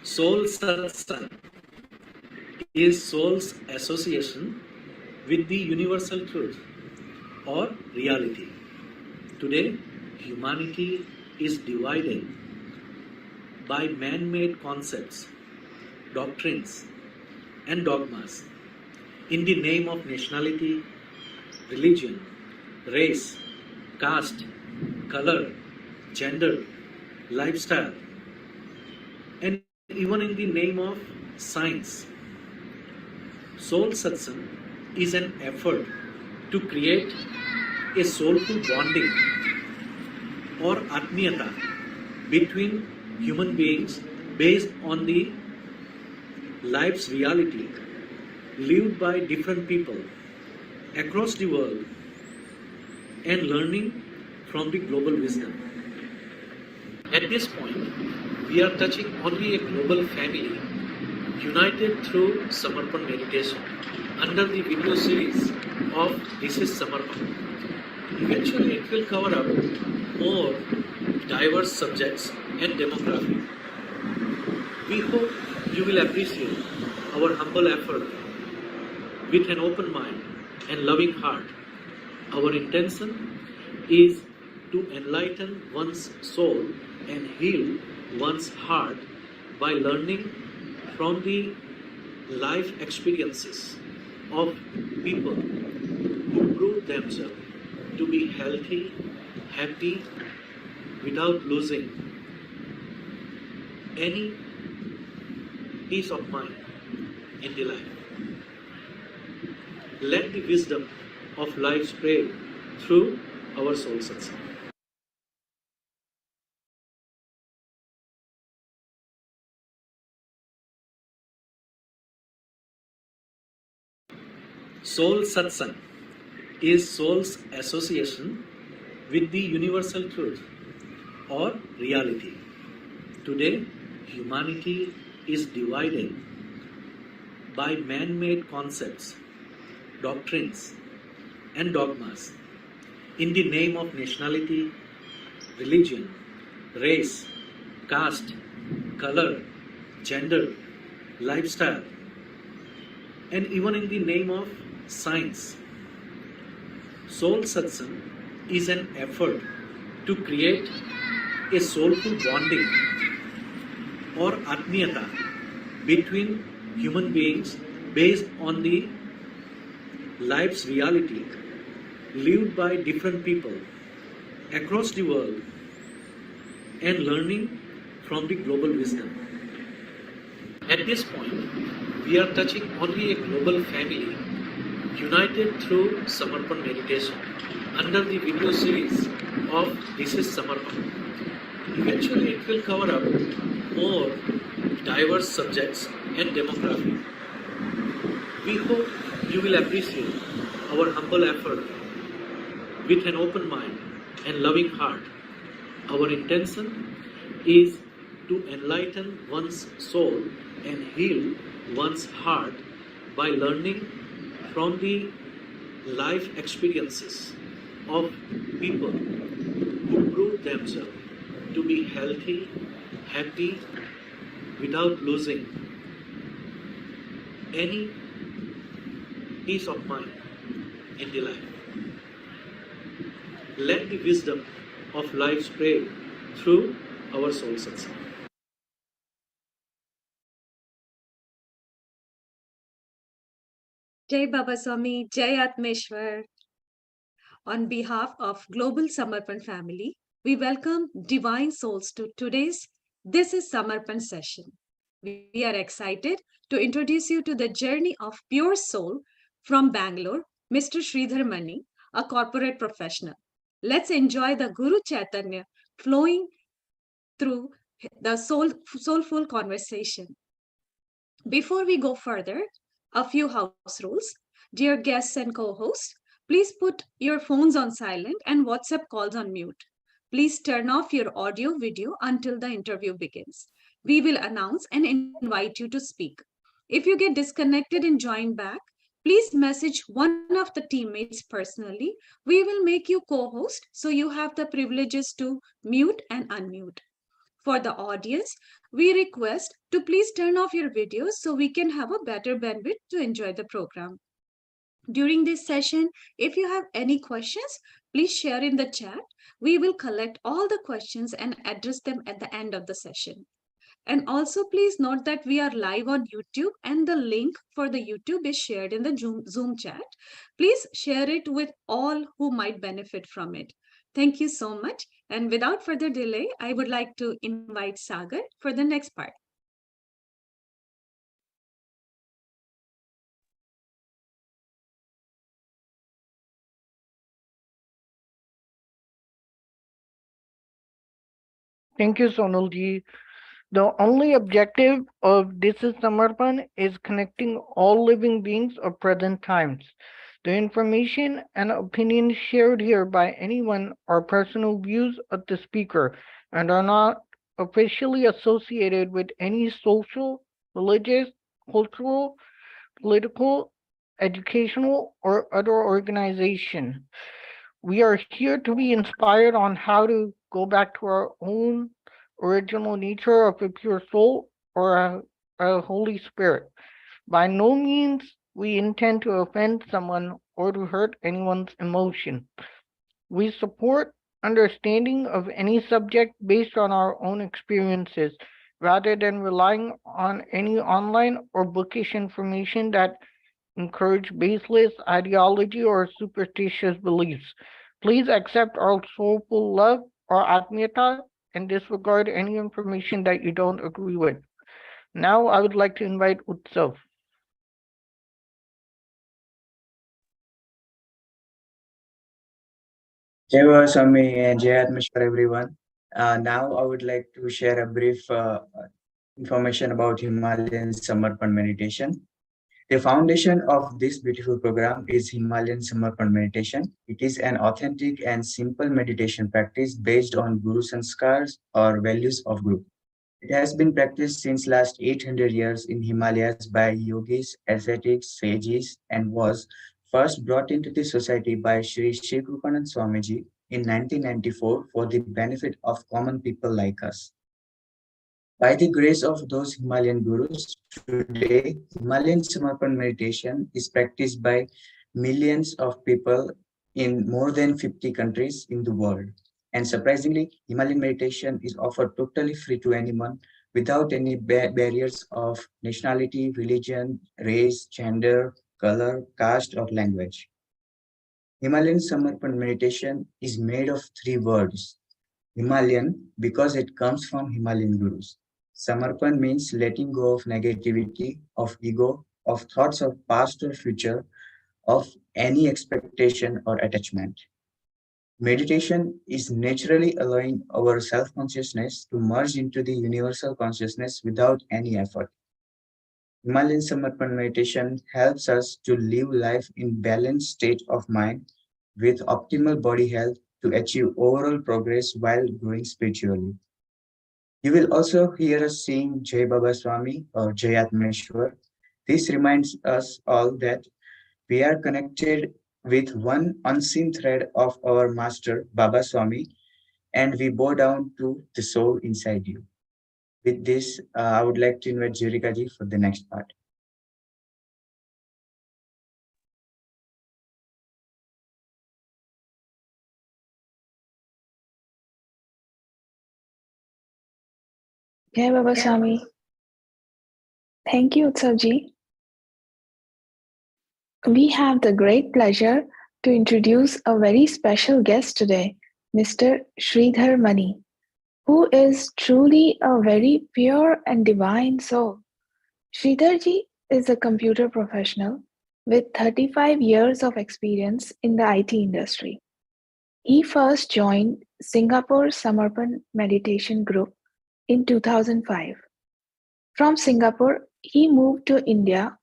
Soul Satsang is soul's association with the universal truth or reality. Today, humanity is divided by man-made concepts, doctrines, and dogmas in the name of nationality, religion, race, caste, color, gender, lifestyle, and even in the name of science. Soul Satsang is an effort to create a soulful bonding or atmiyata between human beings based on the life's reality lived by different people across the world and learning from the global wisdom. At this point, we are touching only a global family united through Samarpan Meditation under the video series of This is Samarpan. Eventually, it will cover up more diverse subjects and demography. We hope you will appreciate our humble effort with an open mind and loving heart. Our intention is to enlighten one's soul and heal one's heart by learning from the life experiences of people who prove themselves to be healthy, happy, without losing any peace of mind in the life. Let the wisdom of life spread through our soul satsang. Soul Satsang is soul's association with the universal truth or reality. Today, humanity is divided by man-made concepts, doctrines, and dogmas in the name of nationality, religion, race, caste, color, gender, lifestyle, and even in the name of science. Soul Satsang is an effort to create a soulful bonding or atmiyata between human beings based on the life's reality lived by different people across the world and learning from the global wisdom. At this point, we are touching only a global family united through Samarpan Meditation under the video series of This is Samarpan. Eventually, it will cover up more diverse subjects and demography. We hope you will appreciate our humble effort with an open mind and loving heart. Our intention is to enlighten one's soul and heal one's heart by learning from the life experiences of people who prove themselves to be healthy, happy, without losing any peace of mind in the life. Let the wisdom of life spread through our soul satsang. Jai Baba Swami, Jai Atmeshwar. On behalf of Global Samarpan family, we welcome divine souls to today's This is Samarpan session. We are excited to introduce you to the journey of pure soul from Bangalore, Mr. Sridhar Mani, a corporate professional. Let's enjoy the Guru Chaitanya flowing through the soulful conversation. Before we go further, a few house rules. Dear guests and co-hosts, please put your phones on silent and WhatsApp calls on mute. Please turn off your audio video until the interview begins. We will announce and invite you to speak. If you get disconnected and join back, please message one of the teammates personally. We will make you co-host so you have the privileges to mute and unmute. For the audience, we request to please turn off your videos so we can have a better bandwidth to enjoy the program. During this session, if you have any questions, please share in the chat. We will collect all the questions and address them at the end of the session. And also please note that we are live on YouTube and the link for the YouTube is shared in the Zoom chat. Please share it with all who might benefit from it. Thank you so much. And without further delay, I would like to invite Sagar for the next part. Thank you, Sonalji. The only objective of This is Samarpan is connecting all living beings of present times. The information and opinions shared here by anyone are personal views of the speaker and are not officially associated with any social, religious, cultural, political, educational, or other organization. We are here to be inspired on how to go back to our own original nature of a pure soul or a Holy Spirit. By no means we intend to offend someone or to hurt anyone's emotion. We support understanding of any subject based on our own experiences rather than relying on any online or bookish information that encourage baseless ideology or superstitious beliefs. Please accept our soulful love or atmiyata and disregard any information that you don't agree with. Now I would like to invite Utsav. Jai Baba Swami and Jai Atmashwar everyone. Now I would like to share a brief information about Himalayan Samarpan meditation. The foundation of this beautiful program is Himalayan Samarpan meditation. It is an authentic and simple meditation practice based on Guru Sanskars or values of Guru. It has been practiced since last 800 years in Himalayas by yogis, ascetics, sages, and was first brought into the society by Shree Shivkrupanand Swamiji in 1994 for the benefit of common people like us. By the grace of those Himalayan gurus, today Himalayan Samarpan meditation is practiced by millions of people in more than 50 countries in the world. And surprisingly, Himalayan meditation is offered totally free to anyone without any barriers of nationality, religion, race, gender, color, caste, or language. Himalayan Samarpan meditation is made of three words. Himalayan because it comes from Himalayan gurus. Samarpan means letting go of negativity, of ego, of thoughts of past or future, of any expectation or attachment. Meditation is naturally allowing our self-consciousness to merge into the universal consciousness without any effort. Himalayan Samarpan meditation helps us to live life in balanced state of mind with optimal body health to achieve overall progress while growing spiritually. You will also hear us sing Jai Baba Swami or Jai Atmeshwar. This reminds us all that we are connected with one unseen thread of our master, Baba Swami, and we bow down to the soul inside you. With this, I would like to invite Jurika ji for the next part. Jai Baba Swami. Thank you, Utsavji. We have the great pleasure to introduce a very special guest today, Mr. Sridhar Mani, who is truly a very pure and divine soul. Sridharji is a computer professional with 35 years of experience in the IT industry. He first joined Singapore Samarpan Meditation Group in 2005. From Singapore, he moved to India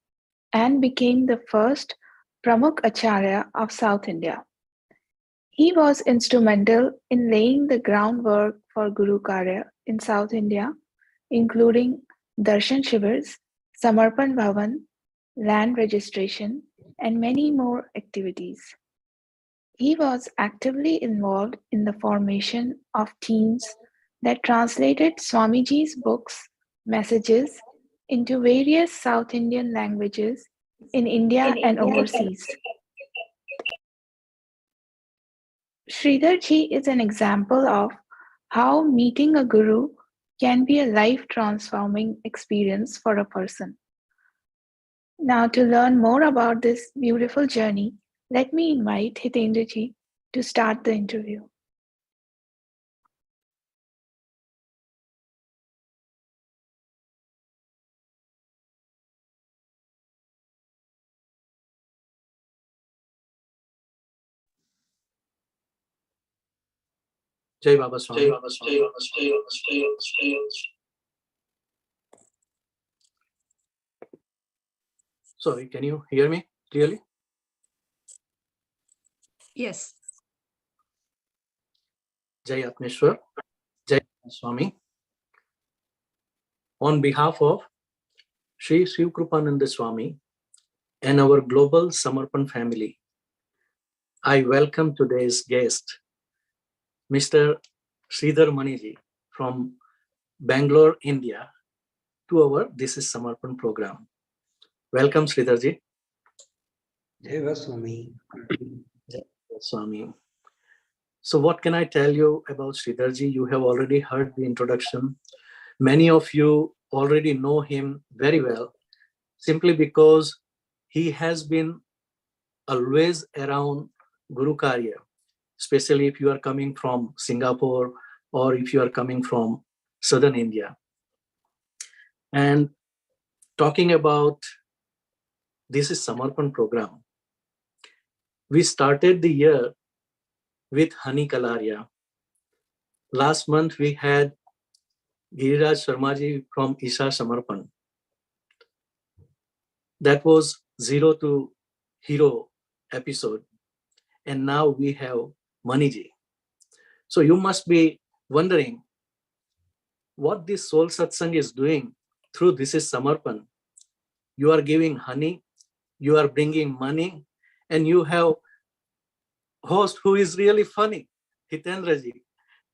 and became the first Pramukh Acharya of South India. He was instrumental in laying the groundwork for Guru Karya in South India, including Darshan Shivers, Samarpan Bhavan, land registration, and many more activities. He was actively involved in the formation of teams that translated Swamiji's books, messages into various South Indian languages in India and overseas. Sridharji is an example of how meeting a guru can be a life-transforming experience for a person. Now, to learn more about this beautiful journey, let me invite Hitendraji to start the interview. Jai Baba Swami. Sorry, can you hear me clearly? Yes. Jai Atmeshwar, Jai Swami. On behalf of Shree Shivkrupanand Swami and our global Samarpan family, I welcome today's guest, Mr. Sridhar Mani from Bangalore, India, to our This is Samarpan program. Welcome, Sridharji. Jai Swami. Jai Swami. So what can I tell you about Sridharji? You have already heard the introduction. Many of you already know him very well, simply because he has been always around Guru Karya, especially if you are coming from Singapore or if you are coming from Southern India. And talking about This is Samarpan program, we started the year with Hani Kalaria. Last month we had Giriraj Sharmaji from Isha Samarpan. That was 0 to hero episode. And now we have Maniji. So you must be wondering what this soul satsang is doing through This is Samarpan. You are giving honey, you are bringing money, and you have host who is really funny, Hitendra ji.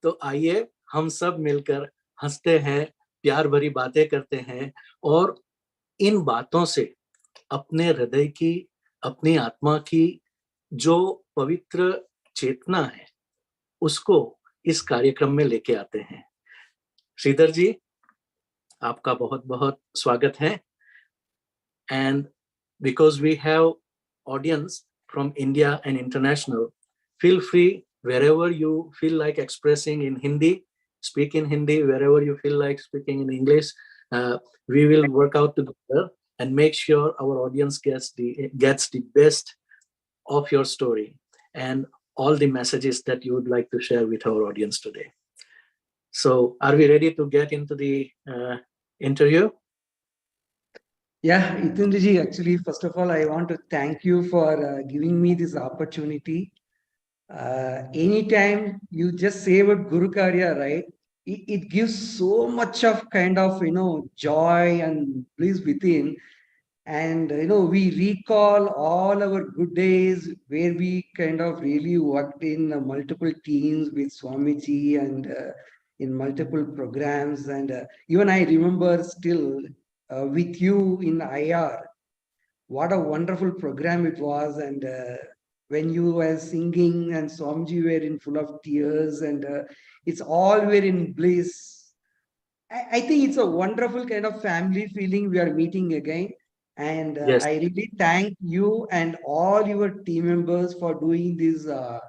तो आइए हम सब मिलकर हंसते हैं, प्यार भरी बातें करते हैं और इन बातों से अपने हृदय की, अपनी आत्मा की जो पवित्र चेतना है उसको इस कार्यक्रम में लेके आते हैं. श्रीधर जी, आपका बहुत बहुत स्वागत है. And because we have audience from India and international, feel free wherever you feel like expressing in Hindi, speak in Hindi. Wherever you feel like speaking in English, we will work out together and make sure our audience gets the best of your story and all the messages that you would like to share with our audience today. So are we ready to get into the interview? Yeah, Hitendra, actually, first of all, I want to thank you for giving me this opportunity. Anytime you just say about Guru Karya, right, it gives so much of kind of, joy and bliss within. And, we recall all our good days where we kind of really worked in multiple teams with Swamiji and in multiple programs. And even I remember still with you in IR, what a wonderful program it was. And when you were singing and Swamiji were in full of tears and it's all were in bliss. I think it's a wonderful kind of family feeling we are meeting again. And Yes. I really thank you and all your team members for doing this a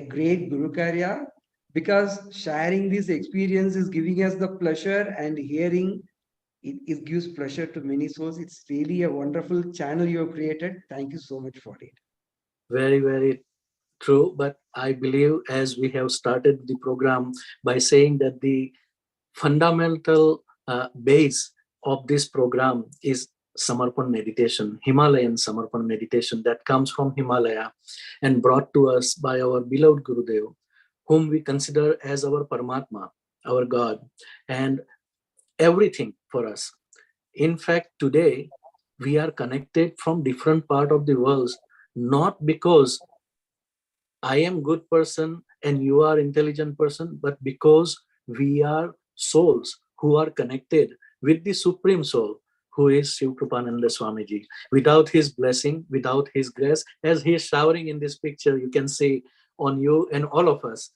great Guru Karya, because sharing this experience is giving us the pleasure, and hearing it gives pleasure to many souls. It's really a wonderful channel you have created. Thank you so much for it. Very, very true. But I believe, as we have started the program by saying that the fundamental base of this program is Samarpan meditation, Himalayan Samarpan meditation that comes from Himalaya and brought to us by our beloved Gurudev, whom we consider as our Paramatma, our God, and everything for us. In fact, today we are connected from different part of the world, not because I am good person and you are intelligent person, but because We are souls who are connected with the Supreme Soul, who is Shivkrupanand Swamiji. Without his blessing, without his grace, as he is showering in this picture, you can see on you and all of us,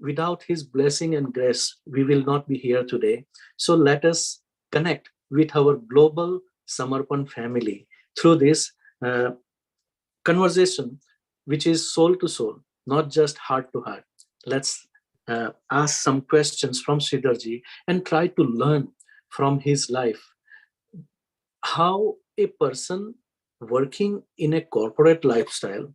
without his blessing and grace, we will not be here today. So let us connect with our global Samarpan family through this conversation, which is soul to soul, not just heart to heart. Let's ask some questions from Sridharji and try to learn from his life how a person working in a corporate lifestyle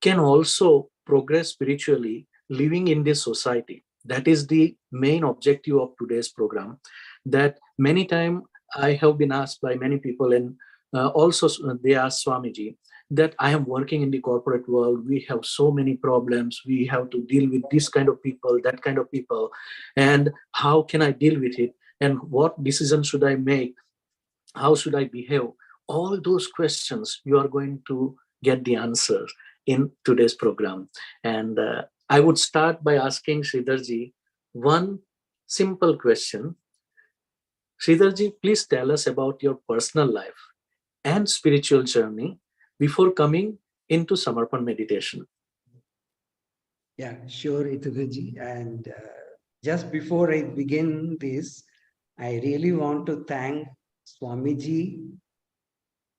can also progress spiritually living in this society. That is the main objective of today's program. That many times I have been asked by many people, and also they ask Swamiji, that I am working in the corporate world. We have so many problems. We have to deal with this kind of people, that kind of people. And how can I deal with it? And what decision should I make? How should I behave? All those questions you are going to get the answer in today's program. And I would start by asking Sridharji one simple question. Sridharji, please tell us about your personal life and spiritual journey before coming into Samarpan meditation. Yeah, sure, Itugaji. And just before I begin this, I really want to thank Swamiji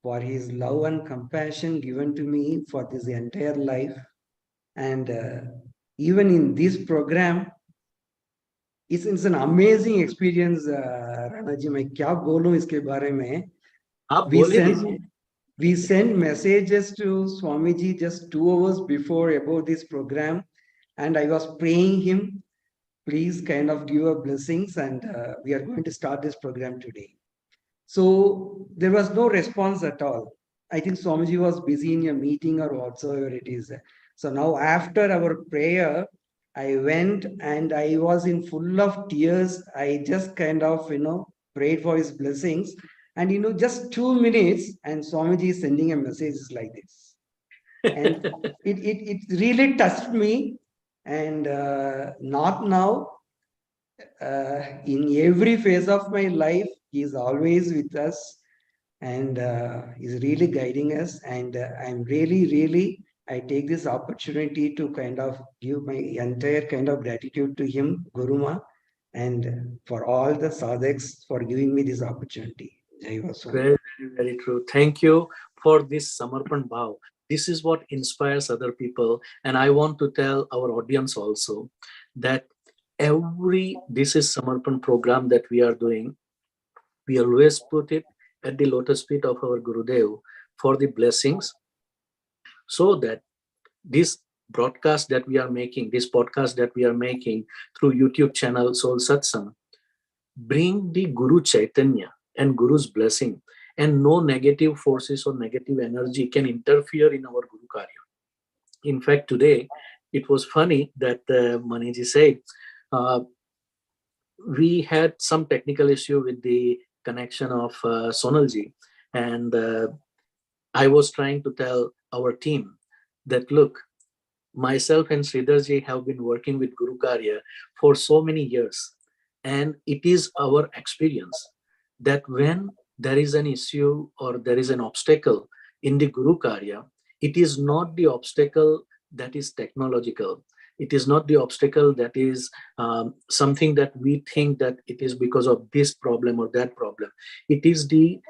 for his love and compassion given to me for this entire life. And even in this program, it's an amazing experience, Ranaji. मैं क्या बोलूं इसके बारे में? आप We बोल ही sent दीजिए. we sent messages to Swamiji just 2 hours before about this program, and I was praying him, please kind of give our blessings, and we are going to start this program today. So there was no response at all. I think Swamiji was busy in a meeting or whatsoever it is. So now after our prayer, I went and I was in full of tears. I just kind of, prayed for his blessings. And, just 2 minutes and Swamiji is sending a message like this. And it really touched me. And not now, in every phase of my life, he is always with us and is really guiding us. And I'm really, I take this opportunity to kind of give my entire kind of gratitude to him, Guruma, and for all the sadhaks for giving me this opportunity. Jai Vasu. Very, very, very true. Thank you for this Samarpan Bhav. This is what inspires other people. And I want to tell our audience also that this is Samarpan program that we are doing, we always put it at the lotus feet of our Gurudev for the blessings, so that this broadcast that we are making, this podcast that we are making through YouTube channel Soul Satsang, bring the Guru Chaitanya and Guru's blessing, and no negative forces or negative energy can interfere in our Guru Karya. In fact, today, it was funny that Maniji said, we had some technical issue with the connection of Sonalji, and I was trying to tell our team that, look, myself and Sridharji have been working with Guru Karya for so many years, and it is our experience that when there is an issue or there is an obstacle in the Guru Karya, it is not the obstacle that is technological. It is not the obstacle that is something that we think that it is because of this problem or that problem. It is the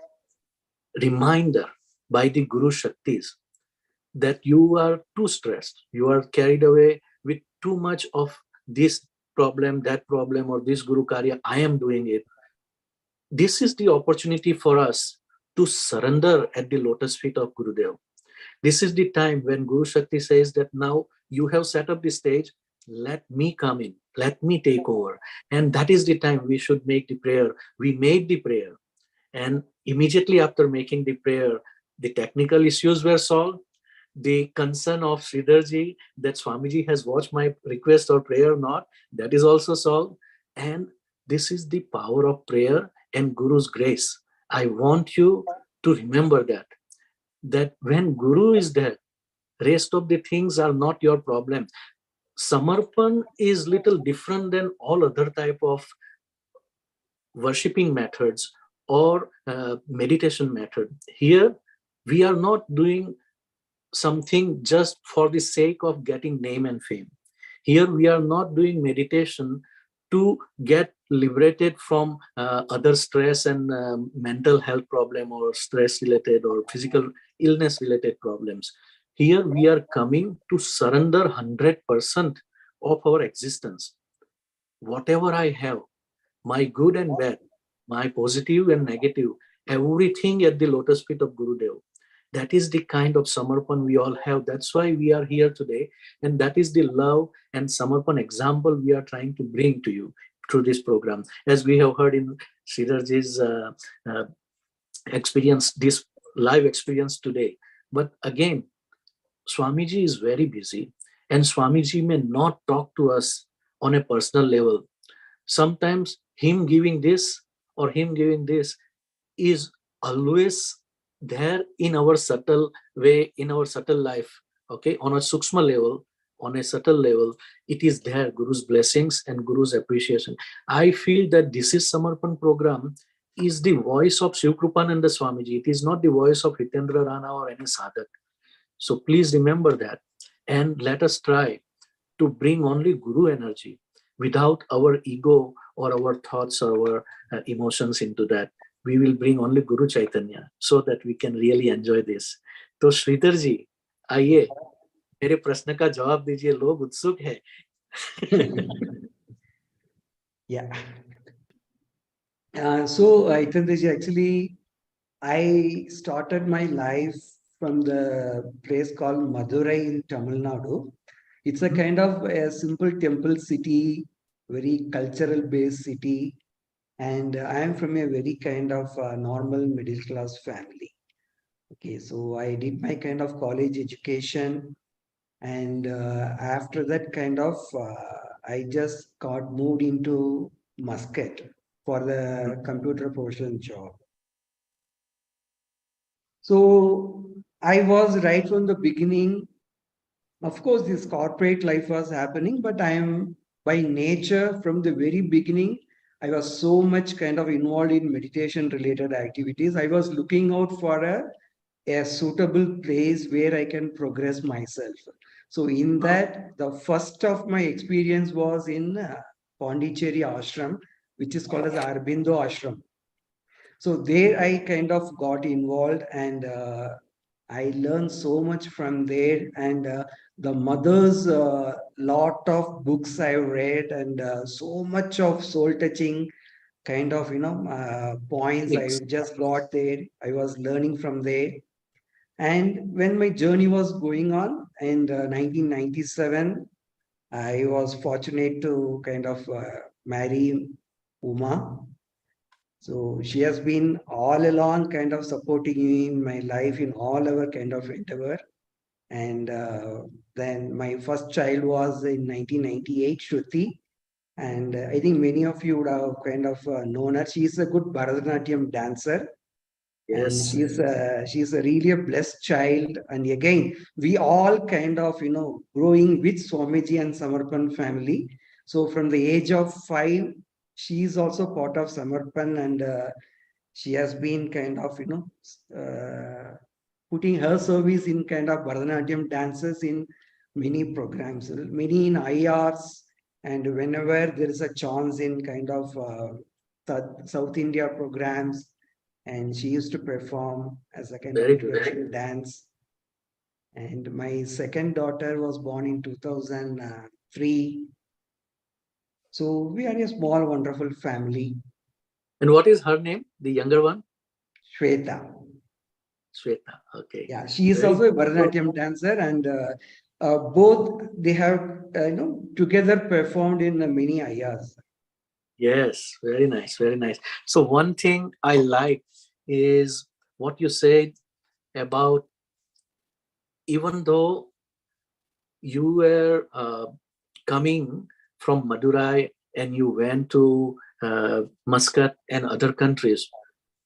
reminder by the Guru Shaktis that you are too stressed, you are carried away with too much of this problem, that problem, or this Guru Karya, I am doing it. This is the opportunity for us to surrender at the lotus feet of Gurudev. This is the time when Guru Shakti says that now you have set up the stage, let me come in, let me take over. And that is the time we should make the prayer. We made the prayer. And immediately after making the prayer, the technical issues were solved. The concern of Sridharji that Swamiji has watched my request or prayer or not, that is also solved. And this is the power of prayer and Guru's grace. I want you to remember that when Guru is there, rest of the things are not your problem. Samarpan is little different than all other type of worshipping methods or meditation method. Here, we are not doing something just for the sake of getting name and fame. Here, we are not doing meditation to get liberated from other stress and mental health problem or stress related or physical illness related problems. Here, we are coming to surrender 100% of our existence. Whatever I have, my good and bad, my positive and negative, everything at the lotus feet of Gurudev. That is the kind of Samarpan we all have. That's why we are here today. And that is the love and Samarpan example we are trying to bring to you through this program. As we have heard in Sridharji's experience, this live experience today. But again, Swamiji is very busy and Swamiji may not talk to us on a personal level. Sometimes him giving this or him giving this is always there in our subtle way, in our subtle life, okay, on a sukshma level, on a subtle level, it is there, Guru's blessings and Guru's appreciation. I feel that this is Samarpan program is the voice of Shivkrupanand Swamiji. It is not the voice of Hitendra Rana or any sadhak. So please remember that and let us try to bring only Guru energy without our ego or our thoughts or our emotions into that. We will bring only Guru Chaitanya so that we can really enjoy this. तो श्रीधर जी आइए मेरे प्रश्न का जवाब दीजिए, लोग उत्सुक हैं. Yeah. So, Itandeji, actually, I started my life from the place called Madurai in Tamil Nadu. It's a kind of a simple temple city, very cultural based city. And I am from a very kind of normal middle class family. Okay, so I did my kind of college education. And after that kind of, I just got moved into Muscat for the computer professional job. So I was right from the beginning. Of course, this corporate life was happening, but I am by nature from the very beginning. I was so much kind of involved in meditation related activities. I was looking out for a suitable place where I can progress myself. So in that, the first of my experience was in Pondicherry Ashram, which is called as Arbindo Ashram. So there I kind of got involved and I learned so much from there. And the mother's lot of books I read and so much of soul touching kind of, points I just got there. I was learning from there. And when my journey was going on in 1997, I was fortunate to kind of marry Uma. So she has been all along kind of supporting me in my life in all our kind of endeavor. And then my first child was in 1998, Shruti. And I think many of you would have kind of known her. She is a good Bharatanatyam dancer. And Yes. she's a really a blessed child. And again, we all kind of, growing with Swamiji and Samarpan family. So from the age of 5, she is also part of Samarpan and she has been kind of, putting her service in kind of Bharatanatyam dances in many programs, many in IRs. And whenever there is a chance in kind of South India programs, and she used to perform as a kind of introduction dance. And my second daughter was born in 2003. So we are a small, wonderful family. And what is her name, the younger one? Shweta. Shweta, okay. Yeah, she is also a Bharatanatyam dancer, and both they have together performed in many ayas. Yes, very nice, very nice. So one thing I like is what you said about even though you were coming from Madurai and you went to Muscat and other countries,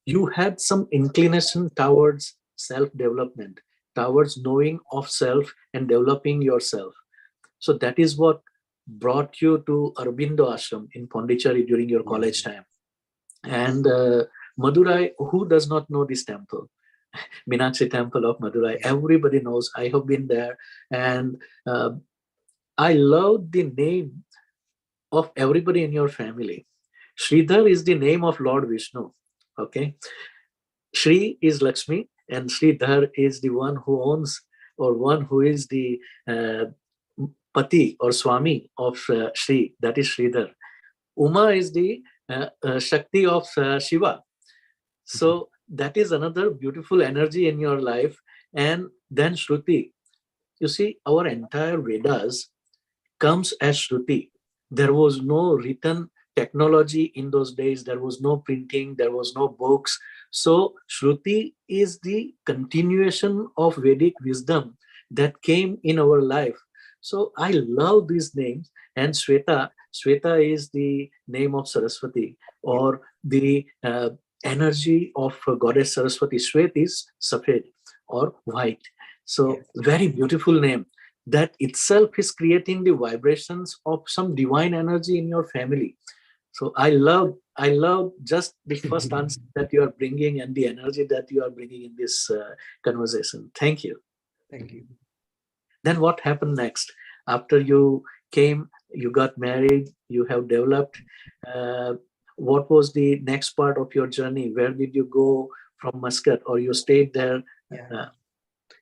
you had some inclination towards self-development, towards knowing of self and developing yourself. So that is what brought you to Aurobindo Ashram in Pondicherry during your college time. And Madurai, who does not know this temple? Meenakshi Temple of Madurai. Everybody knows. I have been there. And I love the name of everybody in your family. Sridhar is the name of Lord Vishnu. Okay. Shree is Lakshmi, and Sridhar is the one who owns, or one who is the Pati or Swami of Shree, that is Sridhar. Uma is the Shakti of Shiva. So that is another beautiful energy in your life. And then Shruti. You see, our entire Vedas comes as Shruti. There was no written technology in those days. There was no printing. There was no books. So Shruti is the continuation of Vedic wisdom that came in our life. So I love these names. And Shweta is the name of Saraswati, or the energy of goddess Saraswati. Shwet is Safed or white. So very beautiful name. That itself is creating the vibrations of some divine energy in your family. So I love just the first answer that you are bringing and the energy that you are bringing in this conversation. Thank you. Thank you. Then what happened next? After you came, you got married, you have developed. What was the next part of your journey? Where did you go from Muscat, or you stayed there?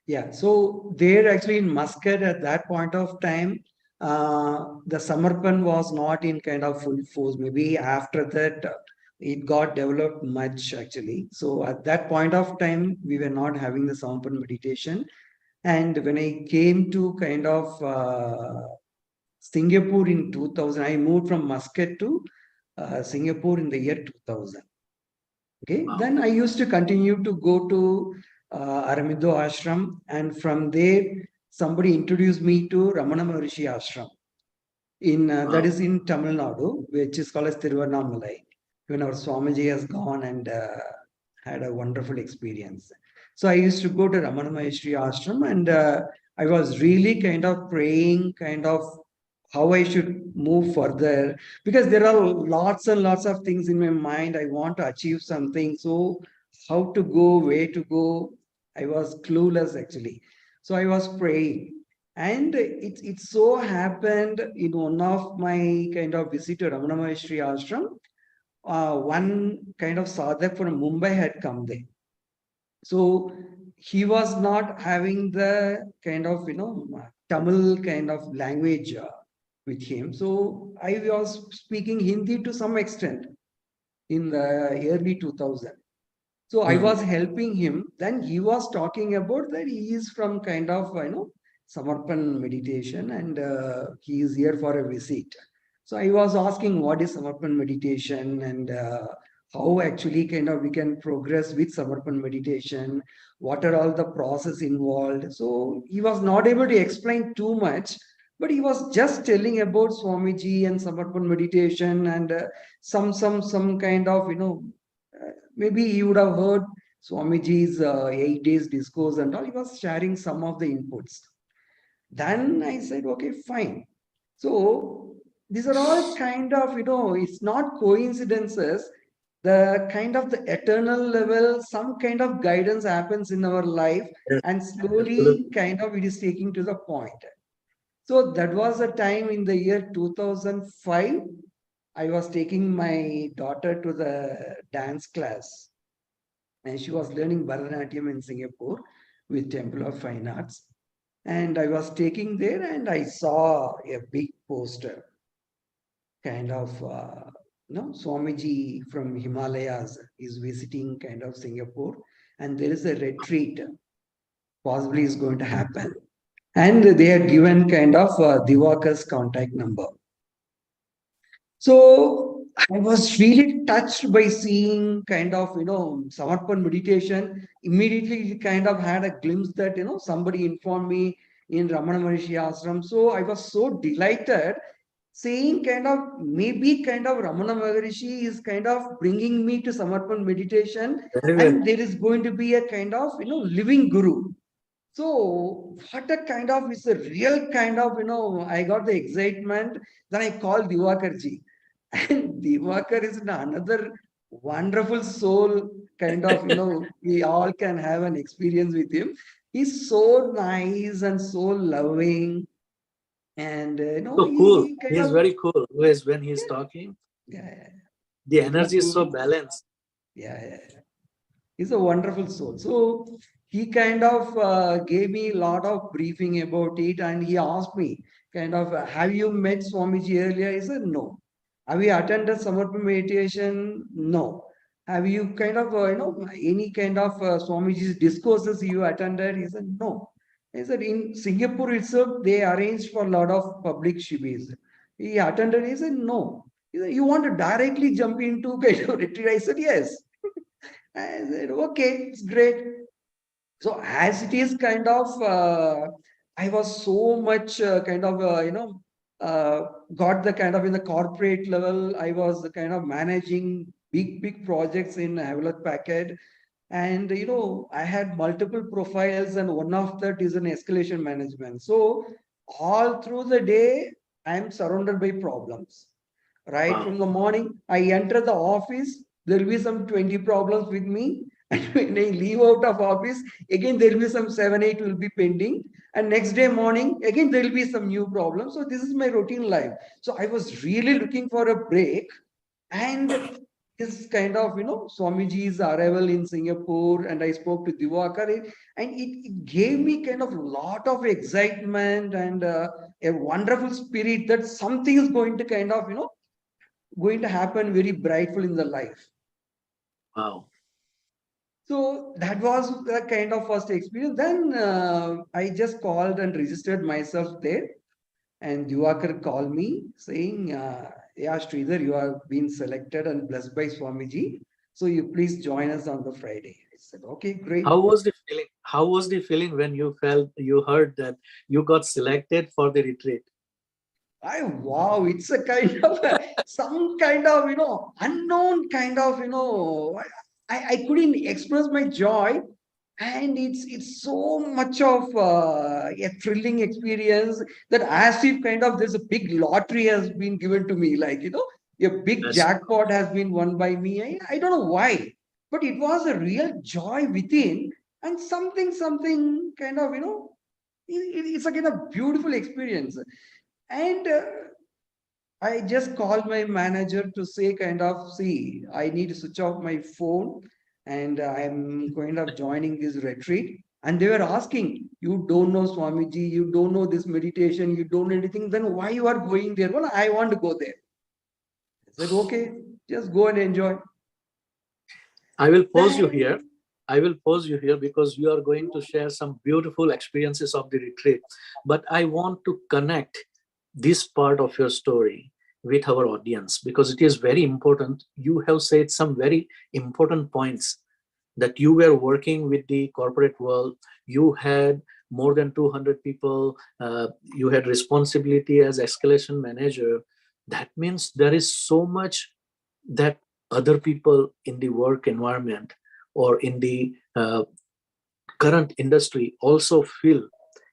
Yeah, so there actually in Muscat at that point of time, the Samarpan was not in kind of full force. Maybe after that, it got developed much actually. So at that point of time, we were not having the Samarpan meditation. And when I came to kind of Singapore in 2000, I moved from Muscat to Singapore in the year 2000. Okay, wow. Then I used to continue to go to Aurobindo Ashram, and from there somebody introduced me to Ramana Maharishi Ashram in wow. That is in Tamil Nadu, which is called as Tiruvannamalai, when our Swamiji has gone and had a wonderful experience. So I used to go to Ramana Maharishi Ashram, and I was really kind of praying, kind of how I should move further, because there are lots and lots of things in my mind. I want to achieve something. So how to go, where to go, I was clueless actually. So I was praying. And it so happened in one of my kind of visit to Ramana Maharishi Ashram, one kind of sadhak from Mumbai had come there. So he was not having the kind of, Tamil kind of language with him. So I was speaking Hindi to some extent in the early 2000. So I was helping him. Then he was talking about that he is from kind of, Samarpan meditation, and he is here for a visit. So I was asking what is Samarpan meditation, and how actually kind of we can progress with Samarpan meditation, what are all the process involved. So he was not able to explain too much, but he was just telling about Swamiji and Samarpan meditation, and some kind of, maybe you would have heard Swamiji's 8 days discourse and all. He was sharing some of the inputs. Then I said, okay, fine. So these are all kind of, it's not coincidences. The kind of the eternal level, some kind of guidance happens in our life, and slowly kind of it is taking to the point. So that was a time in the year 2005. I was taking my daughter to the dance class, and she was learning Bharatanatyam in Singapore with Temple of Fine Arts. And I was taking there, and I saw a big poster, kind of, Swamiji from Himalayas is visiting kind of Singapore, and there is a retreat possibly is going to happen. And they had given kind of Divakar's contact number. So I was really touched by seeing kind of, Samarpan meditation. Immediately kind of had a glimpse that, somebody informed me in Ramana Maharishi Ashram. So I was so delighted saying kind of, maybe kind of Ramana Maharishi is kind of bringing me to Samarpan meditation. And there is going to be a kind of, living guru. So what a kind of, it's a real kind of, I got the excitement. Then I called Divakarji. And Divakar is another wonderful soul kind of, we all can have an experience with him. He's so nice and so loving. And, So cool. he kind He's of, very cool. Always when he's talking, yeah, the super energy is so cool. balanced. Yeah. He's a wonderful soul. So he kind of gave me a lot of briefing about it, and he asked me, kind of, have you met Swamiji earlier? I said, no. Have you attended Samarpan meditation? No. Have you kind of, any kind of Swamiji's discourses you attended? He said, no. I said, in Singapore itself, they arranged for a lot of public shivas. He attended, he said, no. He said, you want to directly jump into kind of retreat? I said, yes. I said, okay, it's great. So as it is kind of, I was so much kind of, got the kind of in the corporate level, I was kind of managing big projects in Hewlett Packard. And, I had multiple profiles and one of that is an escalation management. So all through the day, I'm surrounded by problems. Right from Wow. the morning, I enter the office, there will be some 20 problems with me. And when I leave out of office, again, there will be some 7, 8 will be pending. And next day morning, again, there will be some new problems. So this is my routine life. So I was really looking for a break. And this kind of, Swamiji's arrival in Singapore, and I spoke to Divakar, and it gave me kind of a lot of excitement and a wonderful spirit that something is going to kind of, going to happen very brightful in the life. Wow. So that was the kind of first experience. Then I just called and registered myself there. And Diwakar called me saying, yeah, Sridhar, you have been selected and blessed by Swamiji. So you please join us on the Friday. I said, okay, great. How was the feeling? How was the feeling when you heard that you got selected for the retreat? Wow, it's a kind of some kind of unknown kind of I couldn't express my joy, and it's so much of a thrilling experience that as if kind of there's a big lottery has been given to me, like a big That's jackpot has been won by me. I don't know why, but it was a real joy within, and something kind of it's again a beautiful experience. And I just called my manager to say, kind of, see, I need to switch off my phone and I'm going to joining this retreat. And they were asking, you don't know Swamiji, you don't know this meditation, you don't know anything, then why you are going there? Well, I want to go there. I said, okay, just go and enjoy. I will pause you here. I will pause you here because you are going to share some beautiful experiences of the retreat. But I want to connect this part of your story with our audience because it is very important. You have said some very important points that you were working with the corporate world. You had more than 200 people. You had responsibility as escalation manager. That means there is so much that other people in the work environment or in the current industry also feel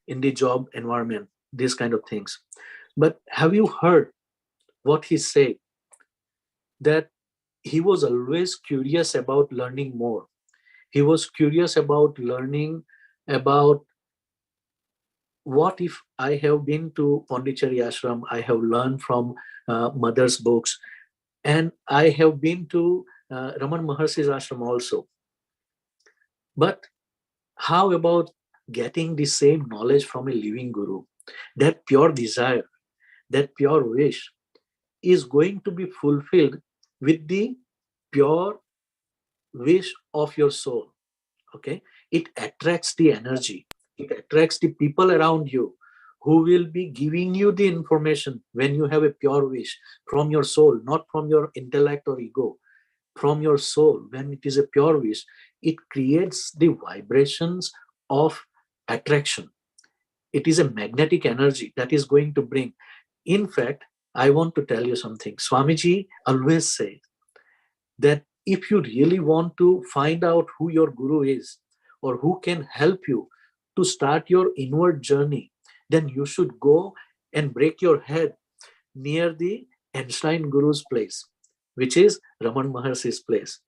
in the job environment, these kind of things. But have you heard what he said? That he was always curious about learning more. He was curious about learning about what if I have been to Pondicherry Ashram, I have learned from mother's books, and I have been to Raman Maharshi's ashram also. But how about getting the same knowledge from a living guru? That pure desire, that pure wish is going to be fulfilled with the pure wish of your soul. Okay, it attracts the energy, it attracts the people around you who will be giving you the information when you have a pure wish from your soul, not from your intellect or ego, from your soul. When it is a pure wish, it creates the vibrations of attraction. It is a magnetic energy that is going to bring. In fact, I want to tell you something. Swamiji always says that if you really want to find out who your guru is or who can help you to start your inward journey, then you should go and break your head near the enshrined Guru's place, which is Raman Maharshi's place.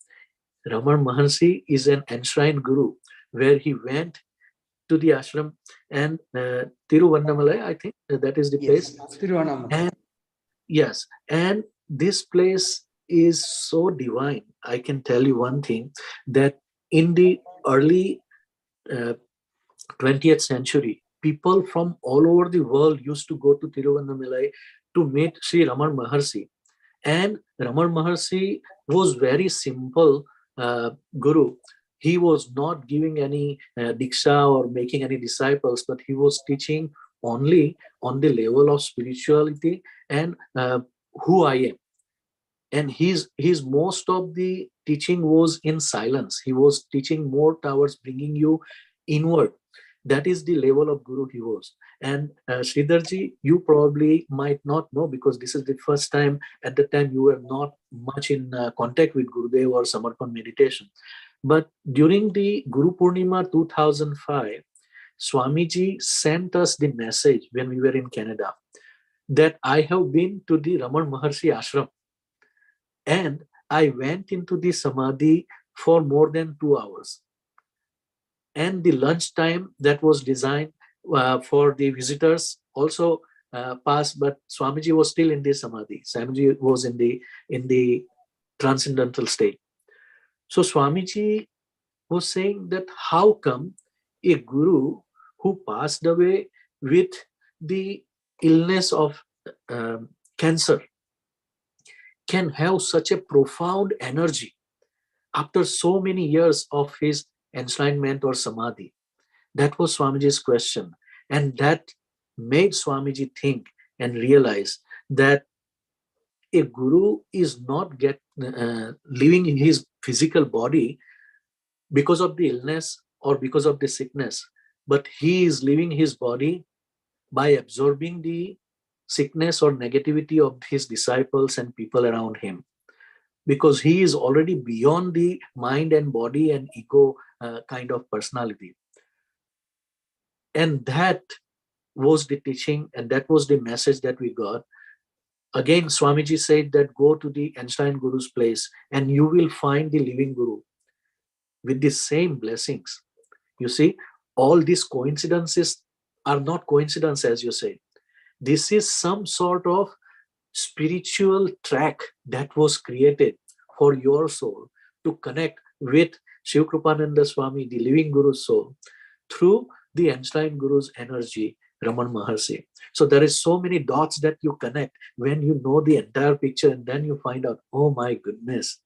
Raman Maharshi is an enshrined Guru where he went to the ashram, and Tiruvannamalai, I think that is the place. Tiruvannamalai. And yes, and this place is so divine. I can tell you one thing, that in the early 20th century, people from all over the world used to go to Tiruvannamalai to meet Sri Raman Maharshi. And Raman Maharshi was very simple guru. He was not giving any diksha or making any disciples, but he was teaching only on the level of spirituality and who I am. And his most of the teaching was in silence. He was teaching more towards bringing you inward. That is the level of guru he was. And Sridharji, you probably might not know, because this is the first time. At the time you were not much in contact with Gurudev or Samarpan meditation. But during the Guru Purnima 2005, Swamiji sent us the message when we were in Canada, that I have been to the Raman Maharshi ashram, and I went into the samadhi for more than 2 hours. And the lunch time that was designed for the visitors also passed, but Swamiji was still in the samadhi. Swamiji was in the transcendental state. So Swamiji was saying that how come a guru who passed away with the illness of cancer can have such a profound energy after so many years of his enshrinement or samadhi? That was Swamiji's question. And that made Swamiji think and realize that a guru is not living in his physical body because of the illness or because of the sickness, but he is living his body by absorbing the sickness or negativity of his disciples and people around him, because he is already beyond the mind and body and ego kind of personality. And that was the teaching, and that was the message that we got. Again, Swamiji said that go to the enshrined Guru's place and you will find the living Guru with the same blessings. You see, all these coincidences are not coincidence, as you say. This is some sort of spiritual track that was created for your soul to connect with Shivkrupanand Swami, the living Guru's soul, through the enshrined Guru's energy, Raman Maharshi. So there is so many dots that you connect when you know the entire picture, and then you find out, oh my goodness,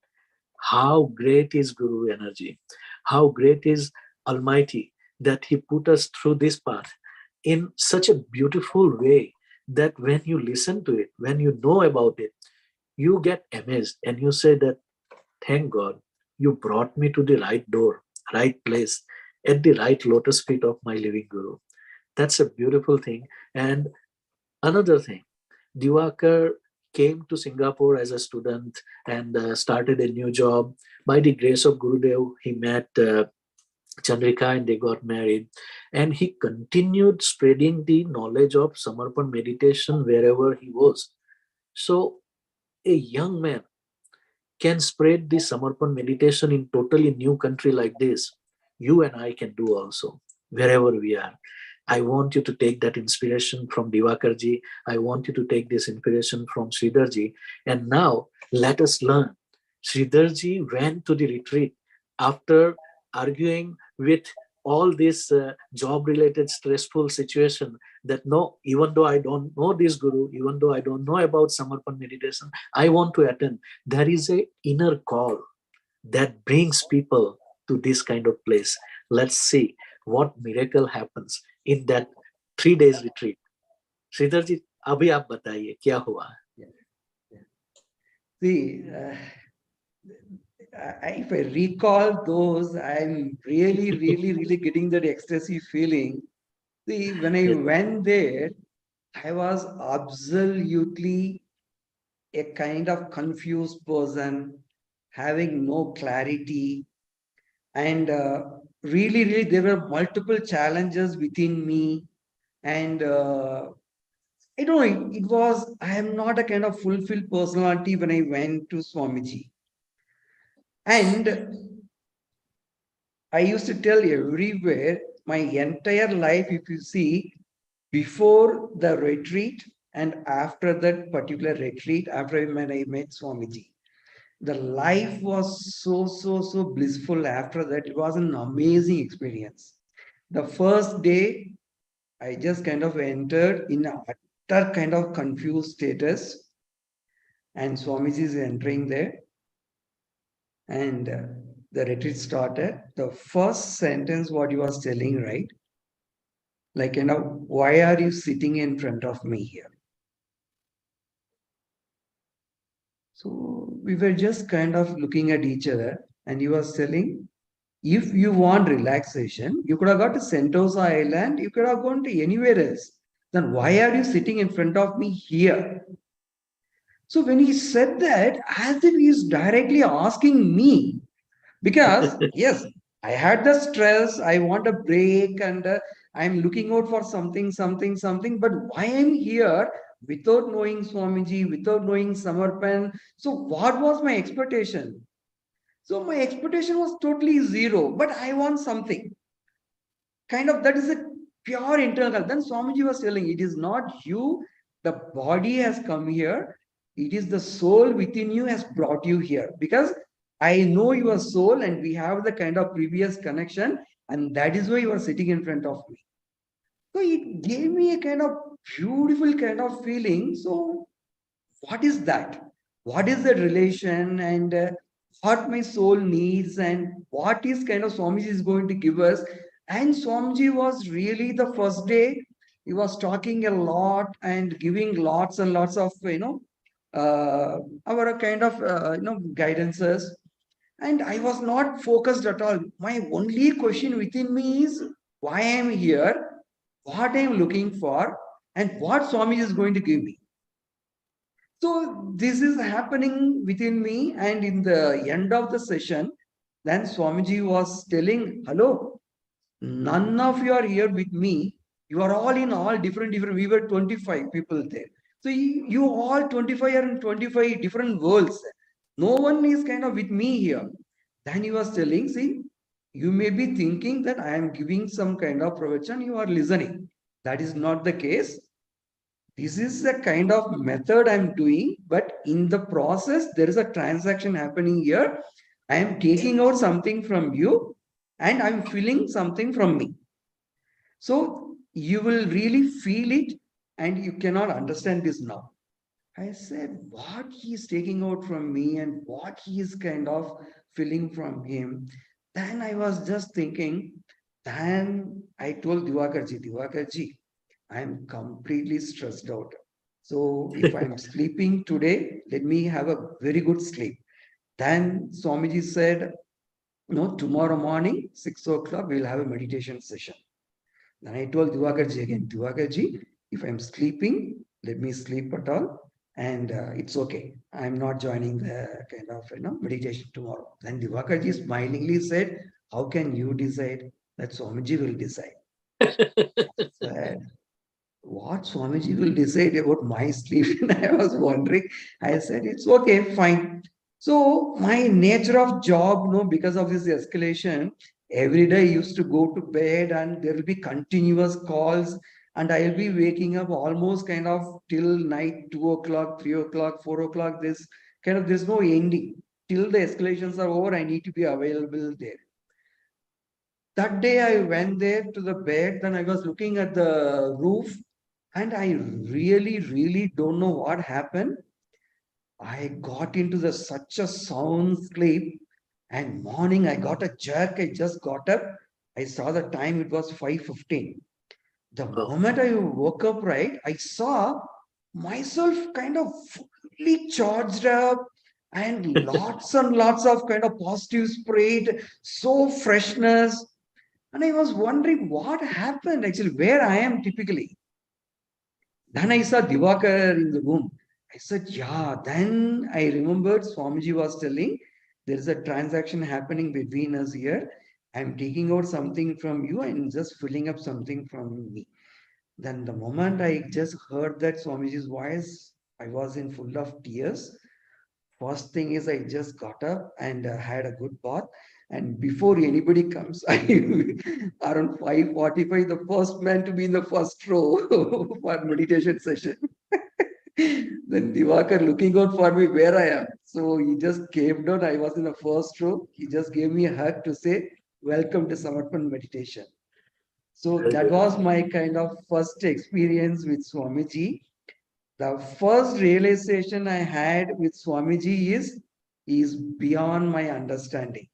how great is Guru energy, how great is Almighty that he put us through this path in such a beautiful way that when you listen to it, when you know about it, you get amazed and you say that, thank God, you brought me to the right door, right place, at the right lotus feet of my living Guru. That's a beautiful thing. And another thing, Diwakar came to Singapore as a student and started a new job. By the grace of Gurudev, he met Chandrika and they got married. And he continued spreading the knowledge of Samarpan meditation wherever he was. So a young man can spread the Samarpan meditation in totally new country like this. You and I can do also, wherever we are. I want you to take that inspiration from Divakarji. I want you to take this inspiration from Sridharji. And now let us learn. Sridharji went to the retreat after arguing with all this job-related stressful situation, that no, even though I don't know this Guru, even though I don't know about Samarpan meditation, I want to attend. There is a inner call that brings people to this kind of place. Let's see what miracle happens in that 3 days retreat. Sridhar ji, abhi aap bataiye, kya hua? See, if I recall those, I'm really getting that ecstasy feeling. See, when I went there, I was absolutely a kind of confused person, having no clarity. And really, there were multiple challenges within me. And I don't know, it was, I am not a kind of fulfilled personality when I went to Swamiji. And I used to tell everywhere, my entire life, if you see, before the retreat and after that particular retreat, after when I met Swamiji, the life was so blissful after that. It was an amazing experience. The first day, I just kind of entered in a utter kind of confused status, and Swamiji is entering there, and the retreat started. The first sentence, what he was telling, right? Like, why are you sitting in front of me here? So we were just kind of looking at each other, and he was telling, if you want relaxation, you could have got to Sentosa Island, you could have gone to anywhere else. Then why are you sitting in front of me here? So when he said that, as if he is directly asking me, because yes, I had the stress, I want a break, and I'm looking out for something, but why I'm here without knowing Swamiji, without knowing Samarpan? So what was my expectation? So my expectation was totally zero, but I want something. Kind of, that is a pure internal. Then Swamiji was telling, it is not you, the body has come here. It is the soul within you has brought you here. Because I know your soul and we have the kind of previous connection, and that is why you are sitting in front of me. So it gave me a kind of beautiful kind of feeling. So what is that? What is the relation, and what my soul needs, and what is kind of Swamiji is going to give us? And Swamiji was really the first day, he was talking a lot and giving lots and lots of, our kind of, guidances. And I was not focused at all. My only question within me is why I am here, what I am looking for, and what Swamiji is going to give me. So this is happening within me, and in the end of the session, then Swamiji was telling, hello, none of you are here with me. You are all in all different, we were 25 people there. So you all 25 are in 25 different worlds. No one is kind of with me here. Then he was telling, see, you may be thinking that I am giving some kind of pravachan, you are listening. That is not the case. This is the kind of method I'm doing, but in the process, there is a transaction happening here. I am taking out something from you and I'm feeling something from me. So you will really feel it and you cannot understand this now. I said, what he is taking out from me and what he is kind of feeling from him. Then I was just thinking, then I told Divakarji, I am completely stressed out. So if I'm sleeping today, let me have a very good sleep. Then Swamiji said, no, tomorrow morning, 6 o'clock, we'll have a meditation session. Then I told Divakarji again, Divakarji, if I'm sleeping, let me sleep at all. And it's okay. I'm not joining the kind of meditation tomorrow. Then Divakarji smilingly said, how can you decide? That Swamiji will decide. Said, what Swamiji will decide about my sleep? And I was wondering. I said, it's okay, fine. So my nature of job, because of this escalation, every day I used to go to bed and there will be continuous calls and I'll be waking up almost kind of till night, 2 o'clock, 3 o'clock, 4 o'clock. There's no ending. Till the escalations are over, I need to be available there. That day I went there to the bed, then I was looking at the roof and I really don't know what happened. I got into such a sound sleep, and morning I got a jerk. I just got up. I saw the time, it was 5:15. The moment I woke up, right, I saw myself kind of fully charged up and lots of kind of positive spread, so freshness. And I was wondering what happened actually, where I am typically. Then I saw Divakar in the room. I said, yeah. Then I remembered Swamiji was telling there is a transaction happening between us here. I'm taking out something from you and just filling up something from me. Then the moment I just heard that Swamiji's voice, I was in full of tears. First thing is I just got up and had a good bath. And before anybody comes, I around 5:45, the first man to be in the first row for meditation session. Then Divakar looking out for me where I am. So he just came down. I was in the first row. He just gave me a hug to say, "Welcome to Samarpan Meditation." So Very that good. was my kind of first experience with Swamiji. The first realization I had with Swamiji is beyond my understanding.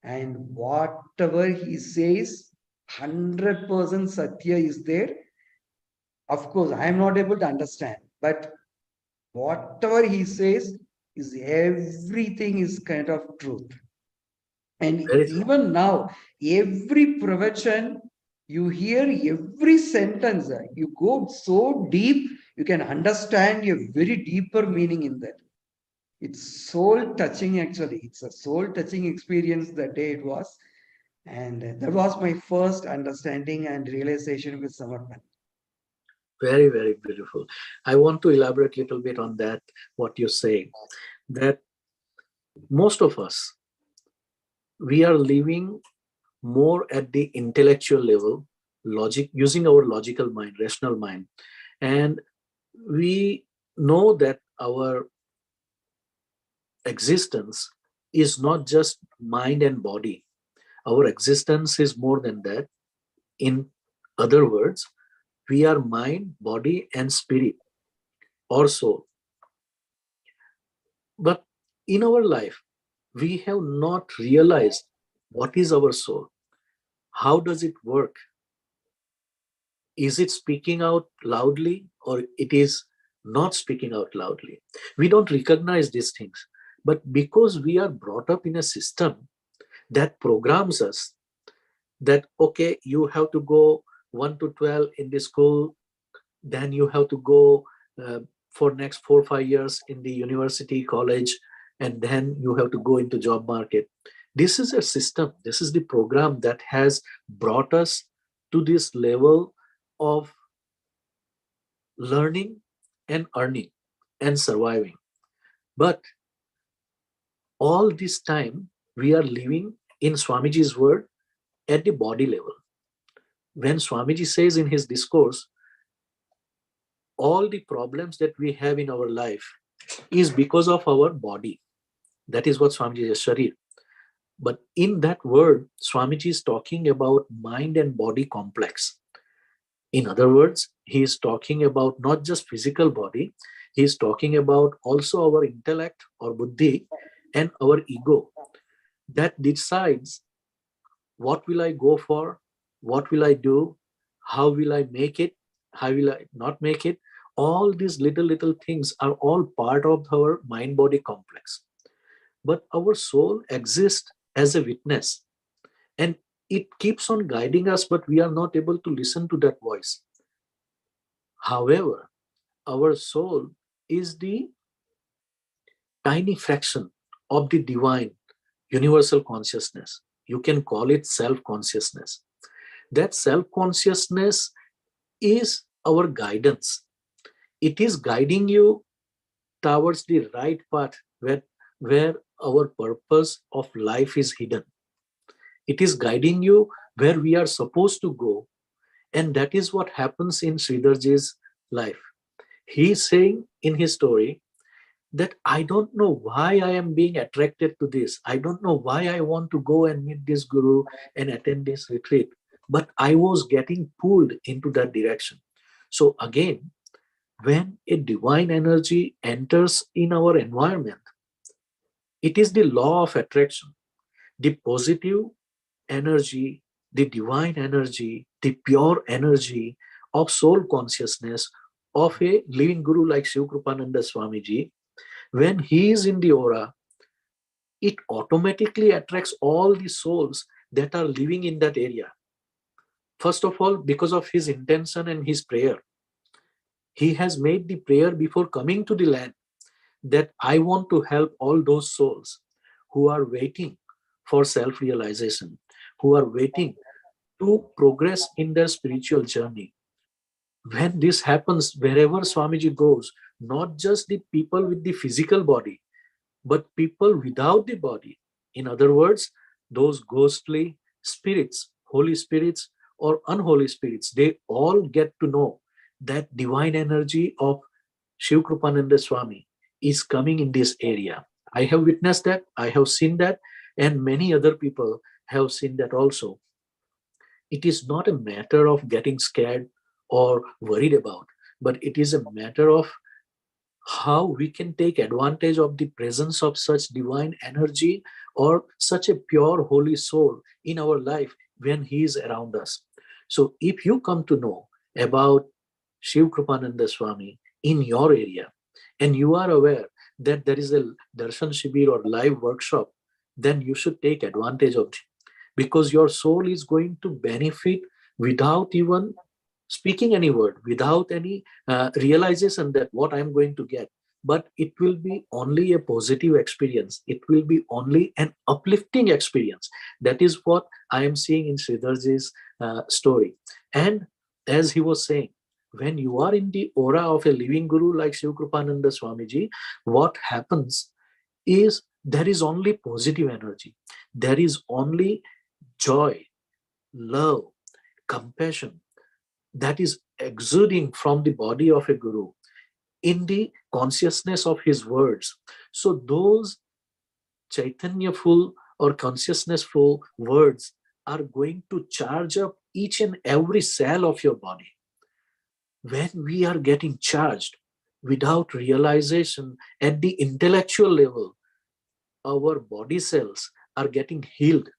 And whatever he says, 100% Satya is there. Of course, I am not able to understand, but whatever he says is everything is kind of truth. And Very true. even now, every pravachan, you hear every sentence, you go so deep, you can understand a very deeper meaning in that. It's soul touching, actually. It's a soul touching experience that day it was. And that was my first understanding and realization with Samarpan. Very, very beautiful. I want to elaborate a little bit on that, what you say, that most of us, we are living more at the intellectual level, logic, using our logical mind, rational mind. And we know that our existence is not just mind and body. Our existence is more than that. In other words, we are mind, body, and spirit or soul. But in our life, we have not realized what is our soul. How does it work? Is it speaking out loudly or it is not speaking out loudly? We don't recognize these things. But because we are brought up in a system that programs us that, okay, you have to go 1 to 12 in the school, then you have to go for next 4 or 5 years in the university, college, and then you have to go into job market. This is a system. This is the program that has brought us to this level of learning and earning and surviving. But all this time, we are living, in Swamiji's word, at the body level. When Swamiji says in his discourse, all the problems that we have in our life is because of our body. That is what Swamiji is Sharir. But in that word, Swamiji is talking about mind and body complex. In other words, he is talking about not just physical body, he is talking about also our intellect or buddhi and our ego that decides what will I go for, what will I do, how will I make it, how will I not make it. All these little things are all part of our mind-body complex. But our soul exists as a witness and it keeps on guiding us, but we are not able to listen to that voice. However, our soul is the tiny fraction of the divine universal consciousness. You can call it self-consciousness. That self-consciousness is our guidance. It is guiding you towards the right path where our purpose of life is hidden. It is guiding you where we are supposed to go. And that is what happens in Sridharji's life. He is saying in his story that I don't know why I am being attracted to this. I don't know why I want to go and meet this guru and attend this retreat. But I was getting pulled into that direction. So again, when a divine energy enters in our environment, it is the law of attraction. The positive energy, the divine energy, the pure energy of soul consciousness of a living guru like Shivkrupanand Swamiji, when he is in the aura, it automatically attracts all the souls that are living in that area. First of all, because of his intention and his prayer. He has made the prayer before coming to the land that I want to help all those souls who are waiting for self-realization, who are waiting to progress in their spiritual journey. When this happens, wherever Swamiji goes, not just the people with the physical body, but people without the body. In other words, those ghostly spirits, holy spirits or unholy spirits, they all get to know that divine energy of Shivkrupanand Swami is coming in this area. I have witnessed that, I have seen that, and many other people have seen that also. It is not a matter of getting scared or worried about, but it is a matter of how we can take advantage of the presence of such divine energy or such a pure holy soul in our life when he is around us. So if you come to know about Shiv Krupananda Swami in your area and you are aware that there is a darshan shibir or live workshop, then you should take advantage of it, because your soul is going to benefit without even speaking any word, without any realization that what I'm going to get. But it will be only a positive experience. It will be only an uplifting experience. That is what I am seeing in Sridharji's story. And as he was saying, when you are in the aura of a living guru like Shivkrupananda Swamiji, what happens is there is only positive energy. There is only joy, love, compassion that is exuding from the body of a guru in the consciousness of his words. So those Chaitanya-full or consciousness-full words are going to charge up each and every cell of your body. When we are getting charged without realization at the intellectual level, our body cells are getting healed,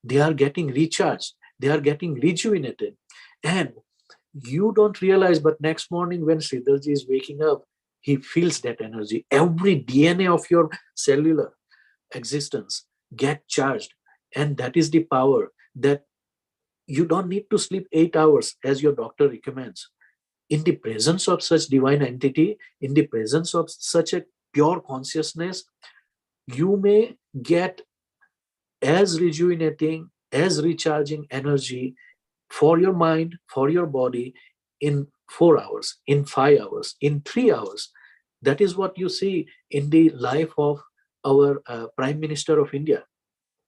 they are getting recharged, they are getting rejuvenated. And you don't realize, but next morning when Sridharji is waking up, he feels that energy. Every DNA of your cellular existence get charged. And that is the power that you don't need to sleep 8 hours as your doctor recommends. In the presence of such divine entity, in the presence of such a pure consciousness, you may get as rejuvenating, as recharging energy for your mind, for your body in 4 hours, in 5 hours, in 3 hours. That is what you see in the life of our Prime Minister of India,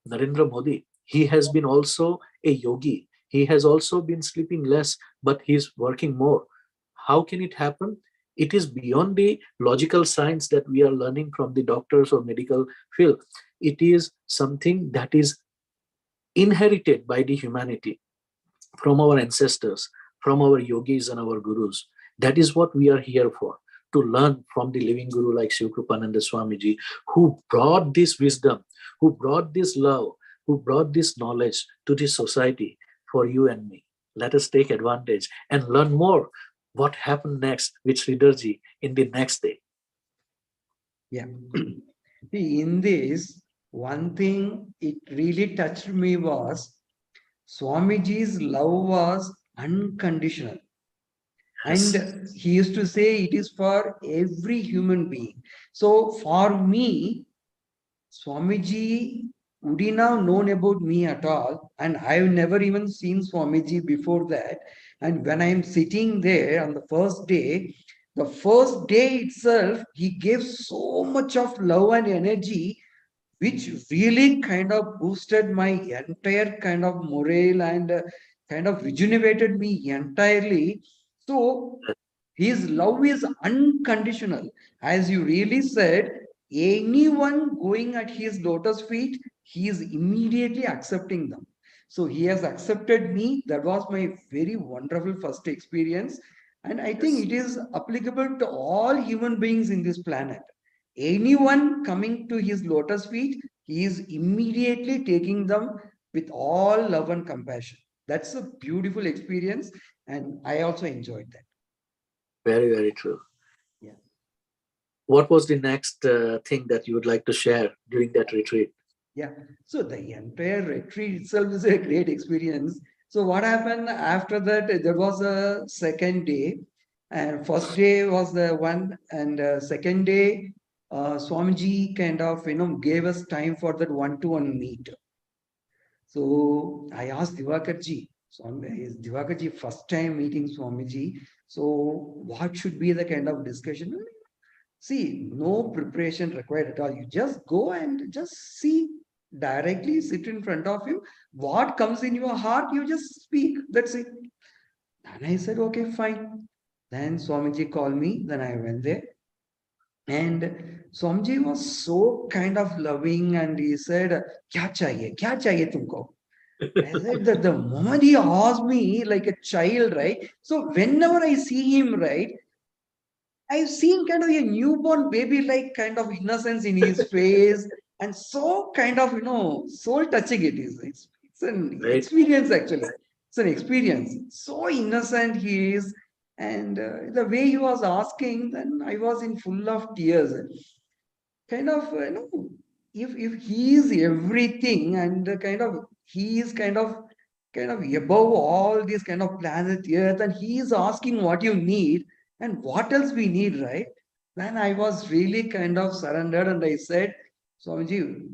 Narendra Modi. He has been also a yogi. He has also been sleeping less, but he's working more. How can it happen? It is beyond the logical science that we are learning from the doctors or medical field. It is something that is inherited by the humanity from our ancestors, from our yogis and our gurus. That is what we are here for, to learn from the living guru like Shivkrupananda Swamiji, who brought this wisdom, who brought this love, who brought this knowledge to the society for you and me. Let us take advantage and learn more what happened next with Sridharji in the next day. Yeah. See, in this, one thing it really touched me was Swamiji's love was unconditional. Yes. And he used to say it is for every human being. So for me, Swamiji would he now known about me at all, and I've never even seen Swamiji before that. And when I'm sitting there on the first day itself, he gave so much of love and energy, which really kind of boosted my entire kind of morale and kind of rejuvenated me entirely. So his love is unconditional. As you really said, anyone going at his lotus feet, he is immediately accepting them. So he has accepted me. That was my very wonderful first experience. And I think it is applicable to all human beings in this planet. Anyone coming to his lotus feet, he is immediately taking them with all love and compassion. That's a beautiful experience. And I also enjoyed that. Very, very true. Yeah. What was the next thing that you would like to share during that retreat? Yeah. So the entire retreat itself is a great experience. So what happened after that? There was a second day, and first day was the one, and second day, Swamiji kind of gave us time for that one-to-one meet. So I asked Divakarji, is Divakarji first time meeting Swamiji? So what should be the kind of discussion? See, no preparation required at all. You just go and just see directly, sit in front of you. What comes in your heart, you just speak. That's it. And I said, okay, fine. Then Swamiji called me. Then I went there. And Swamiji was so kind of loving and he said, Kya chahiye tumko? I said that the moment he asked me like a child, right? So whenever I see him, right, I've seen kind of a newborn baby like kind of innocence in his face and so kind of, soul touching it is. It's an Right. experience actually. It's an experience. So innocent he is. And the way he was asking, then I was in full of tears. Kind of, if he is everything and he is kind of above all these kind of planet Earth, and he is asking what you need and what else we need, right? Then I was really kind of surrendered and I said, Swamiji,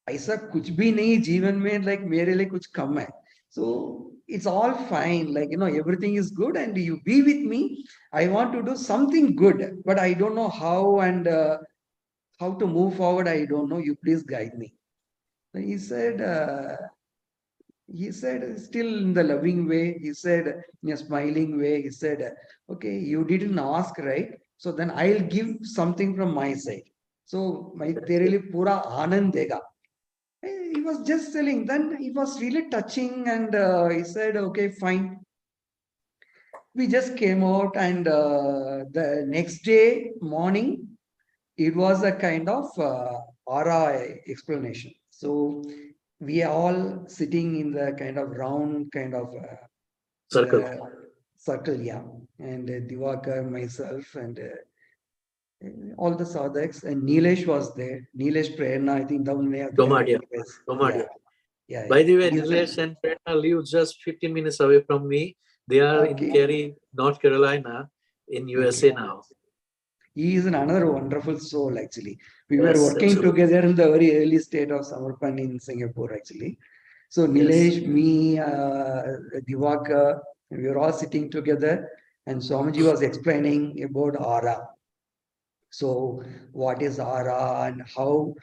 ऐसा कुछ भी नहीं जीवन में like मेरे लिए कुछ कम है. So it's all fine, like everything is good and you be with me. I want to do something good, but I don't know how and how to move forward. I don't know. You please guide me. He said, still in the loving way, he said, in a smiling way, he said, okay, you didn't ask, right? So then I'll give something from my side. So my tere liye pura anand dega. He was just telling. Then he was really touching and he said, okay, fine. We just came out and the next day morning, it was a kind of aura explanation. So we are all sitting in the kind of round kind of Circle. circle, yeah. And Divakar, myself, and all the sadhaks, and Nilesh was there. Nilesh Prerna, I think down there. Domadia. Yeah, Domadia. yeah. By the way, He's Nilesh and Prerna live just 15 minutes away from me. They are in okay. Cary, North Carolina, in USA Okay. now. He is another wonderful soul, actually. We Yes, were working absolutely. together in the very early state of Samarpan in Singapore, actually. So Nilesh, Yes. me, Divaka, we were all sitting together, and Swamiji was explaining about aura. So what is aura and how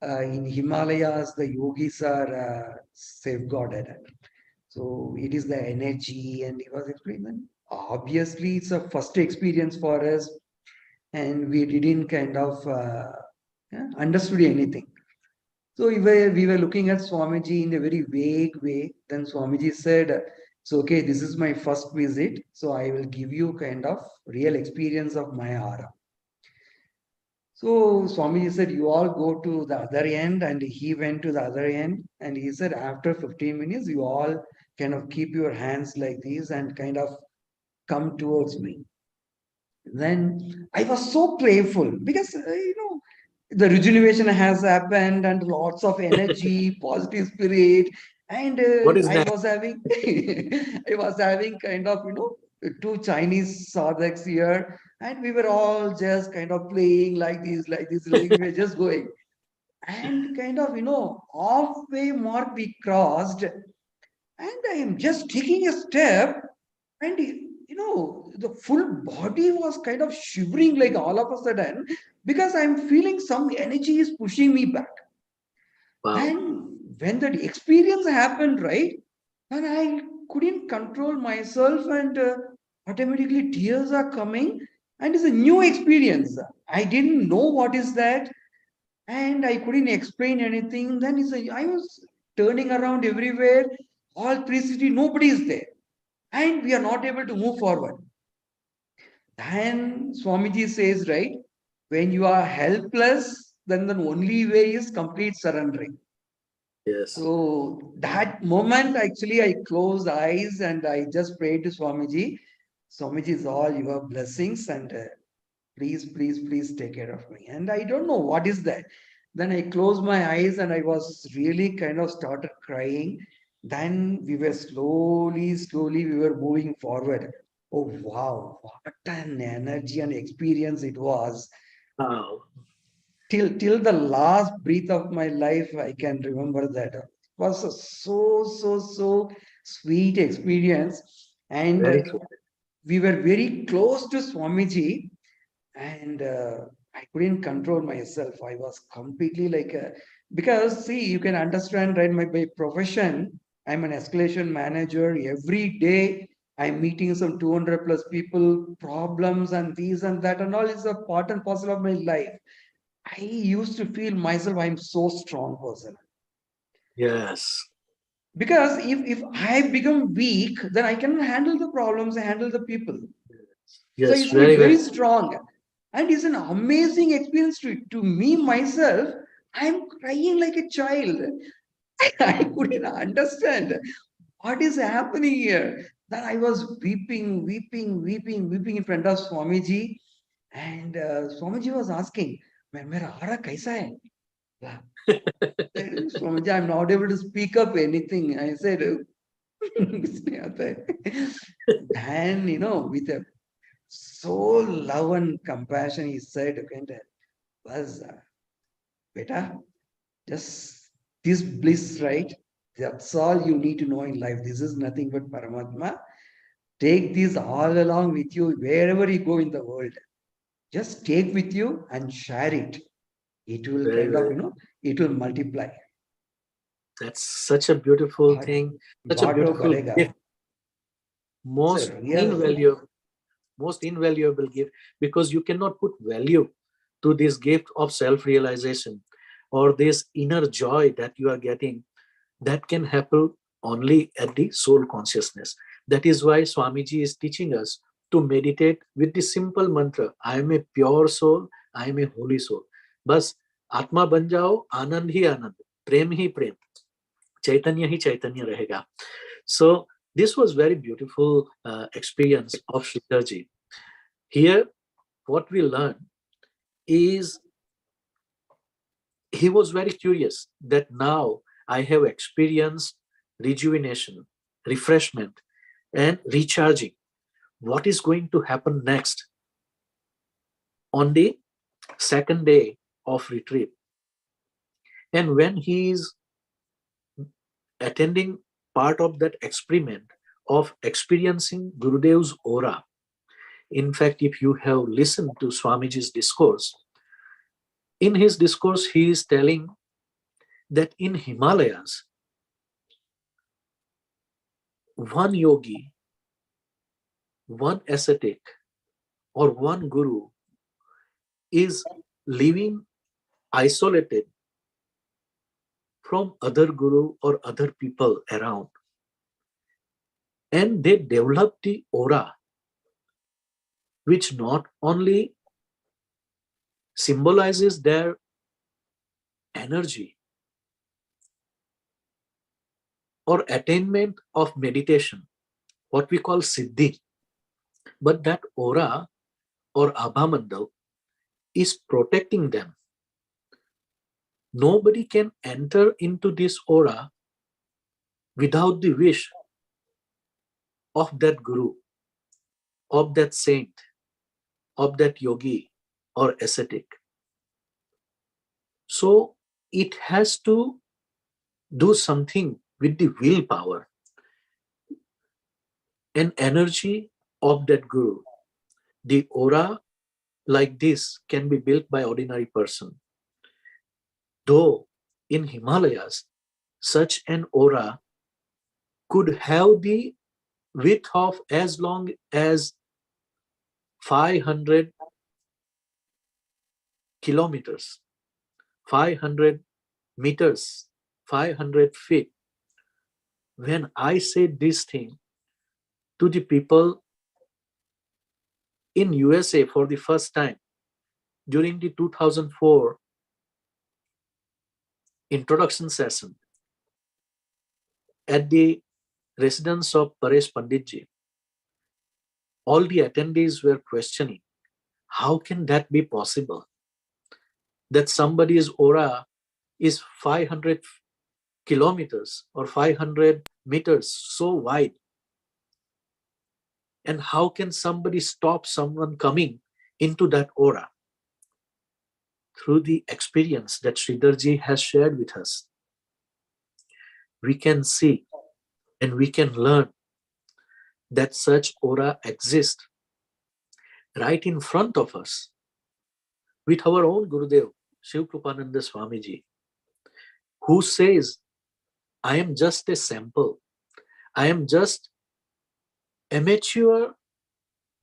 in Himalayas the yogis are safeguarded. So it is the energy, and he was explaining. Obviously, it's a first experience for us, and we didn't kind of understood anything. So we were looking at Swamiji in a very vague way. Then Swamiji said, "So okay, this is my first visit, so I will give you kind of real experience of my aura." So Swamiji said, "You all go to the other end," and he went to the other end, and he said, "After 15 minutes, you all kind of keep your hands like this and kind of come towards me." Then I was so playful because the rejuvenation has happened and lots of energy, positive spirit, and What is I next? was having I was having kind of two Chinese sadhaks here, and we were all just kind of playing like this, like this, like we were just going, and kind of halfway mark we crossed, and I am just taking a step, and the full body was kind of shivering like all of a sudden because I'm feeling some energy is pushing me back. Wow. And when that experience happened, right, then I couldn't control myself, and automatically tears are coming, and it's a new experience. I didn't know what is that, and I couldn't explain anything. Then I was turning around everywhere, all 360, nobody is there, and we are not able to move forward. Then Swamiji says, right, when you are helpless, then the only way is complete surrendering. Yes. So that moment, actually, I closed eyes and I just prayed to Swamiji. Swamiji is all your blessings, and please, please, please take care of me. And I don't know what is that. Then I closed my eyes and I was really kind of started crying. Then we were slowly, we were moving forward. Oh, wow, what an energy and experience it was. Wow. Till the last breath of my life, I can remember that. was a so sweet experience. And Very true. we were very close to Swamiji, and I couldn't control myself. I was completely like because see, you can understand, right? My profession, I'm an escalation manager. Every day I'm meeting some 200 plus people, problems and these and that and all is a part and parcel of my life. I used to feel myself I'm so strong person. Yes. Because if I become weak, then I cannot handle the problems, handle the people. So Yes. it's like Very, very very. strong. And it's an amazing experience to me myself. I'm crying like a child. I couldn't understand what is happening here. Then I was weeping in front of Swamiji. And Swamiji was asking, "Mera aara kaisa hai?" Yeah. Swamiji, I'm not able to speak up anything. I said, "कुछ नहीं आता है." Then, with a so love and compassion, he said, okay, was beta, just this bliss, right? That's all you need to know in life. This is nothing but Paramatma. Take this all along with you wherever you go in the world. Just take with you and share it. It will Very, kind of, very. it will multiply. That's such a beautiful thing. Such a Bato beautiful Barega. gift. It's a real Most invaluable gift, because you cannot put value to this gift of self-realization or this inner joy that you are getting. That can happen only at the soul consciousness. That is why Swamiji is teaching us to meditate with the simple mantra, I am a pure soul, I am a holy soul. Bas आत्मा बन जाओ, आनंद ही आनंद, प्रेम ही प्रेम, chaitanya hi chaitanya rahega. So this was very beautiful experience of Sridharji. Here, what we learn is he was very curious that now I have experienced rejuvenation, refreshment, and recharging. What is going to happen next? On the second day of retreat, and when he is attending part of that experiment of experiencing Gurudev's aura. In fact, if you have listened to Swamiji's discourse, in his discourse, he is telling that in Himalayas, one yogi, one ascetic, or one guru is living isolated from other guru or other people around. And they develop the aura, which not only symbolizes their energy or attainment of meditation, what we call siddhi, but that aura or abhamandal is protecting them. Nobody can enter into this aura without the wish of that guru, of that saint, of that yogi or ascetic. So it has to do something with the willpower and energy of that guru. The aura like this can be built by ordinary person. Though in Himalayas, such an aura could have the width of as long as 500 kilometers, 500 meters, 500 feet. When I say this thing to the people in USA for the first time during the 2004 introduction session at the residence of Paresh Panditji, all the attendees were questioning, how can that be possible? That somebody's aura is 500 kilometers or 500 meters so wide. And how can somebody stop someone coming into that aura? Through the experience that Sridharji has shared with us. we can see and we can learn that such aura exists right in front of us with our own Gurudev, Shivkrupanand Swamiji, who says, I am just a sample. I am just amateur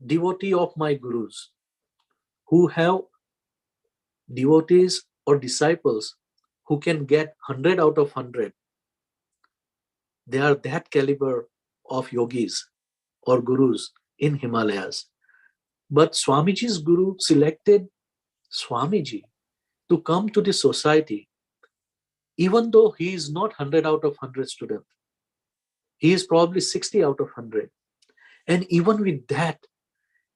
devotee of my gurus who have devotees or disciples who can get 100 out of 100. They are that caliber of yogis or gurus in Himalayas. But Swamiji's guru selected Swamiji to come to the society, even though he is not 100 out of 100 student. He is probably 60 out of 100. And even with that,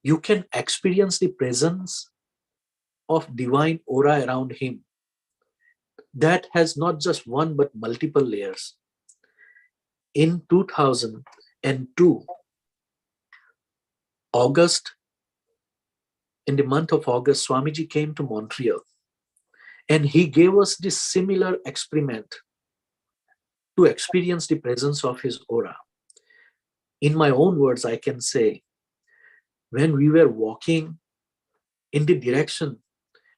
you can experience the presence of divine aura around him that has not just one but multiple layers. In 2002, in the month of August, Swamiji came to Montreal and he gave us this similar experiment to experience the presence of his aura. In my own words, I can say, when we were walking in the direction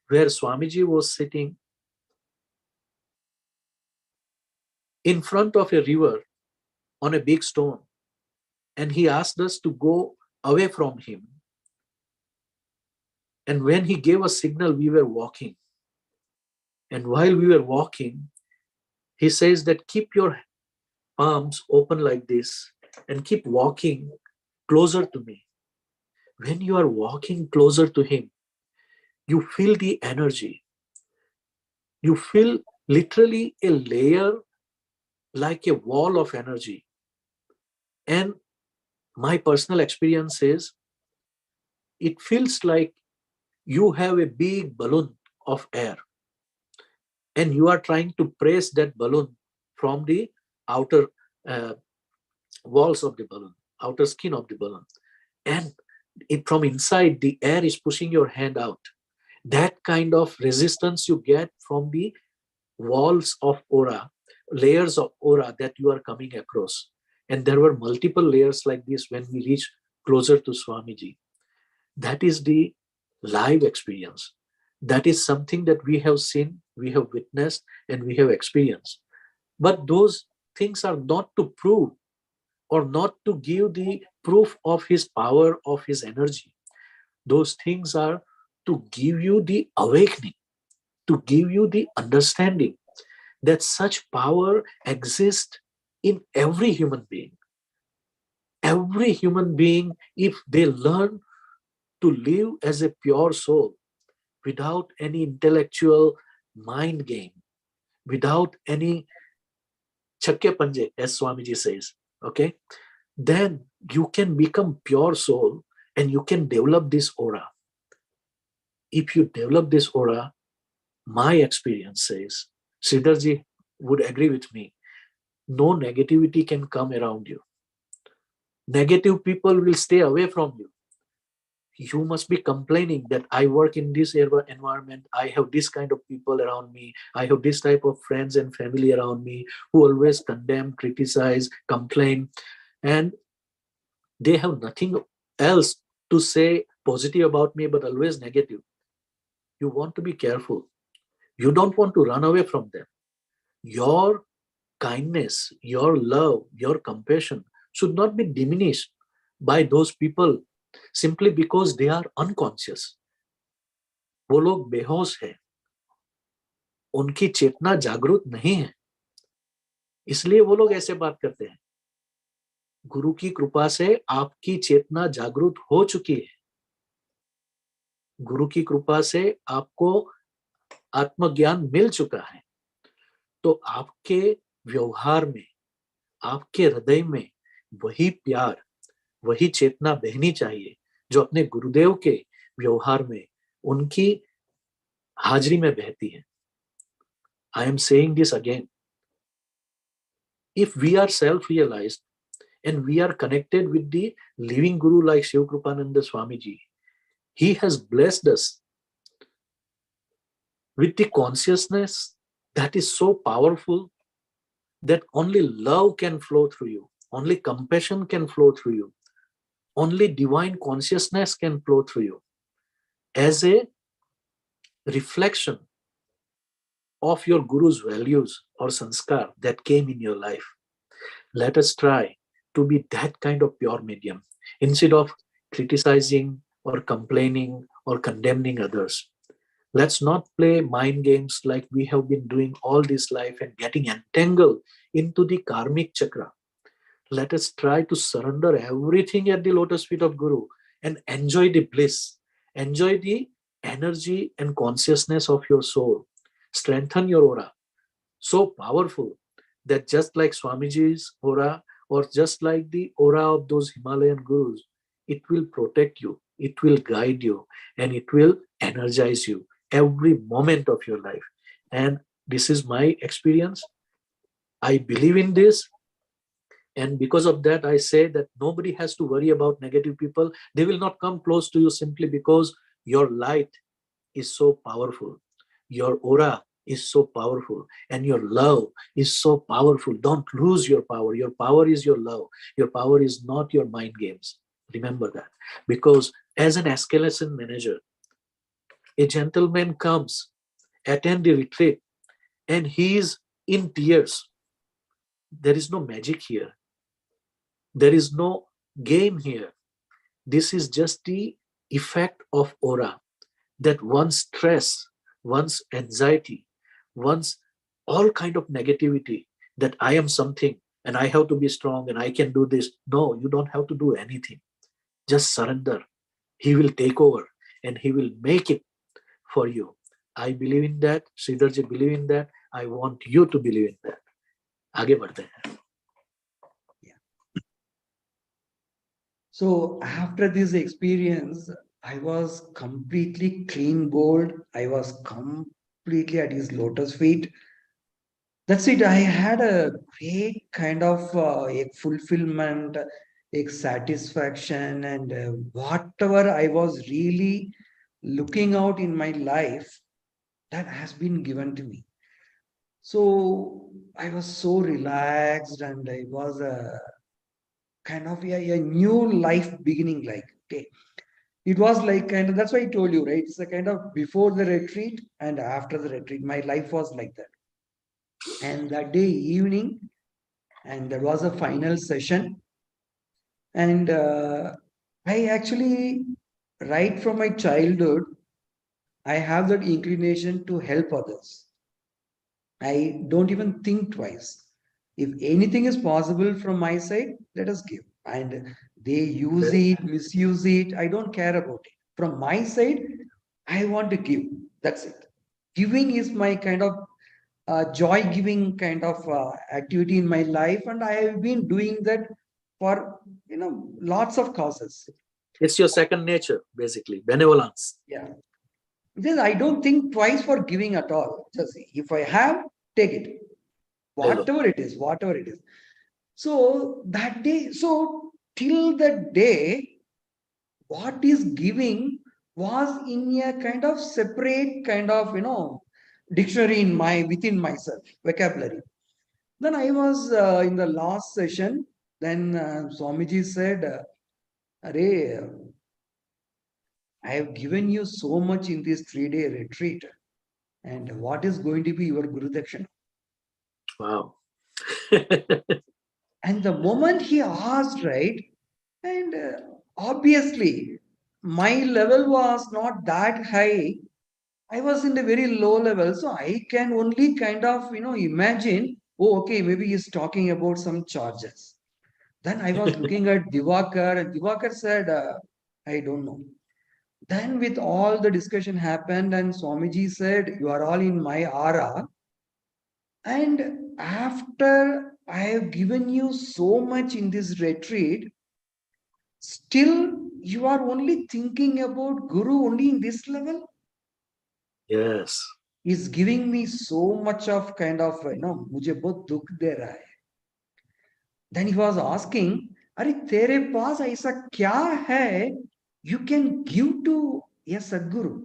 where Swamiji was sitting in front of a river on a big stone, and he asked us to go away from him. And when he gave a signal, we were walking. And while we were walking, he says that keep your palms open like this and keep walking closer to me. When you are walking closer to him, you feel the energy. You feel literally a layer like a wall of energy. And my personal experience is, it feels like you have a big balloon of air and you are trying to press that balloon from the outer walls of the balloon, outer skin of the balloon. And from inside, the air is pushing your hand out. That kind of resistance you get from the walls of aura, layers of aura that you are coming across. And there were multiple layers like this when we reach closer to Swamiji. That is the live experience. That is something that we have seen, we have witnessed, and we have experienced. But those things are not to prove or not to give the proof of his power, of his energy. Those things are to give you the awakening, to give you the understanding that such power exists in every human being. Every human being, if they learn to live as a pure soul, without any intellectual mind game, without any chakke panje, as Swamiji says, okay, then you can become pure soul and you can develop this aura. If you develop this aura, my experience says, Sridharji would agree with me, no negativity can come around you. Negative people will stay away from you. You must be complaining that I work in this environment, I have this kind of people around me, I have this type of friends and family around me who always condemn, criticize, complain, and they have nothing else to say positive about me but always negative. You want to be careful. You don't want to run away from them. Your kindness, your love, your compassion should not be diminished by those people simply because they are unconscious. वो लोग बेहोश है, उनकी चेतना जागृत नहीं है, इसलिए वो लोग ऐसे बात करते हैं. गुरु की कृपा से आपकी चेतना जागृत हो चुकी है. गुरु की कृपा से आपको आत्मज्ञान मिल चुका है. तो आपके व्यवहार में, आपके हृदय में वही प्यार, वही चेतना बहनी चाहिए जो अपने गुरुदेव के व्यवहार में, उनकी हाजिरी में बहती है. I am saying this again. If we are self-realized and we are connected with the living Guru like Shivkrupanand Swamiji, he has blessed us with the consciousness that is so powerful that only love can flow through you, only compassion can flow through you, only divine consciousness can flow through you as a reflection of your guru's values or sanskar that came in your life. Let us try to be that kind of pure medium instead of criticizing or complaining or condemning others. Let's not play mind games like we have been doing all this life and getting entangled into the karmic chakra. Let us try to surrender everything at the lotus feet of Guru and enjoy the bliss, enjoy the energy and consciousness of your soul. Strengthen your aura, so powerful that just like Swamiji's aura or just like the aura of those Himalayan gurus, it will protect you, it will guide you, and it will energize you every moment of your life. And this is my experience. I believe in this. And because of that, I say that nobody has to worry about negative people. They will not come close to you simply because your light is so powerful. Your aura is so powerful. And your love is so powerful. Don't lose your power. Your power is your love. Your power is not your mind games. Remember that. Because as an escalation manager, a gentleman comes, attend the retreat, and he is in tears. There is no magic here. There is no game here. This is just the effect of aura, that one's stress, one's anxiety, one's all kind of negativity, that I am something and I have to be strong and I can do this. No, you don't have to do anything. Just surrender. He will take over and he will make it for you. I believe in that. Sridharji believe in that. I want you to believe in that. आगे बढ़ते हैं. So after this experience, I was completely clean bowled. I was completely at his lotus feet. That's it. I had a great kind of a fulfillment, a satisfaction, and whatever I was really looking out in my life, that has been given to me. So I was so relaxed, and I was kind of a new life beginning. Like, okay, it was like kind of, that's why I told you, right? It's a kind of before the retreat and after the retreat. My life was like that. And that day evening, and there was a final session, and I actually, right from my childhood, I have that inclination to help others. I don't even think twice. If anything is possible from my side, let us give. And they use it, misuse it, I don't care about it. From my side, I want to give. That's it. Giving is my kind of joy giving kind of activity in my life, and I have been doing that for lots of causes. It's your second nature, basically, benevolence. Yeah, because I don't think twice for giving at all. Just if I have, take it, whatever it is, whatever it is. So that day, so till that day, what is giving was in a kind of separate kind of dictionary in my within myself, vocabulary. Then I was in the last session. Then Swamiji said, "Arey, I have given you so much in this 3-day retreat, and what is going to be your Guru Dakshina?" Wow. And the moment he asked, right, and obviously my level was not that high. I was in a very low level, so I can only kind of imagine. Oh, okay, maybe he's talking about some charges. Then I was looking at Divakar, and Divakar said, I don't know. Then with all the discussion happened, and Swamiji said, you are all in my aura. And after I have given you so much in this retreat, still you are only thinking about Guru only in this level? Yes. Is giving me so much of kind of, मुझे बहुत दुख दे रहा है. Then he was asking, अरे तेरे पास ऐसा क्या है you can give to a Satguru?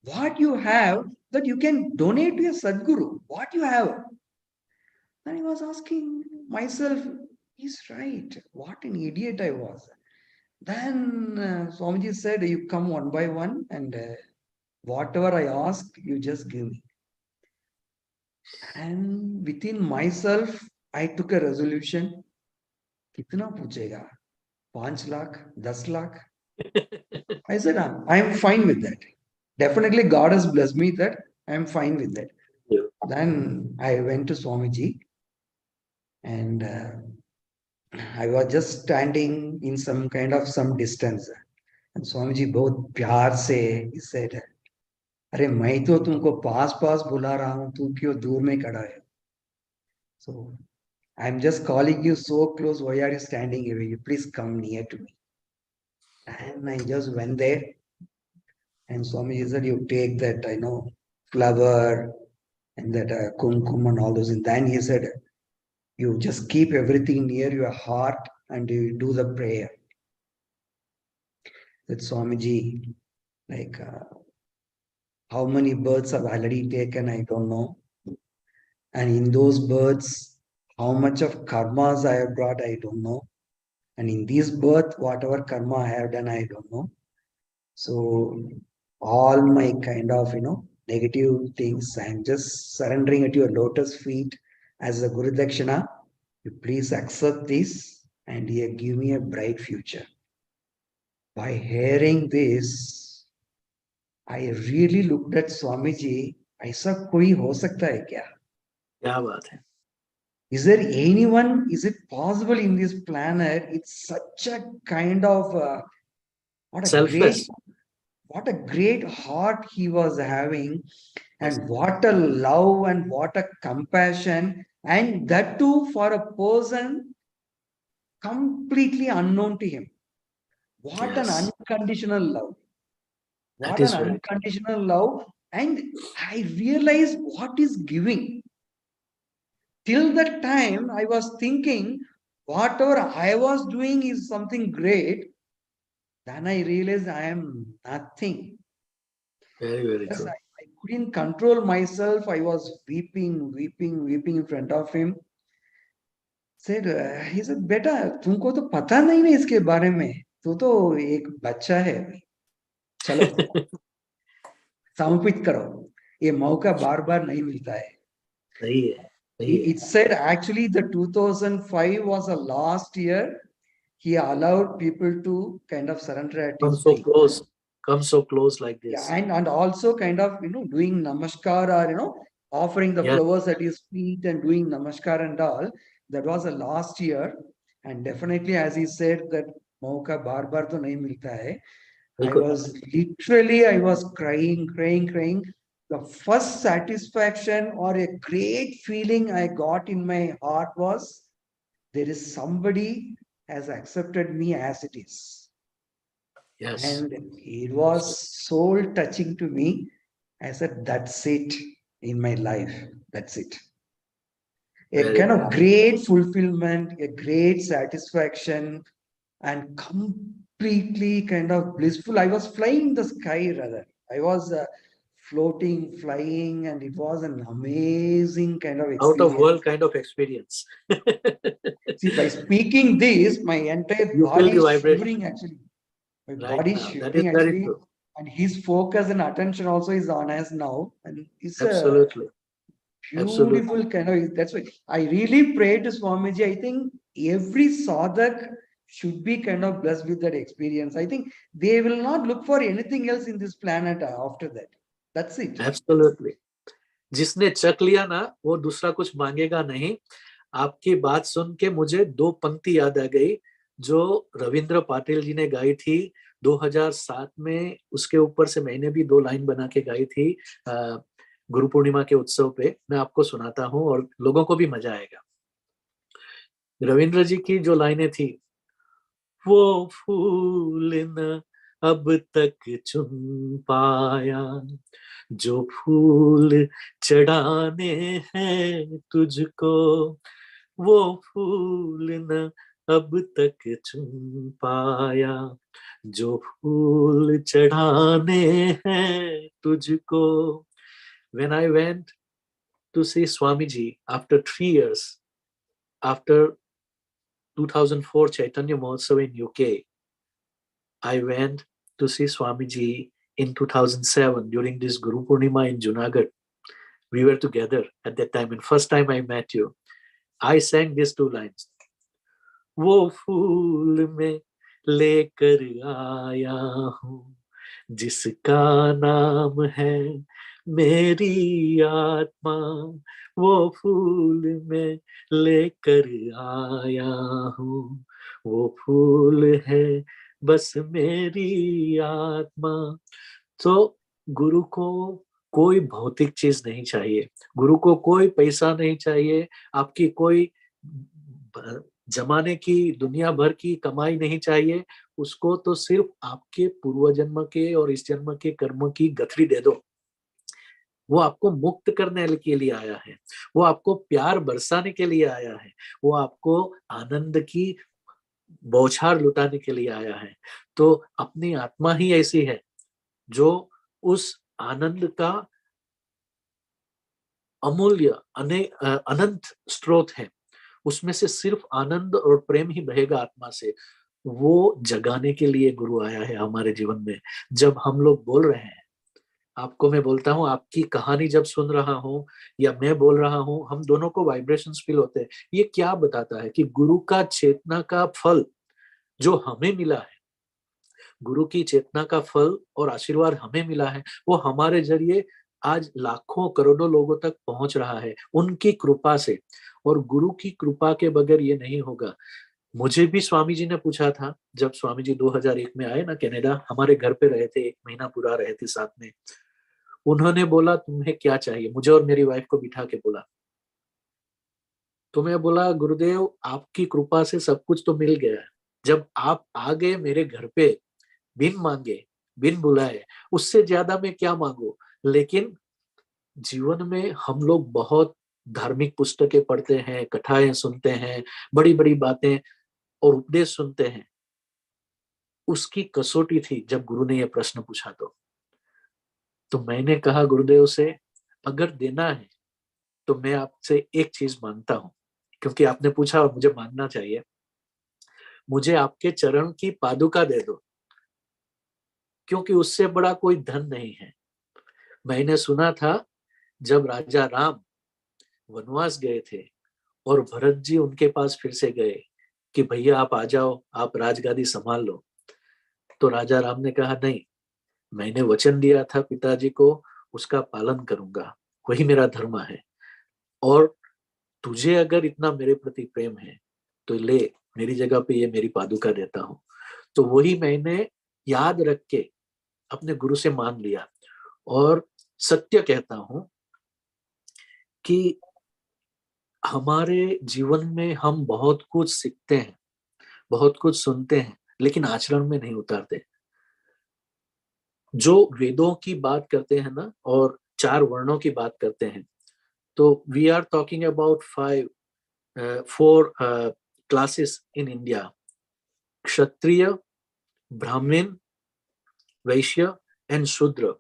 What you have that you can donate to a Satguru? What you have? And I was asking myself, he's right. What an idiot I was. Then Swamiji said, you come one by one and whatever I ask, you just give me. And within myself, I took a resolution. Kitna puchega? 5 lakh, 10 lakh? I said, I'm fine with that. Definitely God has blessed me that I'm fine with that. Yeah. Then I went to Swamiji and I was just standing in some kind of some distance. And Swamiji बहुत प्यार से he said, अरे मैं तो तुमको पास पास बुला रहा हूँ, तू क्यों दूर में खड़ा है? So I'm just calling you so close. Why are you standing away? You please come near to me. And I just went there. And Swamiji said, you take that, I know, flower and that kumkum and all those. And then he said, you just keep everything near your heart and you do the prayer. That Swamiji, like how many births I've already taken, I don't know. And in those births, how much of karmas I have brought, I don't know. And in this birth, whatever karma I have done, I don't know. So all my kind of, negative things, I'm just surrendering at your lotus feet as a Guru Dakshina. You please accept this and give me a bright future. By hearing this, I really looked at Swamiji. ऐसा कोई हो सकता है क्या? क्या बात है? Is there anyone? Is it possible in this planet? It's such a kind of Selfless. what a great heart he was having, and what a love and what a compassion, and that too for a person completely unknown to him. What an Yes. unconditional love. That What is an very unconditional love. And I realized what is giving. Till that time, I was thinking, whatever I was doing is something great. Then I realized I am nothing. very, very Yes, true. I couldn't control myself. I was weeping, weeping, weeping in front of him. Said, he said, बेटा तुमको तो पता नहीं है इसके बारे में, तू तो एक बच्चा है, चलो समर्पित करो, ये मौका बार बार नहीं मिलता है. सही है, सही है. It said actually the 2005 was the last year he allowed people to kind of surrender at Come his so feet. close. Come so close like Yeah, this. and also kind of doing namaskar or offering the Yes. flowers at his feet and doing namaskar and all. That was the last year, and definitely as he said that mauka bar bar to nahi milta hai. I was crying, crying, crying. The first satisfaction or a great feeling I got in my heart was there is somebody has accepted me as it is. Yes. And it was soul touching to me. I said, that's it in my life. That's it. A Very kind good. of great fulfillment, a great satisfaction, and completely kind of blissful. I was flying in the sky rather. I was floating, flying, and it was an amazing kind of Out of experience. world kind of experience. See, by speaking this, my entire You feel body the is vibration shivering actually. My right body is now. That is shivering very actually. true. And his focus and attention also is on us now. And it's a Absolutely. Absolutely. beautiful kind of, that's why I really pray to Swamiji. I think every sadhak should be kind of blessed with that experience. I think they will not look for anything else in this planet after that. That's it. Absolutely. जिसने चख लिया ना वो दूसरा कुछ मांगेगा नहीं. आपकी बात सुन के मुझे दो पंक्ति याद आ गई जो रविंद्र पाटिल जी ने गाई थी 2007 में. उसके ऊपर से मैंने भी 2 लाइन बना के गाई थी गुरु पूर्णिमा के उत्सव पे. मैं आपको सुनाता हूँ और लोगों को भी मजा आएगा. रविंद्र जी की जो लाइनें थी, वो फूल न अब तक चुन पाया जो फूल चढ़ाने हैं तुझको, वो फूल न अब तक चुन पाया जो फूल चढ़ाने हैं तुझको. When I went to see Swamiji after 3 years, after 2004 Chaitanya Mahotsav in UK. I went to see Swamiji in 2007 during this Guru Purnima in Junagadh. We were together at that time, and first time I met you, I sang these 2 lines. वो फूल मैं लेकर आया हूँ जिसका नाम है मेरी आत्मा, वो फूल मैं लेकर आया हूँ, वो फूल है बस मेरी आत्मा। तो गुरु को कोई भौतिक चीज नहीं चाहिए, गुरु को कोई पैसा नहीं चाहिए, आपकी कोई जमाने की दुनिया भर की कमाई नहीं चाहिए, उसको तो सिर्फ आपके पूर्व जन्म के और इस जन्म के कर्म की गठरी दे दो। वो आपको मुक्त करने के लिए आया है, वो आपको प्यार बरसाने के लिए आया है, वो आपको आनंद की बौछार लुटाने के लिए आया है। तो अपनी आत्मा ही ऐसी है जो उस आनंद का अमूल्य अनंत स्रोत है, उसमें से सिर्फ आनंद और प्रेम ही बहेगा आत्मा से। वो जगाने के लिए गुरु आया है हमारे जीवन में। जब हम लोग बोल रहे हैं, आपको मैं बोलता हूँ, आपकी कहानी जब सुन रहा हूँ या मैं बोल रहा हूँ, हम दोनों को वाइब्रेशंस फील होते हैं। ये क्या बताता है कि गुरु का चेतना का फल जो हमें मिला है, गुरु की चेतना का फल और आशीर्वाद हमें मिला है, वो हमारे जरिए आज लाखों करोड़ों लोगों तक पहुंच रहा है उनकी कृपा से। और गुरु की कृपा के बगैर ये नहीं होगा। मुझे भी स्वामी जी ने पूछा था, जब स्वामी जी 2001 में आए ना कनाडा, हमारे घर पे रहे थे, 1 महीना पूरा रहे थे साथ में। उन्होंने बोला तुम्हें क्या चाहिए, मुझे और मेरी वाइफ को बिठा के बोला। तो मैं बोला गुरुदेव आपकी कृपा से सब कुछ तो मिल गया है, जब आप आ गए मेरे घर पे बिन मांगे बिन बुलाए, उससे ज्यादा मैं क्या मांगू। लेकिन जीवन में हम लोग बहुत धार्मिक पुस्तकें पढ़ते हैं, कथाएं सुनते हैं, बड़ी बड़ी बातें और उपदेश सुनते हैं। उसकी कसौटी थी जब गुरु ने यह प्रश्न पूछा। तो मैंने कहा गुरुदेव से, अगर देना है तो मैं आपसे एक चीज मांगता हूं, क्योंकि आपने पूछा और मुझे मानना चाहिए। मुझे आपके चरण की पादुका दे दो, क्योंकि उससे बड़ा कोई धन नहीं है। मैंने सुना था जब राजा राम वनवास गए थे और भरत जी उनके पास फिर से गए कि भैया आप आ जाओ, आप राजगादी संभाल लो। तो राजा राम ने कहा नहीं, मैंने वचन दिया था पिताजी को, उसका पालन करूंगा, वही मेरा धर्म है। और तुझे अगर इतना मेरे प्रति प्रेम है तो ले, मेरी जगह पे ये मेरी पादुका देता हूँ। तो वही मैंने याद रख के अपने गुरु से मान लिया। और सत्य कहता हूं कि हमारे जीवन में हम बहुत कुछ सीखते हैं, बहुत कुछ सुनते हैं, लेकिन आचरण में नहीं उतारते। जो वेदों की बात करते हैं ना, और 4 वर्णों की बात करते हैं, तो we are talking about 4 classes in India: Kshatriya, Brahmin, Vaishya and Shudra.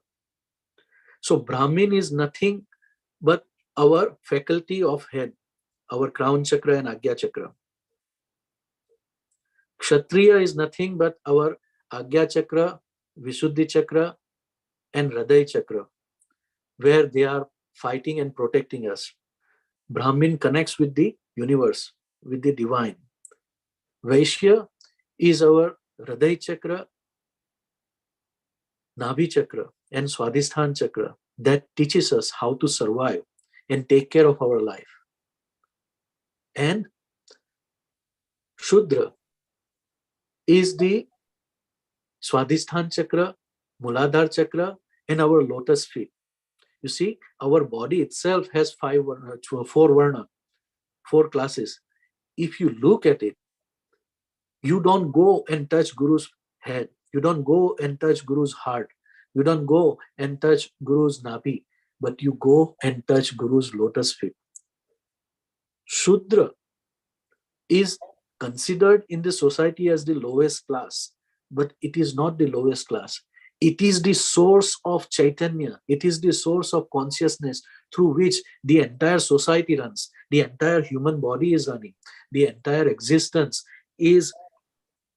So Brahmin is nothing but our faculty of head, our crown chakra and Agya chakra. Kshatriya is nothing but our Agya chakra, Visuddhi chakra and Hriday chakra, where they are fighting and protecting us. Brahmin connects with the universe, with the divine. Vaishya is our Hriday chakra, Nabhi chakra and Swadhisthana chakra that teaches us how to survive and take care of our life. And Shudra is the Swadhisthana chakra, Muladhara chakra and our lotus feet. You see, our body itself has 4 varna, 4 classes. If you look at it, you don't go and touch Guru's head. You don't go and touch Guru's heart. You don't go and touch Guru's nabi, but you go and touch Guru's lotus feet. Shudra is considered in the society as the lowest class, but it is not the lowest class. It is the source of Chaitanya. It is the source of consciousness through which the entire society runs. The entire human body is running. The entire existence is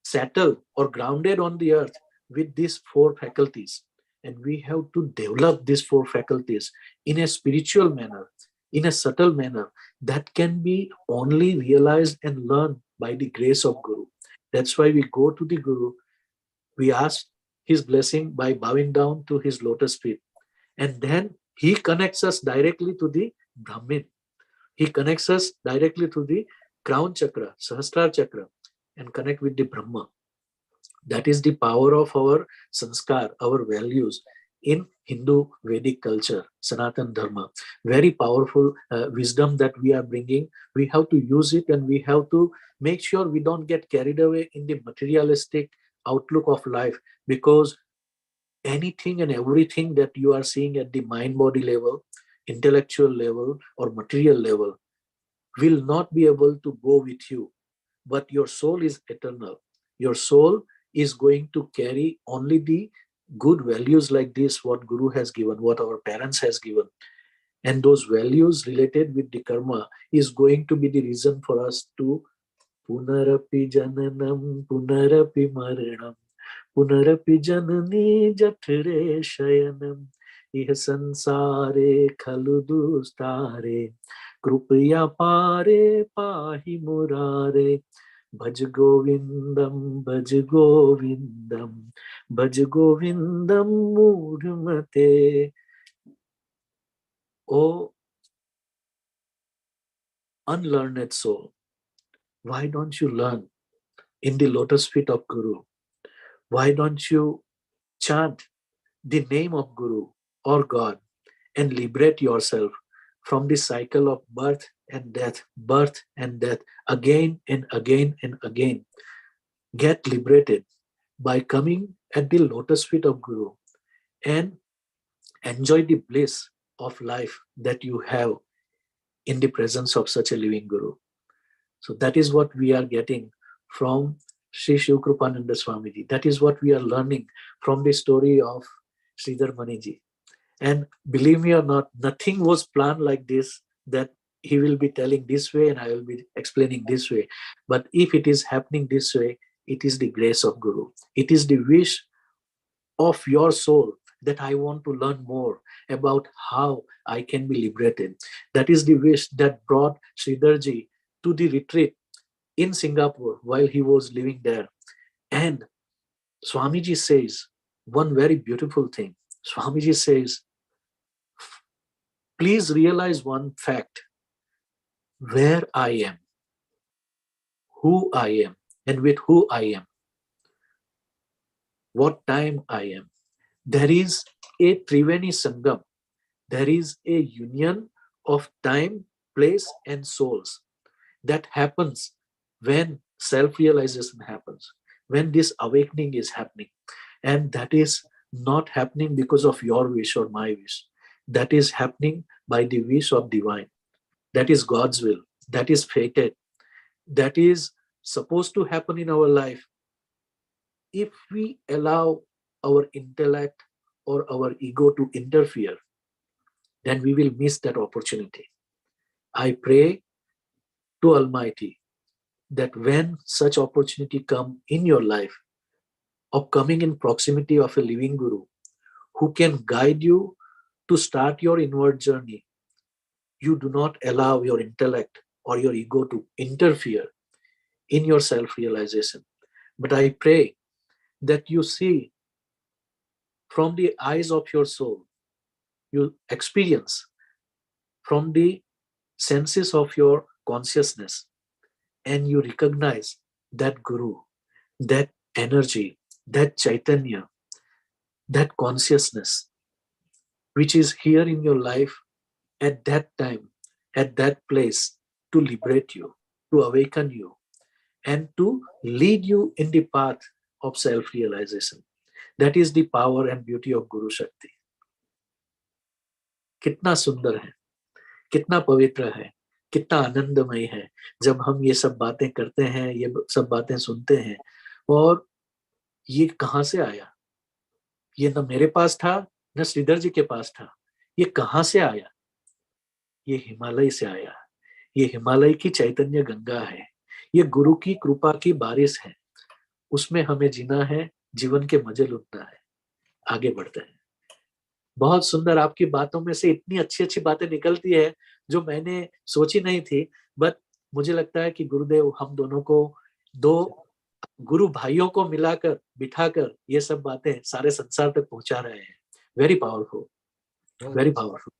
settled or grounded on the earth with these four faculties. And we have to develop these four faculties in a spiritual manner, in a subtle manner that can be only realized and learned by the grace of Guru. That's why we go to the Guru, we ask his blessing by bowing down to his lotus feet. And then he connects us directly to the Brahmin. He connects us directly to the crown chakra, Sahasrara chakra, and connect with the Brahma. That is the power of our sanskar, our values in Hindu Vedic culture, Sanatan Dharma. Very powerful wisdom that we are bringing. We have to use it, and we have to make sure we don't get carried away in the materialistic outlook of life, because anything and everything that you are seeing at the mind body level, intellectual level, or material level will not be able to go with you. But your soul is eternal. Your soul is going to carry only the good values like this, what Guru has given, what our parents has given. And those values related with the karma is going to be the reason for us to punarapi jananam, punarapi maranam, punarapi janani jatre shayanam, ih sansare khalu dustare, krupaya pare pahi murare, bhaj govindam, bhaj govindam, bhaj govindam mudmate. Oh unlearned soul, why don't you learn in the lotus feet of Guru? Why don't you chant the name of Guru or God and liberate yourself from the cycle of birth and death, again and again and again? Get liberated by coming at the lotus feet of Guru and enjoy the bliss of life that you have in the presence of such a living Guru. So that is what we are getting from Sri Shivkrupanand Swamiji. That is what we are learning from the story of Sridhar Mani ji. And believe me or not, nothing was planned like this, that he will be telling this way and I will be explaining this way. But if it is happening this way, it is the grace of Guru. It is the wish of your soul that I want to learn more about how I can be liberated. That is the wish that brought Sridharji to the retreat in Singapore while he was living there. And Swamiji says one very beautiful thing. Swamiji says, please realize one fact: where I am, who I am, and with who I am, what time I am. There is a Triveni Sangam. There is a union of time, place, and souls that happens when self-realization happens, when this awakening is happening. And that is not happening because of your wish or my wish. That is happening by the wish of divine. That is God's will. That is fated. That is supposed to happen in our life. If we allow our intellect or our ego to interfere, then we will miss that opportunity. I pray to Almighty that when such opportunity come in your life of coming in proximity of a living Guru who can guide you to start your inward journey, you do not allow your intellect or your ego to interfere in your self-realization. But I pray that you see from the eyes of your soul, you experience from the senses of your consciousness, and you recognize that Guru, that energy, that Chaitanya, that consciousness, which is here in your life at that time, at that place, to liberate you, to awaken you, and to lead you in the path of self-realization. That is the power and beauty of Guru Shakti. कितना सुंदर है, कितना पवित्र है, कितना आनंदमय है जब हम ये सब बातें करते हैं, ये सब बातें सुनते हैं। और ये कहाँ से आया? ये न मेरे पास था न श्रीधर जी के पास था, ये कहाँ से आया? ये हिमालय से आया, ये हिमालय की चैतन्य गंगा है, ये गुरु की कृपा की बारिश है, उसमें हमें जीना है, जीवन के मजे लुटना है, आगे बढ़ते हैं। बहुत सुंदर, आपकी बातों में से इतनी अच्छी अच्छी बातें निकलती है जो मैंने सोची नहीं थी, बट मुझे लगता है कि गुरुदेव हम दोनों को, दो गुरु भाइयों को मिलाकर बिठाकर ये सब बातें सारे संसार तक पहुंचा रहे हैं। Very powerful, very powerful.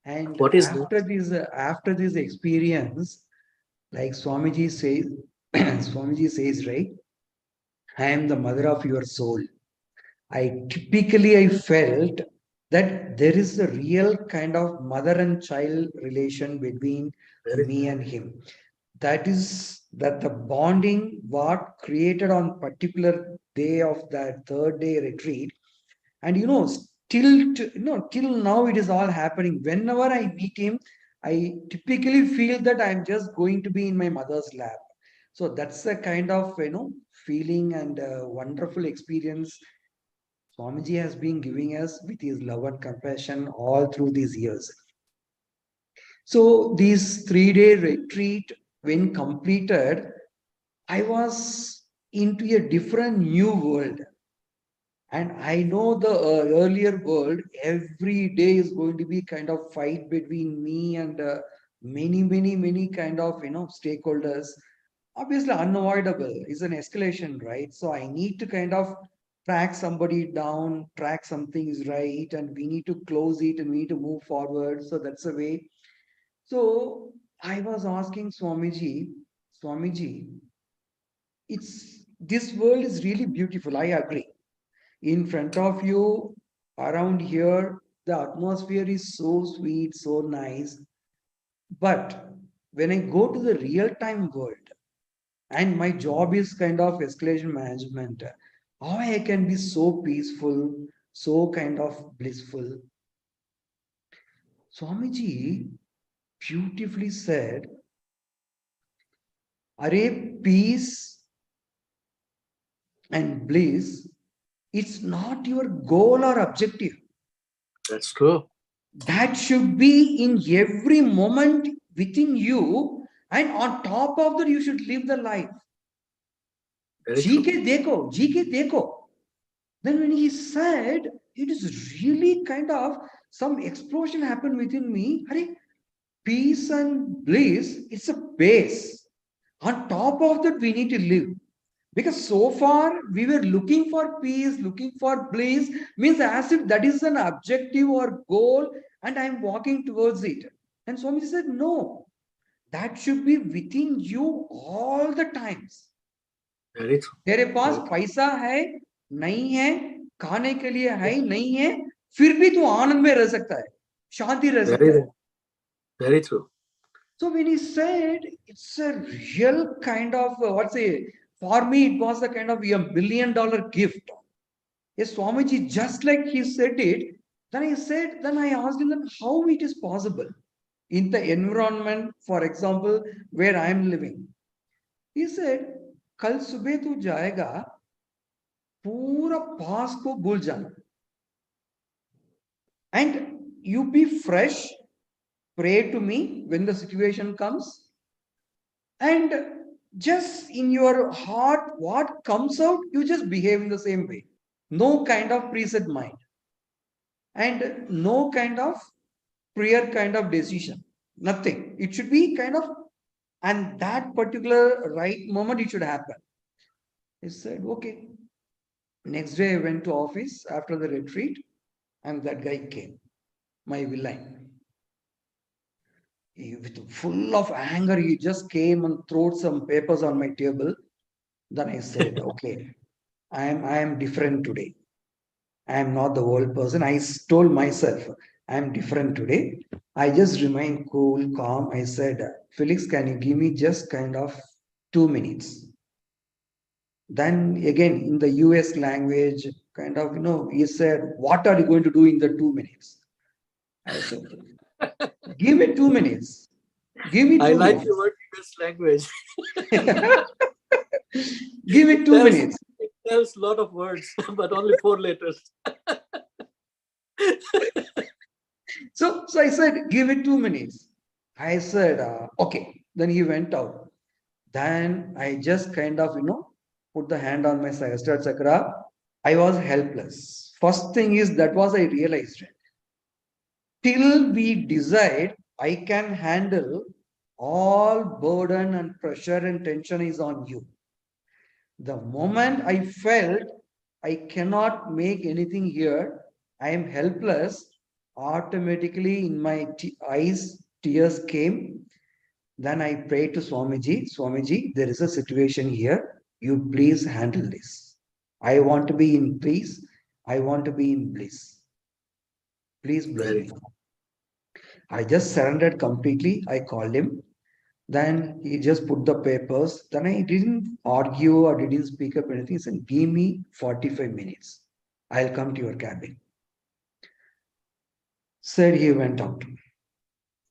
And What is after this experience, like Swamiji says, Swamiji says, right? I am the mother of your soul. I felt that there is a real kind of mother and child relation between me and him. That is that the bonding what created on particular day of that third day retreat, and till now it is all happening. Whenever I meet him, I typically feel that I'm just going to be in my mother's lap. So that's the kind of feeling and wonderful experience Swamiji has been giving us with his love and compassion all through these years. So these 3-day retreat, when completed, I was into a different new world. And I know the earlier world, every day is going to be kind of fight between me and many kind of stakeholders. Obviously unavoidable. It's an escalation, right? So I need to kind of track somebody down, track something is right, and we need to close it and we need to move forward. So that's the way. So I was asking Swamiji, it's this world is really beautiful. I agree. In front of you, around here, the atmosphere is so sweet, so nice. But when I go to the real-time world, and my job is kind of escalation management, how I can be so peaceful, so kind of blissful. Swamiji beautifully said, "Are peace and bliss, it's not your goal or objective. That's true. That should be in every moment within you, and on top of that, you should live the life. GK deko. Then when he said, it is really kind of some explosion happened within me. Peace and bliss, it's a base. On top of that, we need to live. Because so far we were looking for peace, looking for bliss, means as if that is an objective or goal and I'm walking towards it. And Swami said, no, that should be within you all the times. Very true. तेरे पास पैसा है, नहीं है, खाने के लिए है, नहीं है, फिर भी तू आनंद में रह सकता है, शांति रह सकता है. Very true. So when he said, it's a real kind of, for me, it was a kind of $1 billion gift. Yes, Swamiji, just like he said it, then I asked him how it is possible in the environment, for example, where I am living. He said, कल सुबह तू जाएगा, पूरा past को भूल जाना. And you be fresh, pray to me when the situation comes, and just in your heart, what comes out, you just behave in the same way. No kind of preset mind. And no kind of prayer kind of decision. Nothing. It should be kind of, and that particular right moment it should happen. He said, okay. Next day I went to office after the retreat, and that guy came, my villain. With full of anger, he just came and threw some papers on my table. Then I said, okay, I am different today. I am not the old person. I told myself, I am different today. I just remained cool, calm. I said, Felix, can you give me just kind of 2 minutes? Then again, in the US language, kind of, he said, what are you going to do in the 2 minutes? I said, give me 2 minutes. Give me 2 minutes. I like your word US language. Give me 2 minutes. tells a lot of words, but only 4 letters. So I said, give it 2 minutes. I said, okay. Then he went out. Then I just kind of, put the hand on my Sahasrara chakra. I was helpless. First thing is that was I realized it. Till we decide I can handle all burden and pressure and tension is on you. The moment I felt I cannot make anything here, I am helpless, automatically in my eyes, tears came. Then I prayed to Swamiji, Swamiji, there is a situation here. You please handle this. I want to be in peace. I want to be in bliss. Please bring me. I just surrendered completely. I called him. Then he just put the papers. Then I didn't argue or didn't speak up anything. He said, give me 45 minutes. I'll come to your cabin. Said he went out.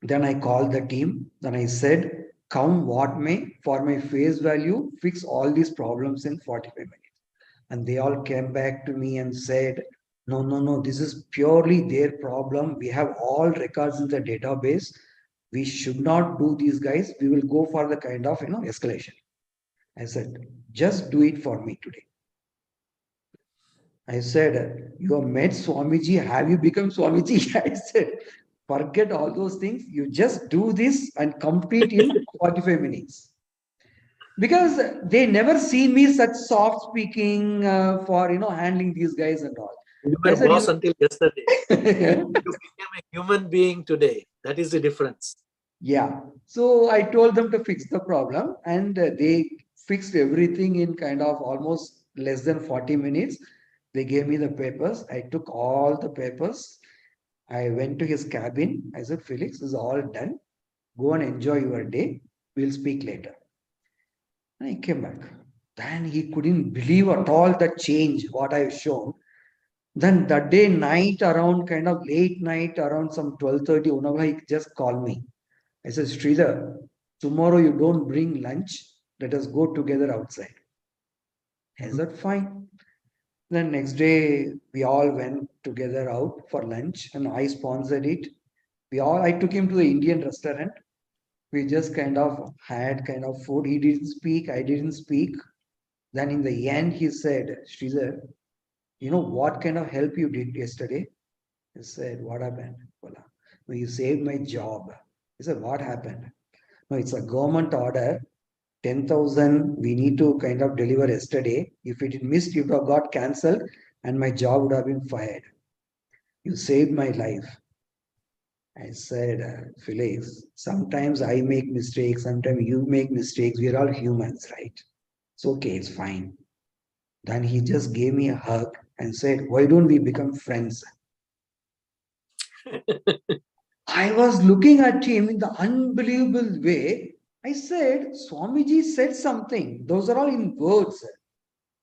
Then I called the team. Then I said, come what may, for my face value, fix all these problems in 45 minutes. And they all came back to me and said, no, no, no, this is purely their problem. We have all records in the database. We should not do these guys. We will go for the kind of, escalation. I said, just do it for me today. I said, you have met Swamiji. Have you become Swamiji? I said, forget all those things. You just do this and complete in 45 minutes. Because they never seen me such soft speaking for, handling these guys and all. You were boss until yesterday. You became a human being today. That is the difference. Yeah. So I told them to fix the problem and they fixed everything in kind of almost less than 40 minutes. They gave me the papers. I took all the papers. I went to his cabin. I said, Felix, this is all done. Go and enjoy your day. We'll speak later. And I came back. Then he couldn't believe at all the change, what I've shown. Then that day, night around kind of late night, around some 12:30, Unava, he just called me. I said, Sridhar, tomorrow you don't bring lunch. Let us go together outside. I said, fine. Then next day, we all went together out for lunch and I sponsored it. I took him to the Indian restaurant. We just kind of had kind of food. He didn't speak. I didn't speak. Then in the end, he said, Sridhar, you know what kind of help you did yesterday? I said, what happened? Well, you saved my job. He said, what happened? No, it's a government order. 10,000 we need to kind of deliver yesterday. If it missed, it would have got cancelled and my job would have been fired. You saved my life. I said, Felix, sometimes I make mistakes, sometimes you make mistakes. We're all humans, right? It's okay, it's fine. Then he just gave me a hug and said, why don't we become friends? I was looking at him in the unbelievable way. I said, Swamiji said something. Those are all in words.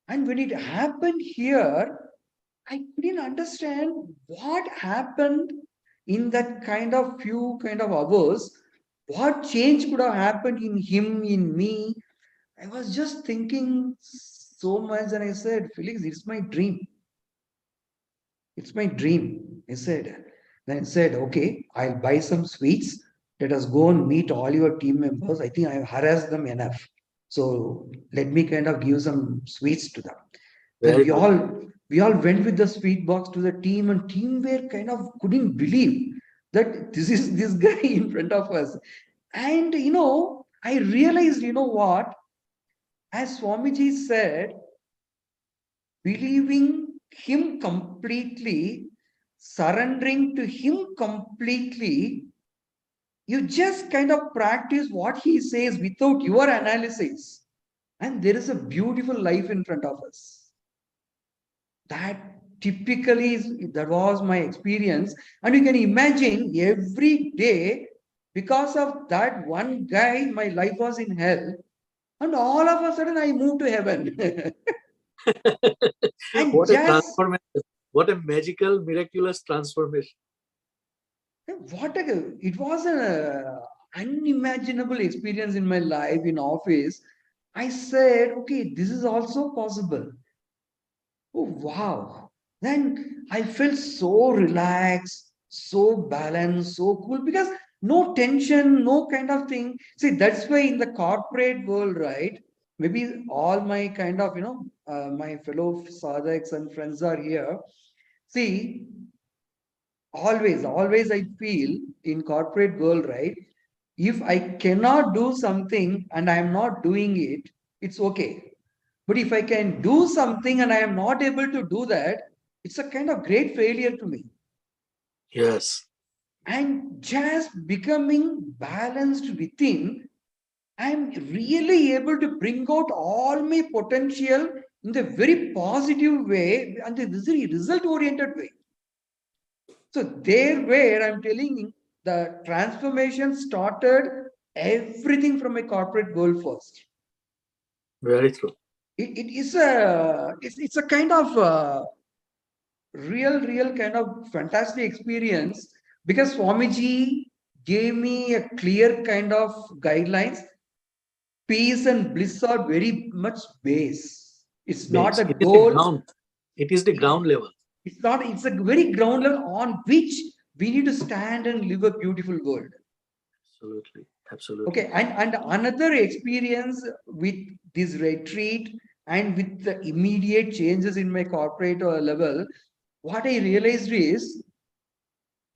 And when it happened here, I couldn't understand what happened in that kind of few kind of hours. What change could have happened in him, in me? I was just thinking so much and I said, Felix, it's my dream. It's my dream. I said, then I said, okay, I'll buy some sweets. Let us go and meet all your team members. I think I've harassed them enough. So let me kind of give some sweets to them. Then we all went with the sweet box to the team and team were kind of couldn't believe that this is this guy in front of us. And I realized, what? As Swamiji said, believing him completely, surrendering to him completely, you just kind of practice what he says without your analysis. And there is a beautiful life in front of us. That that was my experience. And you can imagine every day, because of that one guy, my life was in hell. And all of a sudden, I moved to heaven. And what a transformation! What a magical, miraculous transformation! It was an unimaginable experience in my life in office. I said, okay, this is also possible. Oh, wow. Then I felt so relaxed, so balanced, so cool because no tension, no kind of thing. See, that's why in the corporate world, right? Maybe all my kind of, my fellow sadhaks and friends are here. See, always I feel in corporate world, right? If I cannot do something and I am not doing it, it's okay. But if I can do something and I am not able to do that, it's a kind of great failure to me. Yes. And just becoming balanced within, I'm really able to bring out all my potential in the very positive way and the result oriented way. So there where I'm telling you, the transformation started everything from my corporate world first. Very true. It is it's a kind of real kind of fantastic experience because Swamiji gave me a clear kind of guidelines. Peace and bliss are very much base. It's not Base. a It is the goal. ground. It is the ground level. It's not, it's a very ground level on which we need to stand and live a beautiful world. Absolutely. Absolutely. Okay, and another experience with this retreat and with the immediate changes in my corporate level, what I realized is,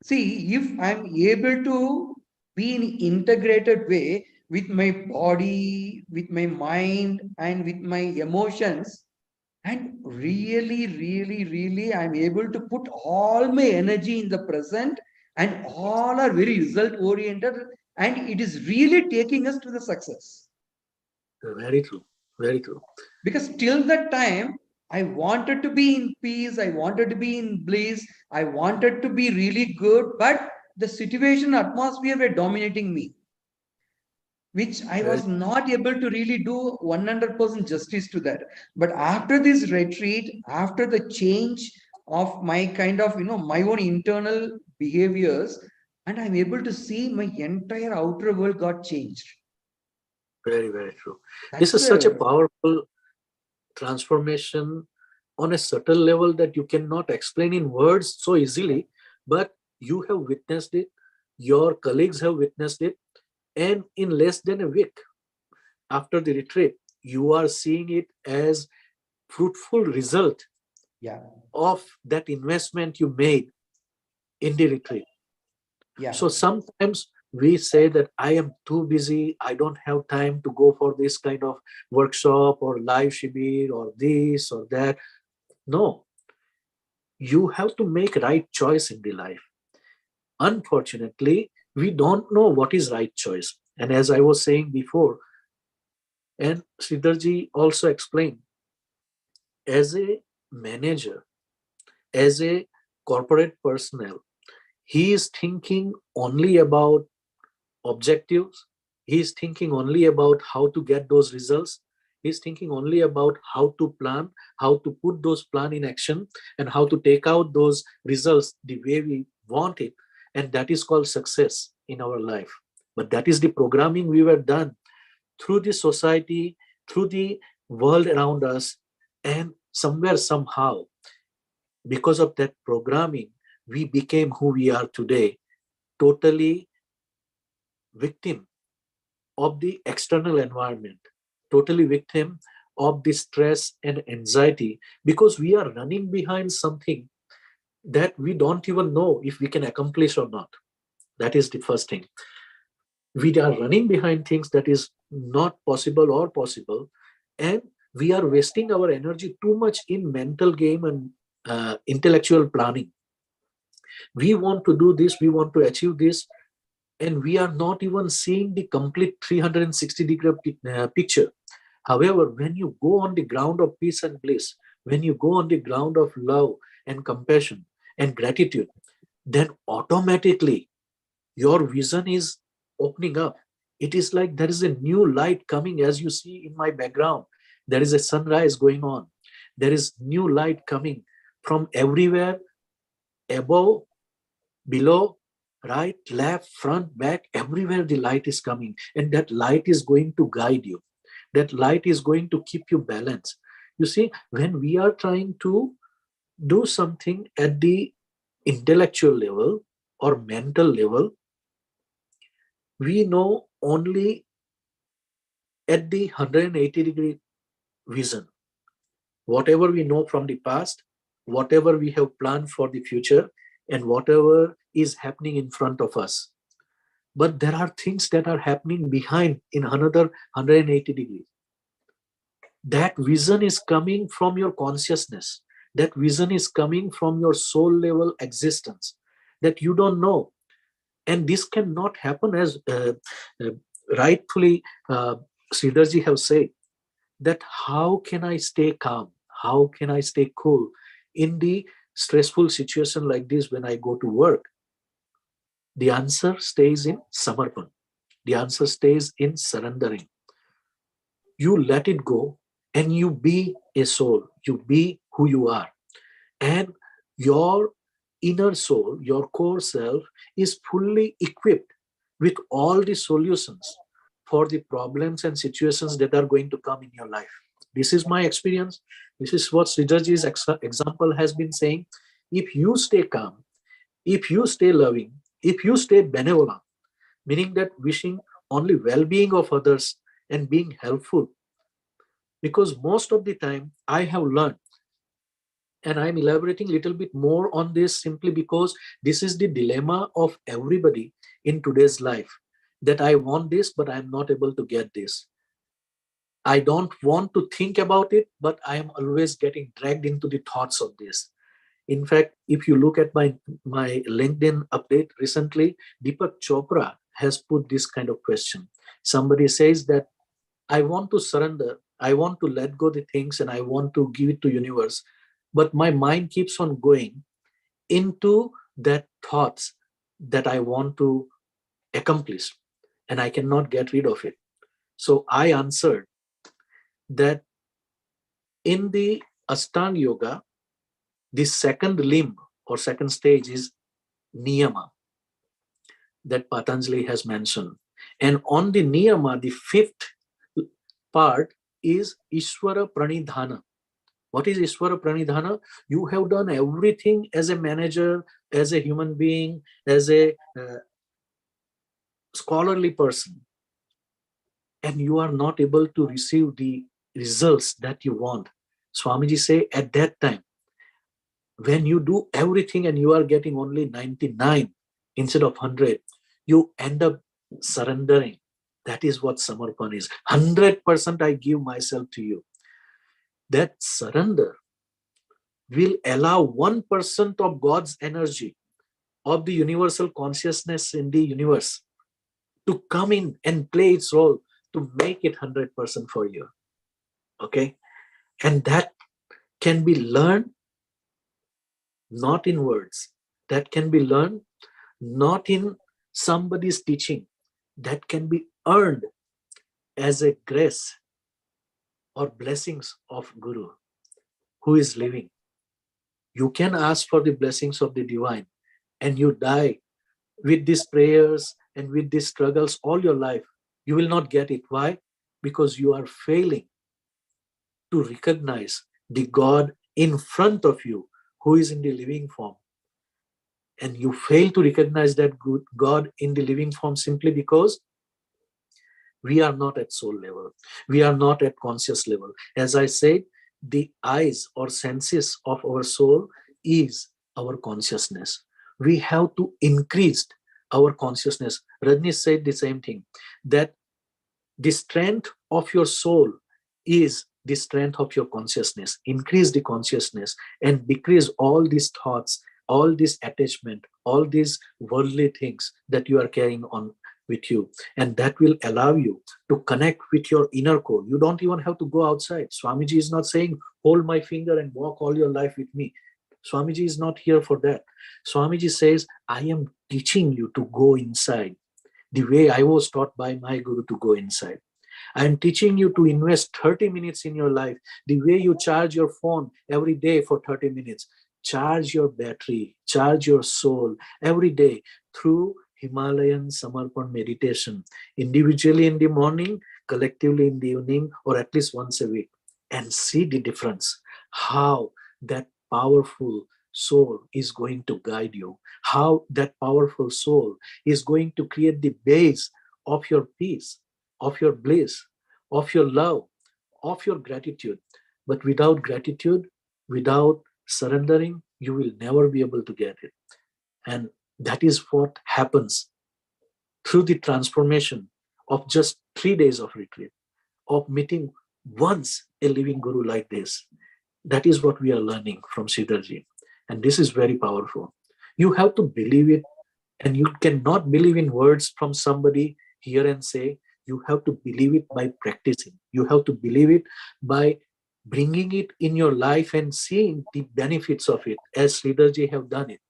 see, if I'm able to be in integrated way with my body, with my mind, and with my emotions, and really, I'm able to put all my energy in the present, and all are very result oriented, and it is really taking us to the success. Very true. Very true. Because till that time, I wanted to be in peace, I wanted to be in bliss, I wanted to be really good, but the situation atmosphere were dominating me, which I Very was not able to really do 100% justice to that. But after this retreat, after the change of my kind of, my own internal behaviors, and I'm able to see my entire outer world got changed. very, very true. This That's is such a the, powerful transformation on a subtle level that you cannot explain in words so easily, but you have witnessed it, your colleagues have witnessed it, and in less than a week after the retreat, you are seeing it as fruitful result yeah, of that investment you made in the retreat. yeah, So sometimes we say that I am too busy, I don't have time to go for this kind of workshop or live shibir or this or that. No, you have to make right choice in the life. Unfortunately, we don't know what is right choice. And as I was saying before, and Sridharji also explained, as a manager, as a corporate personnel, he is thinking only about objectives. He is thinking only about how to get those results. He's thinking only about how to plan, how to put those plan in action, and how to take out those results the way we want it. And that is called success in our life. But that is the programming we were done through the society, through the world around us, and somewhere, somehow, because of that programming, we became who we are today, totally victim of the external environment, totally victim of the stress and anxiety, because we are running behind something that we don't even know if we can accomplish or not. That is the first thing. We are running behind things that is not possible or possible, and we are wasting our energy too much in mental game and intellectual planning. We want to do this, we want to achieve this, and we are not even seeing the complete 360-degree picture. However, when you go on the ground of peace and bliss, when you go on the ground of love and compassion and gratitude, then automatically your vision is opening up. It is like there is a new light coming, as you see in my background. There is a sunrise going on. There is new light coming from everywhere, above, below, right, left, front, back, everywhere the light is coming. And that light is going to guide you. That light is going to keep you balanced. You see, when we are trying to do something at the intellectual level or mental level, we know only at the 180-degree vision. Whatever we know from the past, whatever we have planned for the future, and whatever is happening in front of us. But there are things that are happening behind in another 180 degrees. That vision is coming from your consciousness. That vision is coming from your soul level existence that you don't know. And this cannot happen as rightfully Sridharji have said, that how can I stay calm? How can I stay cool in the stressful situation like this when I go to work? The answer stays in Samarpan. The answer stays in surrendering. You let it go and you be a soul. You be who you are. And your inner soul, your core self, is fully equipped with all the solutions for the problems and situations that are going to come in your life. This is my experience. This is what Sridharji's example has been saying. If you stay calm, if you stay loving, if you stay benevolent, meaning that wishing only well-being of others and being helpful, because most of the time I have learned, and I'm elaborating a little bit more on this simply because this is the dilemma of everybody in today's life, that I want this, but I'm not able to get this. I don't want to think about it, but I am always getting dragged into the thoughts of this. In fact, if you look at my LinkedIn update recently, Deepak Chopra has put this kind of question. Somebody says that I want to surrender, I want to let go the things and I want to give it to universe, but my mind keeps on going into that thoughts that I want to accomplish and I cannot get rid of it. So I answered that in the Ashtanga Yoga, the second limb or second stage is Niyama that Patanjali has mentioned. And on the Niyama, the fifth part is Ishvara Pranidhana. What is Ishvara Pranidhana? You have done everything as a manager, as a human being, as a scholarly person, and you are not able to receive the results that you want. Swamiji say at that time, when you do everything and you are getting only 99 instead of 100, you end up surrendering. That is what Samarpan is. 100% I give myself to you. That surrender will allow 1% of God's energy, of the universal consciousness in the universe, to come in and play its role to make it 100% for you. Okay? And that can be learned not in words. That can be learned not in somebody's teaching. That can be earned as a grace or blessings of Guru who is living. You can ask for the blessings of the divine and you die with these prayers and with these struggles all your life. You will not get it. Why? Because you are failing to recognize the God in front of you who is in the living form. And you fail to recognize that God in the living form simply because we are not at soul level. We are not at conscious level. As I said, the eyes or senses of our soul is our consciousness. We have to increase our consciousness. Rajni said the same thing, that the strength of your soul is the strength of your consciousness. Increase the consciousness and decrease all these thoughts, all this attachment, all these worldly things that you are carrying on with you. And that will allow you to connect with your inner core. You don't even have to go outside. Swamiji is not saying, hold my finger and walk all your life with me. Swamiji is not here for that. Swamiji says, I am teaching you to go inside the way I was taught by my Guru to go inside. I am teaching you to invest 30 minutes in your life, the way you charge your phone every day for 30 minutes. Charge your battery, charge your soul every day through Himalayan Samarpan meditation, individually in the morning, collectively in the evening, or at least once a week. and see the difference, how that powerful soul is going to guide you, how that powerful soul is going to create the base of your peace, of your bliss, of your love, of your gratitude. But without gratitude, without surrendering, you will never be able to get it. And that is what happens through the transformation of just 3 days of retreat, of meeting once a living guru like this. That is what we are learning from Sridharji. And this is very powerful. You have to believe it, and you cannot believe in words from somebody here and say. You have to believe it by practicing. You have to believe it by bringing it in your life and seeing the benefits of it, as Sridharji have done it.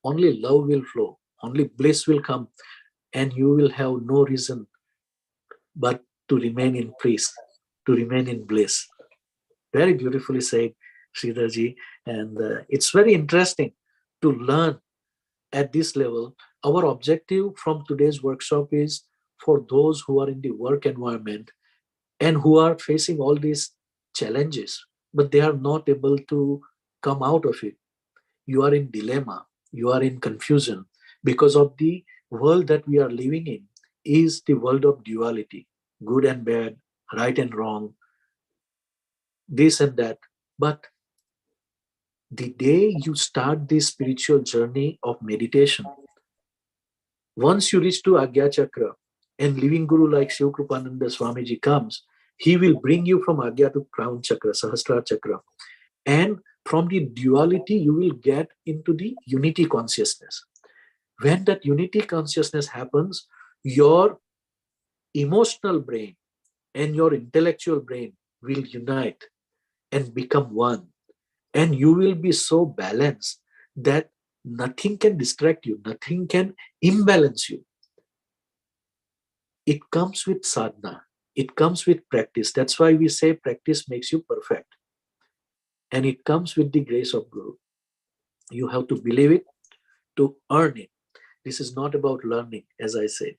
Only love will flow, only bliss will come, and you will have no reason but to remain in peace, to remain in bliss. Very beautifully said, Sridharji. And it's very interesting to learn at this level. Our objective from today's workshop is for those who are in the work environment and who are facing all these challenges, but they are not able to come out of it. You are in dilemma, you are in confusion because of the world that we are living in is the world of duality, good and bad, right and wrong, this and that. But the day you start this spiritual journey of meditation, once you reach to Agya Chakra and living guru like Shivkrupanand Swamiji comes, he will bring you from Agya to Crown Chakra, Sahasrara Chakra. And from the duality, you will get into the unity consciousness. When that unity consciousness happens, your emotional brain and your intellectual brain will unite and become one. And you will be so balanced that nothing can distract you, nothing can imbalance you. It comes with sadhana, it comes with practice. That's why we say practice makes you perfect. And it comes with the grace of Guru. You have to believe it to earn it. This is not about learning, as I said.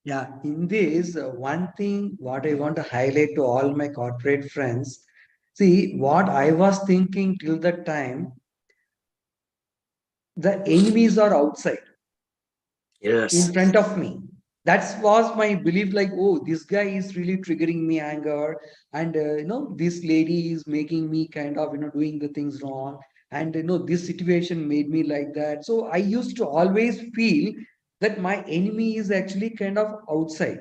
Yeah, in this, one thing what I want to highlight to all my corporate friends, see what I was thinking till that time, the enemies are outside in Yes, front of me. That was my belief, like, oh, this guy is really triggering me anger, and this lady is making me kind of doing the things wrong, and this situation made me like that. So I used to always feel that my enemy is actually kind of outside.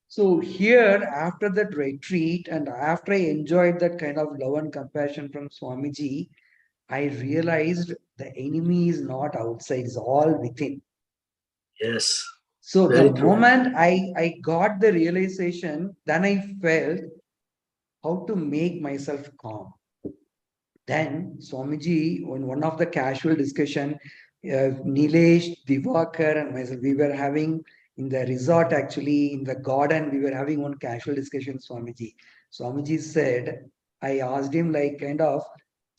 So here, after that retreat, and after I enjoyed that kind of love and compassion from Swamiji, I realized the enemy is not outside; it's all within. yes, So the very true. moment I got the realization, then I felt how to make myself calm. Then Swamiji, on one of the casual discussion, Nilesh, Divakar, and myself, we were having in the resort, actually in the garden, we were having one casual discussion. Swamiji said, I asked him like kind of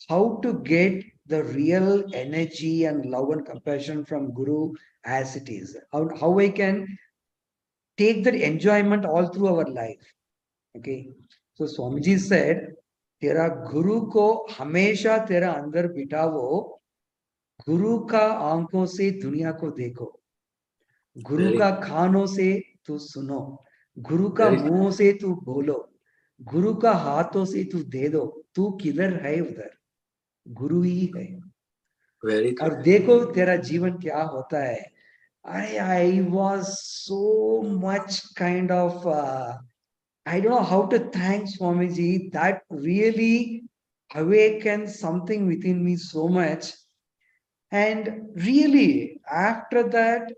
how to get the real energy and love and compassion from Guru as it is. How I can take that enjoyment all through our life. Okay. So Swamiji said, तेरा गुरु को हमेशा तेरा अंदर बिठाओ, गुरु का आंखों से दुनिया को देखो, गुरु Very, का खानों से तू सुनो, गुरु का very, मुंह से तू बोलो, गुरु का हाथों से तू दे दो, तू किधर है उधर, गुरु ही है. very और true. देखो तेरा जीवन क्या होता है. I was so much kind of I don't know how to thank Swamiji. That really awakened something within me so much. And really, after that,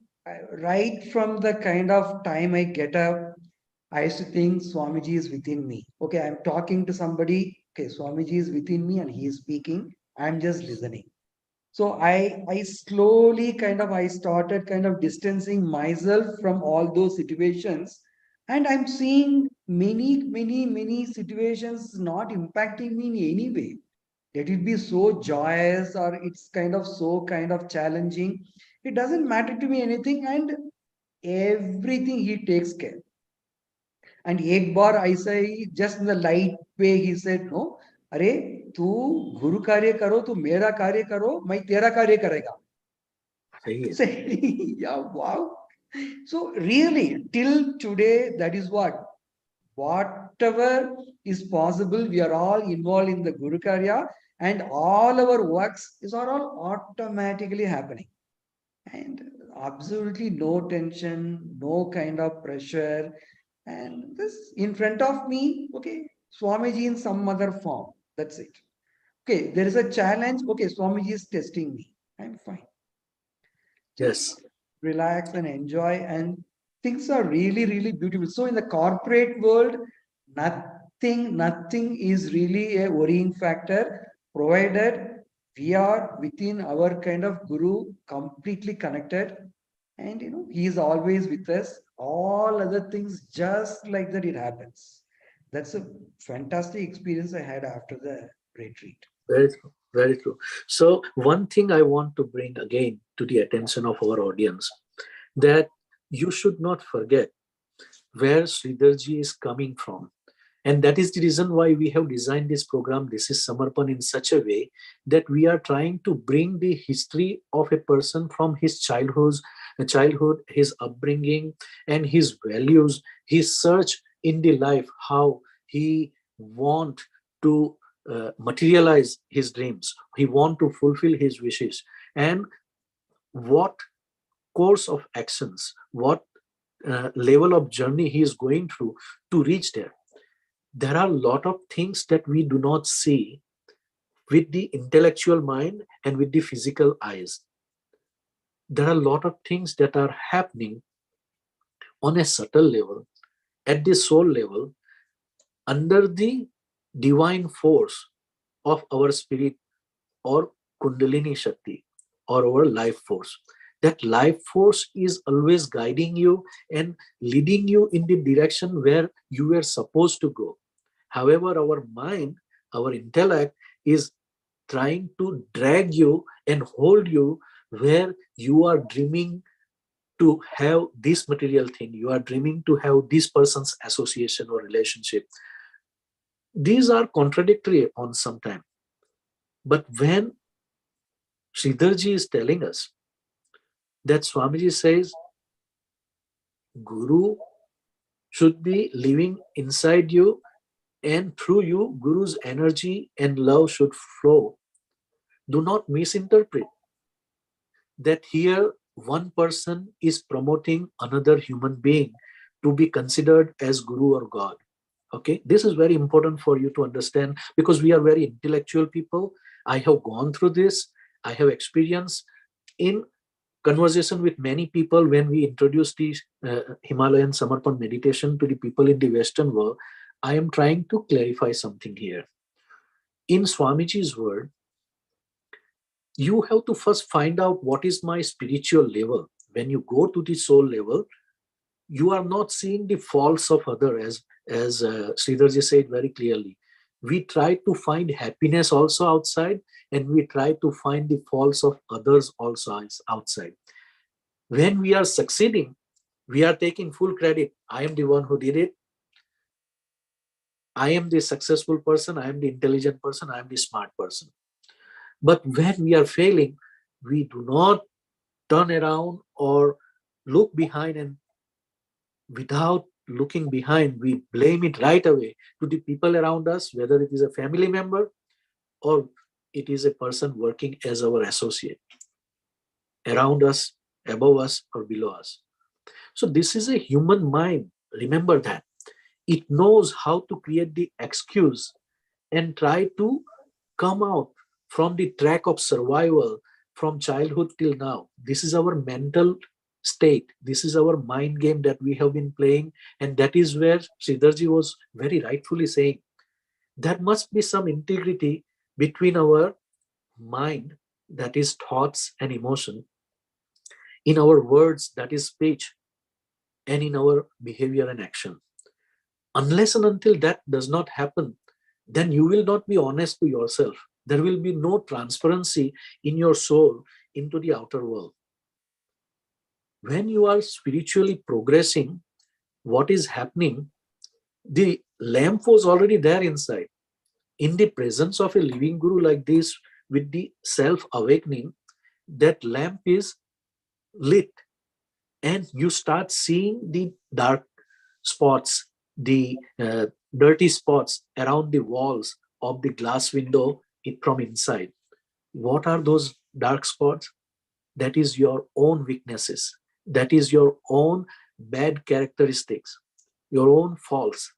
right from the kind of time I get up, I used to think Swamiji is within me. Okay, I'm talking to somebody. Okay, Swamiji is within me and he is speaking. I'm just listening. So I slowly I started kind of distancing myself from all those situations, and I'm seeing many situations not impacting me in any way. Let it be so joyous or it's kind of so kind of challenging. It doesn't matter to me anything, and everything he takes care. And ek bar aisa hi, just in the light way, he said, no, अरे तू गुरु कार्य करो, तू मेरा कार्य करो, मैं तेरा कार्य करेगा. Yeah, wow. So really, till today, that is whatever is possible, we are all involved in the Guru Karya, and all our works are all automatically happening. And absolutely no tension, no kind of pressure. And this in front of me, okay, Swamiji in some other form. That's it. Okay, there is a challenge. Okay, Swamiji is testing me. I'm fine. Yes. Relax and enjoy, and things are really, really beautiful. So in the corporate world, nothing is really a worrying factor, provided we are within our kind of guru completely connected, and he is always with us. All other things just like that, it happens. That's a fantastic experience I had after the retreat. Very true. Very true. So one thing I want to bring again to the attention of our audience, that you should not forget where Sridharji is coming from. And that is the reason why we have designed this program, This is Samarpan, in such a way that we are trying to bring the history of a person from his childhood, his upbringing, and his values, his search in the life, how he want to materialize his dreams, he want to fulfill his wishes, and what course of actions, what level of journey he is going through to reach there. There are a lot of things that we do not see with the intellectual mind and with the physical eyes. There are a lot of things that are happening on a subtle level, at the soul level, under the divine force of our spirit or Kundalini Shakti or our life force. That life force is always guiding you and leading you in the direction where you were supposed to go. However, our mind, our intellect is trying to drag you and hold you where you are dreaming to have this material thing. You are dreaming to have this person's association or relationship. These are contradictory on some time. But when Sridharji is telling us that Swamiji says, Guru should be living inside you, and through you, Guru's energy and love should flow. Do not misinterpret that here one person is promoting another human being to be considered as Guru or God. Okay, this is very important for you to understand, because we are very intellectual people. I have gone through this. I have experienced in conversation with many people when we introduce the Himalayan Samarpan meditation to the people in the Western world. I am trying to clarify something here. In Swamiji's word, you have to first find out what is my spiritual level. When you go to the soul level, you are not seeing the faults of other, as Sridharji said very clearly. We try to find happiness also outside, and we try to find the faults of others also outside. When we are succeeding, we are taking full credit. I am the one who did it. I am the successful person. I am the intelligent person. I am the smart person. But when we are failing, we do not turn around or look behind, and without looking behind, we blame it right away to the people around us, whether it is a family member or it is a person working as our associate, around us, above us, or below us. So this is a human mind. Remember that. It knows how to create the excuse and try to come out from the track of survival from childhood till now. This is our mental state. This is our mind game that we have been playing. And that is where Sridharji was very rightfully saying, there must be some integrity between our mind, that is thoughts and emotion, in our words, that is speech, and in our behavior and action. Unless and until that does not happen, then you will not be honest to yourself. There will be no transparency in your soul into the outer world. When you are spiritually progressing, what is happening The lamp was already there inside. In the presence of a living guru like this, with the self-awakening, that lamp is lit, and you start seeing the dark spots, the dirty spots around the walls of the glass window from inside. What are those dark spots? That is your own weaknesses. That is your own bad characteristics, your own faults.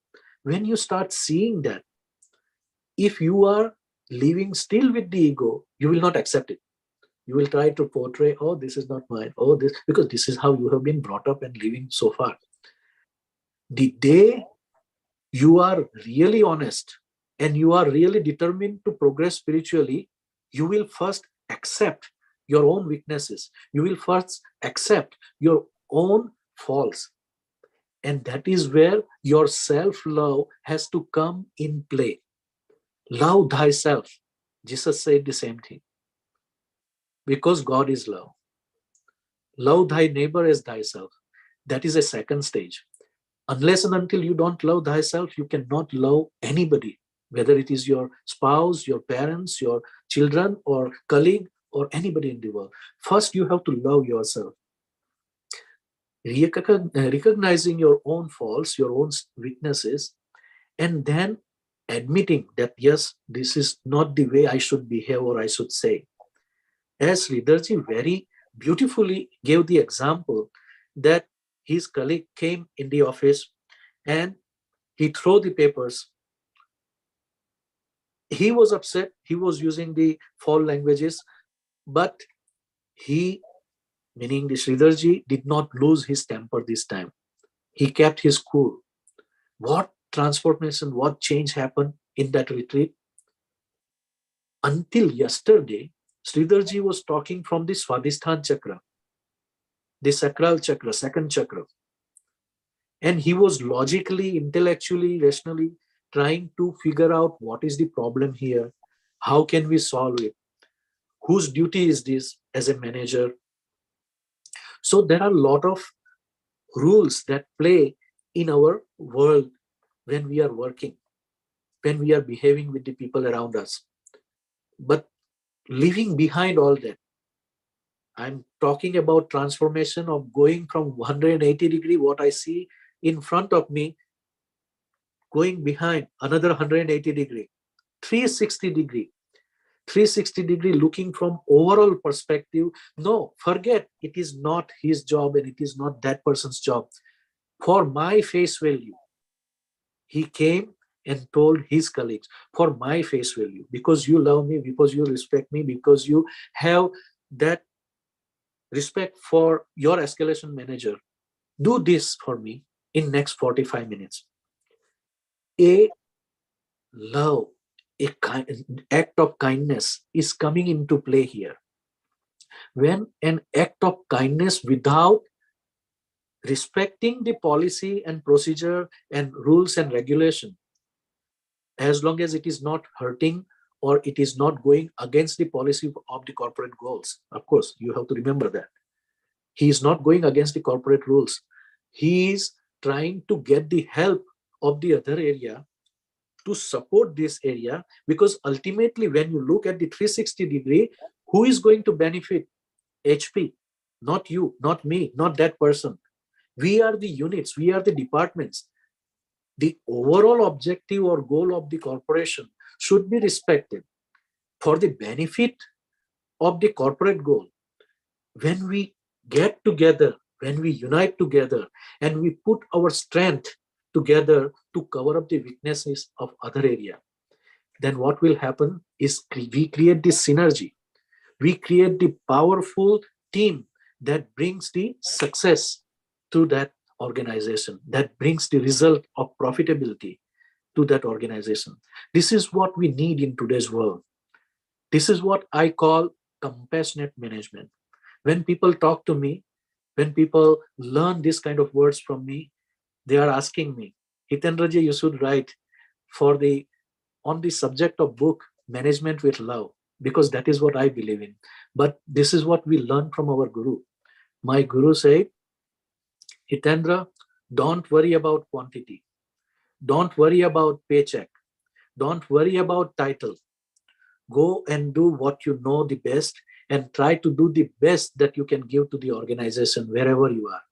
When you start seeing that, if you are living still with the ego, you will not accept it. You will try to portray, oh, this is not mine, oh, this, because this is how you have been brought up and living so far. The day you are really honest and you are really determined to progress spiritually, you will first accept your own weaknesses. You will first accept your own faults. And that is where your self-love has to come in play. Love thyself. Jesus said the same thing. Because God is love. Love thy neighbor as thyself. That is a second stage. Unless and until you don't love thyself, you cannot love anybody, whether it is your spouse, your parents, your children, or colleague, or anybody in the world. First, you have to love yourself. Recognizing your own faults, your own weaknesses, and then admitting that, yes, this is not the way I should behave or I should say. As Sridharji very beautifully gave the example that his colleague came in the office and he threw the papers. He was upset. He was using the foul languages, but he, meaning the Sridharji, did not lose his temper this time. He kept his cool. What transformation, what change happened in that retreat? Until yesterday, Sridharji was talking from the Swadhisthana chakra, the sacral chakra, second chakra. And he was logically, intellectually, rationally trying to figure out what is the problem here, how can we solve it, whose duty is this as a manager. So there are a lot of rules that play in our world when we are working, when we are behaving with the people around us. But leaving behind all that, I'm talking about transformation of going from 180 degree, what I see in front of me, going behind another 180 degree, 360 degree, 360 degree, looking from overall perspective. No, forget, it is not his job and it is not that person's job. For my face value, he came and told his colleagues, for my face value, because you love me, because you respect me, because you have that respect for your escalation manager, do this for me in next 45 minutes. A love, an act of kindness is coming into play here. When an act of kindness without respecting the policy and procedure and rules and regulation, as long as it is not hurting or it is not going against the policy of the corporate goals. Of course, you have to remember that. He is not going against the corporate rules. He is trying to get the help of the other area to support this area, because ultimately when you look at the 360 degree, who is going to benefit? HP, not you, not me, not that person. We are the units, we are the departments. The overall objective or goal of the corporation should be respected for the benefit of the corporate goal. When we get together, when we unite together and we put our strength together to cover up the weaknesses of other area, then what will happen is we create this synergy. We create the powerful team that brings the success to that organization, that brings the result of profitability to that organization. This is what we need in today's world. This is what I call compassionate management. When people talk to me, when people learn this kind of words from me, they are asking me, Hitendraji, you should write on the subject of book, Management with Love, because that is what I believe in. But this is what we learned from our guru. My guru said, Hitendra, don't worry about quantity. Don't worry about paycheck. Don't worry about title. Go and do what you know the best and try to do the best that you can give to the organization wherever you are.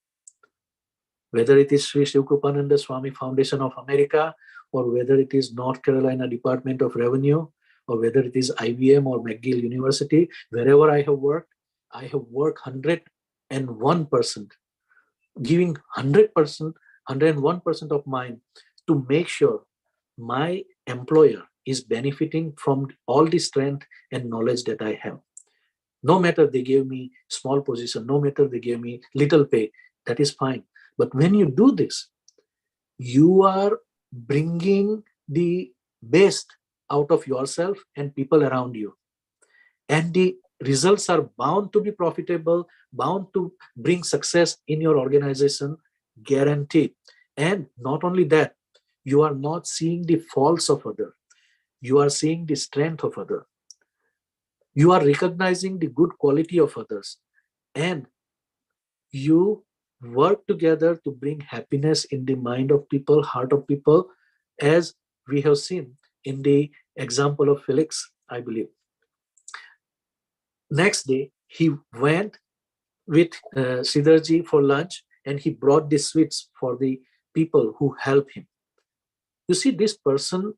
Whether it is Sri Shivkrupanand Swami Foundation of America, or whether it is North Carolina Department of Revenue, or whether it is IBM or McGill University, wherever I have worked 101%, giving 100%, 101% of mine to make sure my employer is benefiting from all the strength and knowledge that I have. No matter they gave me small position, no matter they gave me little pay, that is fine. But when you do this, you are bringing the best out of yourself and people around you. And the results are bound to be profitable, bound to bring success in your organization, guaranteed. And not only that, you are not seeing the faults of others. You are seeing the strength of others. You are recognizing the good quality of others. And you work together to bring happiness in the mind of people, heart of people, as we have seen in the example of Felix, I believe. Next day, he went with Sridharji for lunch, and he brought the sweets for the people who helped him. You see, this person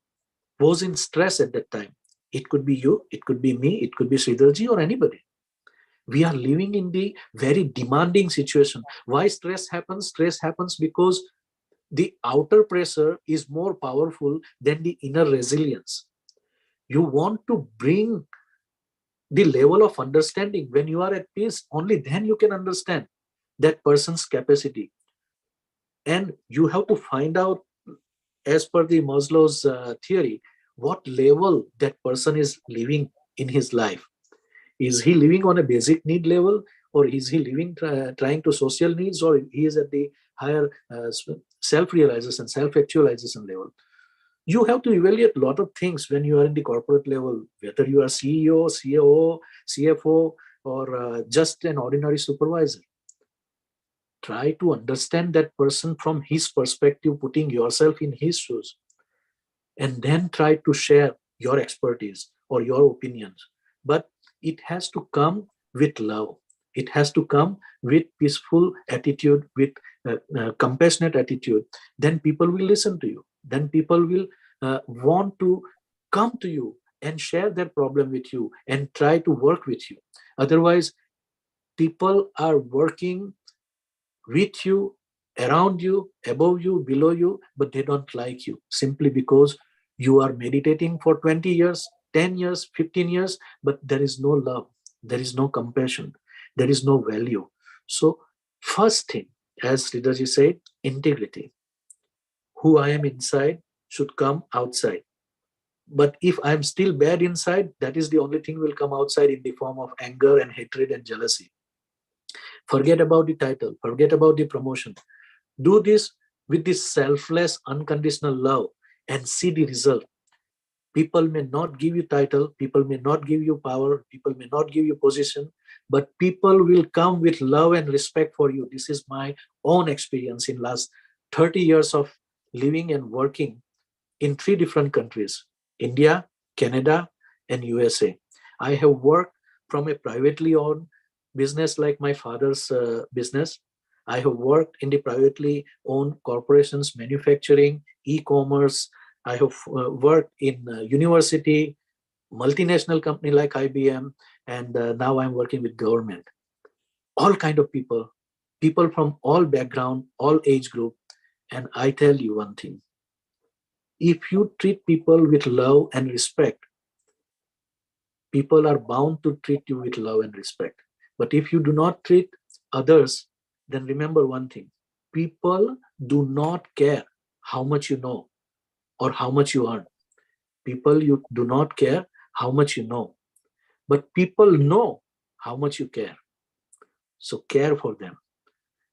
was in stress at that time. It could be you, it could be me, it could be Sridharji or anybody. We are living in the very demanding situation. Why stress happens? Stress happens because the outer pressure is more powerful than the inner resilience. You want to bring the level of understanding. When you are at peace, only then you can understand that person's capacity. And you have to find out, as per the Maslow's theory, what level that person is living in his life. Is he living on a basic need level, or is he living trying to social needs, or he is at the higher self-realization, self-actualization level? You have to evaluate a lot of things when you are in the corporate level, whether you are CEO, COO, CFO, or just an ordinary supervisor. Try to understand that person from his perspective, putting yourself in his shoes, and then try to share your expertise or your opinions. But it has to come with love. It has to come with peaceful attitude, with compassionate attitude. Then people will listen to you. Then people will want to come to you and share their problem with you and try to work with you. Otherwise, people are working with you, around you, above you, below you, but they don't like you simply because you are meditating for 20 years, 10 years, 15 years, but there is no love, there is no compassion, there is no value. So first thing, as Sridharji said, integrity. Who I am inside should come outside. But if I'm still bad inside, that is the only thing will come outside in the form of anger and hatred and jealousy. Forget about the title, forget about the promotion. Do this with this selfless, unconditional love and see the result. People may not give you title, people may not give you power, people may not give you position, but people will come with love and respect for you. This is my own experience in last 30 years of living and working in 3 different countries, India, Canada, and USA. I have worked from a privately owned business like my father's business. I have worked in the privately owned corporations, manufacturing, e-commerce. I have worked in university, multinational company like IBM, and now I'm working with government. All kind of people, people from all background, all age group. And I tell you one thing, if you treat people with love and respect, people are bound to treat you with love and respect. But if you do not treat others, then remember one thing, people do not care how much you know or how much you earn. People you do not care how much you know, but people know how much you care. So care for them.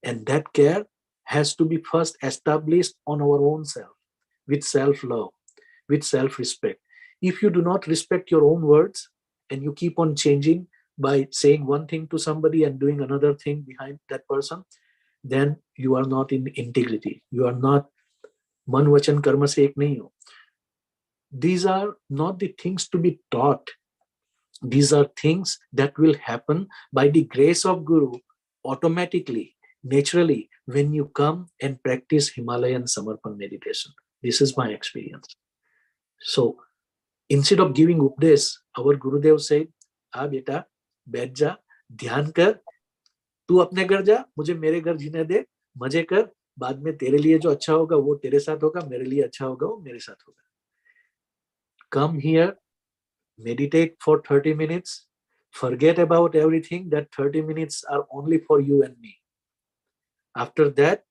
And that care has to be first established on our own self, with self-love, with self-respect. If you do not respect your own words and you keep on changing by saying one thing to somebody and doing another thing behind that person, then you are not in integrity. You are not मन वचन कर्म से एक नहीं हो. These are not the things to be taught. These are things that will happen by the grace of Guru automatically, naturally, when you come and practice Himalayan Samarpan meditation. This is my experience. So instead of giving updesh, our Gurudev said, "आ बेटा, बैठ जा, ध्यान कर, तू अपने घर जा, मुझे मेरे घर जीने दे, मजे कर, बाद में तेरे लिए जो अच्छा होगा वो तेरे साथ होगा, मेरे लिए अच्छा होगा वो मेरे साथ होगा. Come here, meditate for 30 minutes, forget about everything. That 30 minutes are only for you and me. After that,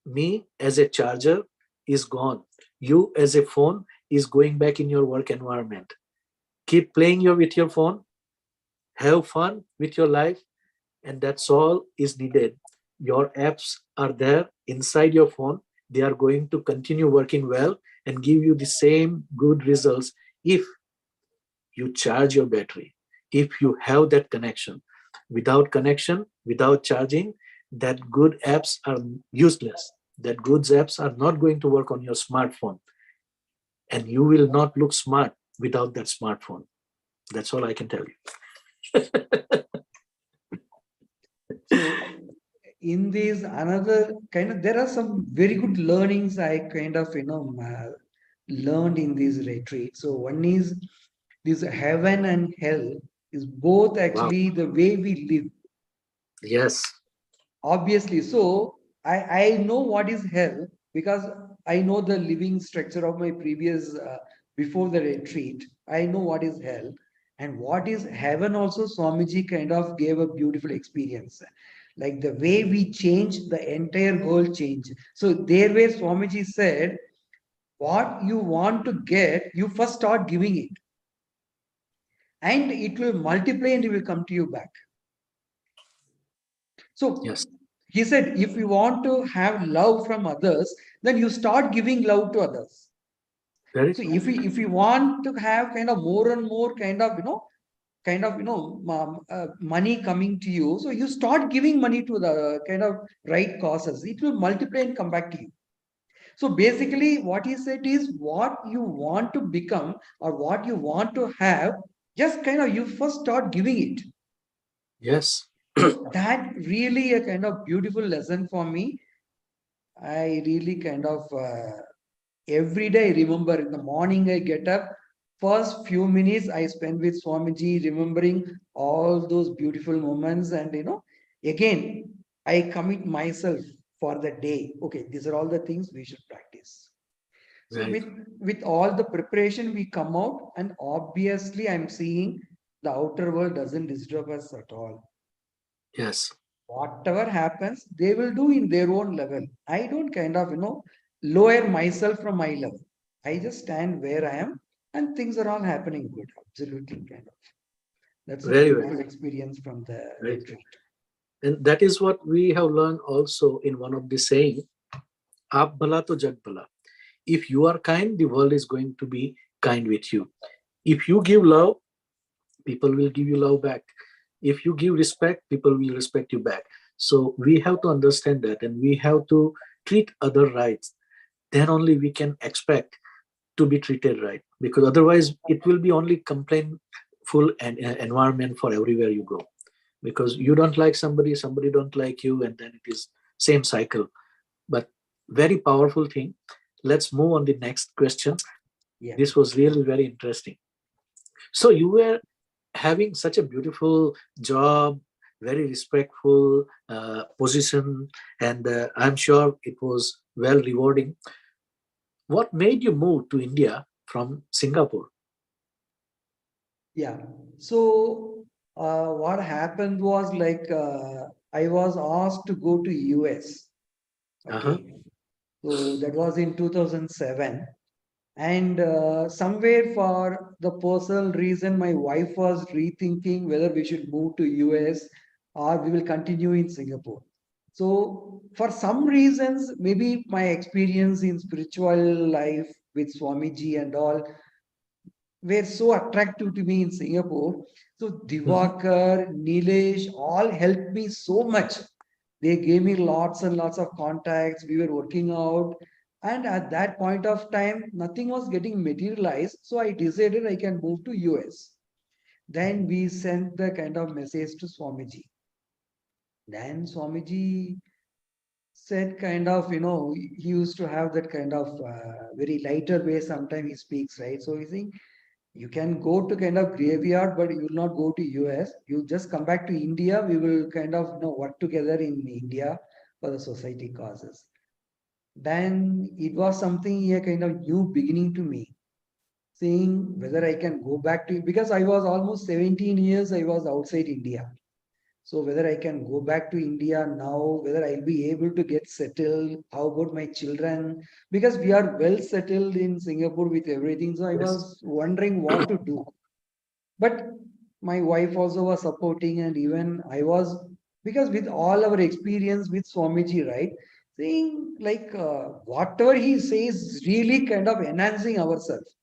me as a charger is gone. You as a phone is going back in your work environment. Keep playing with your phone, have fun with your life, and that's all is needed. Your apps are there inside your phone. They are going to continue working well and give you the same good results if you charge your battery, if you have that connection. Without connection, without charging, that good apps are useless. That good apps are not going to work on your smartphone. And you will not look smart without that smartphone. That's all I can tell you. So in these another kind of, there are some very good learnings I kind of, learned in these retreats. So one is this heaven and hell is both actually the way we live. Yes. Obviously. So I know what is hell because I know the living structure of my previous, before the retreat. I know what is hell. And what is heaven also, Swamiji kind of gave a beautiful experience. Like the way we change, the entire world change. So there where Swamiji said, what you want to get, you first start giving it. And it will multiply and it will come to you back. So yes, he said, if you want to have love from others, then you start giving love to others. very So true. if you want to have kind of more and more kind of, money coming to you, so you start giving money to the kind of right causes. It will multiply and come back to you. So basically what he said is what you want to become or what you want to have, just kind of you first start giving it. Yes. So that really a kind of beautiful lesson for me. I really kind of every day remember in the morning I get up, first few minutes I spend with Swamiji, remembering all those beautiful moments, and again I commit myself for the day. Okay, these are all the things we should practice. So Right. with all the preparation we come out, and obviously I'm seeing the outer world doesn't disturb us at all. Yes. Whatever happens, they will do in their own level. I don't kind of, lower myself from my level. I just stand where I am and things are all happening good. Absolutely kind of. That's a Very beautiful well. experience from the Right. retreat. And that is what we have learned also in one of the saying, Aap bhala to jag bhala. If you are kind, the world is going to be kind with you. If you give love, people will give you love back. If you give respect, people will respect you back. So we have to understand that, and we have to treat other rights. Then only we can expect to be treated right, because otherwise it will be only complaintful and environment for everywhere you go, because you don't like somebody, somebody don't like you, and then it is same cycle. But very powerful thing. Let's move on the next question. Yeah. This was really very interesting. So you were having such a beautiful job, very respectful position, and I'm sure it was well rewarding. What made you move to India from Singapore? Yeah. So what happened was like I was asked to go to US. Okay. So that was in 2007. And somewhere for the personal reason, my wife was rethinking whether we should move to US or we will continue in Singapore. So for some reasons, maybe my experience in spiritual life with Swamiji and all were so attractive to me in Singapore. So Divakar, Nilesh all helped me so much. They gave me lots and lots of contacts. We were working out. And at that point of time, nothing was getting materialized. So I decided I can move to US. Then we sent the kind of message to Swamiji. Then Swamiji said kind of, he used to have that kind of very lighter way. Sometimes he speaks, right? So he's saying, you can go to kind of graveyard, but you will not go to US. You just come back to India. We will kind of work together in India for the society causes. Then it was something a kind of new beginning to me, saying whether I can go back to, because I was almost 17 years, I was outside India. So whether I can go back to India now, whether I'll be able to get settled, how about my children? Because we are well settled in Singapore with everything. So I was wondering what to do. But my wife also was supporting, and even I was, because with all our experience with Swamiji, right? Saying like whatever he says really kind of enhancing ourselves.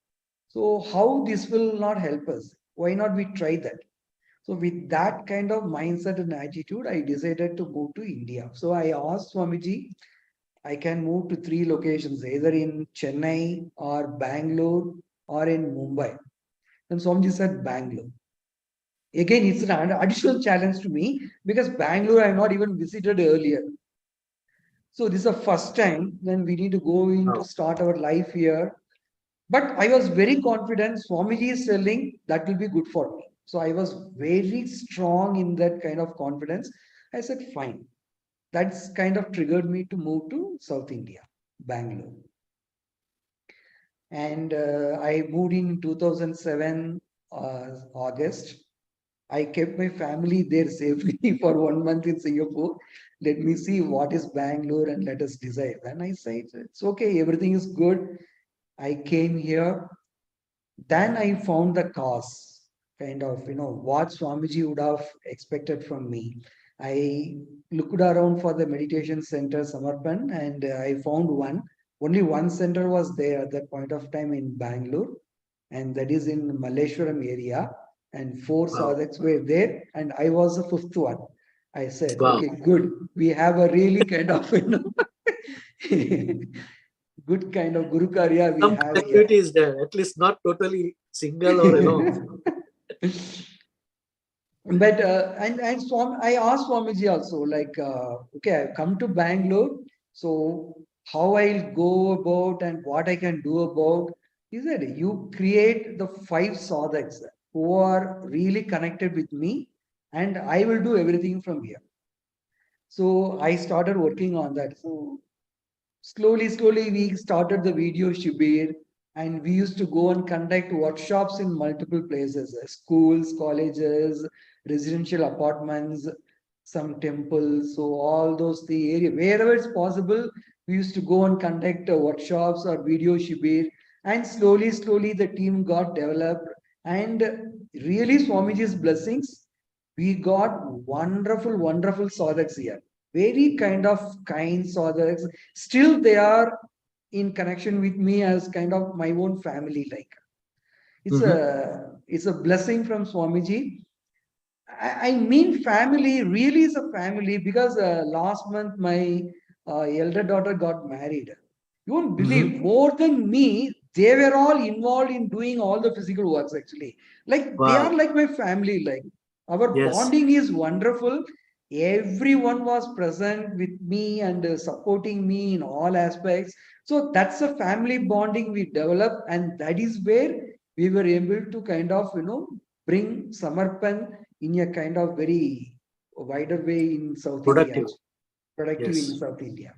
So how this will not help us? Why not we try that? So with that kind of mindset and attitude, I decided to move to India. So I asked Swamiji, I can move to 3 locations, either in Chennai or Bangalore or in Mumbai. And Swamiji said Bangalore. Again, it's an additional challenge to me because Bangalore I have not even visited earlier. So this is the first time then we need to go in to start our life here. But I was very confident Swamiji is telling that will be good for me. So I was very strong in that kind of confidence. I said, fine. That's kind of triggered me to move to South India, Bangalore. And I moved in 2007, August. I kept my family there safely for 1 month in Singapore. Let me see what is Bangalore and let us decide. Then I said, it's okay, everything is good. I came here. Then I found the cause, kind of, what Swamiji would have expected from me. I looked around for the meditation center, Samarpan, and I found one. Only one center was there at that point of time in Bangalore, and that is in Malleshwaram area. And 4 sadhaks were there, and I was the 5th one. I said, okay, good. We have a really kind of, good kind of Guru Karya we Some have here. connectivity is there, at least not totally single or alone. But and Swam, I asked Swamiji also, like, okay, I've come to Bangalore, so how I'll go about and what I can do about. He said, you create the 5 sadhaks who are really connected with me, and I will do everything from here. So I started working on that. So slowly we started the video shibir, and we used to go and conduct workshops in multiple places, schools, colleges, residential apartments, some temples. So all those the area, wherever it's possible, we used to go and conduct workshops or video shibir. And slowly the team got developed. And really Swamiji's blessings, we got wonderful sadhaks here. Very kind of kind sadhaks. Still they are in connection with me as kind of my own family. Like it's a blessing from Swamiji. I mean family really is a family, because last month my elder daughter got married. You won't believe, more than me, they were all involved in doing all the physical works actually. Like they are like my family. Like our bonding is wonderful. Everyone was present with me and supporting me in all aspects. So that's a family bonding we developed, and that is where we were able to kind of bring Samarpan in a kind of very wider way in South India, productive in South India.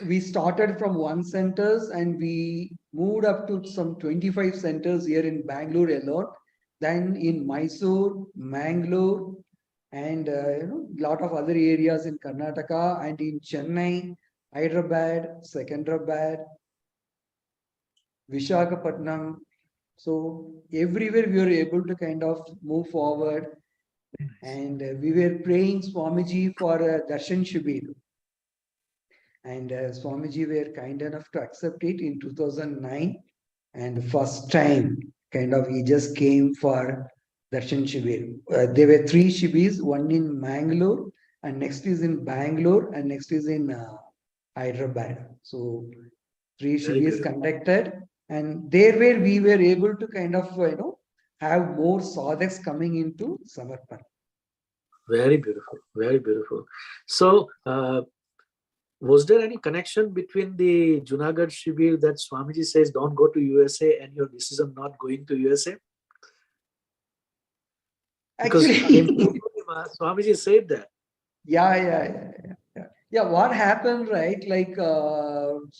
We started from 1 centers and we moved up to some 25 centers here in Bangalore alone, then in Mysore, Mangalore, and lot of other areas in Karnataka, and in Chennai, Hyderabad, Secunderabad, Visakhapatnam. So everywhere we were able to kind of move forward, and we were praying Swamiji for Darshan Shibir. And Swamiji were kind enough to accept it in 2009. And first time, kind of, he just came for Darshan Shibir. There were 3 Shibis, one in Mangalore, and next is in Bangalore, and next is in Hyderabad. So 3 Very Shivers beautiful. conducted, and there where we were able to kind of have more sadhaks coming into Samarpan. Very beautiful. Very beautiful. So, was there any connection between the Junagadh Shivir that Swamiji says don't go to USA and your decision not going to USA? Because in Actually, Swamiji said that. yeah. What happened, right? Like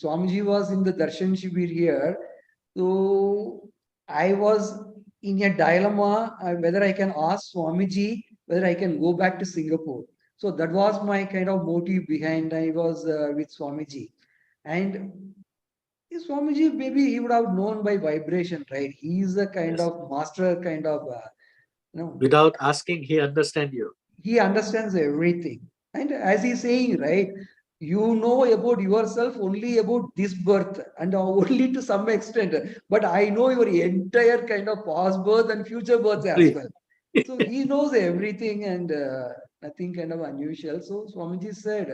Swamiji was in the Darshan Shivir here, so I was in a dilemma whether I can ask Swamiji whether I can go back to Singapore. So that was my kind of motive behind. I was with Swamiji, and Swamiji maybe he would have known by vibration, right? He is a kind Yes. of master, kind of Without asking, he understand you. he understands everything. And as he's saying, right, you know about yourself only about this birth and only to some extent. But I know your entire kind of past birth and future births as Please. well. So he knows everything and nothing kind of unusual. So Swamiji said,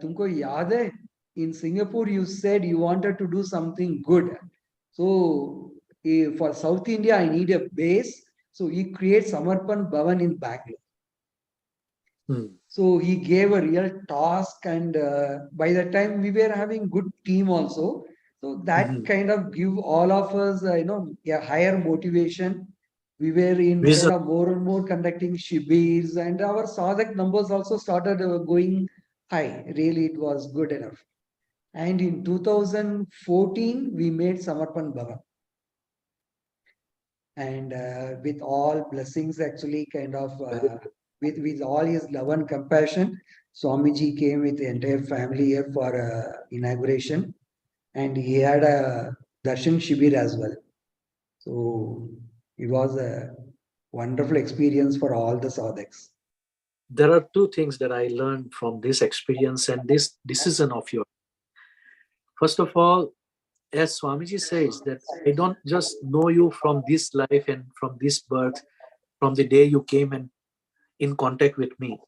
Tumko yaad hai? In Singapore, you said you wanted to do something good. So for South India, I need a base. So he creates Samarpan Bhavan in Bangalore. Hmm. So he gave a real task, and by the time we were having good team also. So that Mhm. kind of give all of us, a higher motivation. We were in kind Vision. of more and more conducting shibis, and our sadhak numbers also started going high. Really, it was good enough. And in 2014, we made Samarpan Bhavan. And with all blessings, actually, kind of Very with all his love and compassion, Swamiji came with the entire family here for inauguration, and he had a darshan shibir as well. So it was a wonderful experience for all the sadhaks. There are two things that I learned from this experience and this decision of yours. First of all, as Swamiji says, that I don't just know you from this life and from this birth, from the day you came and in contact with me.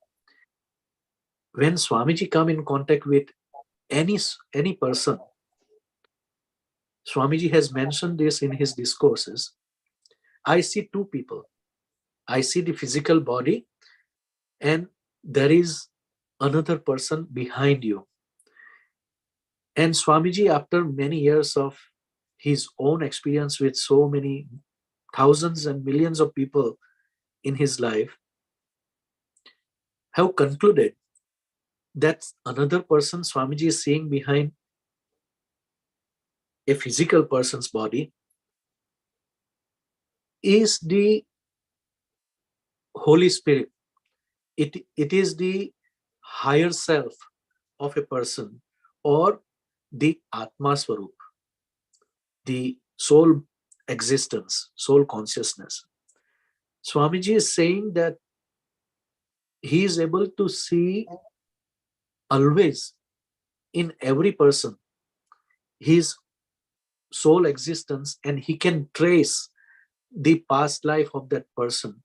When Swamiji come in contact with any person, Swamiji has mentioned this in his discourses. I see two people. I see the physical body, and there is another person behind you. And Swamiji, after many years of his own experience with so many thousands and millions of people in his life, have concluded that another person Swamiji is seeing behind a physical person's body is the Holy Spirit. It is the higher self of a person, or the Atma Swarup, the soul existence, soul consciousness. Swamiji is saying that he is able to see always in every person his soul existence, and he can trace the past life of that person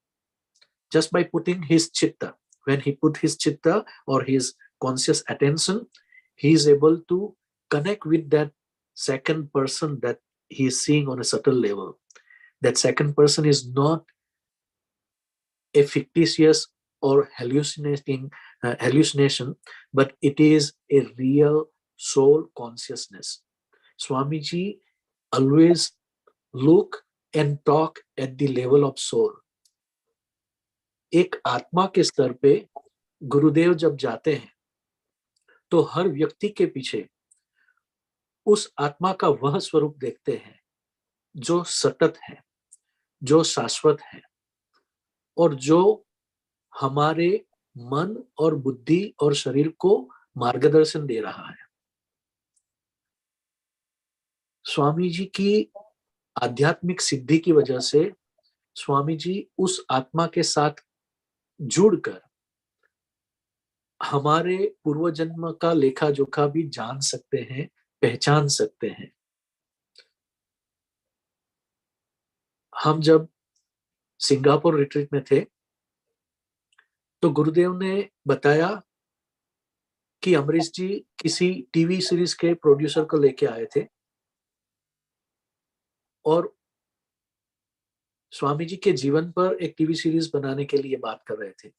just by putting his chitta. When he put his chitta or his conscious attention, he is able to connect with that second person that he is seeing on a subtle level. That second person is not a fictitious or hallucination, but it is a real soul consciousness. Swamiji always look and talk at the level of soul. एक आत्मा के स्तर पे गुरुदेव जब जाते हैं तो हर व्यक्ति के पीछे उस आत्मा का वह स्वरूप देखते हैं जो सतत है, जो शाश्वत है, और जो हमारे मन और बुद्धि और शरीर को मार्गदर्शन दे रहा है. स्वामी जी की आध्यात्मिक सिद्धि की वजह से स्वामी जी उस आत्मा के साथ जुड़कर हमारे पूर्व जन्म का लेखा जोखा भी जान सकते हैं, पहचान सकते हैं. हम जब सिंगापुर रिट्रीट में थे तो गुरुदेव ने बताया कि अमरीश जी किसी टीवी सीरीज के प्रोड्यूसर को लेके आए थे और स्वामी जी के जीवन पर एक टीवी सीरीज बनाने के लिए बात कर रहे थे।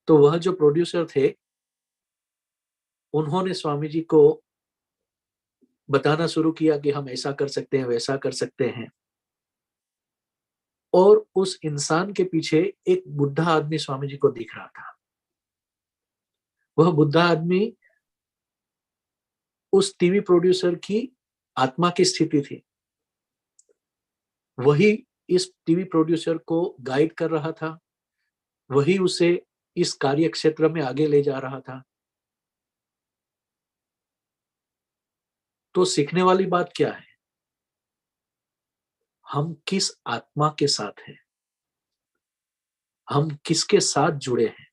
तो वह जो प्रोड्यूसर थे उन्होंने स्वामी जी को बताना शुरू किया कि हम ऐसा कर सकते हैं, वैसा कर सकते हैं। और उस इंसान के पीछे एक बुढ़ा आदमी स्वामी जी को दिख रहा था। वह बुढ़ा आदमी उस टीवी प्रोड्यूसर की आत्मा की स्थिति थी। वही इस टीवी प्रोड्यूसर को गाइड कर रहा था, वही उसे इस कार्य क्षेत्र में आगे ले जा रहा था। तो सीखने वाली बात क्या है? हम किस आत्मा के साथ हैं, हम किसके साथ जुड़े हैं,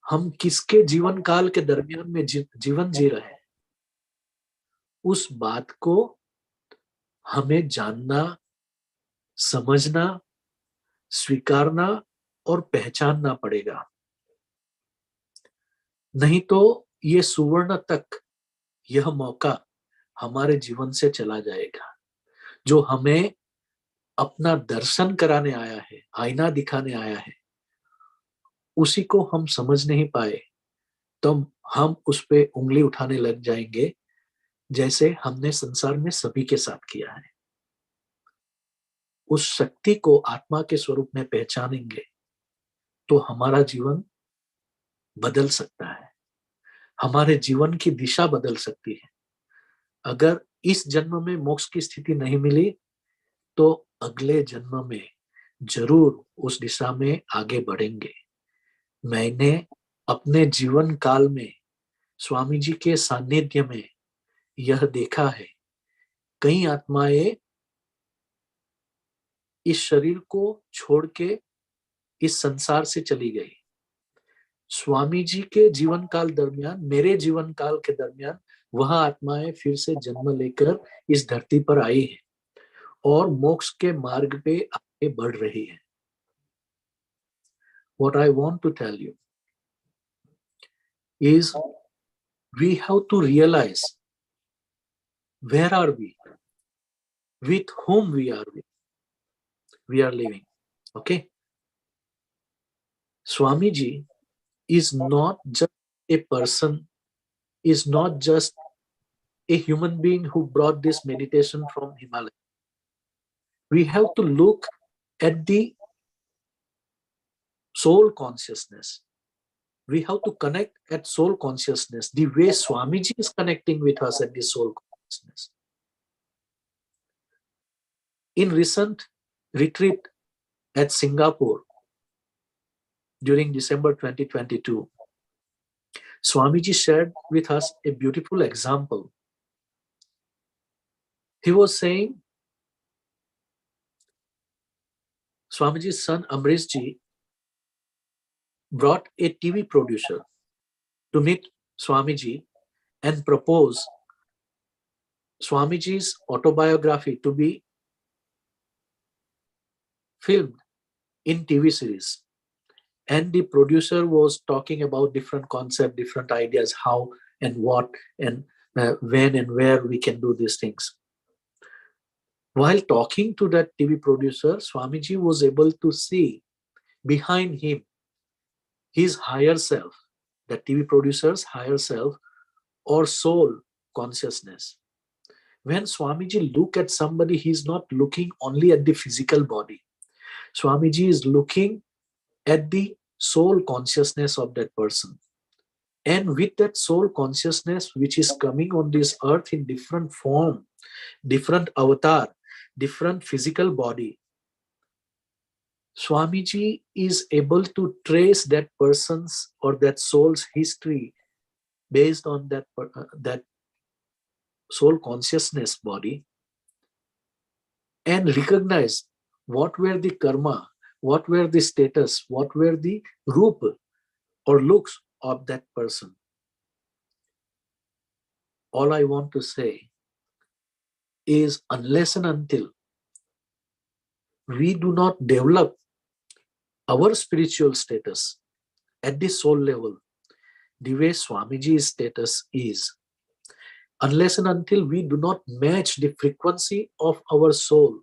हम किसके जीवन काल के दरमियान में जीवन जी रहे हैं, उस बात को हमें जानना, समझना, स्वीकारना और पहचानना पड़ेगा। नहीं तो ये सुवर्ण तक, यह मौका हमारे जीवन से चला जाएगा। जो हमें अपना दर्शन कराने आया है, आईना दिखाने आया है, उसी को हम समझ नहीं पाए तो हम उस पे उंगली उठाने लग जाएंगे, जैसे हमने संसार में सभी के साथ किया है। उस शक्ति को आत्मा के स्वरूप में पहचानेंगे तो हमारा जीवन बदल सकता है, हमारे जीवन की दिशा बदल सकती है। अगर इस जन्म में मोक्ष की स्थिति नहीं मिली तो अगले जन्म में जरूर उस दिशा में आगे बढ़ेंगे। मैंने अपने जीवन काल में स्वामी जी के सानिध्य में यह देखा है, कई आत्माएं इस शरीर को छोड़ के इस संसार से चली गई। स्वामी जी के जीवन काल दरमियान, मेरे जीवन काल के दरमियान वह आत्माएं फिर से जन्म लेकर इस धरती पर आई है और मोक्ष के मार्ग पे आगे बढ़ रही है। What I want to tell you is we have to realize where are we, with whom we are living. Okay, Swamiji is not just a person, is not just a human being who brought this meditation from Himalaya. We have to look at the soul consciousness. We have to connect at soul consciousness, the way Swamiji is connecting with us at the soul consciousness. In recent retreat at Singapore during December 2022, Swamiji shared with us a beautiful example. He was saying, Swamiji's son Amidst ji brought a TV producer to meet Swamiji and propose Swamiji's autobiography to be filmed in TV series. And the producer was talking about different concepts, different ideas, how and what and when and where we can do these things. While talking to that TV producer, Swamiji was able to see behind him his higher self, the TV producer's higher self or soul consciousness. When Swamiji look at somebody, he's not looking only at the physical body. Swamiji is looking at the soul consciousness of that person. And with that soul consciousness, which is coming on this earth in different form, different avatar, different physical body, Swamiji is able to trace that person's or that soul's history based on that soul consciousness body and recognize what were the karma, what were the status, what were the rupa or looks of that person. All I want to say is unless and until we do not develop our spiritual status at the soul level, the way Swamiji's status is, unless and until we do not match the frequency of our soul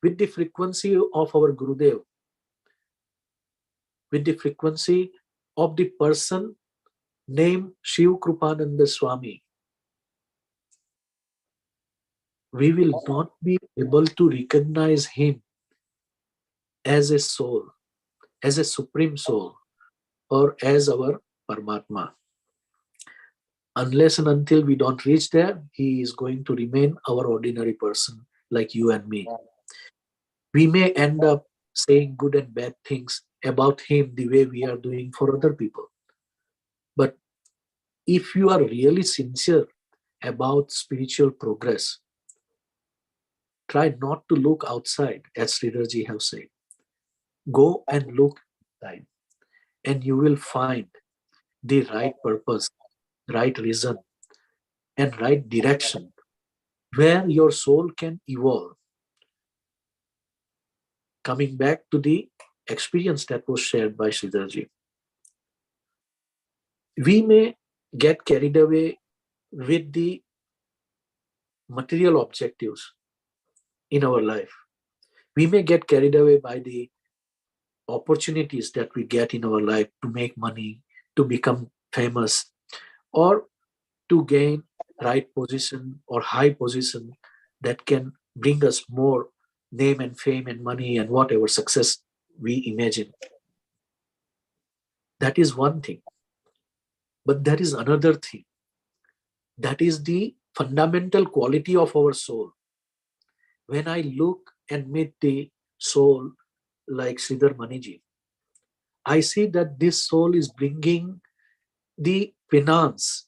with the frequency of our Gurudev, with the frequency of the person named Shivkrupanand Swami, we will not be able to recognize him as a soul, as a supreme soul, or as our Paramatma. Unless and until we don't reach there, he is going to remain our ordinary person like you and me. We may end up saying good and bad things about him the way we are doing for other people. But if you are really sincere about spiritual progress, try not to look outside, as Sridharji have said. Go and look inside, and you will find the right purpose, right reason, and right direction where your soul can evolve. Coming back to the experience that was shared by Sridharji, we may get carried away with the material objectives in our life. We may get carried away by the opportunities that we get in our life to make money, to become famous, or to gain right position or high position that can bring us more name and fame and money and whatever success we imagine. That is one thing. But there is another thing. That is the fundamental quality of our soul. When I look and meet the soul like Sridhar Mani, I see that this soul is bringing the penance,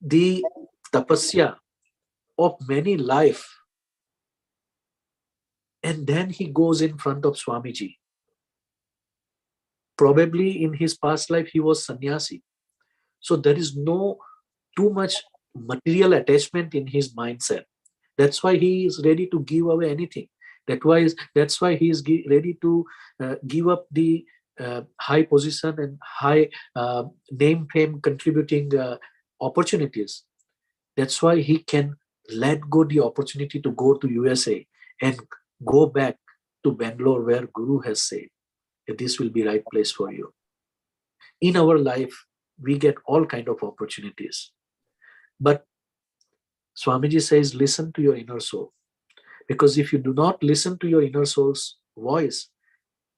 the tapasya of many life. And then he goes in front of Swamiji. Probably in his past life, he was sannyasi. So there is no too much material attachment in his mindset. That's why he is ready to give away anything. That's why he is ready to give up the high position and high name, fame, contributing opportunities. That's why he can let go the opportunity to go to USA and go back to Bangalore, where Guru has said that this will be right place for you. In our life, we get all kind of opportunities. But Swamiji says, listen to your inner soul. Because if you do not listen to your inner soul's voice,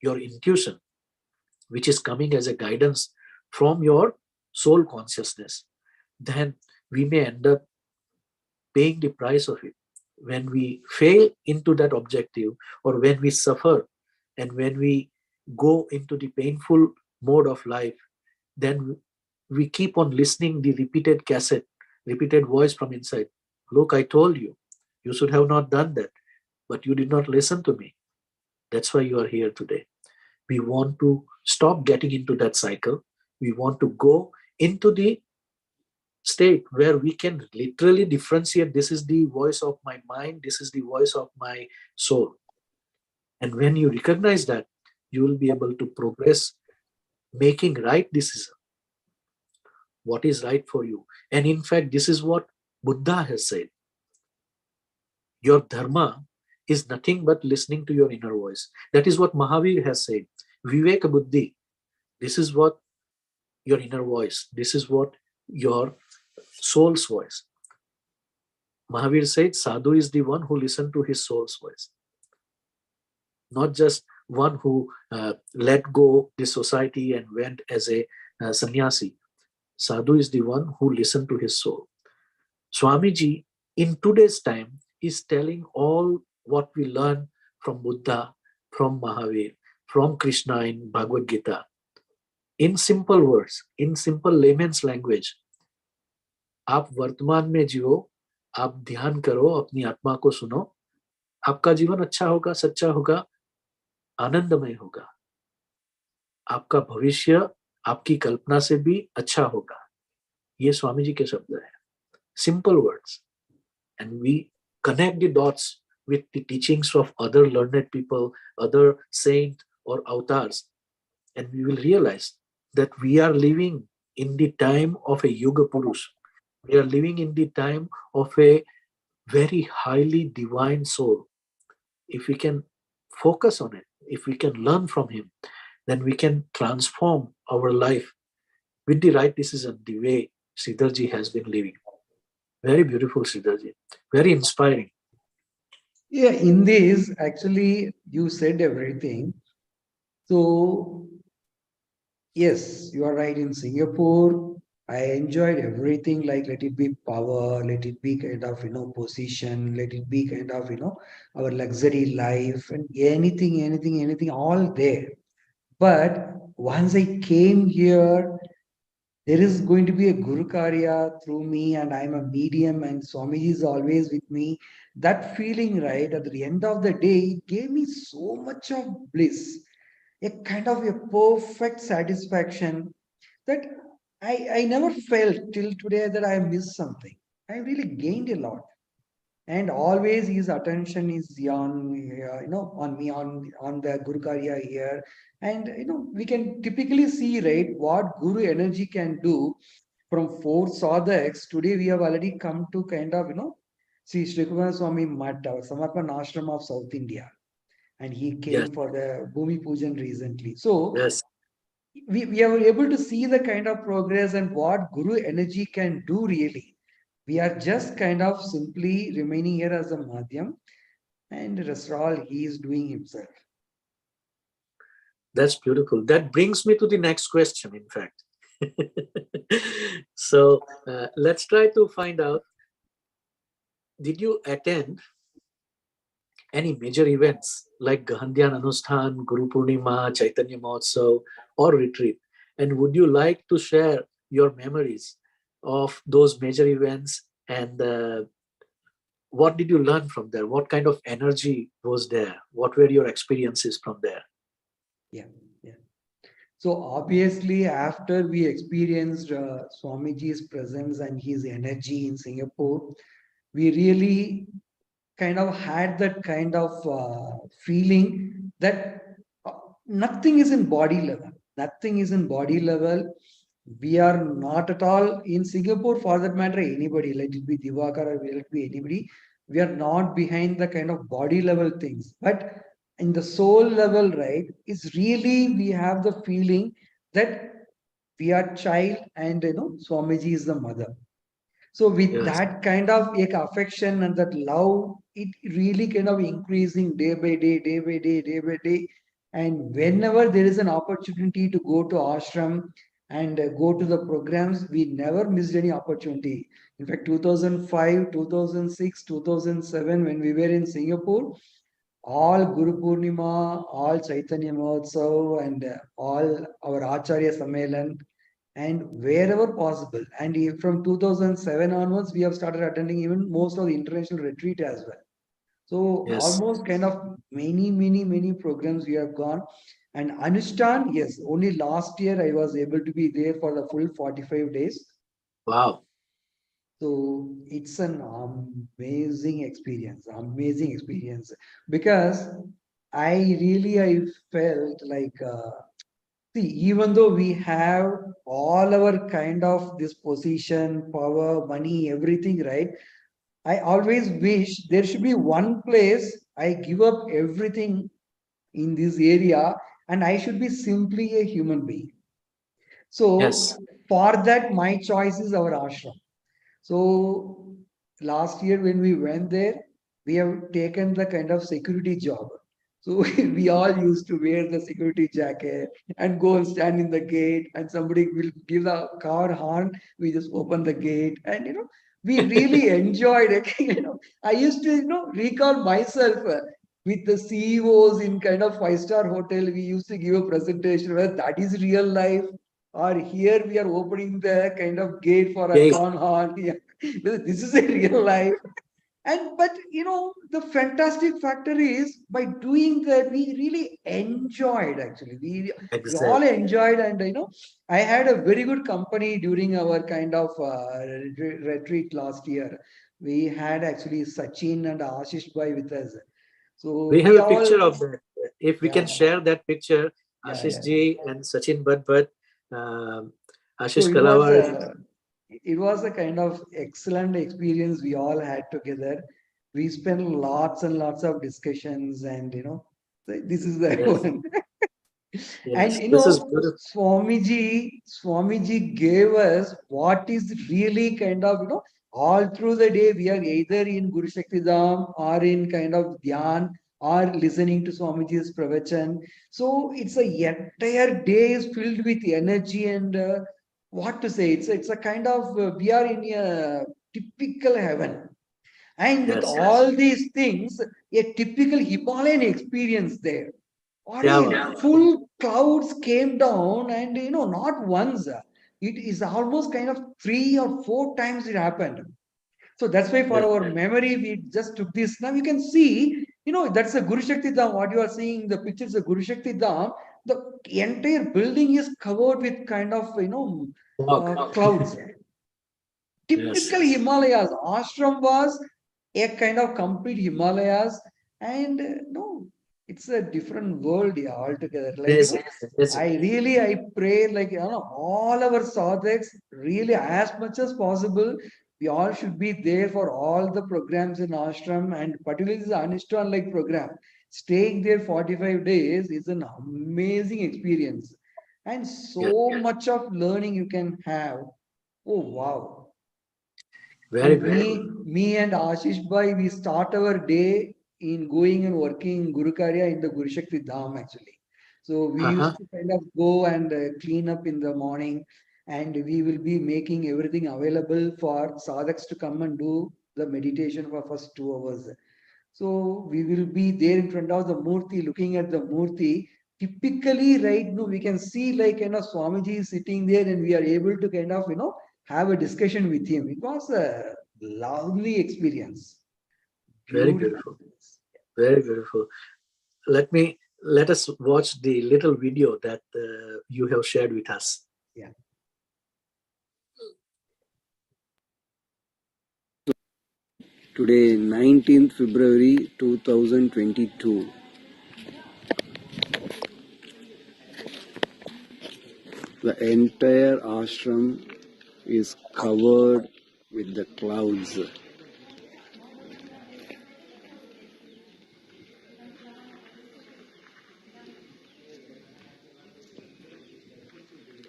your intuition, which is coming as a guidance from your soul consciousness, then we may end up paying the price of it. When we fail into that objective, or when we suffer, and when we go into the painful mode of life, then we keep on listening the repeated cassette, repeated voice from inside. Look, I told you, you should have not done that, but you did not listen to me. That's why you are here today. We want to stop getting into that cycle. We want to go into the state where we can literally differentiate, this is the voice of my mind, this is the voice of my soul. And when you recognize that, you will be able to progress, making right decision. What is right for you? And in fact, this is what Buddha has said. Your dharma is nothing but listening to your inner voice. That is what Mahavir has said. Viveka Buddhi. This is what your inner voice. This is what your soul's voice. Mahavir said, Sadhu is the one who listened to his soul's voice. Not just one who let go the society and went as a sannyasi. Sadhu is the one who listened to his soul. Swamiji, in today's time, is telling all what we learn from Buddha, from Mahavir, from Krishna in Bhagavad Gita, in simple words, in simple layman's language. आप वर्तमान में जियो, आप ध्यान करो, अपनी आत्मा को सुनो, आपका जीवन अच्छा होगा, सच्चा होगा, आनंदमय होगा. आपका भविष्य आपकी कल्पना से भी अच्छा होगा. ये स्वामी जी के शब्द हैं. Simple words. And we connect the dots with the teachings of other learned people, other saints or avatars, and we will realize that we are living in the time of a Yuga Purush. We are living in the time of a very highly divine soul. If we can focus on it, if we can learn from him, then we can transform our life with the right decision, the way Sridharji has been living. Very beautiful, Sridharji. Very inspiring. Yeah, in this, actually, you said everything. So, yes, you are right. In Singapore, I enjoyed everything, like let it be power, let it be kind of, position, let it be kind of, our luxury life and anything, all there. But once I came here, there is going to be a Guru Karya through me, and I'm a medium, and Swamiji is always with me. That feeling, right, at the end of the day, it gave me so much of bliss, a kind of a perfect satisfaction that I never felt till today that I missed something. I really gained a lot. And always his attention is on on me, on the Guru Karya here. And we can typically see, right, what Guru energy can do from four sadhaks. Today we have already come to kind of see Shivkrupanand Swami Mat, our Samarpan Ashram of South India, and he Yes, came for the Bhumi Pujan recently. So yes, we are able to see the kind of progress and what Guru energy can do really. We are just kind of simply remaining here as a madhyam, and the rest all he is doing himself. that's beautiful. That brings me to the next question, in fact. So let's try to find out, did you attend any major events like Gandhyan Anusthan, Guru Purnima, Chaitanya Mahotsav, or retreat? And would you like to share your memories of those major events, and what did you learn from there? What kind of energy was there? What were your experiences from there? Yeah, yeah. So obviously, after we experienced Swamiji's presence and his energy in Singapore, we really kind of had that kind of feeling that uh, nothing is in body level. Nothing is in body level. We are not at all in Singapore, for that matter, anybody, let it be Divakar or let it be anybody. We are not behind the kind of body level things. But in the soul level, right, is really we have the feeling that we are child and Swamiji is the mother. So with Yes, that kind of affection and that love, it really kind of increasing day by day, day by day, day by day. And whenever there is an opportunity to go to ashram and go to the programs, we never missed any opportunity. In fact, 2005, 2006, 2007, when we were in Singapore, all Guru Purnima, all Chaitanya Mahotsav, and all our Acharya Sammelan, and wherever possible. And from 2007 onwards, we have started attending even most of the international retreat as well. So yes. almost kind of many programs we have gone. And Anushthan, yes, only last year I was able to be there for the full 45 days. Wow. So it's an amazing experience, because I felt like, see, even though we have all our kind of this position, power, money, everything, right? I always wish there should be one place I give up everything in this area, and I should be simply a human being. Yes, So for that, my choice is our ashram. So last year when we went there, we have taken the kind of security job. So we all used to wear the security jacket and go and stand in the gate, and somebody will give the car horn. We just open the gate, and we really enjoyed it. I used to recall myself with the CEOs in kind of five-star hotel. We used to give a presentation where that is real life, or here we are opening the kind of gate for a yes, con horn. Yeah. This is a real life. And but the fantastic factor is, by doing that we really enjoyed, actually we all exactly. enjoyed. And I had a very good company during our kind of retreat last year. We had actually Sachin and Ashish Bhai with us. So We have we a picture all, of that. If we yeah, can share that picture, yeah, Ashish yeah, ji and Sachin Bhat, um, Ashish it was Kalawar. it was a kind of excellent experience we all had together. We spent lots and lots of discussions, and this is the Yes, one. And yes. This is beautiful. Swamiji gave us what is really kind of, all through the day we are either in Guru Shakti Dham or in kind of dhyan or listening to Swamiji's pravachan. So it's a entire day is filled with energy and what to say. It's a kind of we are in a typical heaven. And with Yes. all these things, a typical Himalayan experience there. What Yeah, is full clouds came down, and not once. It is almost kind of 3 or 4 times it happened. So that's why for yes, our memory, we just took this. Now you can see, that's a Guru Shakti Dham. What you are seeing, the pictures of Guru Shakti Dham, the entire building is covered with kind of, walk. clouds. Yes, Typical Himalayas. Ashram was a kind of complete Himalayas, and no, it's a different world, yeah, altogether. Like, amazing, amazing. I pray, like, all our sadhaks, really, as much as possible, we all should be there for all the programs in ashram, and particularly this Anishthan like program. Staying there 45 days is an amazing experience, and Yes, so much of learning you can have. Oh, wow. very, And very good. me and Ashish Bhai, we start our day in going and working in Guru Karya in the Guru Shakti Dham actually. So we Uh-huh. used to kind of go and clean up in the morning, and we will be making everything available for sadhaks to come and do the meditation for first 2 hours. So we will be there in front of the Murti, looking at the Murti. Typically, right now, we can see like, Swamiji is sitting there, and we are able to kind of, have a discussion with him. It was a lovely experience. Very Beautiful. beautiful. Very beautiful. Let us watch the little video that you have shared with us. Yeah. Today, 19th February 2022. The entire ashram is covered with the clouds.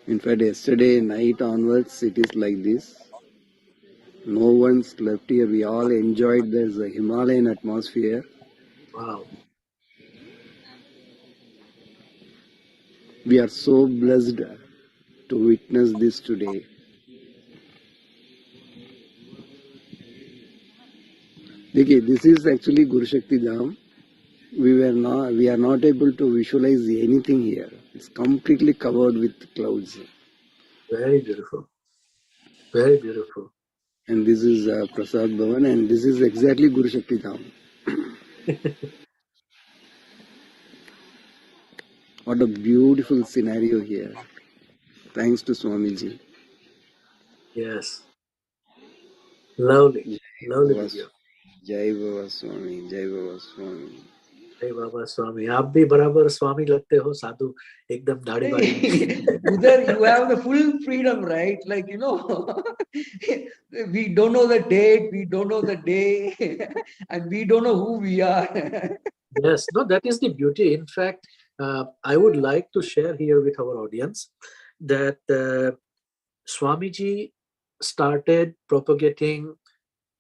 In fact, yesterday night onwards, it is like this. No one slept here. We all enjoyed this Himalayan atmosphere. Wow. We are so blessed to witness this today. Okay, this is actually Guru Shakti Dham. We are not able to visualize anything here. It's completely covered with clouds. Very beautiful. Very beautiful. And this is Prasad Bhavan, and this is exactly Guru Shakti Dham. What a beautiful scenario here. Thanks to Swamiji. Yes. Lovely. Jai Lovely Baba, video. Jai Baba Swami, Jai Baba Swami. Hey Baba Swami. आप भी बराबर स्वामी लगते हो साधु एकदम दाढ़ी वाड़ी में. Udhar, you have the full freedom, right? Like, we don't know the date, we don't know the day, and we don't know who we are. Yes. No, that is the beauty. In fact, I would like to share here with our audience that Swamiji started propagating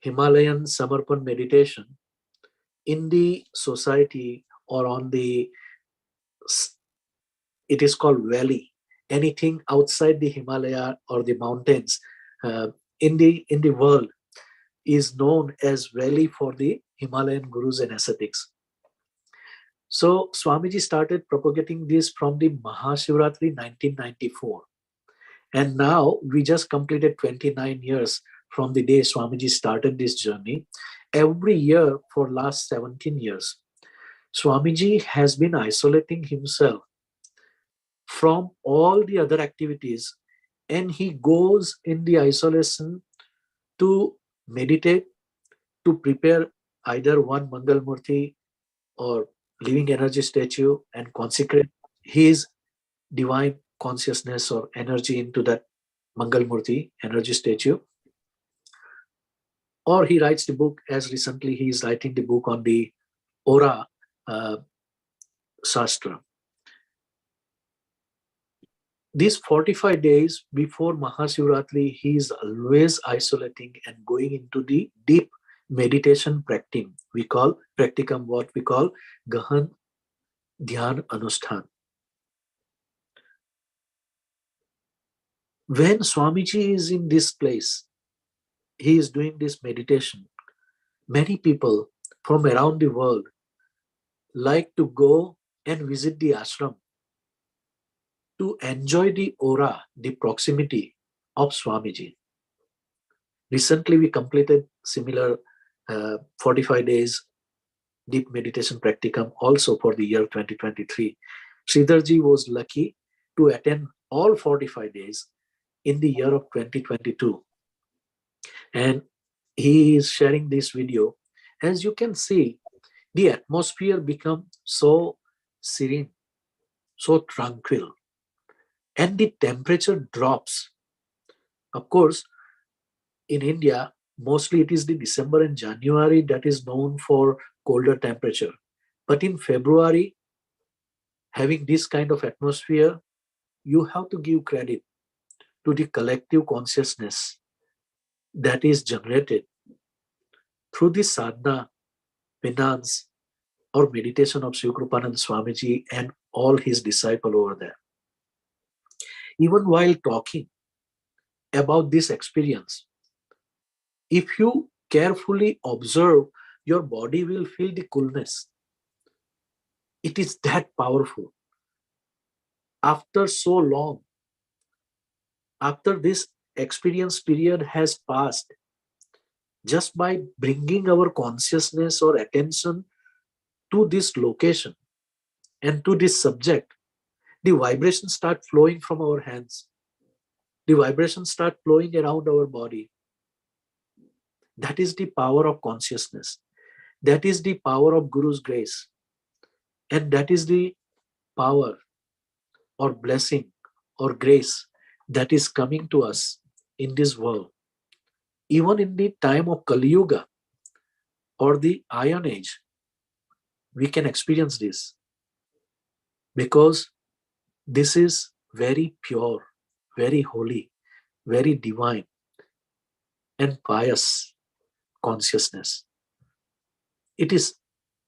Himalayan Samarpan meditation in the society or on the, it is called valley, anything outside the Himalaya or the mountains in the world is known as valley for the Himalayan gurus and ascetics. So Swamiji started propagating this from the Mahashivratri 1994. And now we just completed 29 years from the day Swamiji started this journey. Every year for last 17 years, Swamiji has been isolating himself from all the other activities, and he goes in the isolation to meditate, to prepare either one Mangal Murti or living energy statue and consecrate his divine consciousness or energy into that Mangalmurti energy statue, or he writes the book. As recently he is writing the book on the Aura Shastra. These 45 days before Mahashivratri, he is always isolating and going into the deep meditation practicum. We call practicum what we call Gahan Dhyan Anusthan. When Swamiji is in this place, he is doing this meditation. Many people from around the world like to go and visit the ashram to enjoy the aura, the proximity of Swamiji. Recently, we completed similar 45 days deep meditation practicum also for the year 2023. Sridharji was lucky to attend all 45 days in the year of 2022. And he is sharing this video. As you can see, the atmosphere becomes so serene, so tranquil, and the temperature drops. Of course, in India, mostly it is the December and January that is known for colder temperature. But in February, having this kind of atmosphere, you have to give credit to the collective consciousness that is generated through the sadhana, penance, or meditation of Shivkrupanand Swamiji and all his disciples over there. Even while talking about this experience, if you carefully observe, your body will feel the coolness. It is that powerful. After so long, after this experience period has passed, just by bringing our consciousness or attention to this location and to this subject, the vibrations start flowing from our hands. The vibrations start flowing around our body. That is the power of consciousness. That is the power of Guru's grace. And that is the power or blessing or grace that is coming to us in this world. Even in the time of Kali Yuga or the Iron Age, we can experience this because this is very pure, very holy, very divine and pious consciousness. It is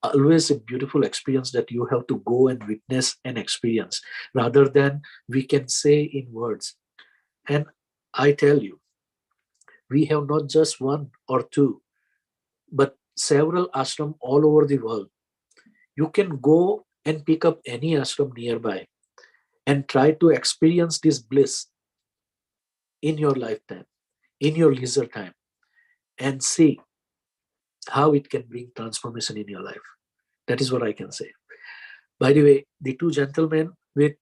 always a beautiful experience that you have to go and witness and experience rather than we can say in words. And I tell you, we have not just one or two, but several ashram all over the world. You can go and pick up any ashram nearby and try to experience this bliss in your lifetime, in your leisure time, and see how it can bring transformation in your life. That is what I can say. By the way, the two gentlemen with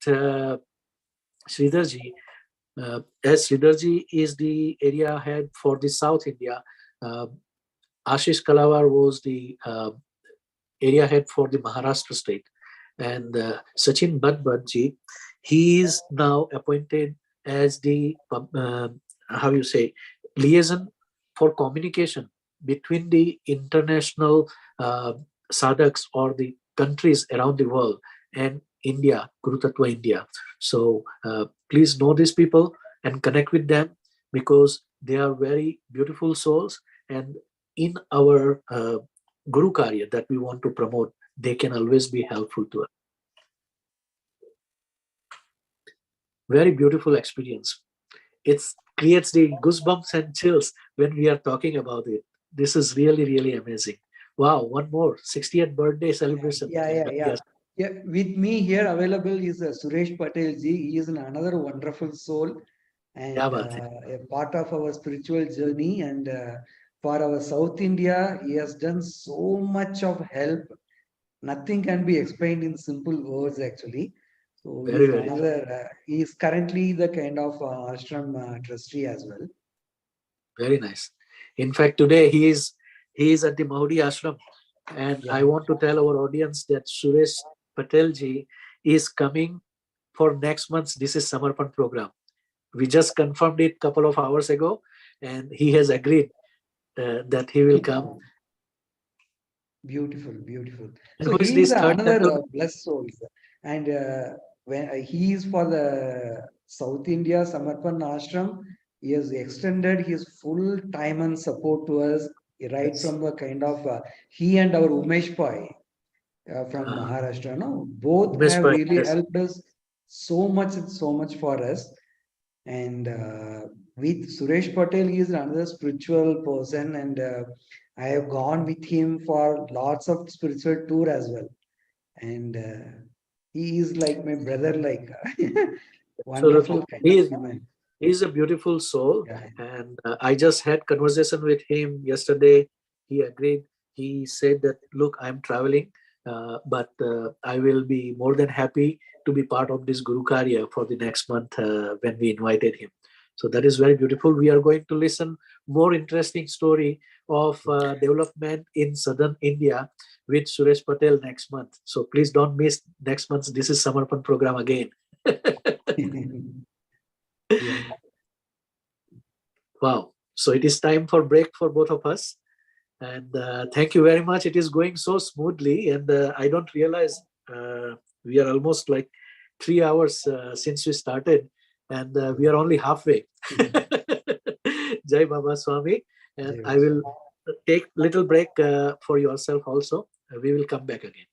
Sridharji, as Sridharji is the area head for the South India, Ashish Kalawar was the area head for the Maharashtra state. And Sachin Bhatbhatji, he is now appointed as the, how you say, liaison for communication between the international sadhaks or the countries around the world and India, Guru Tattva India. So please know these people and connect with them because they are very beautiful souls. And in our Guru Karya that we want to promote, they can always be helpful to us. Very beautiful experience. It creates the goosebumps and chills when we are talking about it. This is really, really amazing. Wow, one more 60th birthday celebration. Yeah. With me here available is Suresh Patel ji. He is another wonderful soul and a part of our spiritual journey. And for our South India, he has done so much of help. Nothing can be explained in simple words, actually. So he is currently the kind of ashram trustee as well. Very nice. In fact, today he is at the Mahudi Ashram, and I want to tell our audience that Suresh Patel ji is coming for next month's This is Samarpan program. We just confirmed it a couple of hours ago, and he has agreed that he will come. Wow. Beautiful, beautiful. And So who is he is this third another gentleman? blessed soul, and when he is for the South India Samarpan Ashram, he has extended his full time and support to us right Yes. from the kind of he and our Umesh Pai from Maharashtra. No, both Umesh have Pai, really yes. helped us so much and so much for us. And with Suresh Patel, he is another spiritual person, and I have gone with him for lots of spiritual tour as well. And he is like my brother, like Absolutely. wonderful kind of human. He's a beautiful soul, Yeah. and I just had conversation with him yesterday. He agreed. He said that, look, I'm traveling, but I will be more than happy to be part of this Guru Karya for the next month when we invited him. So that is very beautiful. We are going to listen more interesting story of development in southern India with Suresh Patel next month. So please don't miss next month's This is Samarpan program again. Yeah. Wow. So it is time for break for both of us. And thank you very much. It is going so smoothly. And I don't realize we are almost like 3 hours since we started. And we are only halfway. Jai Baba Swami. And I will take little break for yourself also. We will come back again.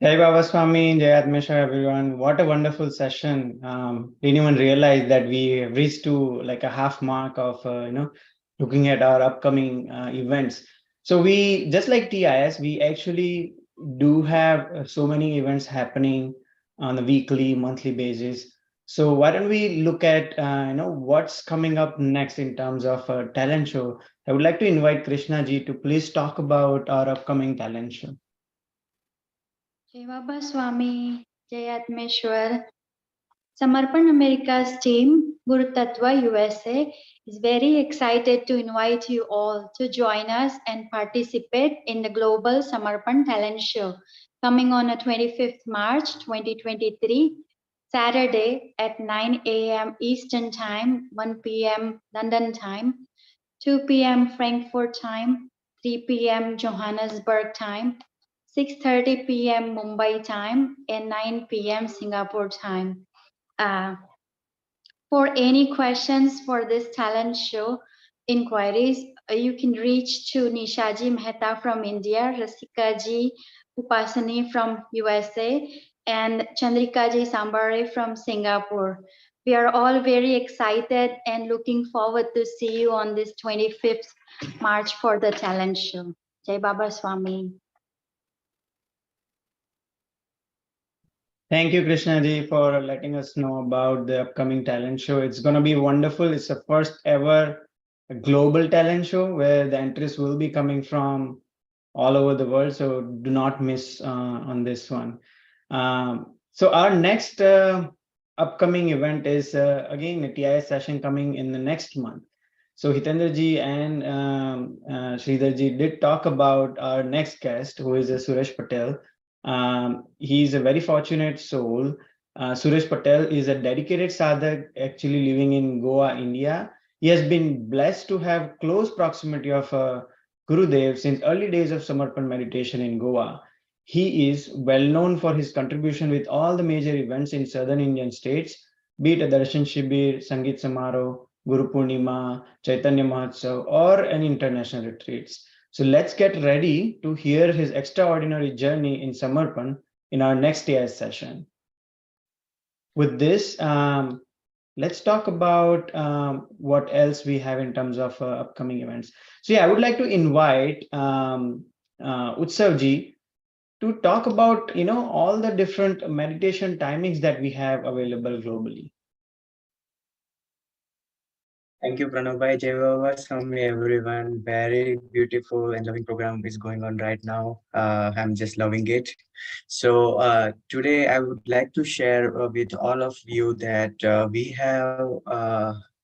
Jai Baba Swami, Jai Atmesha, everyone. What a wonderful session. Didn't even realize that we reached to like a half mark of, looking at our upcoming events. So we, just like TIS, we actually do have so many events happening on a weekly, monthly basis. So why don't we look at, what's coming up next in terms of a talent show? I would like to invite Krishna ji to please talk about our upcoming talent show. Jai Baba Swami, Jai Atmeshwar. Samarpan America's team, Guru Tattva USA, is very excited to invite you all to join us and participate in the Global Samarpan Talent Show coming on the 25th March 2023, Saturday at 9 a.m. Eastern Time, 1 p.m. London time, 2 p.m. Frankfurt time, 3 p.m. Johannesburg time, 6:30 p.m. Mumbai time, and 9 p.m. Singapore time. For any questions for this talent show inquiries, you can reach to Nishaji Mehta from India, Rasikaji Upasani from USA, and Chandrikaji Sambare from Singapore. We are all very excited and looking forward to see you on this 25th March for the talent show. Jai Baba Swami. Thank you, Krishna ji, for letting us know about the upcoming talent show. It's going to be wonderful. It's the first ever global talent show where the entries will be coming from all over the world. So do not miss on this one. So our next upcoming event is again a TIS session coming in the next month. So Hitendra ji and Sridhar ji did talk about our next guest, who is Suresh Patel. He's a very fortunate soul. Suresh Patel is a dedicated sadhak actually living in Goa, India. He has been blessed to have close proximity of Gurudev since early days of Samarpan meditation in Goa. He is well known for his contribution with all the major events in southern Indian states, be it a Darshan Shibir, Sangeet Samaro, Guru Purnima, Chaitanya Mahotsav, or an international retreats. So let's get ready to hear his extraordinary journey in Samarpan in our next year's session. With this, let's talk about what else we have in terms of upcoming events. So yeah, I would like to invite Utsavji to talk about all the different meditation timings that we have available globally. Thank you, Pranabhai. Jai Baba Swami, everyone. Very beautiful and loving program is going on right now. I'm just loving it. So today I would like to share with all of you that we have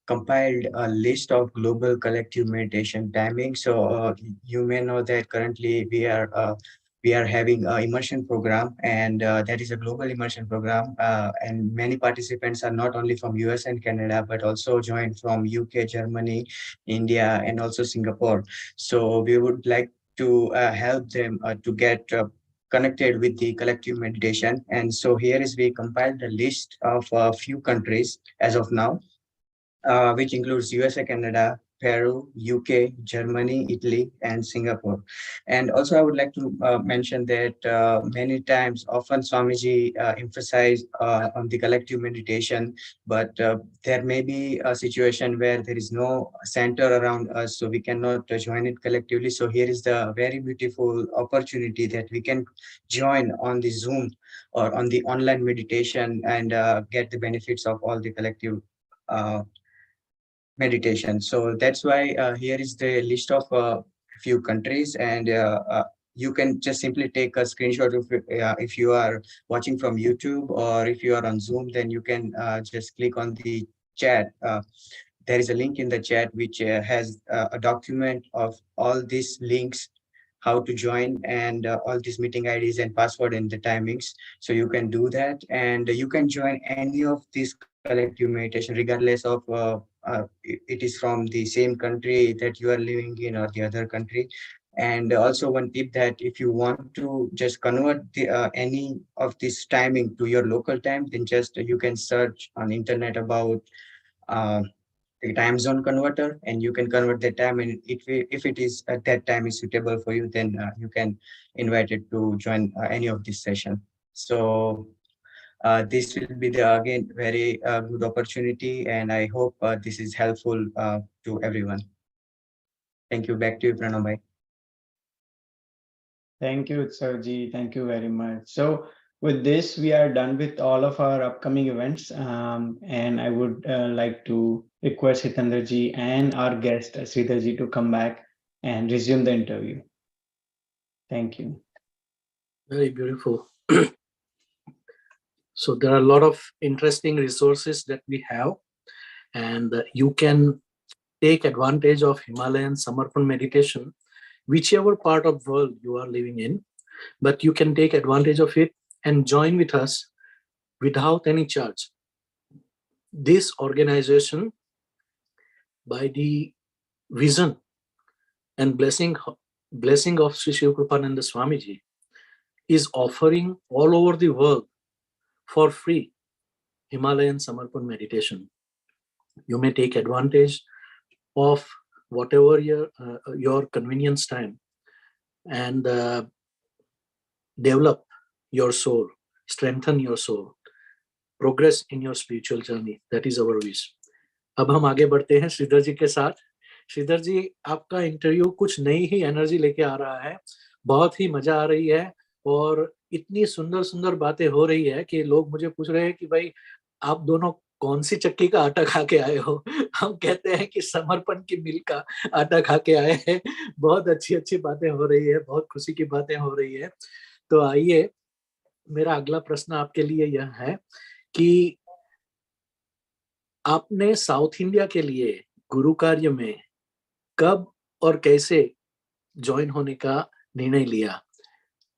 compiled a list of global collective meditation timing. So you may know that currently we are we are having an immersion program, and that is a global immersion program. And many participants are not only from US and Canada, but also joined from UK, Germany, India, and also Singapore. So we would like to help them to get connected with the collective meditation. And so here is we compiled a list of a few countries as of now, which includes USA, Canada, Peru, UK, Germany, Italy, and Singapore. And also, I would like to mention that many times, often Swamiji emphasize on the collective meditation, but there may be a situation where there is no center around us, so we cannot join it collectively. So here is the very beautiful opportunity that we can join on the Zoom or on the online meditation and get the benefits of all the collective meditation. So that's why here is the list of few countries, and you can just simply take a screenshot of it. If you are watching from YouTube or if you are on Zoom, then you can just click on the chat. There is a link in the chat which has a document of all these links, how to join, and all these meeting IDs and password and the timings. So you can do that, and you can join any of these collective meditation regardless of it is from the same country that you are living in or the other country. And also one tip, that if you want to just convert the, any of this timing to your local time, then just you can search on internet about uh, the time zone converter, and you can convert the time, and if it is at that time is suitable for you, then you can invite it to join any of this session. So this will be the again very good opportunity, and I hope this is helpful to everyone. Thank you. Back to you, Pranabhai. Thank you, Sarji. Thank you very much. So with this, we are done with all of our upcoming events. And I would like to request Hitandraji and our guest, Sridharji, to come back and resume the interview. Thank you. Very beautiful. So there are a lot of interesting resources that we have, and you can take advantage of Himalayan Samarpan meditation, whichever part of the world you are living in, but you can take advantage of it and join with us without any charge. This organization, by the vision and blessing of Sri Shivkrupanand Swamiji, is offering all over the world for free Himalayan Samarpan meditation. You may take advantage of whatever your convenience time, and develop your soul, strengthen your soul, progress in your spiritual journey. That is our wish. अब हम आगे बढ़ते हैं श्रीधर जी के साथ. श्रीधर जी, आपका interview कुछ नई ही एनर्जी लेके आ रहा है. बहुत ही मजा आ रही है और इतनी सुंदर सुंदर बातें हो रही है कि लोग मुझे पूछ रहे हैं कि भाई आप दोनों कौन सी चक्की का आटा खा के आए हो. हम कहते हैं कि समर्पण की मिल का आटा खा के आए हैं. बहुत अच्छी अच्छी बातें हो रही है, बहुत खुशी की बातें हो रही है. तो आइए, मेरा अगला प्रश्न आपके लिए यह है कि आपने साउथ इंडिया के लिए गुरु कार्य में कब और कैसे ज्वाइन होने का निर्णय लिया.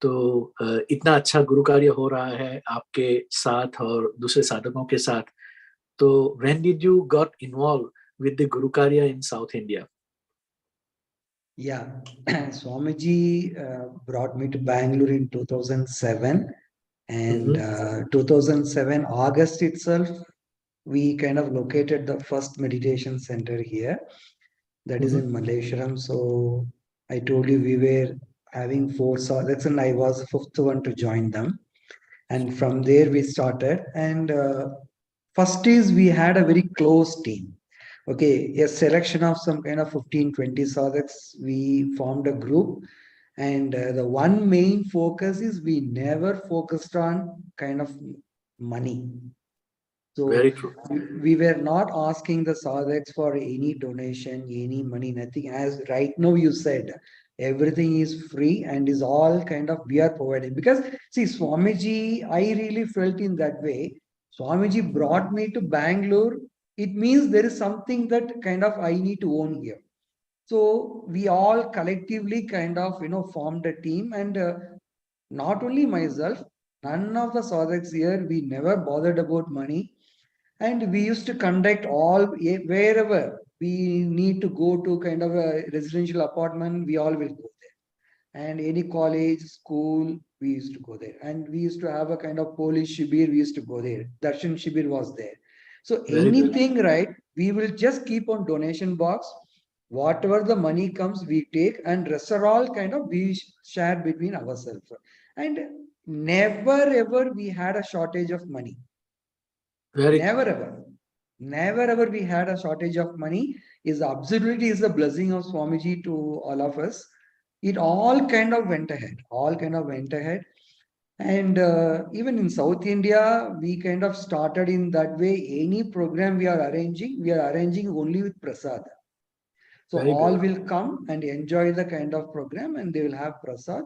तो इतना अच्छा गुरु कार्य हो रहा है आपके साथ और दूसरे साधकों के साथ. तो when did you got involved with the Guru Karya in South India? Yeah, Swamiji brought me to Bangalore in 2007, and 2007 August itself, we kind of located the first meditation center here, that is in Malaysia. So I told you we were having 4 sadhaks, and I was the 5th one to join them. And from there we started. And first is we had a very close team. Okay, a selection of some kind of 15-20 sadhaks, we formed a group. And the one main focus is we never focused on kind of money. So Very true. we were not asking the sadhaks for any donation, any money, nothing. As right now you said, everything is free and is all kind of we are providing. Because see, Swamiji, I really felt in that way. Swamiji brought me to Bangalore. It means there is something that kind of I need to own here. So we all collectively kind of, formed a team, and Not only myself, none of the sadhaks here, we never bothered about money. And we used to conduct all, wherever we need to go to kind of a residential apartment, we all will go there. And any college, school, we used to go there. And we used to have a kind of Polish shibir, we used to go there. Darshan shibir was there. So Very good. anything, right, we will just keep on donation box. Whatever the money comes, we take, and rest are all kind of we share between ourselves. And never ever we had a shortage of money. Very Never good. ever. Never ever we had a shortage of money. Is absolutely is the blessing of Swamiji to all of us. It all kind of went ahead. All kind of went ahead. And even in South India, we kind of started in that way. Any program we are arranging only with prasad. So Very all good. will come and enjoy the kind of program, and they will have prasad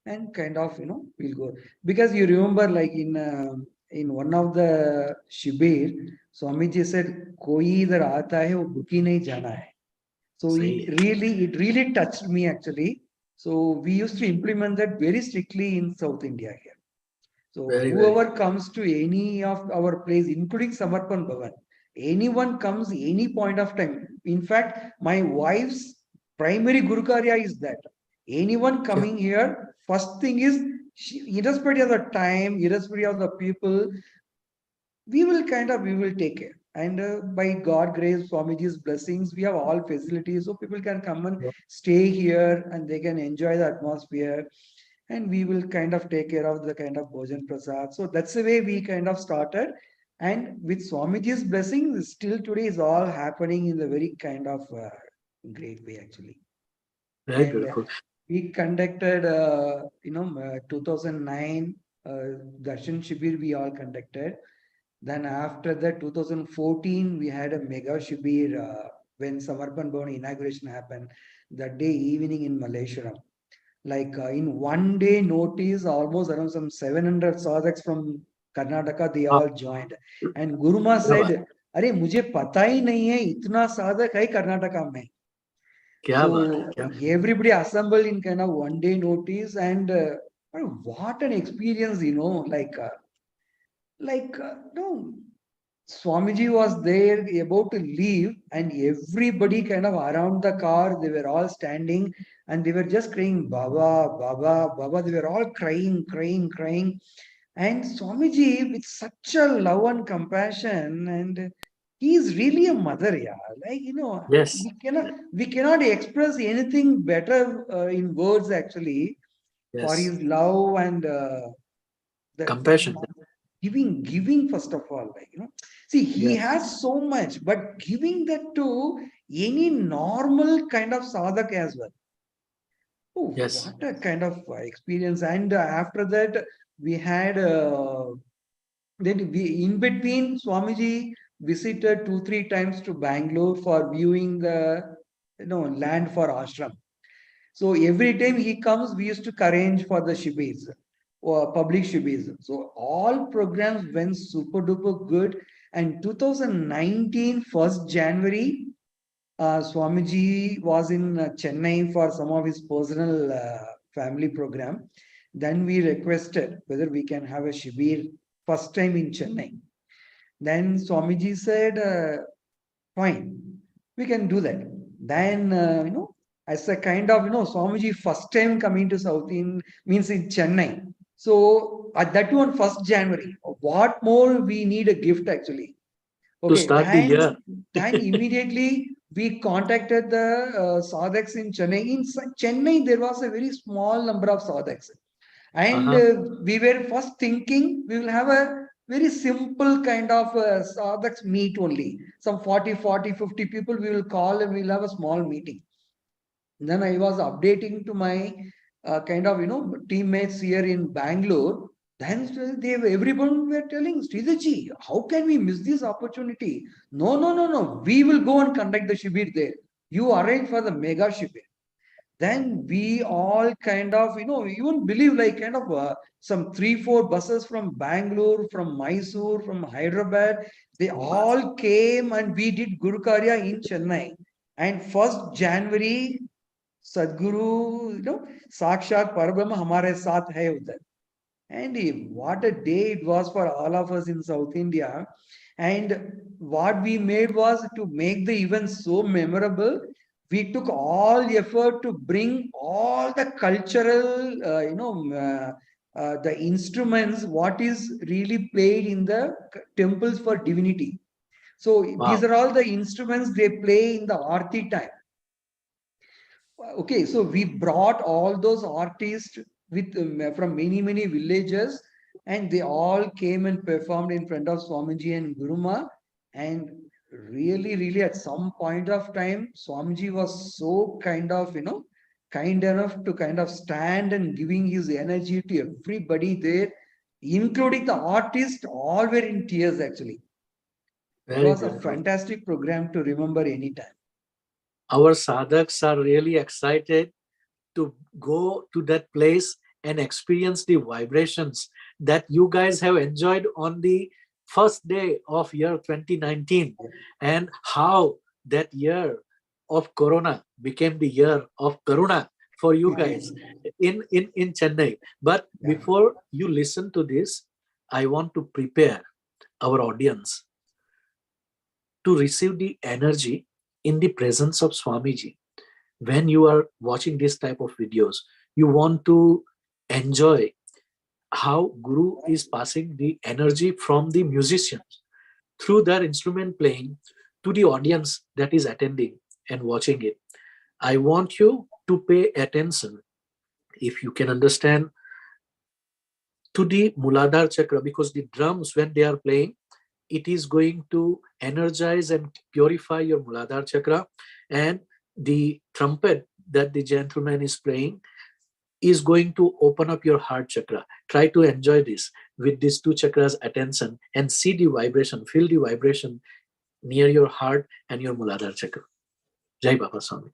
and kind of, we'll go. Because you remember, like in one of the shibir, Swamiji said, "Koi idhar aata hai, wo bhuki nahi jana hai." So Sahi it really touched me actually. So we used to implement that very strictly in South India here. So Very, whoever comes to any of our place, including Samarpan Bhavan, anyone comes any point of time. In fact, my wife's primary Guru Karya is that. Anyone coming here, first thing is, irrespective of the time, irrespective of the people, we will take care. And by God grace, Swamiji's blessings, we have all facilities, so people can come and stay here and they can enjoy the atmosphere. And we will kind of take care of the kind of Bhojan Prasad. So that's the way we kind of started. And with Swamiji's blessing, still today is all happening in the very kind of great way actually. very And beautiful. we conducted, 2009 Darshan Shibir we all conducted. Then after that, 2014, we had a mega shibir when Samarpan Bhavan inauguration happened. That day evening in Malaysia. Like in one day notice, almost around some 700 sadhaks from Karnataka, they all joined. And Guruma said, "Arey, mujhe pata hi nahi hai, itna sadhak hai Karnataka mein." So everybody assembled in kind of one day notice, and what an experience, no, Swamiji was there about to leave, and everybody kind of around the car, they were all standing and they were just crying, "Baba, Baba, Baba." They were all crying, crying, crying. And Swamiji, with such a love and compassion, and he is really a mother, yeah. Yes. We cannot express anything better in words actually for Yes. his love and the Compassion. giving first of all, see, he Yes. has so much, but giving that to any normal kind of sadhak as well. Oh, Yes. what a kind of experience. And after that we had then we in between Swamiji visited 2-3 times to Bangalore for viewing the land for ashram. So every time he comes, we used to arrange for the shibis or public shibis. So all programs went super duper good. And 2019, 1st January, Swamiji was in Chennai for some of his personal family program. Then we requested whether we can have a shibir first time in Chennai. Then Swamiji said, fine, we can do that. Then, as a kind of, Swamiji first time coming to South in means in Chennai. So at that one, 1st January, what more we need a gift actually. To Okay, start the year. then immediately we contacted the sadhaks in Chennai. In Chennai, there was a very small number of sadhaks. And we were first thinking we will have a very simple kind of sadhaks meet only. Some 40, 50 people we will call and we'll have a small meeting. Then I was updating to my kind of, teammates here in Bangalore. Then everyone were telling, "Sridharji, how can we miss this opportunity?" No, no, no, no. We will go and conduct the shibir there. You arrange for the mega shibir. Then we all kind of, you won't believe, like kind of some 3-4 buses from Bangalore, from Mysore, from Hyderabad. They all came and we did Guru Karya in Chennai. And 1st January, Satguru, Sakshat Parabrahma hamare saath hai udhar. And what a day it was for all of us in South India. And what we made was to make the event so memorable. We took all effort to bring all the cultural, the instruments, what is really played in the temples for divinity. So these Wow. are all the instruments they play in the Aarti time. Okay, so we brought all those artists with from many villages, and they all came and performed in front of Swamiji and Guruma. And really, at some point of time, Swamiji was so kind enough to kind of stand and giving his energy to everybody there, including the artists. All were in tears actually. It Very was a beautiful. fantastic program to remember anytime. Our sadhaks are really excited to go to that place and experience the vibrations that you guys have enjoyed on the first day of year 2019, and how that year of corona became the year of karuna for you guys in Chennai. But before you listen to this, I want to prepare our audience to receive the energy in the presence of Swamiji. When you are watching this type of videos, you want to enjoy how Guru is passing the energy from the musicians through their instrument playing to the audience that is attending and watching it. I want you to pay attention, if you can understand, to the Muladhara chakra, because the drums, when they are playing, it is going to energize and purify your Muladhara chakra, and the trumpet that the gentleman is playing is going to open up your heart chakra. Try to enjoy this with these two chakras attention and see the vibration, feel the vibration near your heart and your Muladhara chakra. Jai Baba Swami.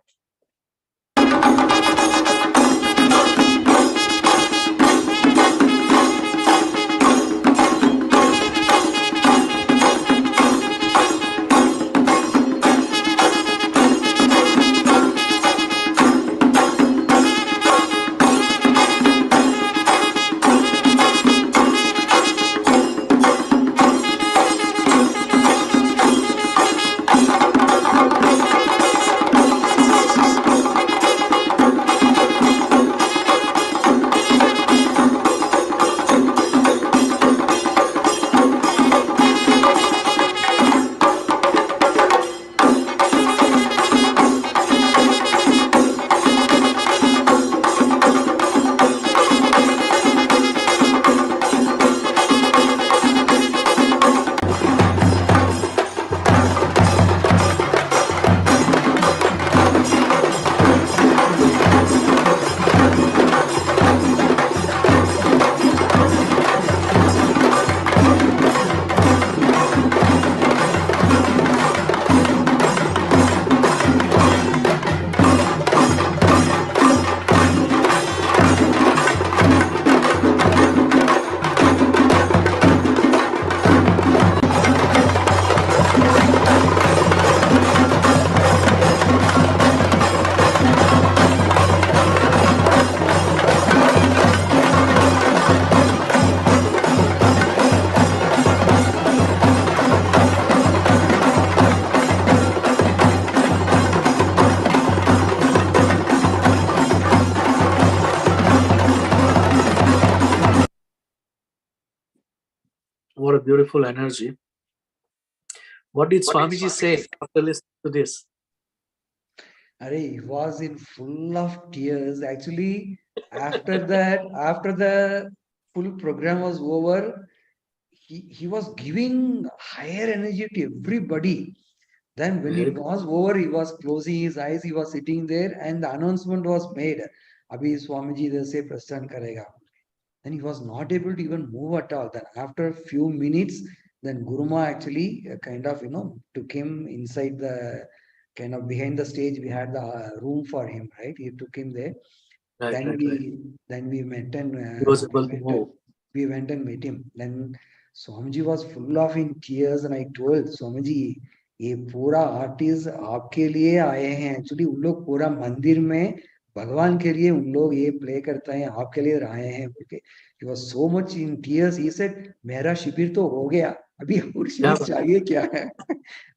What a beautiful energy. What did Swamiji say after listening to this? He was in full of tears. Actually, after that, after the full program was over, he was giving higher energy to everybody. Then when it was over, he was closing his eyes, he was sitting there, and the announcement was made. Abhi Swamiji they say Prasthana karega. Then he was not able to even move at all. Then after a few minutes, then Guruma actually took him inside the kind of behind the stage. We had the room for him, right? He took him there. Right, Then right, right. we met and He was able to move. we went and met him. Then Swamiji was full of in tears, and I told Swamiji, ये पूरा artist आपके लिए आए हैं. Actually, उन लोग पूरा मंदिर में भगवान के लिए उन लोग ये प्ले करते हैं, आपके लिए आए हैं बोल के. He was so much in tears. He said, मेरा शिविर तो हो गया, अभी और क्या शिविर चाहिए क्या है?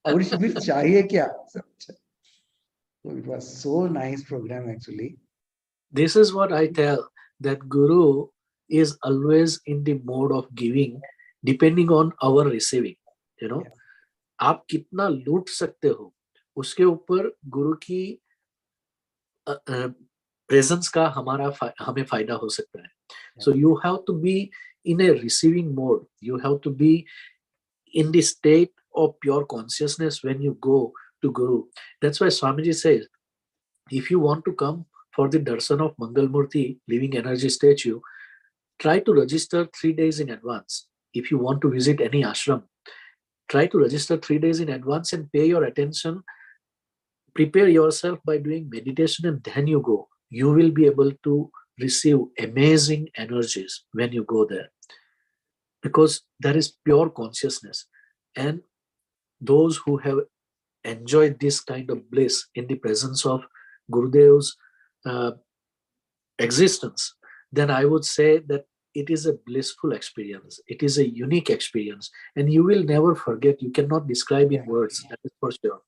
और शिविर चाहिए क्या? So it was so nice program actually. This is what I tell, that Guru is always in the mode of giving, depending on our receiving. You know, Yeah. आप कितना लूट सकते हो उसके ऊपर गुरु की प्रेजेंस का हमें फायदा हो सकता है. So you have to be in a receiving mode. You have to be in the state of pure consciousness when you go to Guru. That's why Swamiji says, if you want to come for the darshan of Mangal Murti, living energy statue, try to register 3 days in advance. If you want to visit any ashram, try to register 3 days in advance and pay your attention. Prepare yourself by doing meditation and then you go. You will be able to receive amazing energies when you go there, because that is pure consciousness. And those who have enjoyed this kind of bliss in the presence of Gurudev's existence, then I would say that it is a blissful experience. It is a unique experience, and you will never forget. You cannot describe in words, that is for sure.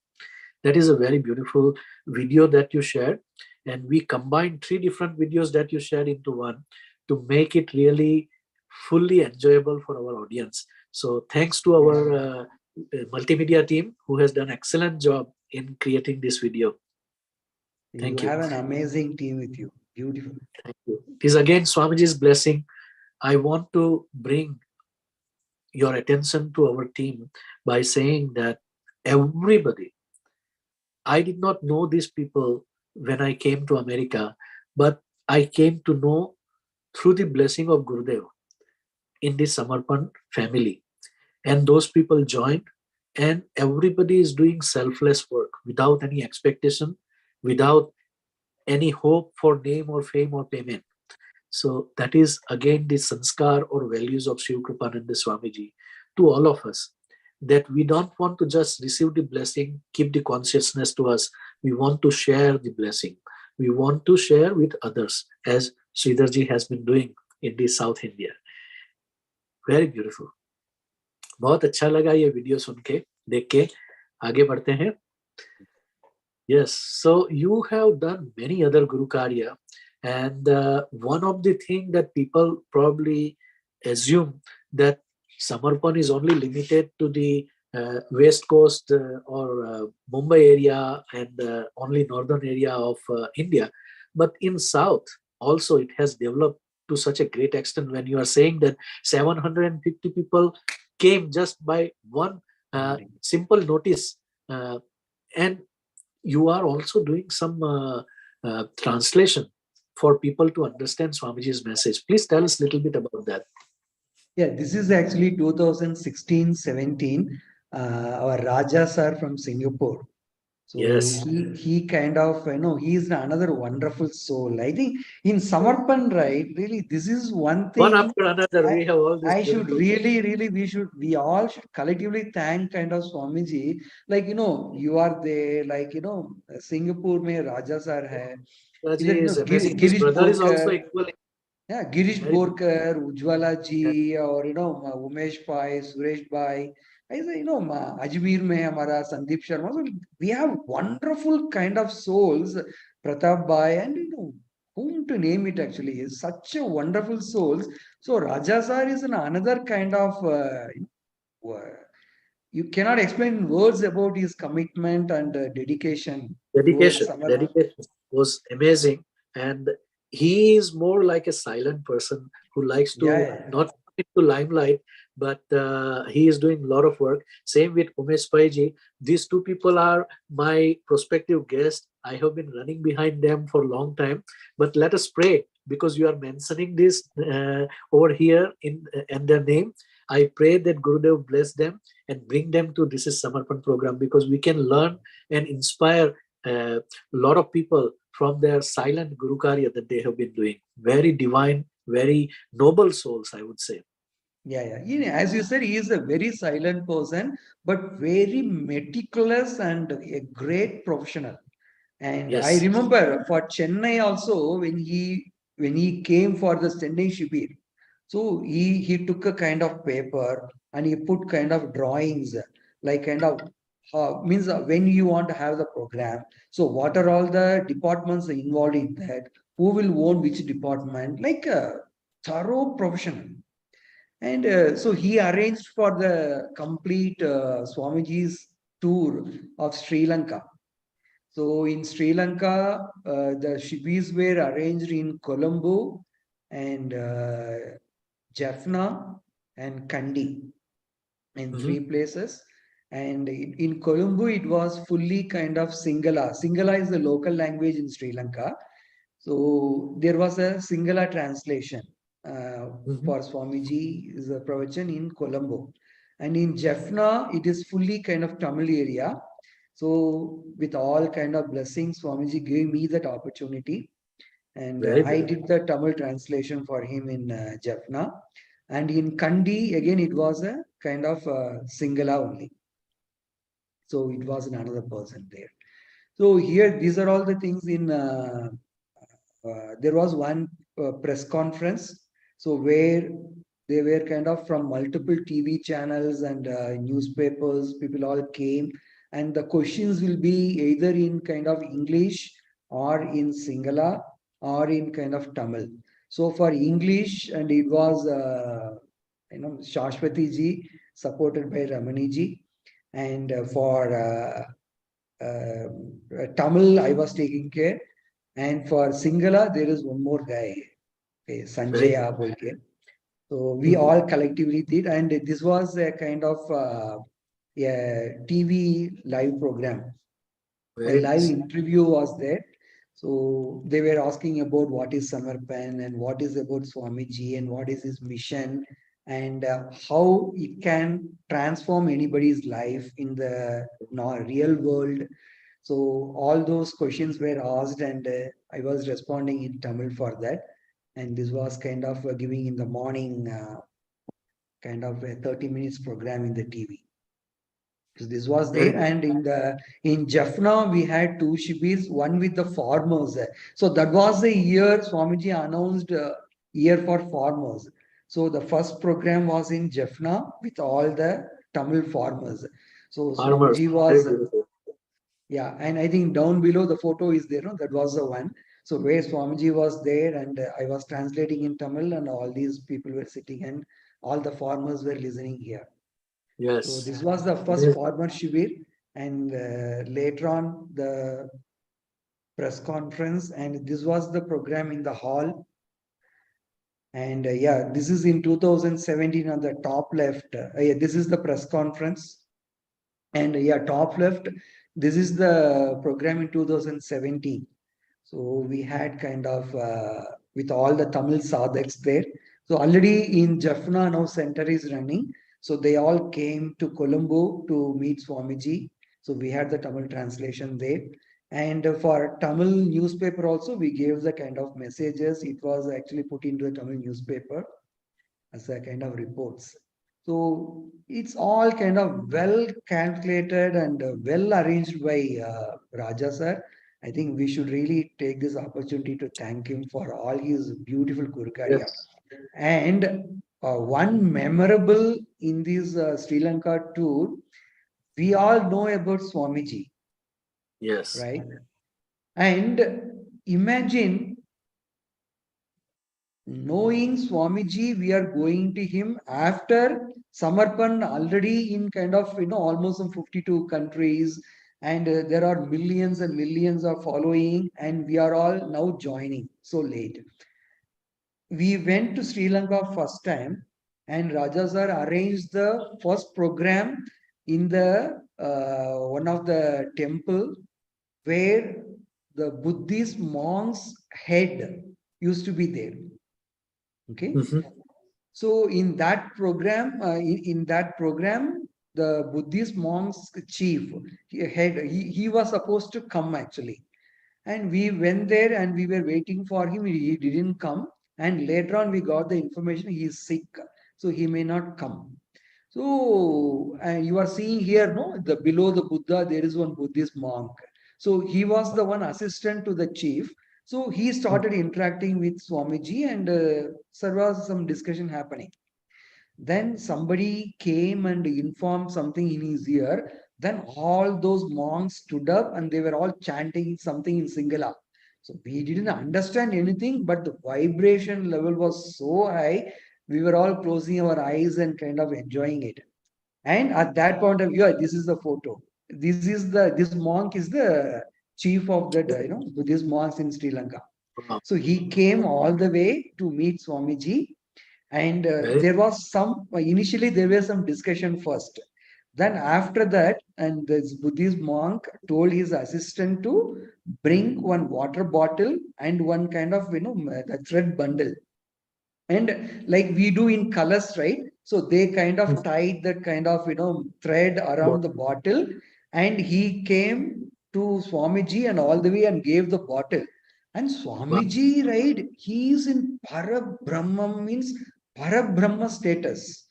That is a very beautiful video that you shared, and we combined 3 different videos that you shared into one to make it really fully enjoyable for our audience. So thanks to our multimedia team who has done excellent job in creating this video. Thank you. You have an amazing team with you. Beautiful. Thank you. It is again Swamiji's blessing. I want to bring your attention to our team by saying that everybody, I did not know these people when I came to America, but I came to know through the blessing of Gurudev in the Samarpan family. And those people joined, and everybody is doing selfless work without any expectation, without any hope for name or fame or payment. So that is again the sanskar or values of Shivkrupanand Swamiji to all of us, that we don't want to just receive the blessing, keep the consciousness to us. We want to share the blessing. We want to share with others, as Sridharji has been doing in the South India. Very beautiful. बहुत अच्छा लगा ये video सुन के, देख के. आगे बढ़ते हैं. Yes, so you have done many other Guru Karya, and one of the thing that people probably assume that Samarpan is only limited to the west coast or Mumbai area and only northern area of India, but in south also it has developed to such a great extent. When you are saying that 750 people came just by one simple notice, and you are also doing some translation for people to understand Swamiji's message. Please tell us a little bit about that. Yeah, this is actually 2016-17. Our Raja sir from Singapore. So Yes. he kind of, he's another wonderful soul. I think in Samarpan, right, really, this is one thing. One after another, we have all this. I should really, we all should collectively thank kind of Swamiji. Like, you are there, like, Singapore mein Raja sir hai. Is amazing. His Girish brother is also Borkar. equally. Yeah, Girish Borkar, Ujjwala ji, or Umesh Bhai, Suresh Bhai. I say, Ajmer mein hamara Sandeep Sharma. So we have wonderful kind of souls, Pratap Bhai, and whom to name it actually is such a wonderful souls. So Raja sir is another kind of you cannot explain in words about his commitment and dedication. Dedication was amazing, and he is more like a silent person who likes to not come into limelight, but he is doing a lot of work. Same with Umesh Paiji. These two people are my prospective guests. I have been running behind them for a long time, but let us pray, because you are mentioning this over here in their name. I pray that Gurudev bless them and bring them to This is Samarpan program, because we can learn and inspire a lot of people from their silent Guru Karya that they have been doing. Very divine, very noble souls, I would say. Yeah. As you said, he is a very silent person, but very meticulous and a great professional. And Yes. I remember for Chennai also, when he came for the Chennai Shibir, so he took a kind of paper and he put kind of drawings, like kind of means when you want to have the program. So what are all the departments involved in that? Who will own which department? Like a thorough professional. And so he arranged for the complete Swamiji's tour of Sri Lanka. So in Sri Lanka, the Shibis were arranged in Colombo and Jaffna and Kandy in three places. And in Colombo, it was fully kind of Sinhala. Sinhala is the local language in Sri Lanka. So there was a Sinhala translation for Swamiji is a pravachan in Colombo. And in Jaffna, it is fully kind of Tamil area. So with all kind of blessings, Swamiji gave me that opportunity. And I did the Tamil translation for him in Jaffna. And in Kandi, again, it was a kind of Sinhala only. So it was another person there. So here, these are all the things in, there was one press conference. So where they were kind of from multiple TV channels and newspapers, people all came. And the questions will be either in kind of English or in Sinhala or in kind of Tamil. So for English, and it was, Shashwati ji, supported by Ramani ji. And for Tamil, I was taking care. And for Sinhala, there is one more guy, Sanjaya Bolke. So we all collectively did. And this was a kind of a TV live program. A live interview was there. So they were asking about what is Samarpan and what is about Swamiji and what is his mission and how it can transform anybody's life in the real world. So all those questions were asked and I was responding in Tamil for that. And this was kind of giving in the morning, kind of a 30 minutes program in the TV. So this was there, and in Jaffna we had two shibis, one with the farmers. So that was the year Swamiji announced year for farmers. So the first program was in Jaffna with all the Tamil farmers. So Swamiji was, yeah, and I think down below the photo is there. No? That was the one. So where Swamiji was there, and I was translating in Tamil, and all these people were sitting, and all the farmers were listening here. Yes. So this was the first farmer shibir, and later on the press conference, and this was the program in the hall. And yeah, this is in 2017 on the top left. Yeah, this is the press conference. And yeah, top left, this is the program in 2017. So we had kind of with all the Tamil sadhaks there. So already in Jaffna now center is running. So they all came to Colombo to meet Swamiji. So we had the Tamil translation there. And for Tamil newspaper also, we gave the kind of messages. It was actually put into a Tamil newspaper as a kind of reports. So it's all kind of well calculated and well arranged by Raja sir. I think we should really take this opportunity to thank him for all his beautiful Guru Karya. Yes. And one memorable in this Sri Lanka tour, we all know about Swamiji. Yes. Right? And imagine knowing Swamiji, we are going to him after Samarpan already in kind of, almost in 52 countries. And there are millions and millions of following, and we are all now joining so late. We went to Sri Lanka first time, and Raja sir arranged the first program in the one of the temple where the Buddhist monk's head used to be there. Okay. So in that program, the Buddhist monk's chief he was supposed to come actually. And we went there and we were waiting for him. He didn't come. And later on, we got the information he is sick. So he may not come. So you are seeing here, no, below the Buddha, there is one Buddhist monk. So he was the one assistant to the chief. So he started interacting with Swamiji, and there was some discussion happening. Then somebody came and informed something in his ear. Then all those monks stood up and they were all chanting something in Singhala. So we didn't understand anything, but the vibration level was so high. We were all closing our eyes and kind of enjoying it. And at that point of view, this is the photo. This monk is the chief of that Buddhist monks in Sri Lanka. Wow. So he came all the way to meet Swamiji, and there was some initially there was some discussion first. Then after that, and this Buddhist monk told his assistant to bring one water bottle and one kind of the thread bundle, and like we do in colors, right? So they kind of tied that kind of thread around the bottle, and he came to Swamiji and all the way and gave the bottle. And Swamiji, right, he is in Parabrahma, means Parabrahma status.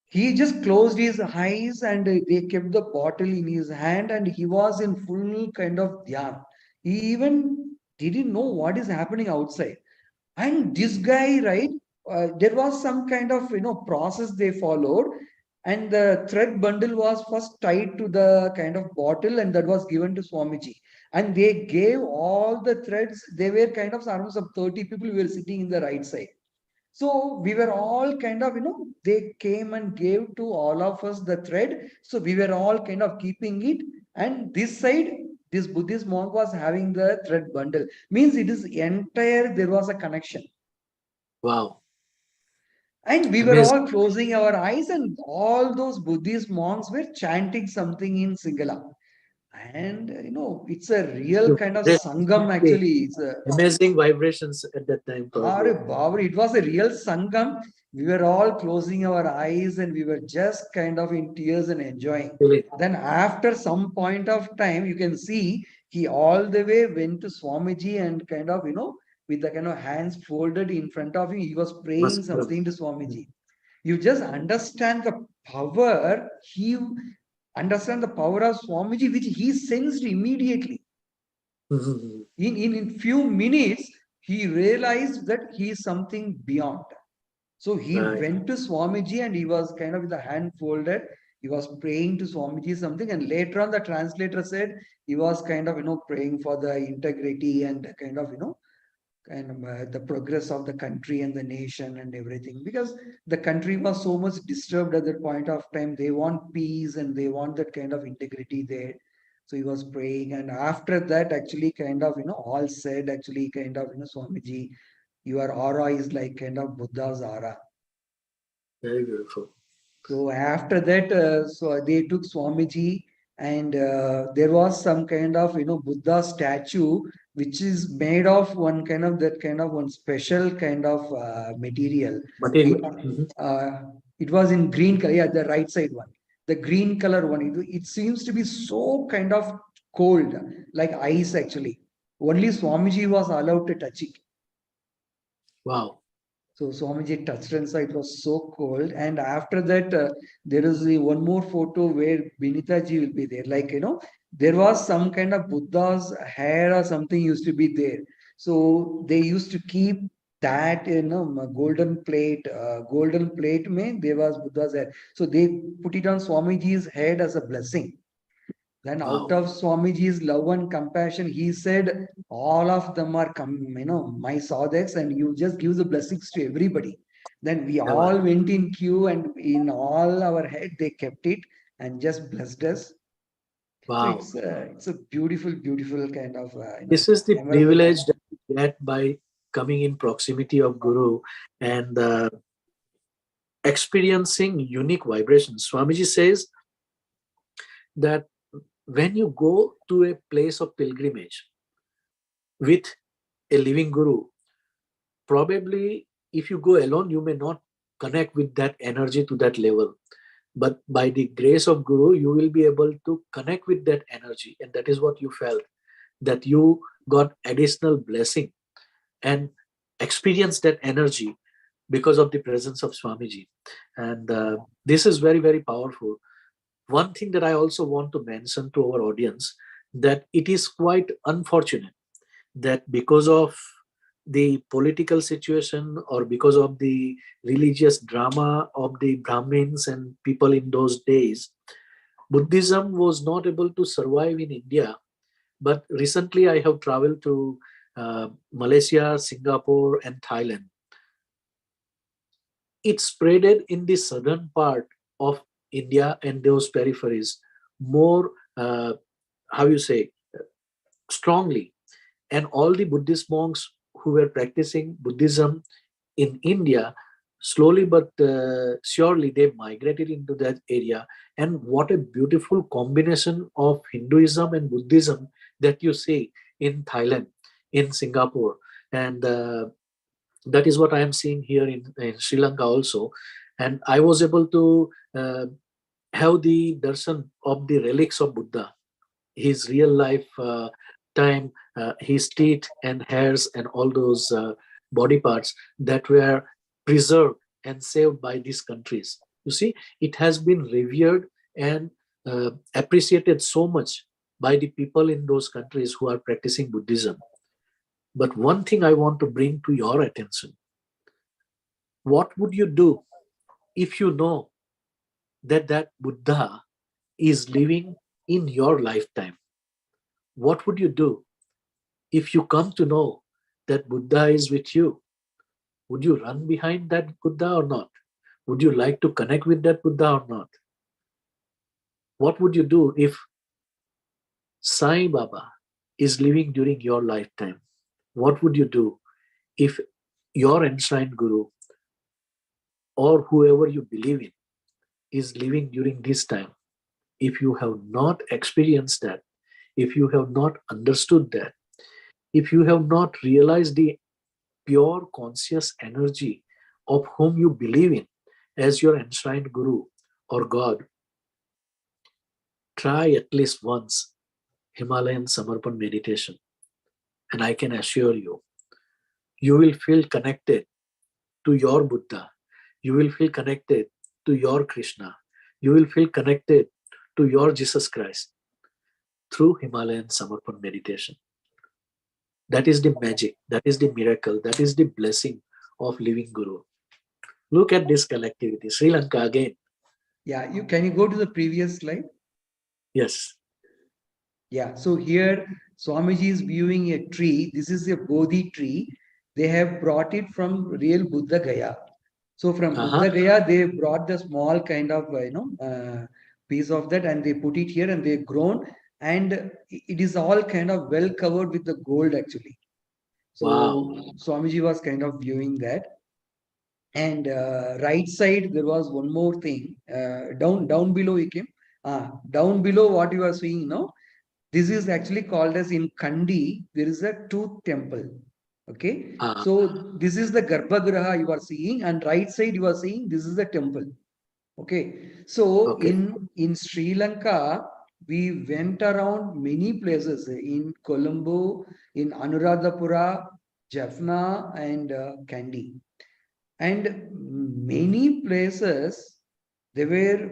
He just closed his eyes and they kept the bottle in his hand, and he was in full kind of dhyan. He even didn't know what is happening outside. And this guy, right, there was some kind of process they followed, and the thread bundle was first tied to the kind of bottle, and that was given to Swamiji. And they gave all the threads. They were kind of around some 30 people who were sitting in the right side. So we were all kind of, they came and gave to all of us the thread. So we were all kind of keeping it. And this side, this Buddhist monk was having the thread bundle. Means it is entire, there was a connection. Wow. And we were Amazing. all closing our eyes, and all those Buddhist monks were chanting something in Singhala. And it's a real kind of sangam actually. It's a amazing vibrations at that time. Probably. It was a real sangam. We were all closing our eyes and we were just kind of in tears and enjoying. Really. Then after some point of time, you can see he all the way went to Swamiji and kind of, with the kind of hands folded in front of him, he was praying something to Swamiji. You just understand the power. He understand the power of Swamiji, which he sensed immediately. In few minutes, he realized that he is something beyond. So he went to Swamiji and he was kind of with the hand folded. He was praying to Swamiji something, and later on the translator said he was kind of praying for the integrity and kind of the progress of the country and the nation and everything, because the country was so much disturbed at that point of time. They want peace and they want that kind of integrity there. So he was praying, and after that actually kind of all said actually kind of Swamiji, your aura is like kind of Buddha's aura. Very beautiful. So after that, so they took Swamiji, and there was some kind of Buddha statue which is made of one kind of one special kind of material. It was in green color. Yeah, the right side one, the green color one. It seems to be so kind of cold, like ice actually. Only Swamiji was allowed to touch it. Wow. So Swamiji touched and saw it was so cold. And after that, there is one more photo where Binitaji will be there. Like, there was some kind of Buddha's hair or something used to be there. So they used to keep that, golden plate there was Buddha's hair. So they put it on Swamiji's head as a blessing. Then out of Swamiji's love and compassion, he said, all of them are my sadhaks, and you just give the blessings to everybody. Then we all went in queue, and in all our head, they kept it and just blessed us. Wow. So it's a beautiful, beautiful kind of. This is the privilege that we get by coming in proximity of Guru and experiencing unique vibrations. Swamiji says that when you go to a place of pilgrimage with a living Guru, probably if you go alone, you may not connect with that energy to that level. But by the grace of Guru, you will be able to connect with that energy. And that is what you felt, that you got additional blessing and experienced that energy because of the presence of Swamiji. And this is very, very powerful. One thing that I also want to mention to our audience, that it is quite unfortunate that because of the political situation or because of the religious drama of the Brahmins and people in those days, Buddhism was not able to survive in India. But recently I have traveled to Malaysia, Singapore, and Thailand. It spreaded in the southern part of India and those peripheries more, how you say, strongly. And all the Buddhist monks who were practicing Buddhism in India, slowly but surely they migrated into that area. And what a beautiful combination of Hinduism and Buddhism that you see in Thailand, in Singapore. And that is what I am seeing here in Sri Lanka also. And I was able to have the darshan of the relics of Buddha, his real life time, his teeth and hairs and all those body parts that were preserved and saved by these countries. You see, it has been revered and appreciated so much by the people in those countries who are practicing Buddhism. But one thing I want to bring to your attention: what would you do if you know that that Buddha is living in your lifetime? What would you do if you come to know that Buddha is with you? Would you run behind that Buddha or not? Would you like to connect with that Buddha or not? What would you do if Sai Baba is living during your lifetime? What would you do if your enshrined Guru or whoever you believe in is living during this time? If you have not experienced that, if you have not understood that, if you have not realized the pure conscious energy of whom you believe in as your enshrined Guru or God, try at least once Himalayan Samarpan meditation. And I can assure you, you will feel connected to your Buddha. You will feel connected to your Krishna. You will feel connected to your Jesus Christ through Himalayan Samarpan meditation. That is the magic. That is the miracle. That is the blessing of living Guru. Look at this collectivity. Sri Lanka again. Yeah, can you go to the previous slide? Yes. Yeah, so here Swamiji is viewing a tree. This is a Bodhi tree. They have brought it from real Buddha Gaya. So from Buddha Gaya, they brought the small kind of piece of that and they put it here and they've grown, and it is all kind of well covered with the gold actually. So wow. Swamiji was kind of viewing that. And right side there was one more thing. Down below he came. Down below what you are seeing now, this is actually called as in Kandi, there is a tooth temple. Okay. So this is the Garbhagraha you are seeing, and right side you are seeing this is the temple. Okay. So in Sri Lanka, we went around many places in Colombo, in Anuradhapura, Jaffna, and Kandy. And many places, they were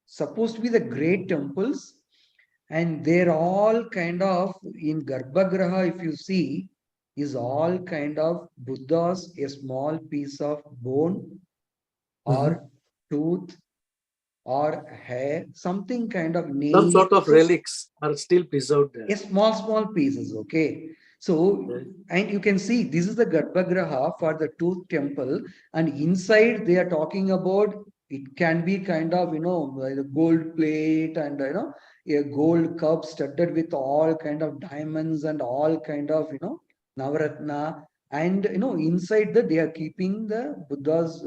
supposed to be the great temples, and they're all kind of in Garbhagraha, if you see, is all kind of Buddhas, a small piece of bone or tooth or hair, something kind of nail. Some sort of relics are still preserved there. A small pieces, okay. So, and you can see this is the Garbhagraha for the tooth temple, and inside they are talking about it can be kind of, the gold plate and, a gold cup studded with all kind of diamonds and all kind of, Navaratna. And, inside that they are keeping the Buddha's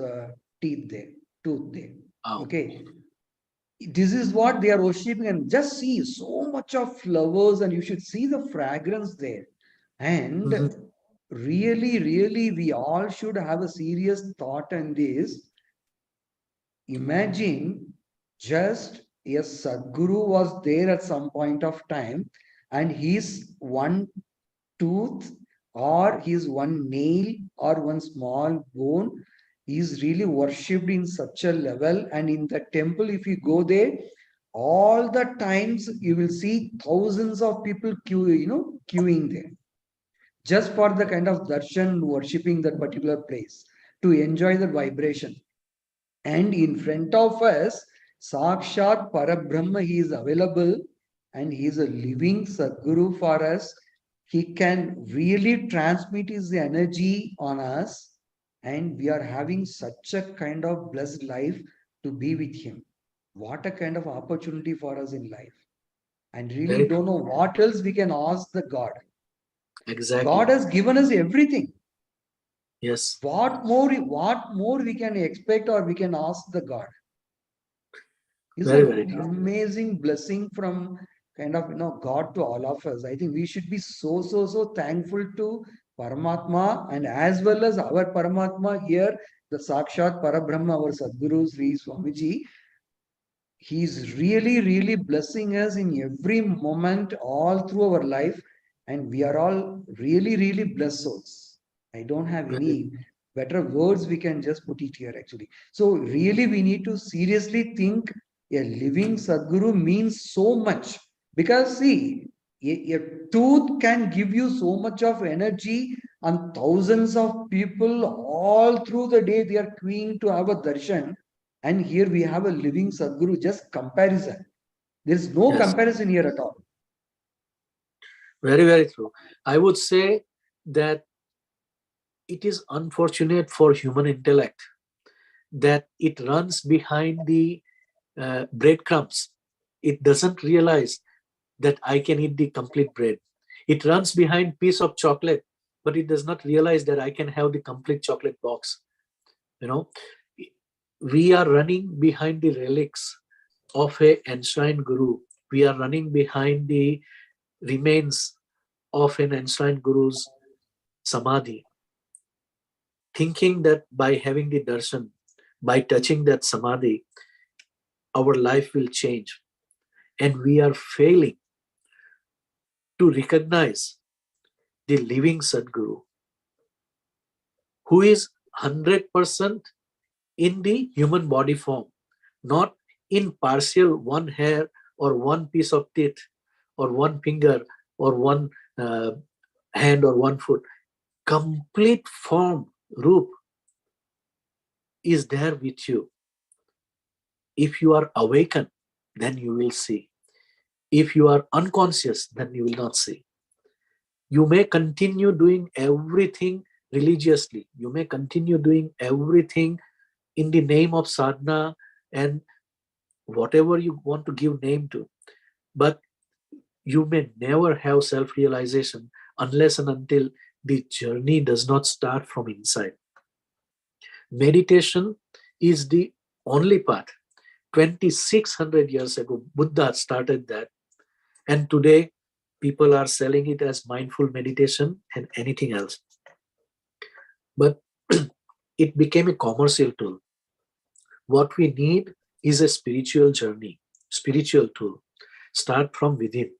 teeth there, tooth there. Okay. This is what they are worshipping, and just see so much of flowers, and you should see the fragrance there. And really, we all should have a serious thought on this. Imagine just a Satguru was there at some point of time, and his one tooth or his one nail or one small bone is really worshipped in such a level. And in the temple, if you go there, all the times you will see thousands of people queuing there just for the kind of darshan, worshipping that particular place, to enjoy the vibration. And in front of us, Sakshat Parabrahma, he is available and he is a living Satguru for us. He can really transmit his energy on us, and we are having such a kind of blessed life to be with him. What a kind of opportunity for us in life. And really Very don't know what else we can ask the God. exactly. God has given us everything. Yes. What more we can expect or we can ask the God? It's Very an true. amazing blessing from kind of God to all of us. I think we should be so thankful to Paramatma, and as well as our Paramatma here, the Sakshat Parabrahma, our Sadguru Sri Swamiji. He's really blessing us in every moment all through our life, and we are all really blessed souls. I don't have any better words we can just put it here actually. So really we need to seriously think a living Sadguru means so much, because see, a tooth can give you so much of energy, and thousands of people all through the day they are queuing to have a darshan. And here we have a living Sadguru, just comparison. There's no Yes. comparison here at all. Very true. I would say that it is unfortunate for human intellect that it runs behind the breadcrumbs. It doesn't realize that I can eat the complete bread. It runs behind piece of chocolate, but it does not realize that I can have the complete chocolate box. We are running behind the relics of a enshrined guru. We are running behind the remains of an enshrined guru's samadhi, thinking that by having the darshan, by touching that samadhi, our life will change. And we are failing to recognize the living Sadguru, who is 100% in the human body form, not in partial one hair or one piece of teeth or one finger or one hand or one foot. Complete form, Roop, is there with you. If you are awakened, then you will see. If you are unconscious, then you will not see. You may continue doing everything religiously. You may continue doing everything in the name of sadhana and whatever you want to give name to. But you may never have self-realization unless and until the journey does not start from inside. Meditation is the only path. 2600 years ago, Buddha started that. And today, people are selling it as mindful meditation and anything else. But it became a commercial tool. What we need is a spiritual journey, spiritual tool. Start from within.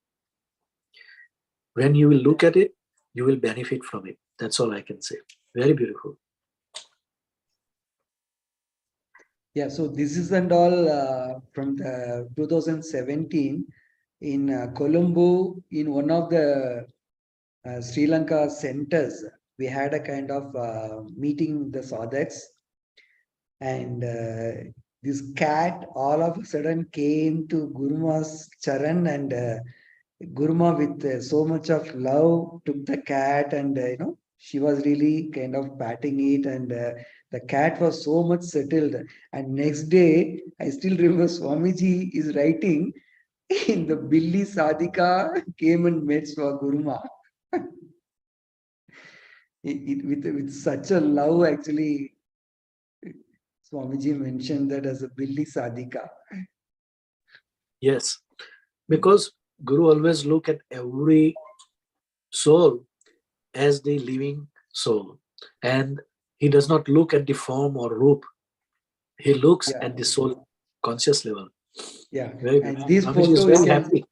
When you will look at it, you will benefit from it. That's all I can say. Very beautiful. Yeah, so this is and all from the 2017 in Colombo, in one of the Sri Lanka centers. We had a kind of meeting the sadhaks, and this cat all of a sudden came to Guruma's charan, and Guruma with so much of love took the cat, and she was really kind of patting it, and the cat was so much settled. And next day, I still remember Swamiji is writing in the Billy Sadhika came and met Guruma. With such a love, actually, Swamiji mentioned that as a Billy Sadhika. Yes, because Guru always look at every soul as the living soul. And he does not look at the form or roop. He looks at the soul conscious level. Yeah. Very And good. this Swamiji is photo very you can happy.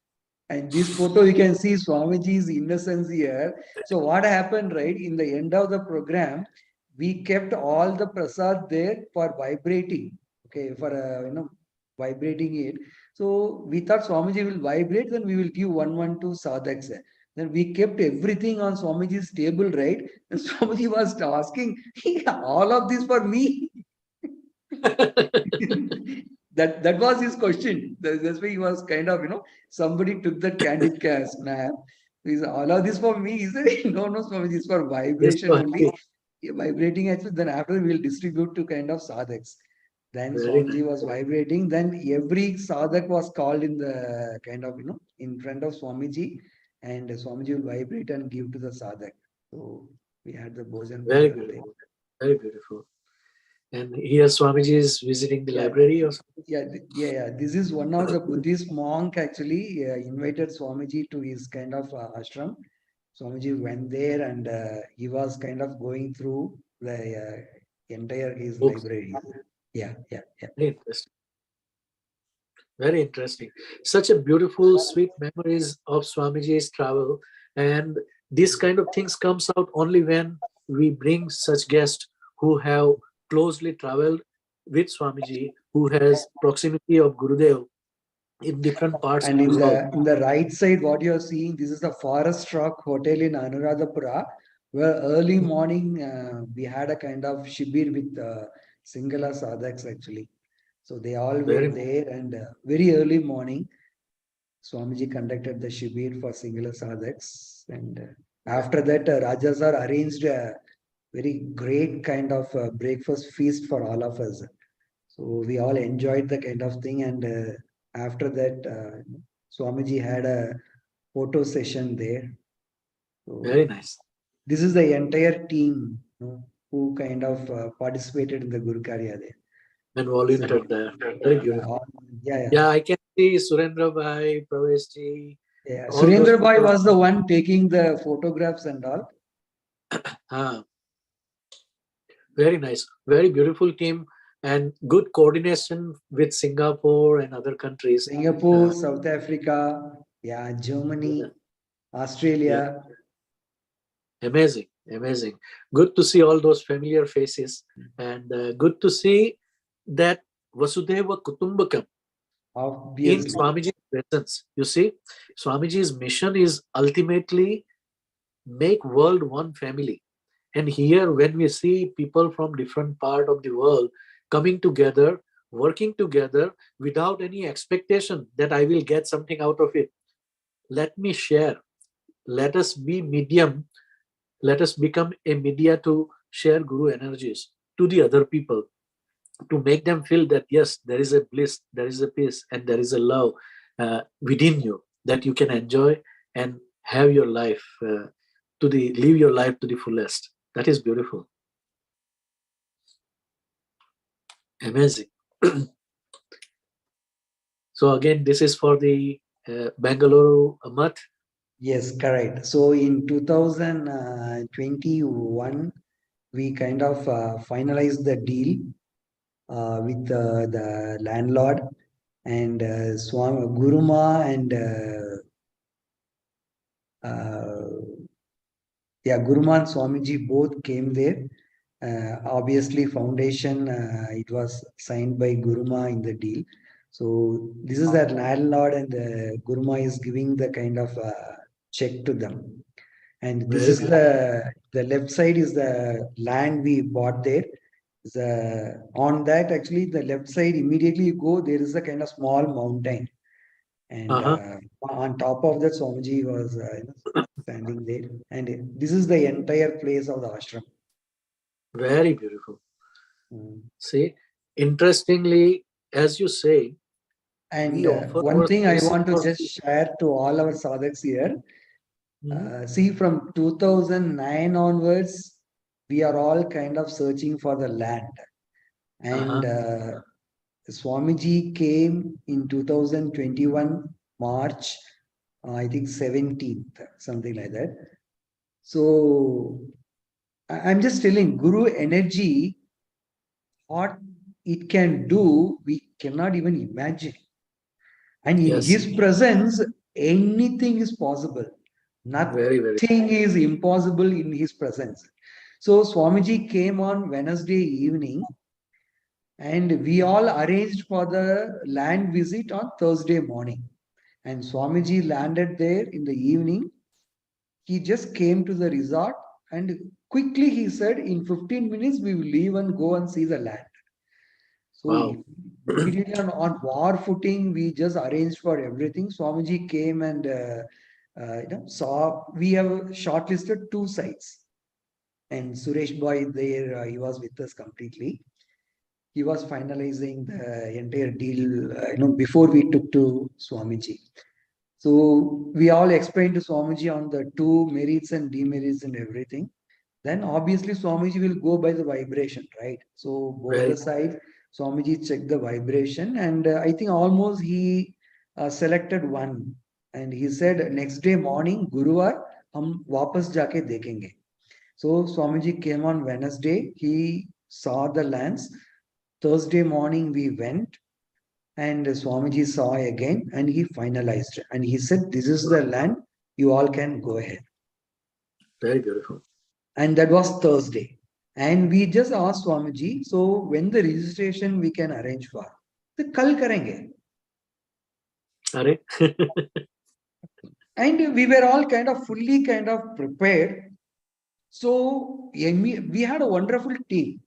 and this photo you can see Swamiji's innocence here. So what happened, right? In the end of the program, we kept all the prasad there for vibrating. Okay, for vibrating it. So we thought Swamiji will vibrate, then we will give 112 sadhaks. Then we kept everything on Swamiji's table, right? And Swamiji was asking, all of this for me. that was his question. That's why he was kind of, somebody took that candid snap. He said, all of this for me. He said, no, Swamiji, it's for vibration only. Vibrating actually, then after we'll distribute to kind of sadhaks. Then Very Swamiji was vibrating. Then every sadhak was called in the kind of, in front of Swamiji, and Swamiji will vibrate and give to the sadhak. So we had the bhojan. Very beautiful. Very beautiful. And here Swamiji is visiting the library or something? Yeah. This is one of the Buddhist monk actually invited Swamiji to his kind of ashram. Swamiji went there and he was kind of going through the entire his Books. library. Yeah. Very interesting. Very interesting. Such a beautiful, sweet memories of Swamiji's travel. And this kind of things comes out only when we bring such guests who have closely traveled with Swamiji, who has proximity of Gurudev in different parts And of the world. in the right side, what you're seeing, this is the Forest Rock Hotel in Anuradhapura, where early morning we had a kind of shibir with Singhala sadhaks actually. So they all were there, and very early morning, Swamiji conducted the shibir for Singhala sadhaks. And after that, Raja sir arranged a very great kind of breakfast feast for all of us. So we all enjoyed the kind of thing. And after that, Swamiji had a photo session there. So very nice. This is the entire team who kind of participated in the Guru Karya there. And volunteered there. Very beautiful. Yeah, I can see Surendra Bhai, Pravesh ji. Yeah, Surendra Bhai was the one taking the photographs and all. Very nice. Very beautiful team and good coordination with Singapore and other countries. Singapore, South Africa, Germany, Australia. Amazing. Good to see all those familiar faces, and good to see that Vasudeva Kutumbakam in Swamiji's presence. You see, Swamiji's mission is ultimately make world one family. And here, when we see people from different part of the world coming together, working together without any expectation that I will get something out of it, let me share. Let us be medium. Let us become a media to share Guru energies to the other people, to make them feel that yes, there is a bliss, there is a peace, and there is a love within you that you can enjoy and have your life live your life to the fullest. That is beautiful. Amazing. So again, this is for the Bangalore month. Yes, correct. So in 2021, we kind of finalized the deal with the landlord, and Guruma and Guruma and Swamiji both came there. Obviously, foundation, it was signed by Guruma in the deal. So this is that landlord, and Guruma is giving the kind of check to them. And this is the left side is the land we bought there. On that, actually, the left side, immediately you go, there is a kind of small mountain. And on top of that, Swamiji was standing there. And this is the entire place of the ashram. Very beautiful. See, interestingly, as you say, and one thing I want to just share to all our sadhaks here. See, from 2009 onwards, we are all kind of searching for the land. And Swamiji came in 2021, March, I think 17th, something like that. So I'm just telling, Guru energy, what it can do, we cannot even imagine. And in his presence, anything is possible. Nothing is impossible in his presence. So Swamiji came on Wednesday evening. And we all arranged for the land visit on Thursday morning. And Swamiji landed there in the evening. He just came to the resort and quickly he said, in 15 minutes, we will leave and go and see the land. So Wow. immediately on war footing, we just arranged for everything. Swamiji came and saw, we have shortlisted 2 sites. And Suresh Boy there, he was with us completely. He was finalizing the entire deal, before we took to Swamiji. So we all explained to Swamiji on the 2 merits and demerits and everything. Then obviously Swamiji will go by the vibration, right? So both the sides, Swamiji checked the vibration, and I think almost he selected one. And he said, next day morning, Guruvar, hum wapas jaake dekhenge. So Swamiji came on Wednesday. He saw the lands. Thursday morning we went, and Swamiji saw again, and he finalized. And he said, this is the land, you all can go ahead. Very beautiful. And that was Thursday. And we just asked Swamiji, so when the registration we can arrange for? The kal karenge. And we were all fully prepared. So we had a wonderful team.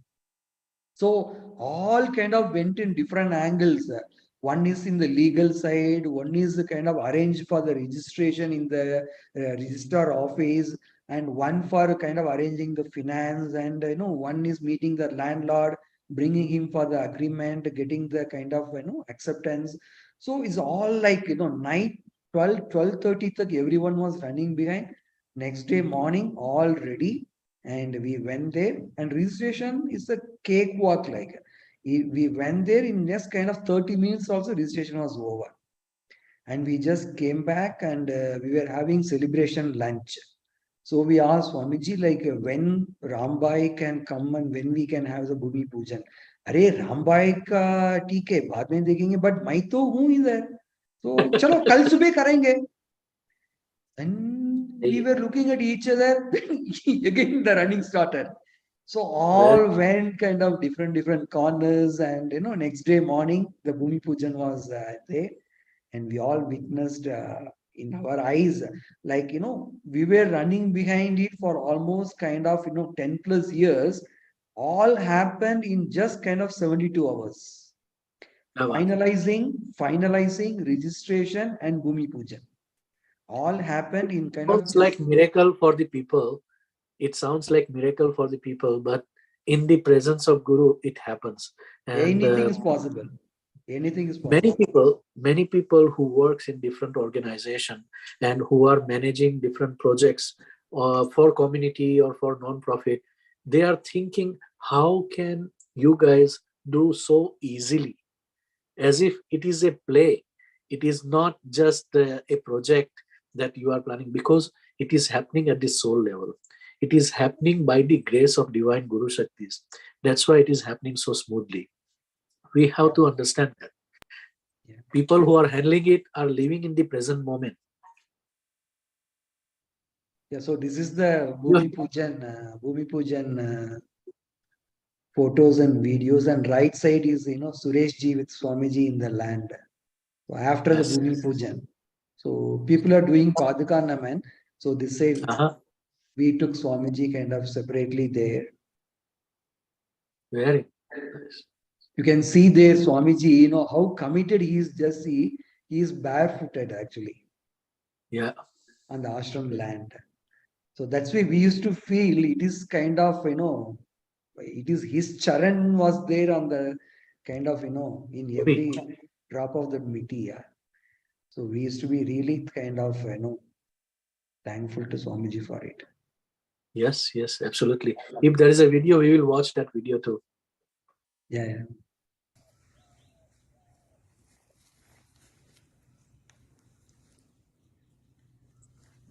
So all went in different angles. One is in the legal side, one is arranged for the registration in the register office, and one for arranging the finance, and one is meeting the landlord, bringing him for the agreement, getting the acceptance. So it's all night 12:30 everyone was running behind. Next day morning, all ready. And we went there, and registration is a cakewalk. We went there in just 30 minutes also, registration was over. And we just came back, and we were having celebration lunch. So we asked Swamiji, when Rambai can come and when we can have the Bhumi Pujan. Arey Rambai ka theek hai, baad mein dekhenge, but मैं तो हूँ इधर. So चलो कल सुबह करेंगे. And we were looking at each other. Again the running started. So all went different corners, and next day morning the Bhumi Pujan was there, and we all witnessed in our eyes, we were running behind it for almost 10 plus years. All happened in just 72 hours. Finalizing, registration, and Bhumi Pujan. All happened in Sounds like miracle for the people. It sounds like miracle for the people, but in the presence of Guru, it happens. And anything is possible. Anything is possible. Many people who works in different organization and who are managing different projects for community or for non-profit, they are thinking, how can you guys do so easily? As if it is a play. It is not just a project that you are planning, because it is happening at the soul level. It is happening by the grace of divine Guru Shaktis. That's why it is happening so smoothly. We have to understand that. People who are handling it are living in the present moment. Yeah, so this is the Bhumi Pujan photos and videos, and right side is Sureshji with Swamiji in the land. So after the Bhumi Pujan, so people are doing Padaka Naman. So this side we took Swamiji separately there. Very nice. You can see there Swamiji, how committed he is. Just see, he is barefooted actually. Yeah. On the ashram land. So that's why we used to feel it is it is his charan was there on the in every drop of the miti. So we used to be really thankful to Swamiji for it. Yes, absolutely. If there is a video, we will watch that video too. Yeah.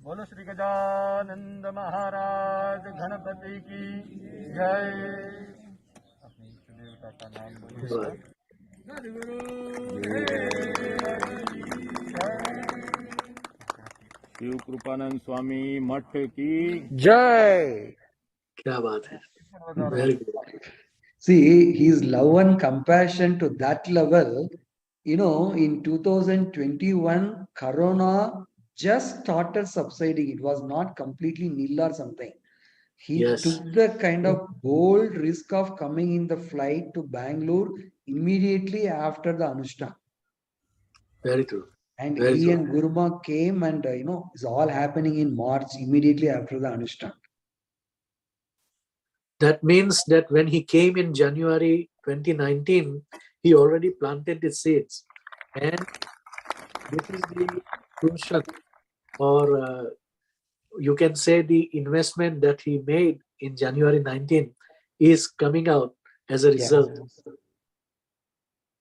बोलो श्री गजानंद महाराज गणपति की जय। अपने इष्ट देवता का नाम बोलिए। सद्गुरु शिवकृपानंद स्वामी मठ की जय। क्या बात है। Very good. See, his love and compassion to that level, in 2021, Corona just started subsiding. It was not completely nil or something. He Yes, took the kind of bold risk of coming in the flight to Bangalore immediately after the Anushthan. very true. And Very he true. and Guruma came and, it's all happening in March, immediately after the Anushthan. That means that when he came in January 2019, he already planted the seeds. And this is the crucial, or you can say the investment that he made in January 19 is coming out as a Yeah. result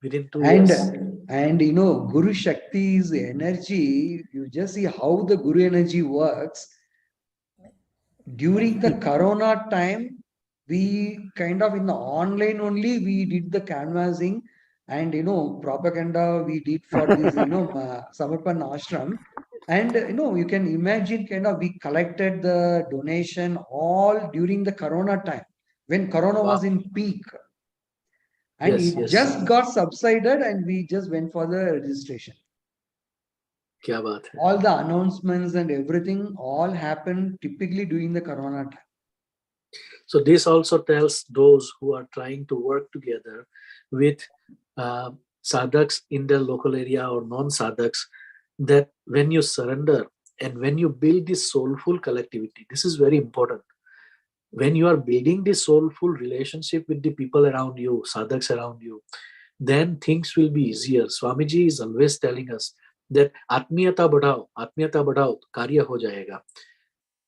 within 2 years. And Guru Shakti's energy, you just see how the Guru energy works. During the Corona time, we kind of in the online only, we did the canvassing and, propaganda we did for this, Samarpan Ashram. And, you can imagine kind of we collected the donation all during the Corona time when Corona Wow. was in peak. And Yes, it yes. just got subsided and we just went for the registration. Kya baat hai. All the announcements and everything all happened typically during the Corona time. So this also tells those who are trying to work together with sadhaks in their local area or non-sadhaks that when you surrender and when you build this soulful collectivity, this is very important. When you are building this soulful relationship with the people around you, sadhaks around you, then things will be easier. Swamiji is always telling us that atmiyata badhao, karya ho jayega.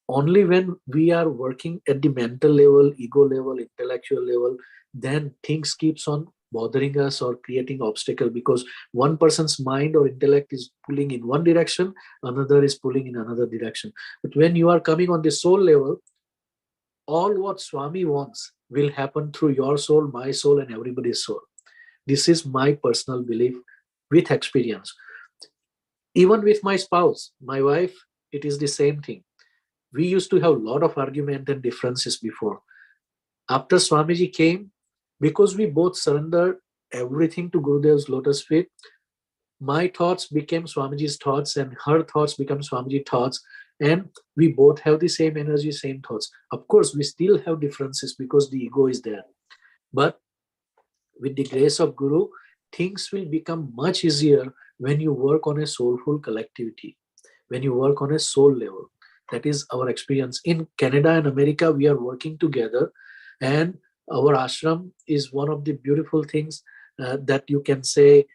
Only when we are working at the mental level, ego level, intellectual level, then things keeps on bothering us or creating obstacle, because one person's mind or intellect is pulling in one direction, another is pulling in another direction. But when you are coming on the soul level, all what Swami wants will happen through your soul, my soul, and everybody's soul. This is my personal belief with experience. Even with my spouse, my wife, it is the same thing. We used to have a lot of argument and differences before. After Swamiji came, because we both surrendered everything to Gurudev's lotus feet, my thoughts became Swamiji's thoughts and her thoughts become Swamiji's thoughts, and we both have the same energy, same thoughts. Of course, we still have differences because the ego is there. But with the grace of Guru, things will become much easier when you work on a soulful collectivity, when you work on a soul level. That is our experience. In Canada and America, we are working together, and our ashram is one of the beautiful things that you can say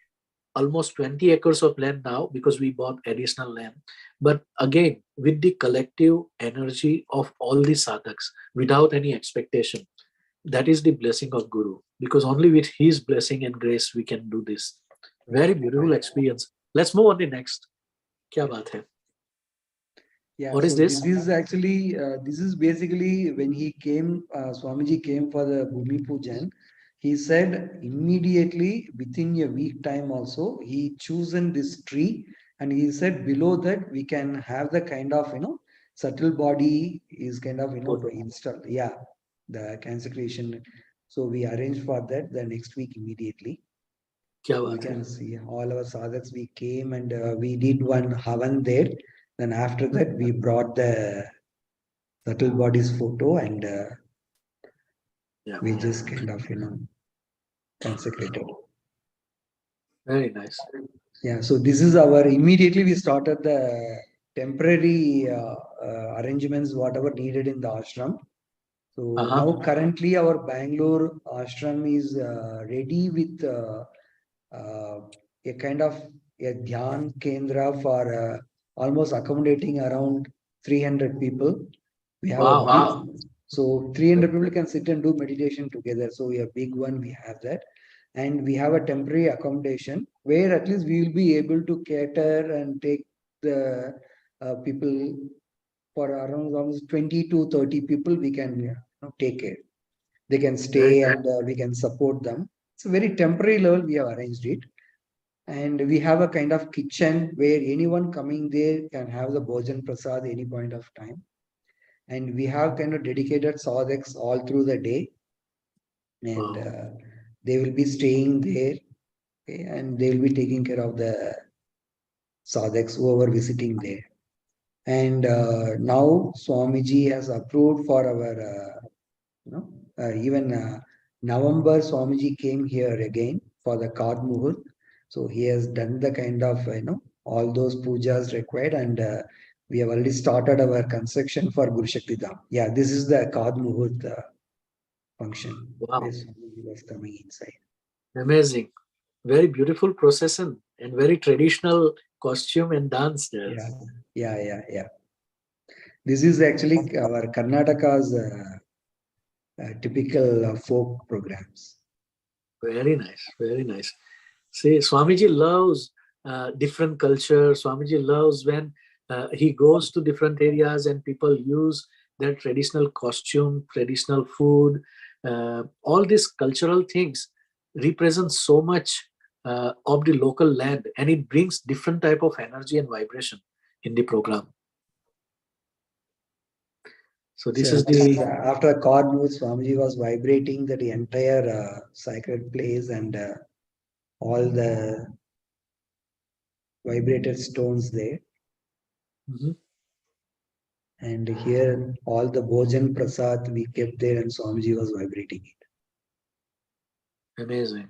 almost 20 acres of land now because we bought additional land. But again, with the collective energy of all the sadhaks, without any expectation, that is the blessing of Guru, because only with his blessing and grace we can do this. Very beautiful experience. Let's move on to the next. Kya baat hai? Yeah, What is so this? this is actually, this is basically when he came, Swamiji came for the Bhumi Pujan, he said immediately within a week time also, he chosen this tree and he said below that we can have the kind of, subtle body is kind of, Photo. installed. Yeah, the consecration. So we arranged for that the next week immediately. Kya So we baat hai? can see all our sadhaks, we came and we did one havan there. Then after that, we brought the subtle bodies photo and Yeah. we just kind of, consecrated. Very nice. Yeah, so this is our, immediately we started the temporary arrangements, whatever needed in the ashram. So Uh-huh. now currently our Bangalore ashram is ready with a kind of a dhyan kendra for almost accommodating around 300 people. We have a Wow. big, so 300 people can sit and do meditation together. So we have big one, we have that. And we have a temporary accommodation where at least we will be able to cater and take the people for around almost 20 to 30 people we can take care. They can Very stay nice. and we can support them. It's a very temporary level we have arranged it. And we have a kind of kitchen where anyone coming there can have the bhojan prasad any point of time. And we have kind of dedicated sadhaks all through the day. and Wow. they will be staying there, okay, and they will be taking care of the sadhaks who are visiting there. And now Swamiji has approved for our, even November, Swamiji came here again for the Kad Muhurt. So he has done the kind of, all those pujas required, and we have already started our construction for Guru Shakti Dham. Yeah, this is the Kad Muhurt function where Wow. Swamiji was coming inside. Amazing. Very beautiful procession and very traditional costume and dance there. Yeah. This is actually our Karnataka's typical folk programs. Very nice. Very nice. See, Swamiji loves different culture. Swamiji loves when he goes to different areas and people use their traditional costume, traditional food. All these cultural things represent so much of the local land, and it brings different type of energy and vibration in the program. So this So is the after a chord move, Swamiji was vibrating that entire sacred place, and all the vibrated stones there. Mhm. And here all the Bhojan Prasad we kept there, and Swamiji was vibrating it. Amazing.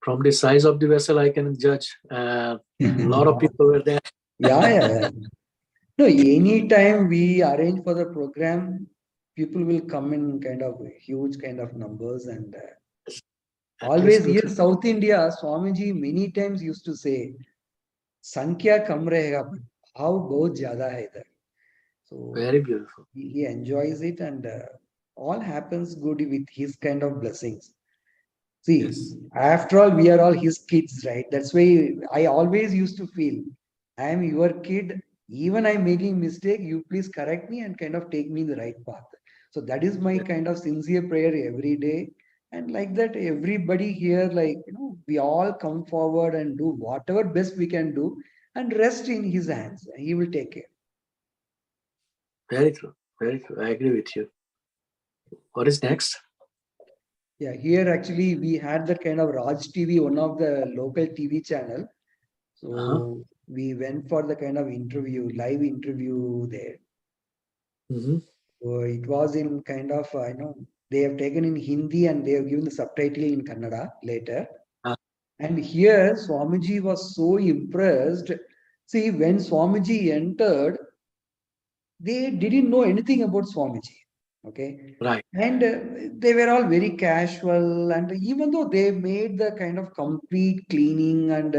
From the size of the vessel, I can judge. A lot of people were there. Yeah. No, anytime we arrange for the program, people will come in kind of huge kind of numbers, and At least always two, here three. South India, Swamiji many times used to say, "Sankhya kam rahega, but how bahut zyada hai idhar." So Very beautiful. he enjoys it, and all happens good with his kind of blessings. See, Yes. after all, we are all his kids, right? That's why I always used to feel, I am your kid. Even I'm making mistake, you please correct me and kind of take me in the right path. So that is my kind of sincere prayer every day. And like that, everybody here, like, we all come forward and do whatever best we can do and rest in his hands. He will take care. Very true. Very true. I agree with you. What is next? Yeah, here actually we had that kind of Raj TV, one of the local TV channel. Uh-huh. So we went for the kind of interview, live interview there. Mm-hmm. So it was in kind of, they have taken in Hindi and they have given the subtitle in Kannada later. And here Swamiji was so impressed. See, when Swamiji entered, they didn't know anything about Swamiji. Okay. Right. And they were all very casual. And even though they made the kind of complete cleaning, and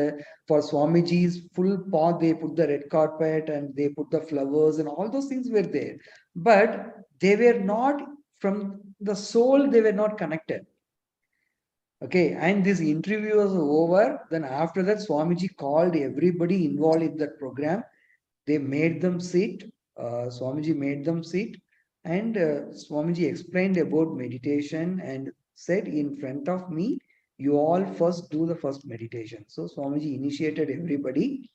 for Swamiji's full path, they put the red carpet and they put the flowers and all those things were there. But they were not from the soul, they were not connected. Okay. And this interview was over. Then after that, Swamiji called everybody involved in that program. They made them sit. Swamiji made them sit, and Swamiji explained about meditation and said, in front of me, you all first do the first meditation. So Swamiji initiated everybody,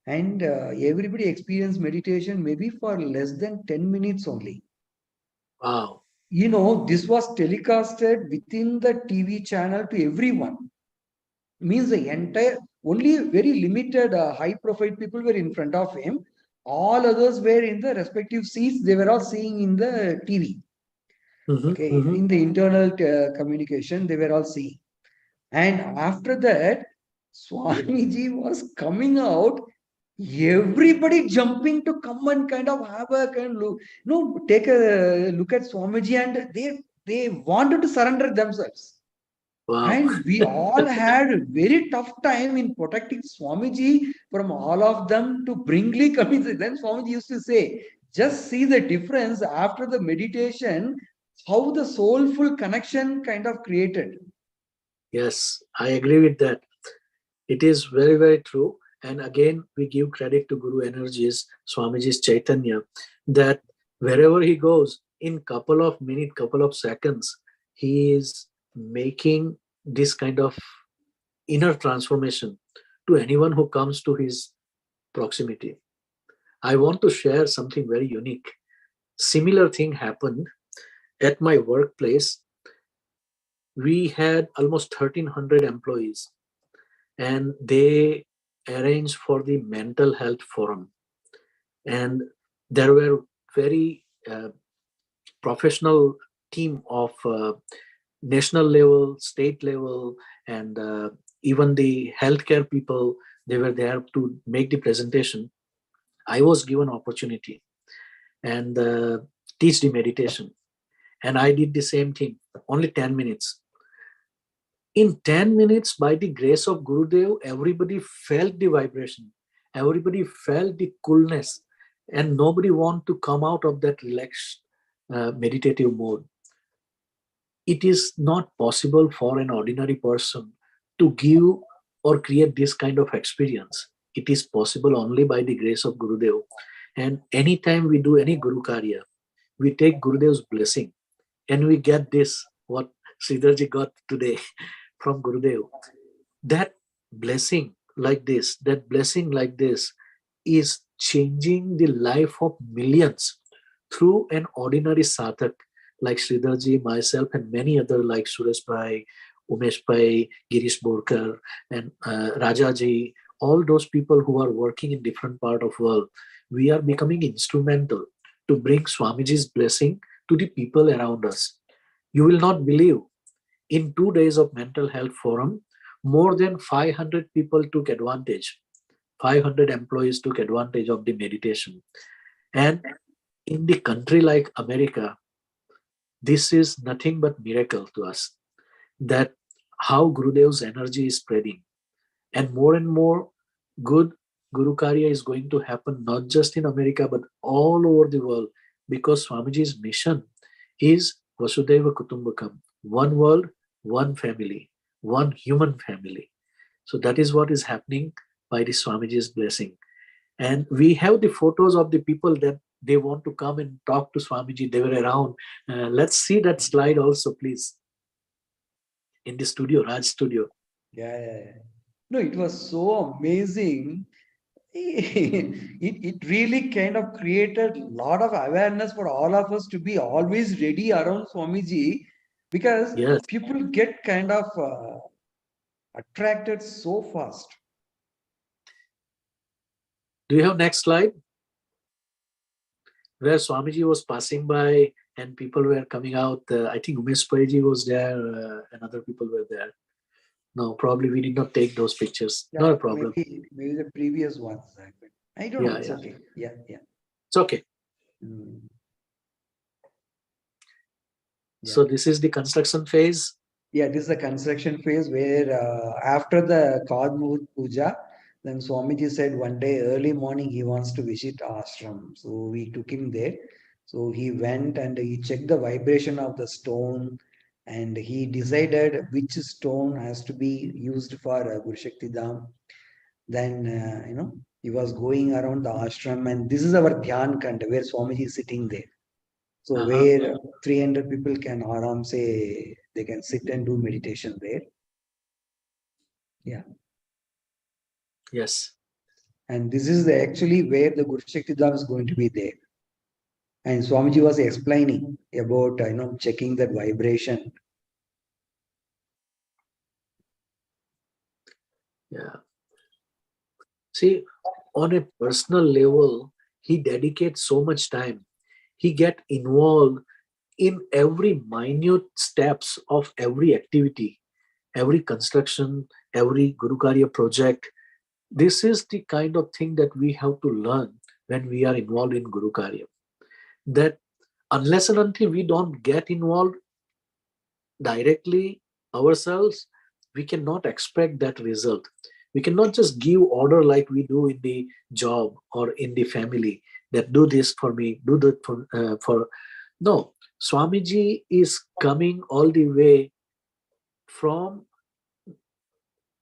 and everybody experienced meditation maybe for less than 10 minutes only. Wow. This was telecasted within the TV channel to everyone. Means the entire, only very limited high profile people were in front of him. All others were in the respective seats. They were all seeing in the TV. Mm-hmm. Okay, Mm-hmm. in the internal communication, they were all seeing. And after that, Swamiji was coming out. Everybody jumping to come and kind of have a kind of look, take a look at Swamiji, and they wanted to surrender themselves. Wow. And we all had a very tough time in protecting Swamiji from all of them to bringly coming. Then Swamiji used to say, just see the difference after the meditation, how the soulful connection kind of created. Yes, I agree with that. It is very, very true. And again, we give credit to Guru Energies, Swamiji's Chaitanya, that wherever he goes, in couple of minutes, couple of seconds, he is making this kind of inner transformation to anyone who comes to his proximity. I want to share something very unique. Similar thing happened at my workplace, we had almost 1,300 employees, and they arranged for the mental health forum. And there were very professional team of national level, state level, and even the healthcare people. They were there to make the presentation. I was given opportunity and teach the meditation, and I did the same thing. Only 10 minutes. In 10 minutes, by the grace of Gurudev, everybody felt the vibration. Everybody felt the coolness, and nobody want to come out of that relaxed meditative mode. It is not possible for an ordinary person to give or create this kind of experience. It is possible only by the grace of Gurudev. And anytime we do any Guru Karya, we take Gurudev's blessing, and we get this, what Sridharji got today from Gurudev. That blessing like this, is changing the life of millions through an ordinary sadhak like Sridharji, myself, and many other like Suresh Bhai, Umesh Bhai, Girish Borkar, and Rajaji, all those people who are working in different part of world. We are becoming instrumental to bring Swamiji's blessing to the people around us. You will not believe, in 2 days of mental health forum, more than 500 people took advantage. 500 employees took advantage of the meditation. And in the country like America, this is nothing but miracle to us, that how Gurudev's energy is spreading. And more good Guru Karya is going to happen not just in America but all over the world, because Swamiji's mission is Vasudhaiva Kutumbakam, one world, one family, one human family. So that is what is happening by the Swamiji's blessing. And we have the photos of the people that they want to come and talk to Swamiji. They were around. Let's see that slide also, please. In the studio, Raj studio. Yeah. No, it was so amazing. It really kind of created a lot of awareness for all of us to be always ready around Swamiji, because Yes. people get kind of attracted so fast. Do you have next slide? Where Swamiji was passing by and people were coming out. I think Umesh Paiji was there and other people were there. No, probably we did not take those pictures. Yeah, Not a problem. maybe the previous ones. I don't know. It's okay. Yeah. It's okay. So this is the construction phase. Yeah, this is the construction phase where after the Kadmur Puja, then Swamiji said one day early morning he wants to visit Ashram. So we took him there. So he went and he checked the vibration of the stone, and he decided which stone has to be used for Guru Shakti Dham. Then, he was going around the ashram, and this is our Dhyan Kanda where Swamiji is sitting there. So where 300 people can say they can sit and do meditation there. Yeah. Yes. And this is actually where the Guru Shakti Dham is going to be there. And Swamiji was explaining about checking that vibration. Yeah. See, on a personal level, he dedicates so much time. He get involved in every minute steps of every activity, every construction, every Guru Karya project. This is the kind of thing that we have to learn when we are involved in Guru Karya. That unless and until we don't get involved directly ourselves, we cannot expect that result. We cannot just give order like we do in the job or in the family, that do this for me, do that for. No, Swamiji is coming all the way from,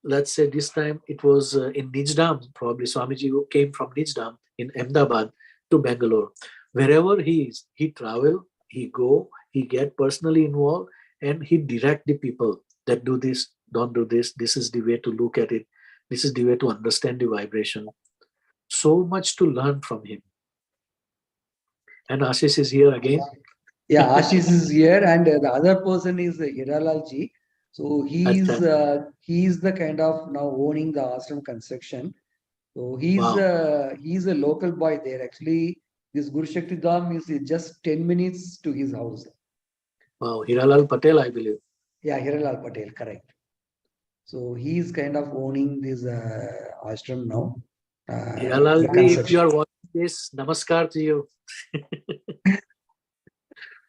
let's say this time it was in Nijdam, probably Swamiji came from Nijdam in Ahmedabad to Bangalore. Wherever he is, he travel, he go, he get personally involved, and he direct the people that do this, don't do this, this is the way to look at it, this is the way to understand the vibration. So much to learn from him. And Ashish is here again. Yeah, Ashish is here, and the other person is Hiralalji. So Acha. he's the kind of now owning the ashram construction. So Wow. he's a local boy there. Actually, this Guru Shakti Dham is just 10 minutes to his house. Wow. Hiralal Patel, I believe. Yeah, Hiralal Patel, correct. So he's kind of owning this ashram now. Hiralal The ji, if you construction. are watching this, namaskar to you.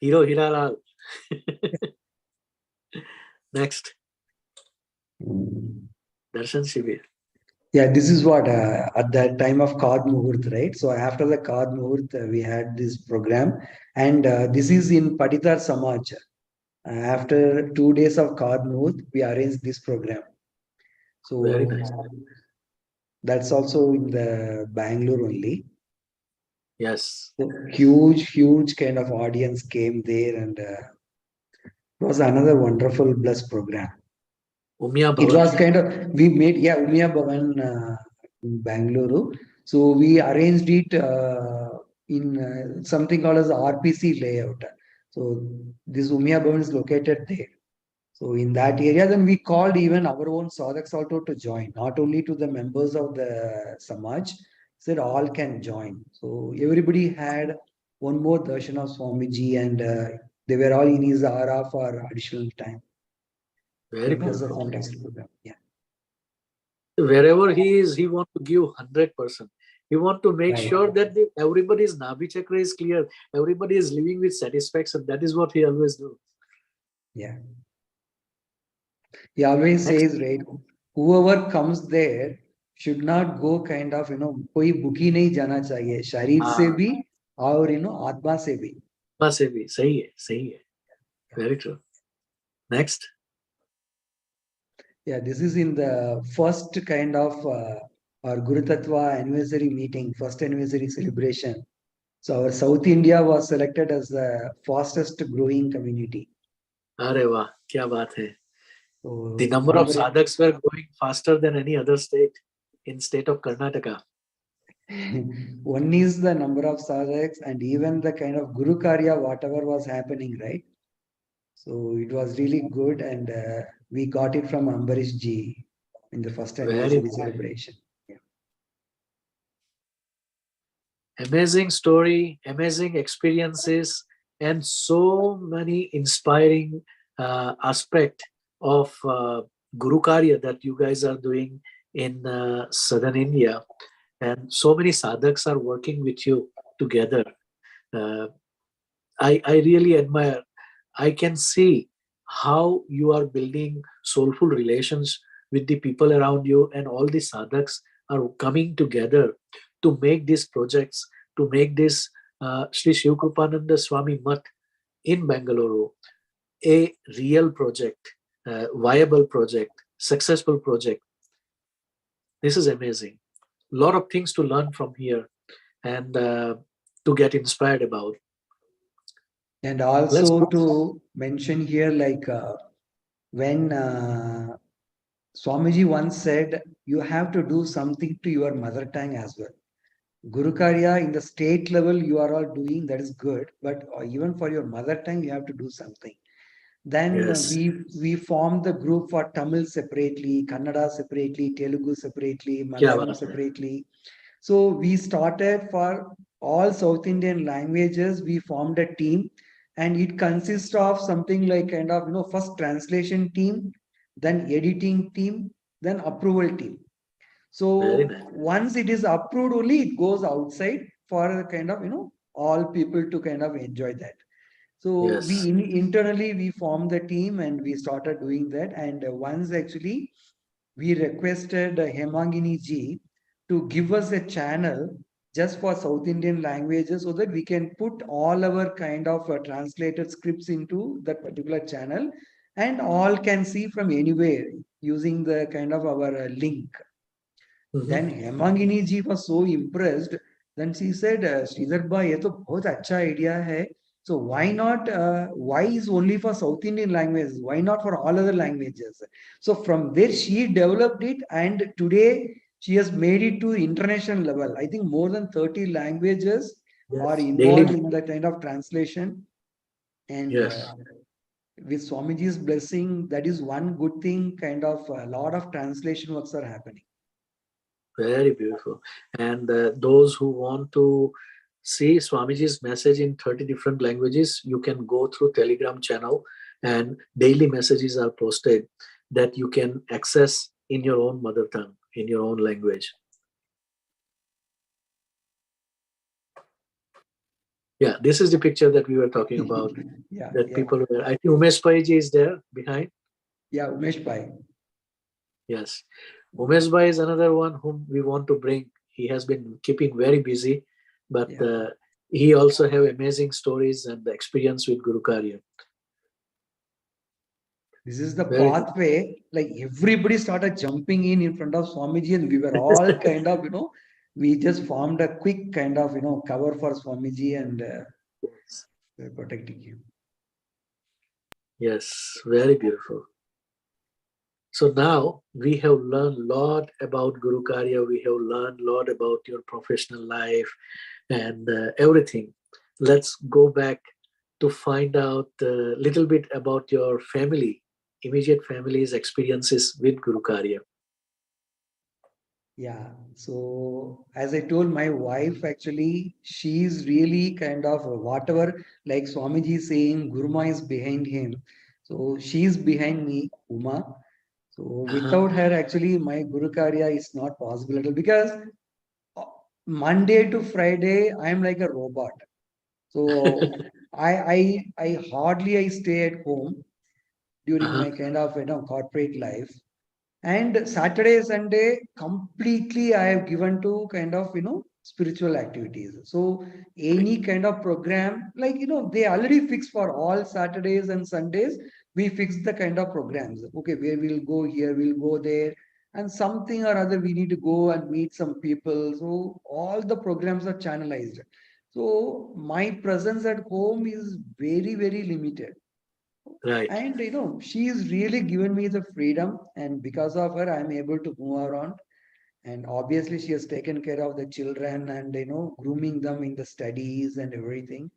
Hero Hiralal. Next, Darshan Shibir. Yeah, this is what at that time of Kad Muhurt, right? So after the Kad Muhurt, we had this program, and this is in Patitar Samaj. After 2 days of Kad Muhurt, we arranged this program. Very So nice. that's also in the Bangalore only. Yes. So huge kind of audience came there, and it was another wonderful blessed program. Umya It Bhavan. was kind of, we made, yeah, Umya Bhavan in Bangalore. So we arranged it in something called as RPC layout. So this Umya Bhavan is located there. So in that area, then we called even our own sadhaks also to join, not only to the members of the Samaj, said all can join. So everybody had one more darshan of Swamiji, and they were all in his aura for additional time. Very It was a beautiful. fantastic program. Yeah. Wherever he is, he wants to give 100%. He wants to make Right. sure that everybody's Nabi chakra is clear. Everybody is living with satisfaction. That is what he always do. Yeah. He always Next. says, right, whoever comes there should not go kind of, कोई bookie नहीं जाना चाहिए, शरीर से हाँ, भी और आत्मा से भी. आत्मा से भी सही है, सही है. Very true. Next. Yeah, this is in the first kind of our Guru Tattva anniversary meeting, first anniversary celebration. So our South India was selected as the fastest growing community. अरे वाह, क्या बात है. So The number of sadhaks were growing faster than any other state in state of Karnataka. one is the number of sadhaks and even the kind of Guru Karya, whatever was happening, right? So it was really good, and we got it from Ambarish ji in the first anniversary celebration. Yeah. Amazing story, amazing experiences, and so many inspiring aspect of Guru Karya that you guys are doing in southern India. And so many sadhaks are working with you together. I really admire. I can see how you are building soulful relations with the people around you, and all the sadhaks are coming together to make these projects, to make this Sri Shivkrupanand Swami Math in Bangalore a real project, viable project, successful project. This is amazing. A lot of things to learn from here and to get inspired about. And also to mention here, like when Swamiji once said, you have to do something to your mother tongue as well. Guru Karya in the state level, you are all doing, that is good. But even for your mother tongue, you have to do something. Then Yes. we formed the group for Tamil separately, Kannada separately, Telugu separately, Kya Malayalam baat hai. separately. So we started for all South Indian languages. We formed a team, and it consists of something like kind of, first translation team, then editing team, then approval team. Very So nice. once it is approved, only it goes outside for kind of, all people to kind of enjoy that. So Yes. we internally we formed the team and we started doing that. And once actually we requested Hemangini ji to give us a channel just for South Indian languages so that we can put all our kind of translated scripts into that particular channel, and all can see from anywhere using the kind of our link. Then Hemangini ji was so impressed. Then she said, Sridhar bhai, ye to bahut acha idea hai. So why not, why is only for South Indian languages? Why not for all other languages? So from there, she developed it, and today she has made it to international level. I think more than 30 languages are Yes. involved Daily. in that kind of translation. And Yes. with Swamiji's blessing, that is one good thing, kind of a lot of translation works are happening. Very beautiful. And those who want to see Swamiji's message in 30 different languages, you can go through Telegram channel, and daily messages are posted that you can access in your own mother tongue, in your own language. Yeah, this is the picture that we were talking about. Yeah, That yeah. people were. I think Umesh Paiji is there behind. Yeah, Umesh Pai. Yes. Umesh Bhai is another one whom we want to bring. He has been keeping very busy, but Yeah. he also have amazing stories and experience with Guru Karya. This is the Very good. pathway, like everybody started jumping in front of Swamiji, and we were all kind of, we just formed a quick kind of, cover for Swamiji, and we're protecting him. Yes, very beautiful. So now we have learned a lot about Guru Karya. We have learned a lot about your professional life and everything. Let's go back to find out a little bit about your family, immediate family's experiences with Guru Karya. Yeah. So as I told my wife, actually, she's really kind of whatever, like Swamiji is saying, Guruma is behind him. So she's behind me, Uma. So without her, actually, my Guru Karya is not possible at all, because Monday to Friday, I'm like a robot. So I hardly I stay at home during my kind of corporate life. And Saturday, Sunday, completely I have given to kind of spiritual activities. So any kind of program, like they already fixed for all Saturdays and Sundays. We fix the kind of programs. Okay, where we'll go here, we'll go there, and something or other we need to go and meet some people. So all the programs are channelized. So my presence at home is very, very limited. Right. And she's really given me the freedom, and because of her, I'm able to move around. And obviously, she has taken care of the children and grooming them in the studies and everything.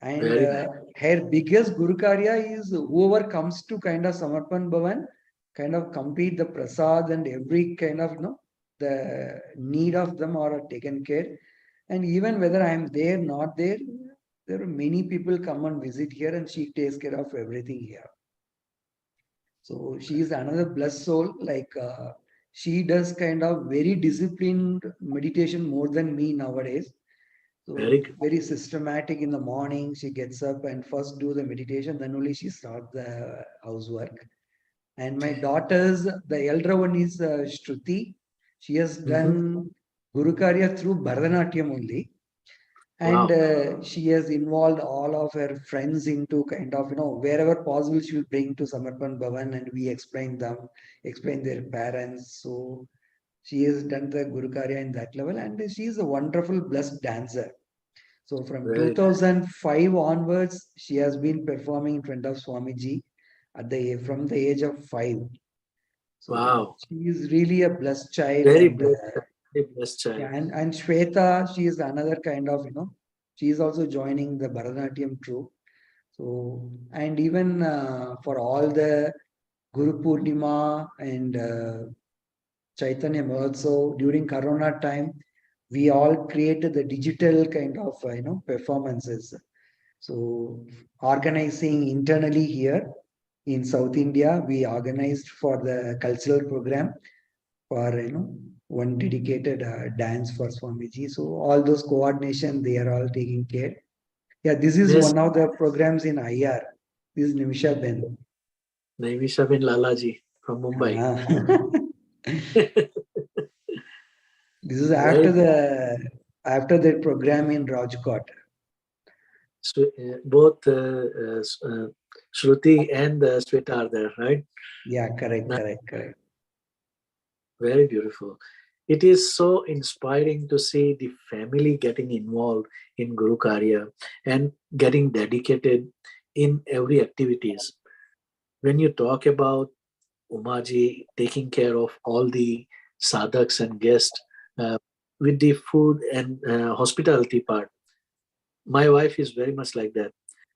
And Very nice. her biggest Guru Karya is whoever comes to kind of Samarpan Bhavan, kind of complete the prasad and every kind of the need of them are taken care. And even whether I'm there, not there, there are many people come and visit here, and she takes care of everything here. So she is another blessed soul. Like she does kind of very disciplined meditation more than me nowadays. Very So good. very systematic in the morning. She gets up and first do the meditation, then only she starts the housework. And my daughters, the elder one is Shruti. She has done Guru Karya through Bharatanatyam only. And Wow. she has involved all of her friends into kind of, wherever possible, she will bring to Samarpan Bhavan, and we explain them, explain their parents. So she has done the Guru Karya in that level, and she is a wonderful, blessed dancer. So from Very nice. 2005 onwards, she has been performing in front of Swamiji from the age of 5. So Wow. she is really a blessed child, Very and blessed, very blessed child. yeah, and Shweta, she is another kind of, she is also joining the Bharatanatyam troupe. So, and even for all the Guru Purnima and Chaitanya also during Corona time, we all created the digital kind of, performances. So, organizing internally here in South India, we organized for the cultural program for one dedicated dance for Swamiji. So all those coordination they are all taking care. Yeah, this is Yes, one of the programs in IR. This is Nimisha Ben. Naimisha bin Lalaji from Mumbai. This is Very after the program in Rajkot. both Shruti and Sweta are there, right? Yeah, correct, Nice. correct. Very beautiful. It is so inspiring to see the family getting involved in Guru Karya and getting dedicated in every activities. When you talk about Umaji taking care of all the sadhaks and guests uh, with the food and hospitality part, my wife is very much like that.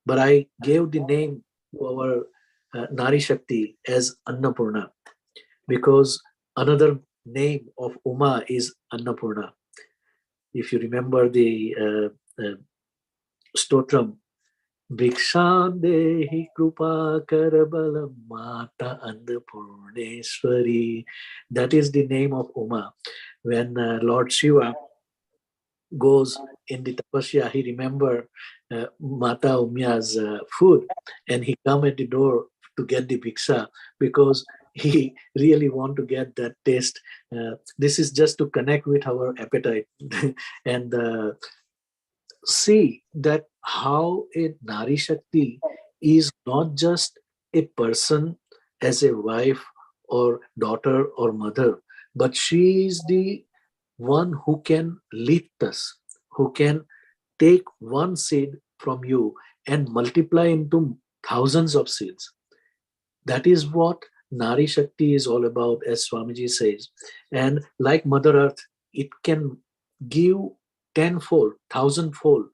but I gave the name to our Nari Shakti as Annapurna, because another name of Uma is Annapurna. If you remember the stotram, Bhikshandehi Krupa Karabalam Mata Annapurneshwari, that is the name of Uma. When Lord Shiva goes in the tapasya, he remember Mata Umya's food, and he come at the door to get the bhiksha because he really want to get that taste. This is just to connect with our appetite and see that how a Nari Shakti is not just a person as a wife or daughter or mother, but she is the one who can lift us, who can take one seed from you and multiply into thousands of seeds. That is what Nari Shakti is all about, as Swamiji says. And like Mother Earth, it can give tenfold, thousandfold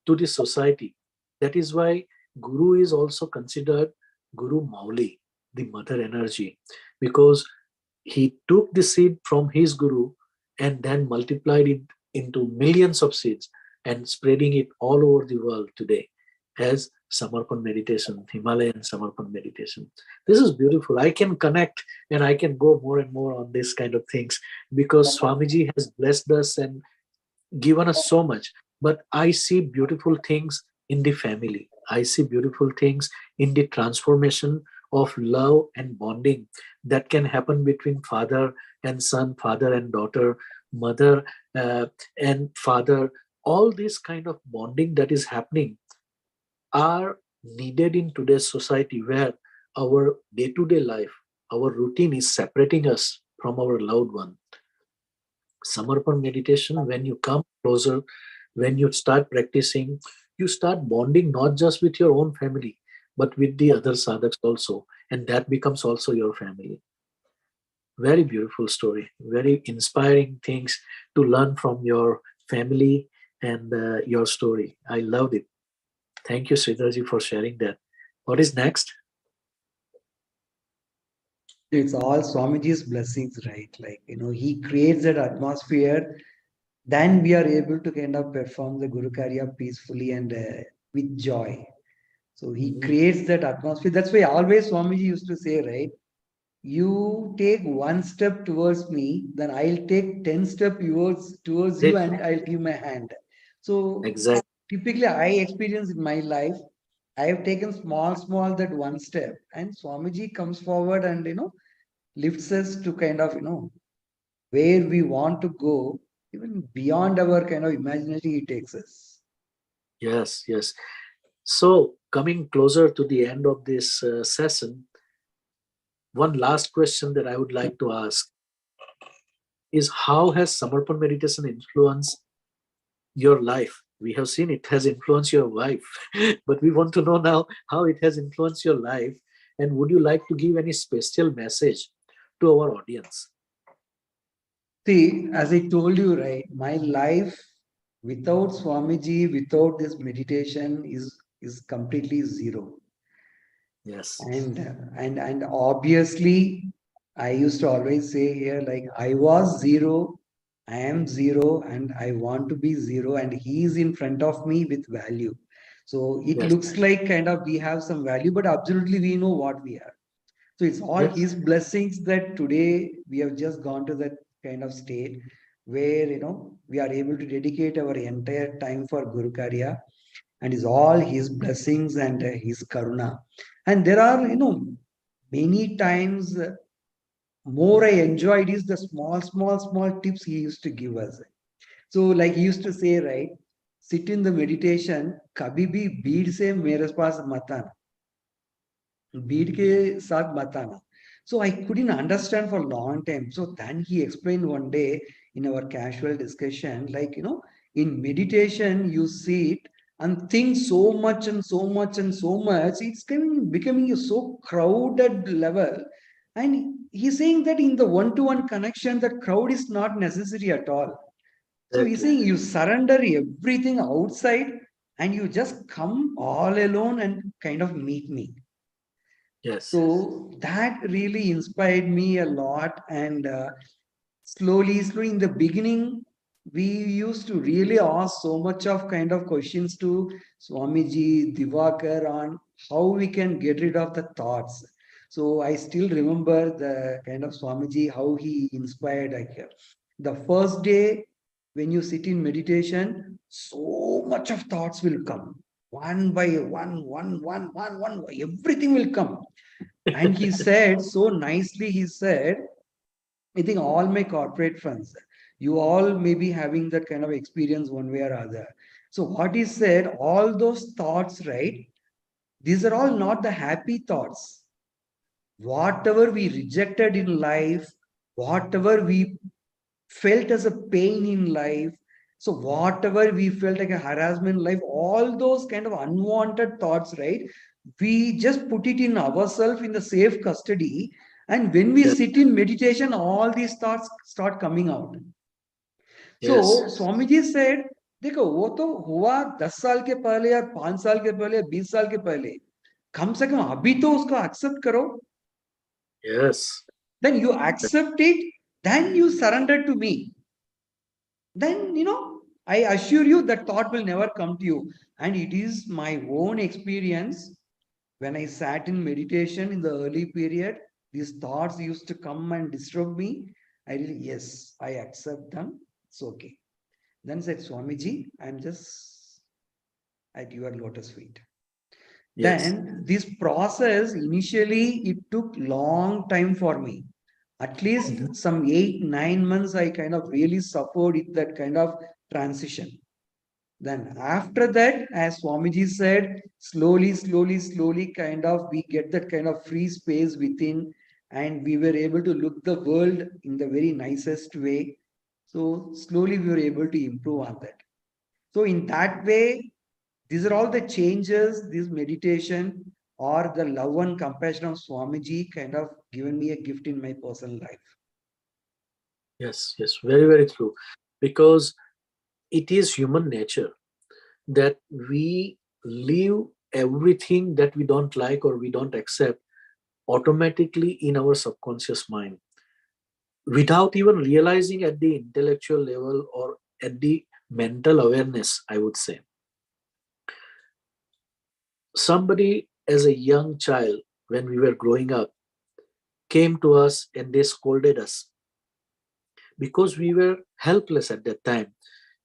to the society. That is why Guru is also considered Guru Mauli, the mother energy, because he took the seed from his Guru and then multiplied it into millions of seeds and spreading it all over the world today as Samarpan meditation, Himalayan Samarpan meditation. This is beautiful. I can connect and I can go more and more on this kind of things because Swamiji has blessed us and given us so much. But I see beautiful things in the family. I see beautiful things in the transformation of love and bonding that can happen between father and son, father and daughter, mother and father. All this kind of bonding that is happening are needed in today's society where our day-to-day life, our routine is separating us from our loved one. Samarpan meditation, when you come closer, when you start practicing, you start bonding not just with your own family, but with the other sadhaks also. And that becomes also your family. Very beautiful story, very inspiring things to learn from your family and your story. I loved it. Thank you, Sridharji, for sharing that. What is next? It's all Swamiji's blessings, right? Like, he creates that atmosphere. Then we are able to kind of perform the Guru Karya peacefully and with joy. So he creates that atmosphere. That's why always Swamiji used to say, right? You take one step towards me, then I'll take 10 steps towards you and I'll give my hand. So Exactly. typically I experience in my life, I have taken small, that one step, and Swamiji comes forward and, lifts us to kind of, where we want to go, even beyond our kind of imagination, he takes us. Yes, yes. So coming closer to the end of this session, one last question that I would like to ask is, how has Samarpan meditation influenced your life? We have seen it has influenced your wife, but we want to know now how it has influenced your life. And would you like to give any special message to our audience? See, as I told you, right, my life without Swamiji, without this meditation is completely zero. Yes. And obviously, I used to always say here, like, I was zero, I am zero, and I want to be zero, and he is in front of me with value. So it Yes. looks like kind of we have some value, but absolutely we know what we are. So it's all Yes. his blessings that today we have just gone to that kind of state where we are able to dedicate our entire time for Guru Karya, and is all his blessings and his karuna. And there are many times more I enjoyed is the small tips he used to give us. So like he used to say, right, sit in the meditation, kabhi bhi bheed se mere paas matan. Beat ke saath batana. So I couldn't understand for a long time. So then he explained one day in our casual discussion, like, in meditation, you sit and think so much and so much and so much. It's becoming a so crowded level. And he's saying that in the one-to-one connection, the crowd is not necessary at all. So he's Exactly. saying you surrender everything outside and you just come all alone and kind of meet me. Yes. So that really inspired me a lot. And slowly in the beginning, we used to really ask so much of kind of questions to Swamiji, Divakar on how we can get rid of the thoughts. So I still remember the kind of Swamiji, how he inspired. Like the first day when you sit in meditation, so much of thoughts will come. One by one, everything will come. And he said so nicely, he said, I think all my corporate friends, you all may be having that kind of experience one way or other. So what he said, all those thoughts, right? These are all not the happy thoughts. Whatever we rejected in life, whatever we felt as a pain in life, so whatever we felt like a harassment in life, all those kind of unwanted thoughts, right? We just put it in ourselves in the safe custody. And when we Yes. sit in meditation, all these thoughts start coming out. So Yes. Swamiji said, देखो वो तो हुआ 10 साल के पहले या 5 साल के पहले 20 साल के पहले, कम से कम अभी तो उसको एक्सेप्ट करो. Yes. Then you accept it, then you surrender to me. Then, I assure you that thought will never come to you. And it is my own experience. When I sat in meditation in the early period, these thoughts used to come and disturb me. I really, yes, I accept them. It's okay. Then said, Swamiji, I'm just at your lotus feet. Yes. Then this process, initially, it took long time for me. At least some 8-9 months, I kind of really suffered with that kind of transition. Then after that, as Swamiji said, slowly, kind of we get that kind of free space within, and we were able to look the world in the very nicest way. So slowly we were able to improve on that. So in that way, these are all the changes, this meditation or the love and compassion of Swamiji kind of given me a gift in my personal life. Yes. Yes. Very, very true. Because it is human nature that we leave everything that we don't like or we don't accept automatically in our subconscious mind without even realizing at the intellectual level or at the mental awareness, I would say. Somebody as a young child, when we were growing up, came to us and they scolded us because we were helpless at that time.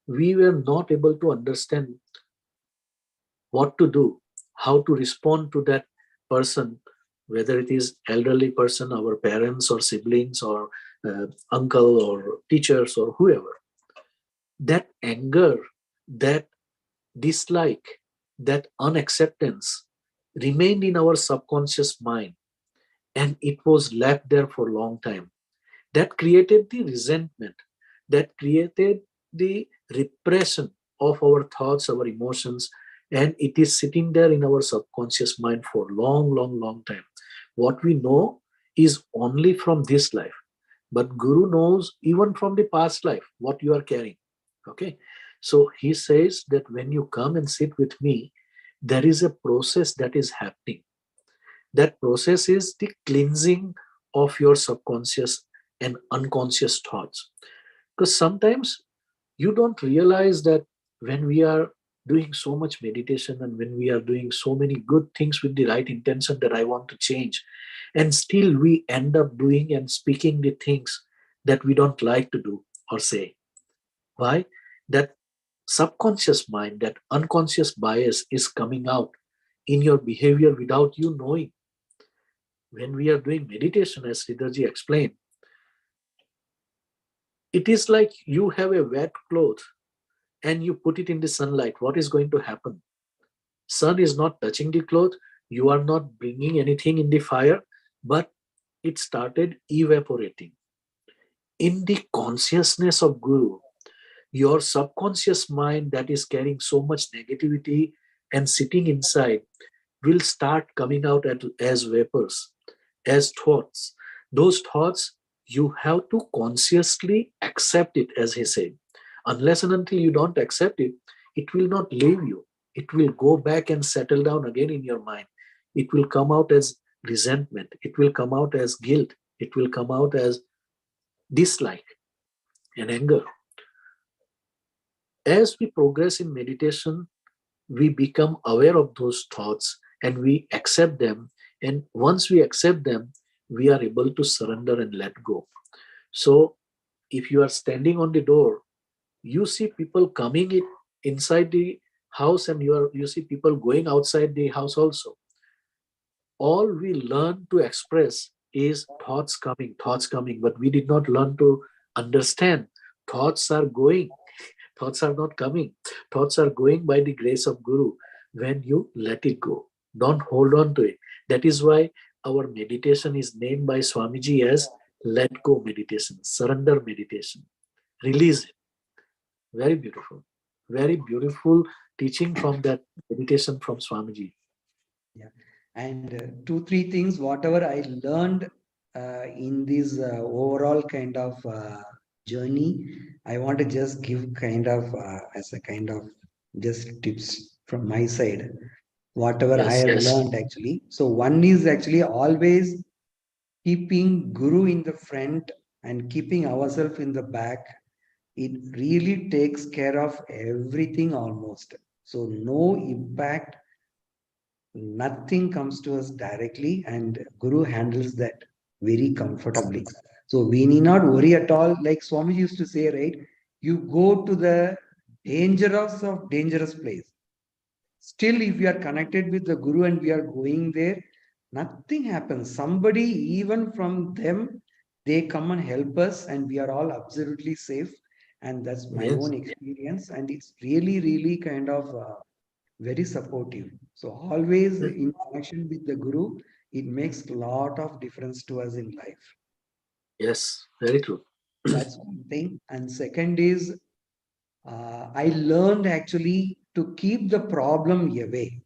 We were not able to understand what to do, how to respond to that person, whether it is elderly person, our parents or siblings or uncle or teachers or whoever. That anger, that dislike, that unacceptance remained in our subconscious mind, and it was left there for a long time. That created the resentment, that created the repression of our thoughts, our emotions, and it is sitting there in our subconscious mind for long time. What we know is only from this life, but Guru knows even from the past life what you are carrying. Okay, so he says that when you come and sit with me, there is a process that is happening. That process is the cleansing of your subconscious and unconscious thoughts. Because sometimes you don't realize that when we are doing so much meditation and when we are doing so many good things with the right intention that I want to change, and still we end up doing and speaking the things that we don't like to do or say. Why? That subconscious mind, that unconscious bias is coming out in your behavior without you knowing. When we are doing meditation, as Sridharji explained, it is like you have a wet cloth and you put it in the sunlight. What is going to happen? Sun is not touching the cloth. You are not bringing anything in the fire, but it started evaporating. In the consciousness of Guru, your subconscious mind that is carrying so much negativity and sitting inside will start coming out as vapors, as thoughts. Those thoughts, you have to consciously accept it, as he said. Unless and until you don't accept it, it will not leave you. it will go back and settle down again in your mind. It will come out as resentment. It will come out as guilt. It will come out as dislike and anger. As we progress in meditation, we become aware of those thoughts and we accept them. And once we accept them, we are able to surrender and let go. So if you are standing on the door, you see people coming inside the house, and you see people going outside the house also. All we learn to express is thoughts coming, but we did not learn to understand thoughts are going, thoughts are not coming. Thoughts are going by the grace of Guru when you let it go. Don't hold on to it. That is why our meditation is named by Swamiji as let go meditation, surrender meditation, release it. Very beautiful. Very beautiful teaching from that meditation from Swamiji. Yeah. And 2-3 things, whatever I learned in this overall kind of journey, I want to just give kind of as a kind of just tips from my side, whatever I have learned actually. So one is actually always keeping Guru in the front and keeping ourselves in the back. It really takes care of everything almost. So no impact, nothing comes to us directly, and Guru handles that very comfortably. So we need not worry at all. Like Swamiji used to say, right? You go to the dangerous of dangerous place. Still, if we are connected with the Guru and we are going there, nothing happens. Somebody, even from them, they come and help us, and we are all absolutely safe. And that's my own experience. And it's really, really kind of very supportive. So always in connection with the Guru, it makes a lot of difference to us in life. Yes, very true. That's one thing. And second is, I learned actually to keep the problem away.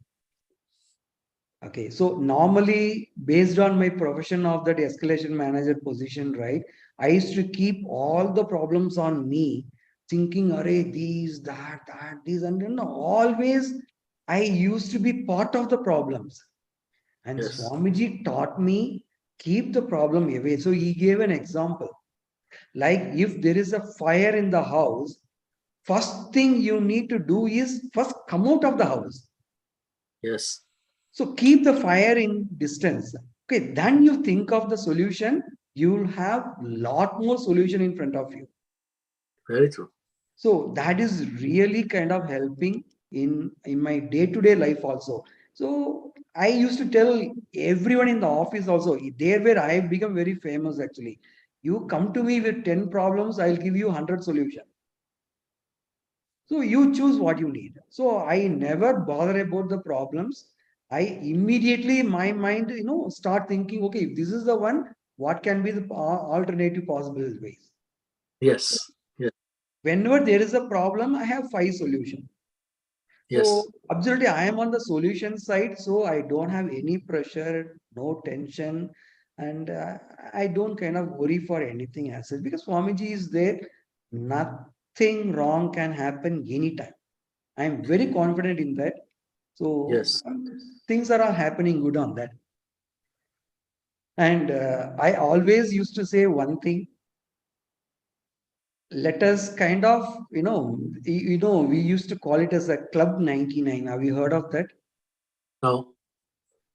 Okay, so normally based on my profession of that escalation manager position, right? I used to keep all the problems on me, thinking, array, these, that, these, and then always I used to be part of the problems. And Swamiji taught me, keep the problem away. So he gave an example. Like if there is a fire in the house, first thing you need to do is first come out of the house. Yes. So keep the fire in distance. Okay, then you think of the solution, you will have a lot more solution in front of you. Very true. So that is really kind of helping in my day-to-day life also. So I used to tell everyone in the office also, there where I become very famous actually. You come to me with 10 problems, I'll give you 100 solutions. So you choose what you need. So I never bother about the problems. I immediately, my mind, start thinking, okay, if this is the one, what can be the alternative possible ways? Yes. Yes. Whenever there is a problem, I have 5 solutions. So absolutely, I am on the solution side. So I don't have any pressure, no tension. And I don't kind of worry for anything as such, because Swamiji is there. Nothing wrong can happen anytime. I am very confident in that. So things are all happening good on that. And I always used to say one thing. Let us kind of, we used to call it as a Club 99. Have you heard of that? No.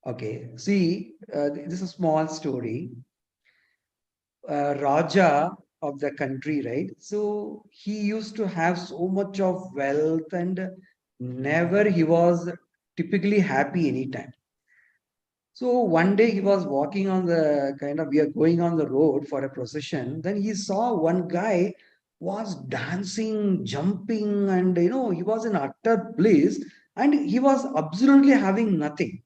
Okay. See, this is a small story. Raja of the country, right? So he used to have so much of wealth, and never he was typically happy anytime. So one day he was walking on we are going on the road for a procession. Then he saw one guy was dancing, jumping, and he was in utter bliss, and he was absolutely having nothing.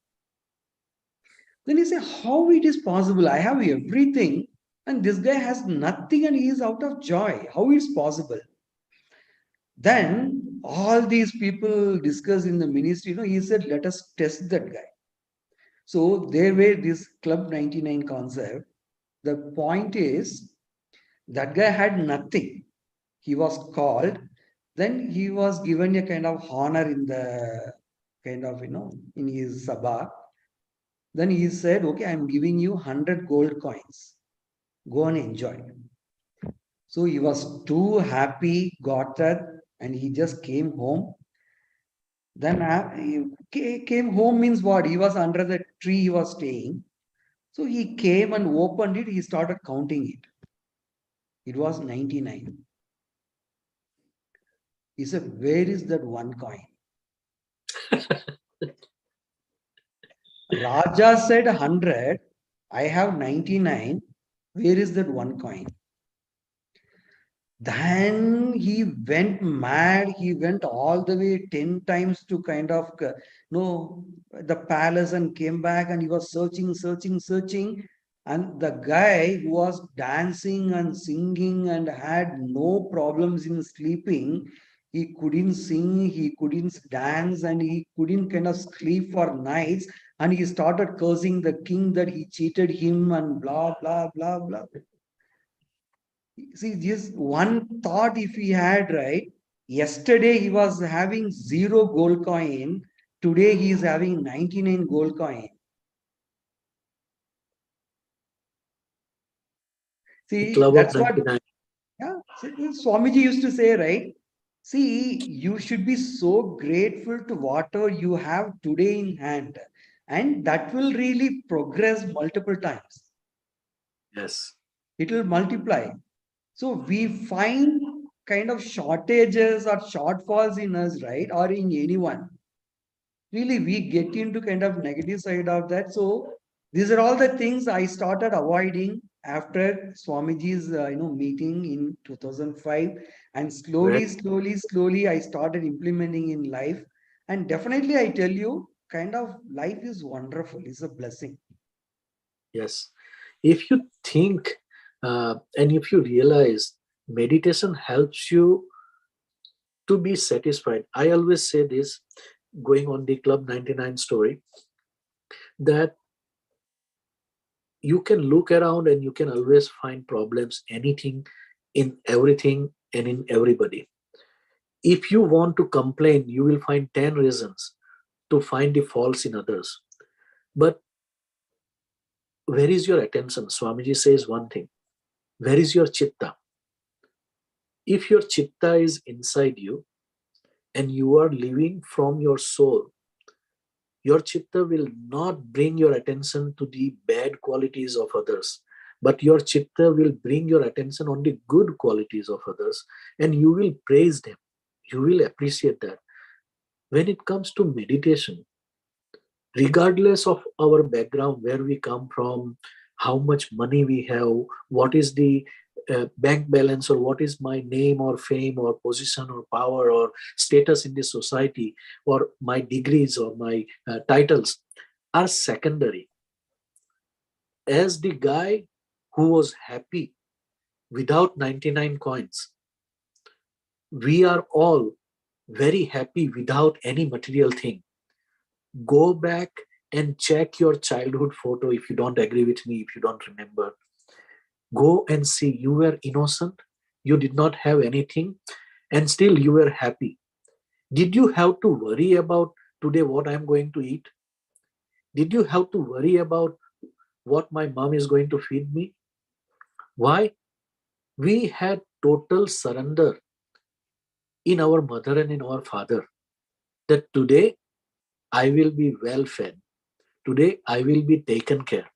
Then he said, how it is possible? I have everything, and this guy has nothing, and he is out of joy. How it's possible? Then all these people discussed in the ministry, he said, let us test that guy. So there were this Club 99 concept. The point is, that guy had nothing. He was called. Then he was given a kind of honor in the kind of, in his sabha. Then he said, okay, I'm giving you 100 gold coins. Go and enjoy. So he was too happy, got that, and he just came home. Then he came home means what? He was under the tree he was staying. So he came and opened it. He started counting it. It was 99. He said, where is that one coin? Raja said 100. I have 99. Where is that one coin? Then he went mad. He went all the way 10 times to kind of the palace and came back, and he was searching. And the guy who was dancing and singing and had no problems in sleeping, he couldn't sing, he couldn't dance, and he couldn't kind of sleep for nights. And he started cursing the king that he cheated him and blah, blah, blah, blah. See, just one thought if he had, right? Yesterday he was having 0 gold coin. Today he is having 99 gold coin. See, that's what Swamiji used to say, right? See, you should be so grateful to whatever you have today in hand. And that will really progress multiple times. Yes. It will multiply. So we find kind of shortages or shortfalls in us, right? Or in anyone. Really, we get into kind of negative side of that. So these are all the things I started avoiding after Swamiji's meeting in 2005, and slowly I started implementing in life. And definitely I tell you, kind of life is wonderful. It's a blessing. Yes. If you think and if you realize meditation helps you to be satisfied. I always say this, going on the Club 99 story, that you can look around and you can always find problems, anything, in everything and in everybody. If you want to complain, you will find 10 reasons to find the faults in others. But where is your attention? Swamiji says one thing. Where is your chitta? If your chitta is inside you and you are living from your soul, your chitta will not bring your attention to the bad qualities of others, but your chitta will bring your attention on the good qualities of others, and you will praise them. You will appreciate that. When it comes to meditation, regardless of our background, where we come from, how much money we have, what is the bank balance, or what is my name or fame or position or power or status in the society, or my degrees or my titles, are secondary. As the guy who was happy without 99 coins, we are all very happy without any material thing. Go back and check your childhood photo. If you don't agree with me, if you don't remember, go and see. You were innocent, you did not have anything, and still you were happy. Did you have to worry about today what I'm going to eat? Did you have to worry about what my mom is going to feed me? Why? We had total surrender in our mother and in our father, that today I will be well fed, today I will be taken care.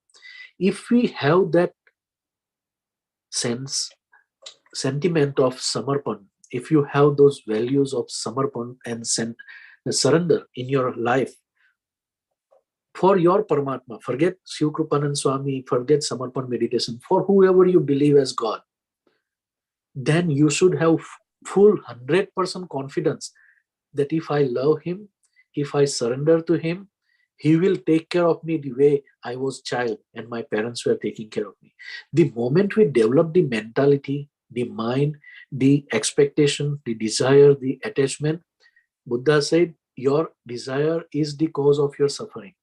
If we have that sentiment of Samarpan, if you have those values of Samarpan and surrender in your life for your Paramatma, forget Shivkrupanand Swami, forget Samarpan meditation, for whoever you believe as God, then you should have full 100% confidence that if I love him, if I surrender to him, he will take care of me the way I was child and my parents were taking care of me. The moment we develop the mentality, the mind, the expectation, the desire, the attachment, Buddha said, your desire is the cause of your suffering.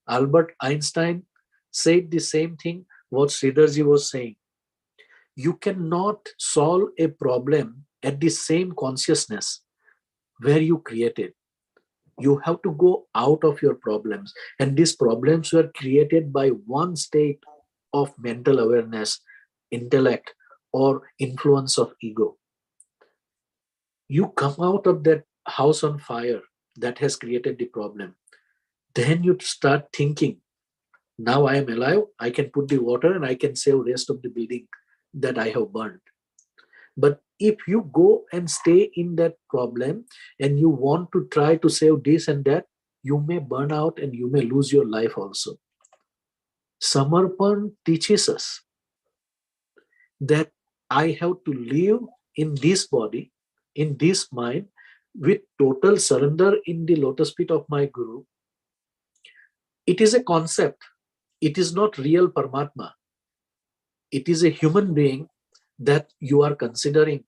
Albert Einstein said the same thing what Sridharji was saying. You cannot solve a problem at the same consciousness where you created. You have to go out of your problems. And these problems were created by one state of mental awareness, intellect, or influence of ego. You come out of that house on fire that has created the problem. Then you start thinking, now I am alive, I can put the water and I can save rest of the building that I have burned. But if you go and stay in that problem and you want to try to save this and that, you may burn out and you may lose your life also. Samarpan teaches us that I have to live in this body, in this mind, with total surrender in the lotus feet of my Guru. It is a concept. It is not real Paramatma. It is a human being that you are considering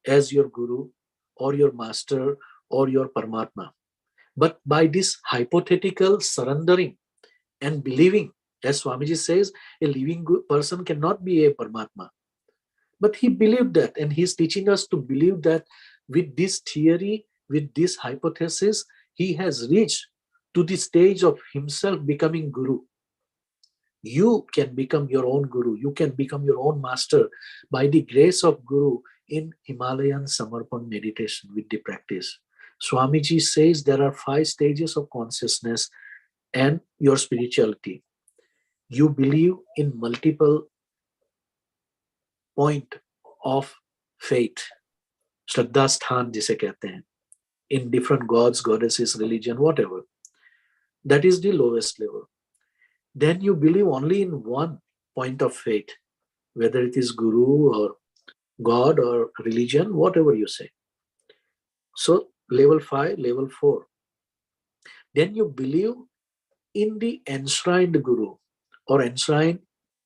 as your Guru or your master or your Paramatma. But by this hypothetical surrendering and believing, as Swamiji says, a living person cannot be a Paramatma. But he believed that, and he's teaching us to believe that with this theory, with this hypothesis, he has reached to the stage of himself becoming Guru. You can become your own Guru. You can become your own master by the grace of Guru in Himalayan Samarpan meditation with the practice. Swamiji says there are 5 stages of consciousness and your spirituality. You believe in multiple point of faith. Shraddha Sthan jise kehte hain. In different gods, goddesses, religion, whatever. That is the lowest level. Then you believe only in one point of faith, whether it is Guru or God or religion, whatever you say. So level 5, level 4. Then you believe in the enshrined Guru or enshrined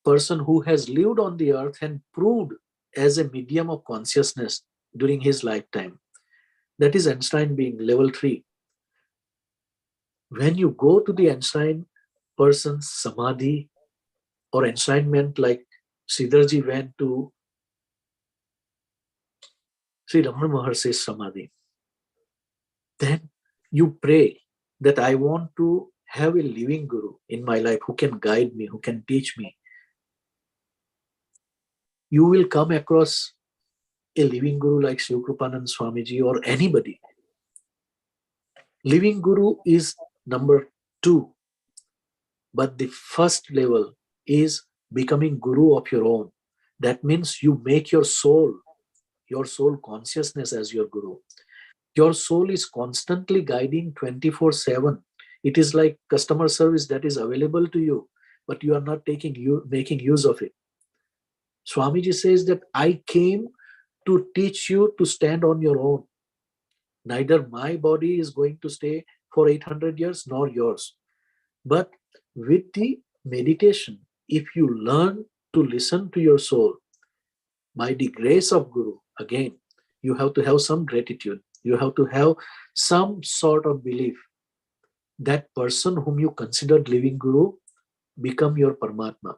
person who has lived on the earth and proved as a medium of consciousness during his lifetime. That is enshrined being, level 3. When you go to the enshrined person's samadhi or enshrinement, like Sridharji went to Sri Ramana Maharshi's samadhi, then you pray that I want to have a living Guru in my life who can guide me, who can teach me. You will come across a living Guru like Shivkrupanand Swamiji or anybody. Living Guru is number 2. But the first level is becoming Guru of your own. That means you make your soul consciousness as your Guru. Your soul is constantly guiding 24/7. It is like customer service that is available to you, but you are not making use of it. Swamiji says that I came to teach you to stand on your own. Neither my body is going to stay for 800 years nor yours. But with the meditation, if you learn to listen to your soul, by the grace of Guru, again, you have to have some gratitude. You have to have some sort of belief. That person whom you considered living Guru become your Paramatma.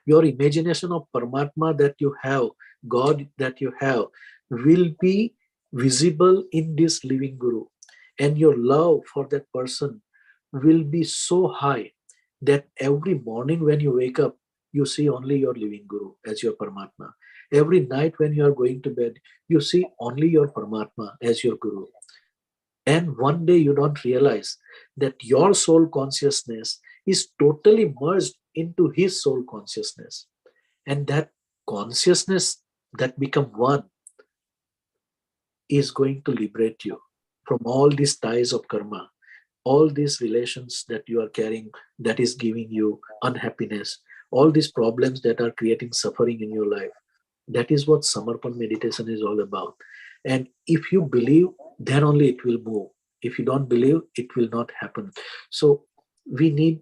Your imagination of Paramatma that you have, God that you have, will be visible in this living Guru. And your love for that person will be so high that every morning when you wake up, you see only your living Guru as your Paramatma. Every night when you are going to bed, you see only your Paramatma as your Guru. And one day you don't realize that your soul consciousness is totally merged into his soul consciousness. And that consciousness that become one is going to liberate you from all these ties of karma, all these relations that you are carrying that is giving you unhappiness, all these problems that are creating suffering in your life. That is what Samarpan meditation is all about. And if you believe, then only it will move. If you don't believe, it will not happen. So we need,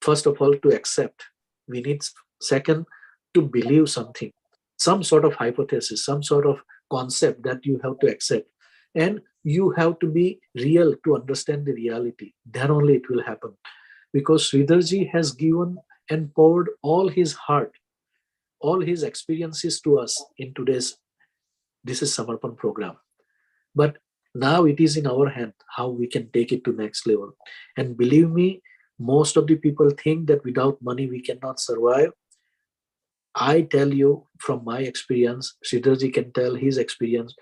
first of all, to accept. We need, second, to believe something, some sort of hypothesis, some sort of concept that you have to accept. And you have to be real to understand the reality. Then only it will happen. Because Sridharji has given and poured all his heart, all his experiences to us in today's This is Samarpan program. But Now it is in our hand how we can take it to next level. And believe me, most of the people think that without money we cannot survive. I tell you from my experience, Sridharji can tell his experience.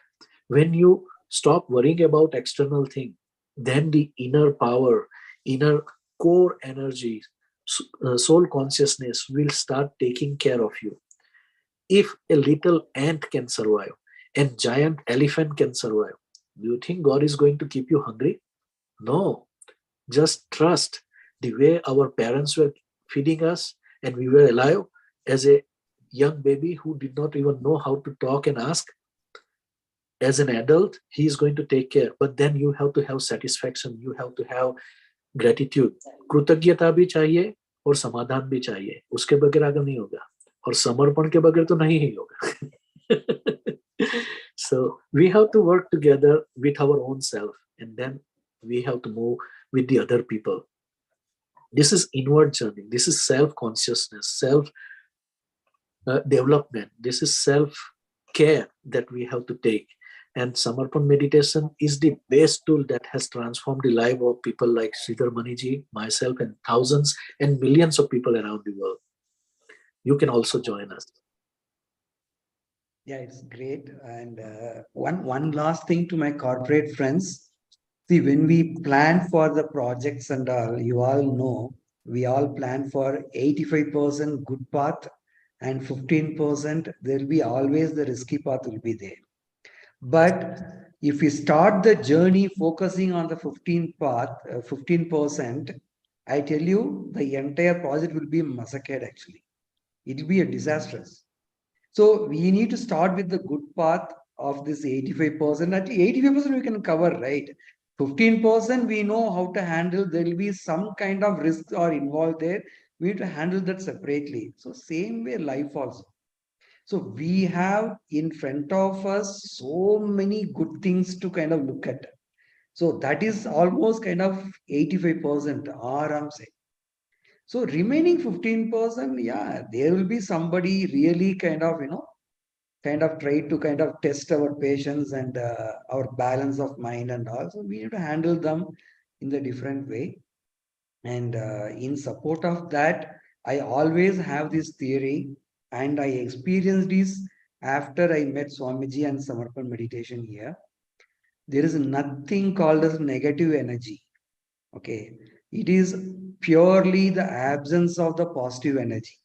When you stop worrying about external thing, then the inner power, inner core energy, soul consciousness will start taking care of you. If a little ant can survive and giant elephant can survive, do you think God is going to keep you hungry? No. Just trust the way our parents were feeding us and we were alive as a young baby who did not even know how to talk and ask. As an adult, he is going to take care. But then you have to have satisfaction. You have to have gratitude. कृतज्ञता भी चाहिए और समाधान भी चाहिए. उसके बगैर आगे नहीं होगा. और समर्पण के बगैर तो नहीं ही होगा. So we have to work together with our own self, and then we have to move with the other people. This is inward journey. This is self-consciousness, self-development. This is self-care that we have to take. And Samarpan meditation is the best tool that has transformed the life of people like Sridhar Mani ji, myself, and thousands and millions of people around the world. You can also join us. Yeah, it's great. And one last thing to my corporate friends. See, when we plan for the projects and all, you all know, we all plan for 85% good path and 15% there will be always the risky path will be there. But if we start the journey focusing on the 15%, I tell you, the entire project will be massacred actually. It will be a disastrous. So we need to start with the good path of this 85%. At 85% we can cover, right? 15% we know how to handle. There will be some kind of risk or involved there. We need to handle that separately. So same way life also. So we have in front of us so many good things to kind of look at. So that is almost kind of 85%. Aram say. So remaining 15%, yeah, there will be somebody really kind of, kind of try to kind of test our patience and our balance of mind and all. So we need to handle them in the different way. And in support of that, I always have this theory, and I experienced this after I met Swamiji and Samarpan meditation here. There is nothing called as negative energy. Okay. It is purely the absence of the positive energy.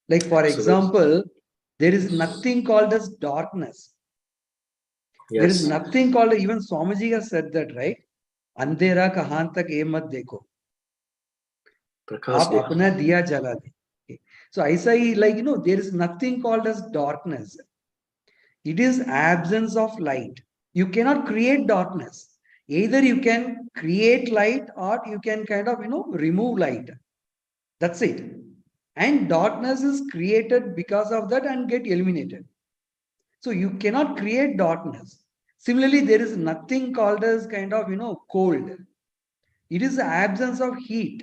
Like, for example, there is nothing called as darkness. Yes. There is nothing called, even Swamiji has said that, right? Andhera kahan tak ye mat dekho. Aap apna diya jala de. Okay. So I say, like, there is nothing called as darkness. It is absence of light. You cannot create darkness. Either you can create light or you can kind of, remove light. That's it. And darkness is created because of that and get eliminated. So you cannot create darkness. Similarly, there is nothing called as kind of, cold. It is the absence of heat.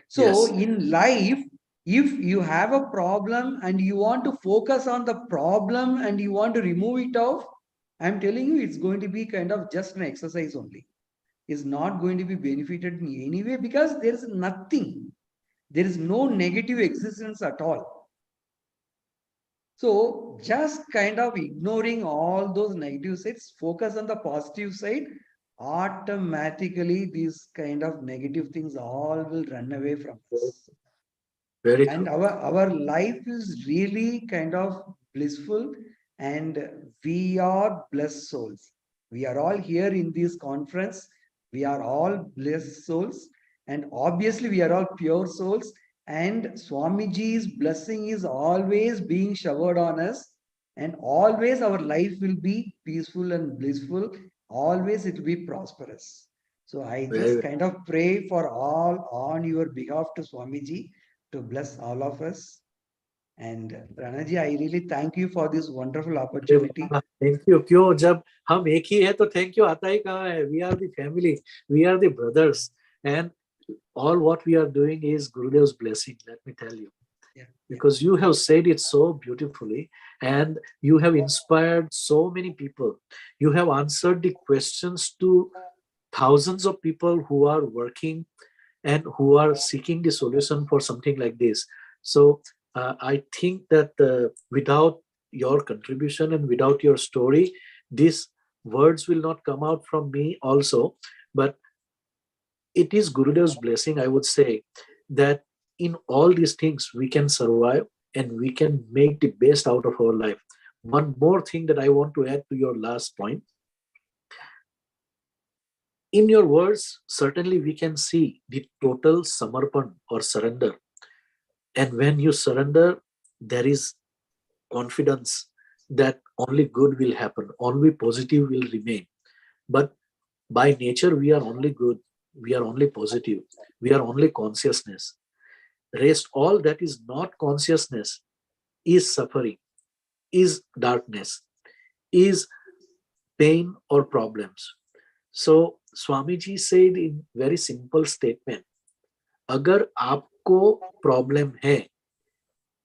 So in life, if you have a problem and you want to focus on the problem and you want to remove it off, I'm telling you, it's going to be kind of just an exercise only. It's not going to be benefited in any way because there is nothing. There is no negative existence at all. So just kind of ignoring all those negative sides, focus on the positive side, automatically these kind of negative things all will run away from us. Very true. And our life is really kind of blissful, and we are blessed souls. We are all here in this conference. We are all blessed souls, and obviously we are all pure souls. And Swamiji's blessing is always being showered on us, and always our life will be peaceful and blissful. Always it will be prosperous. So I just kind of pray for all on your behalf to Swamiji to bless all of us. And Ranaji, I really thank you for this wonderful opportunity. Thank you. क्यों जब हम एक ही है तो thank you आता ही कहाँ है? We are the family. We are the brothers. And all what we are doing is Gurudev's blessing. Let me tell you. because you have said it so beautifully and you have inspired so many people. You have answered the questions to thousands of people who are working and who are seeking the solution for something like this. So I think that without your contribution and without your story, these words will not come out from me also. But it is Gurudev's blessing, I would say, that in all these things we can survive and we can make the best out of our life. One more thing that I want to add to your last point. In your words, certainly we can see the total samarpan or surrender. And when you surrender, there is confidence that only good will happen, only positive will remain. But by nature, we are only good, we are only positive, we are only consciousness. Rest, all that is not consciousness, is suffering, is darkness, is pain or problems. So Swamiji said in very simple statement, अगर आपको problem है,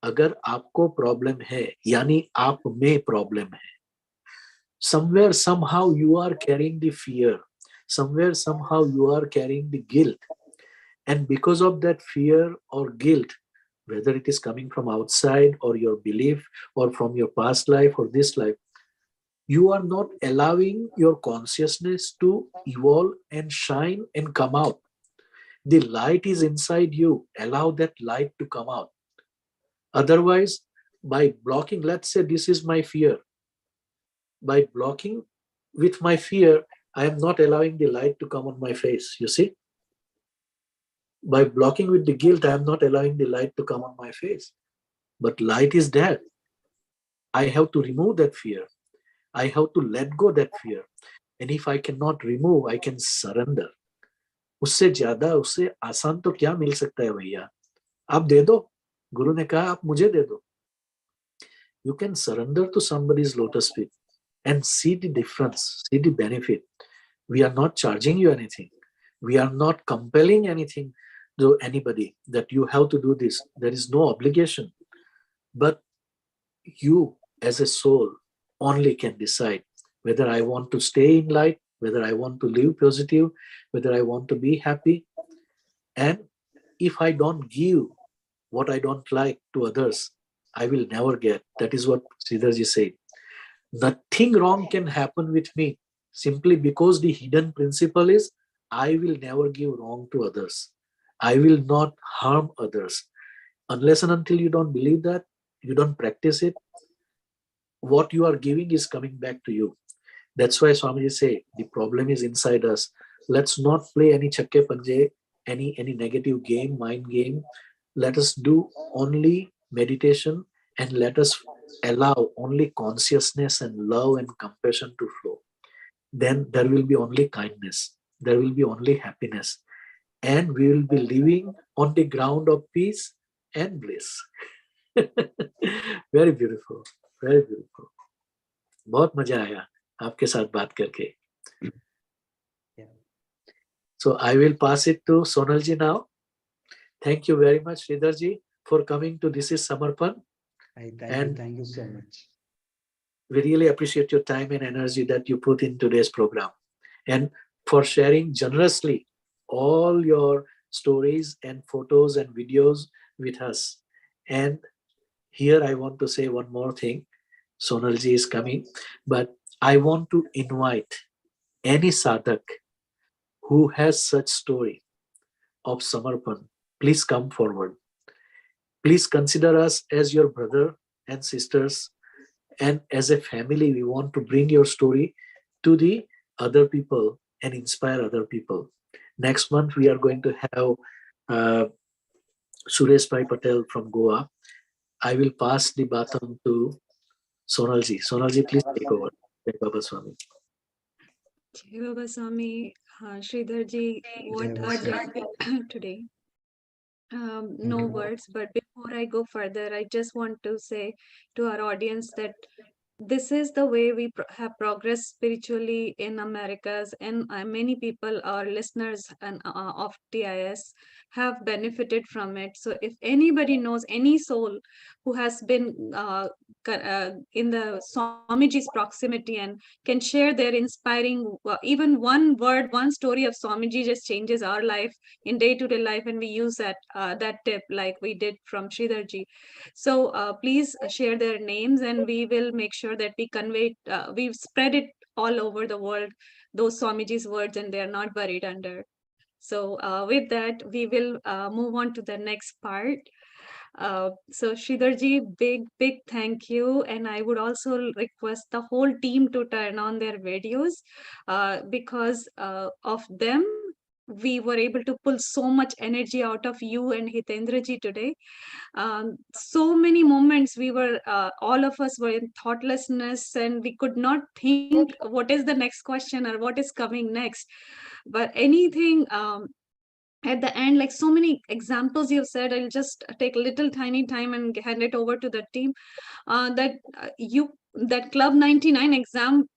अगर आपको problem है यानी आप में problem है, somewhere somehow you are carrying the fear, somewhere somehow you are carrying the guilt, and because of that fear or guilt, whether it is coming from outside or your belief or from your past life or this life, you are not allowing your consciousness to evolve and shine and come out. The light is inside you. Allow that light to come out. Otherwise, by blocking, let's say this is my fear. By blocking with my fear, I am not allowing the light to come on my face. You see? By blocking with the guilt, I am not allowing the light to come on my face. But light is there. I have to remove that fear. I have to let go that fear. And if I cannot remove, I can surrender. उससे ज्यादा, उससे आसान तो क्या मिल सकता है भैया? आप दे दो. गुरु ने कहा आप मुझे दे दो. You can surrender to somebody's lotus feet and see the difference, see the benefit. We are not charging you anything. We are not compelling anything to anybody that you have to do this. There is no obligation. But you as a soul only can decide whether I want to stay in light, whether I want to live positive, whether I want to be happy. And if I don't give what I don't like to others, I will never get. That is what Sridharji said. Nothing wrong can happen with me simply because the hidden principle is I will never give wrong to others. I will not harm others. Unless and until you don't believe that, you don't practice it, what you are giving is coming back to you. That's why Swamiji say the problem is inside us. Let's not play any chakke panje, any negative game, mind game. Let us do only meditation and let us allow only consciousness and love and compassion to flow. Then there will be only kindness. There will be only happiness. And we will be living on the ground of peace and bliss. Very beautiful. Very beautiful. बहुत मजा आया आपके साथ बात करके. So I will pass it to Sonalji now. Thank you very much, Sridharji, for coming to This is Samarpan. Thank you so much. We really appreciate your time and energy that you put in today's program, and for sharing generously all your stories and photos and videos with us. And here I want to say one more thing. Sonalji is coming, but I want to invite any sadhak who has such story of Samarpan, please come forward. Please consider us as your brother and sisters, and as a family, we want to bring your story to the other people and inspire other people. Next month, we are going to have Suresh Bhai Patel from Goa. I will pass the baton to Sonalji. Sonalji, please take over. Jai Baba Swami. Jai Baba Swami, Sridharji, what a journey today. No words, but before I go further, I just want to say to our audience that this is the way we have progressed spiritually in Americas, and many people, our listeners and of TIS, have benefited from it. So if anybody knows any soul who has been in the Swamiji's proximity and can share their inspiring, even one word, one story of Swamiji just changes our life in day-to-day life, and we use that tip like we did from Sridharji. So please share their names, and we will make sure that we convey, we spread it all over the world, those Swamiji's words, and they are not buried under. So with that, we will move on to the next part. So Sridharji, big thank you. And I would also request the whole team to turn on their videos because of them, we were able to pull so much energy out of you and Hitendraji today. So many moments we were, all of us were in thoughtlessness, and we could not think what is the next question or what is coming next. But anything, at the end, like so many examples you've said, I'll just take a little tiny time and hand it over to the team. That Club 99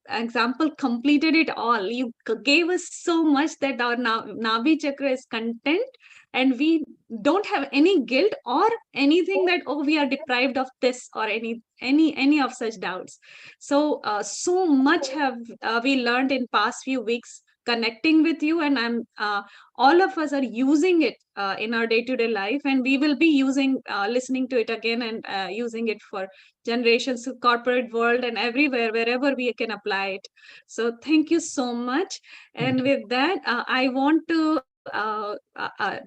example completed it all. You gave us so much that our Navi Chakra is content, and we don't have any guilt or anything that, oh, we are deprived of this or any of such doubts. So so much have we learned in past few weeks connecting with you, and I'm all of us are using it in our day-to-day life, and we will be using listening to it again and using it for generations to corporate world and everywhere wherever we can apply it. So thank you so much. And with that, I want to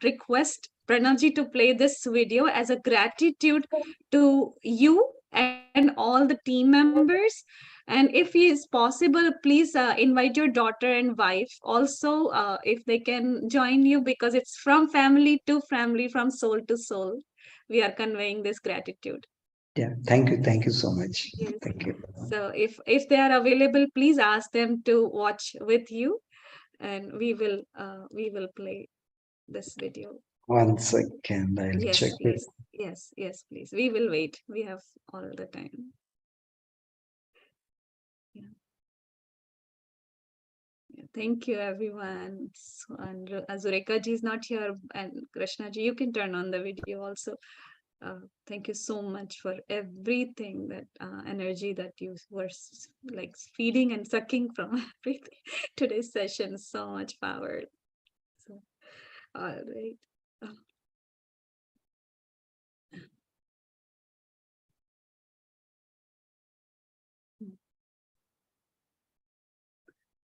request Pranavji to play this video as a gratitude to you and all the team members. And if it is possible, please invite your daughter and wife also, if they can join you, because it's from family to family, from soul to soul. We are conveying this gratitude. Yeah, thank you so much. Yes. Thank you. So if they are available, please ask them to watch with you, and we will play this video. 1 second, I'll Yes, check please. it. Yes, please. We will wait. We have all the time. Thank you, everyone. So, and Azureka ji is not here, and Krishna ji, you can turn on the video also. Thank you so much for everything, that energy that you were like feeding and sucking from everything. Today's session, so much power. So, all right.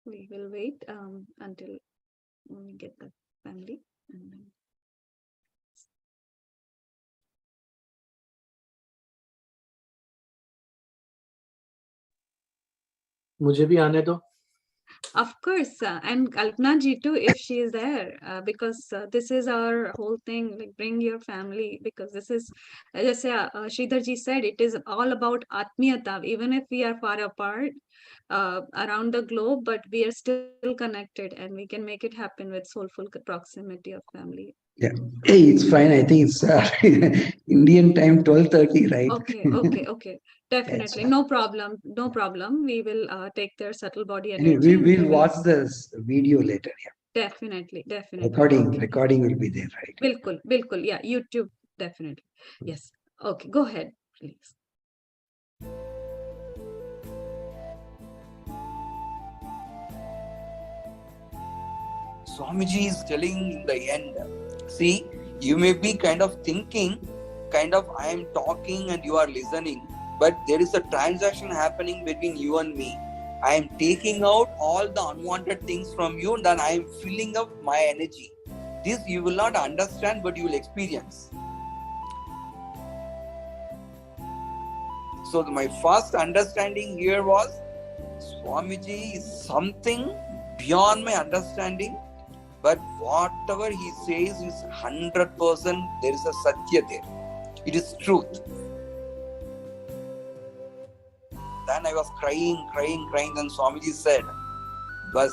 We will wait until we get the family. And then... मुझे भी आने दो. Of course, and Kalpana ji too, if she is there, because this is our whole thing, like bring your family, because this is, as Sridhar ji said, it is all about Atmiyata, even if we are far apart around the globe, but we are still connected, and we can make it happen with soulful proximity of family. Yeah, hey, it's fine. I think it's Indian time 12:30, right? Okay. Definitely, no problem. We will take their subtle body Anyway, energy. we will watch this video later. Yeah. Definitely. Recording will be there, right? Bilkul. Yeah, YouTube, definitely. Yes. Okay, go ahead, please. Swamiji is telling in the end, see, you may be kind of thinking, I am talking and you are listening, but there is a transaction happening between you and me. I am taking out all the unwanted things from you, and then I am filling up my energy. This you will not understand, but you will experience. So my first understanding here was, Swamiji is something beyond my understanding. But whatever he says is 100%, there is a Satya there. It is truth. Then I was crying. Then Swamiji said, "Bas,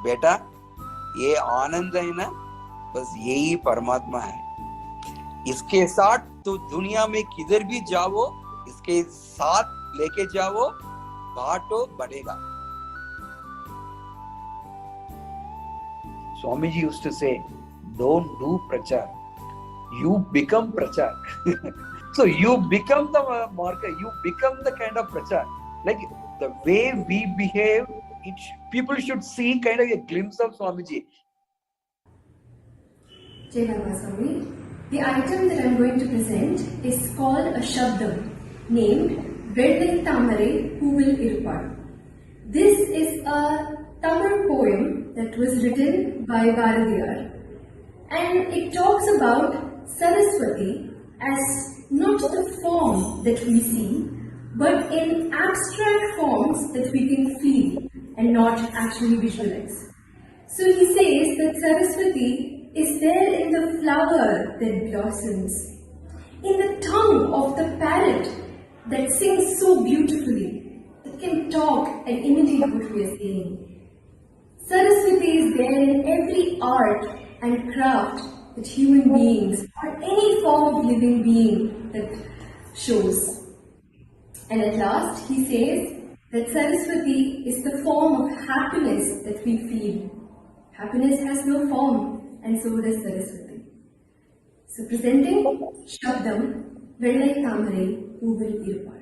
beta, ye आनंद है ना, बस यही परमात्मा है. इसके साथ तो दुनिया में किधर भी जाओ, इसके साथ लेके जाओ बांटो बढ़ेगा. Swamiji used to say, don't do prachar, you become prachar. So you become the marker, you become the kind of prachar. Like the way we behave, people should see kind of a glimpse of Swamiji. Jai Baba Swami. The item that I'm going to present is called a Shabdam, named Vedai Tamare Puvil Irupad. This is a Tamil poem that was written by Bharadiyar, and it talks about Saraswati as not the form that we see, but in abstract forms that we can feel and not actually visualize. So he says that Saraswati is there in the flower that blossoms, in the tongue of the parrot that sings so beautifully, that can talk and imitate what we are saying. Saraswati is there in every art and craft that human beings or any form of living being that shows. And at last he says that Saraswati is the form of happiness that we feel. Happiness has no form, and so does Saraswati. So presenting Shabdam, Vedai Tamare Puvil Irupad.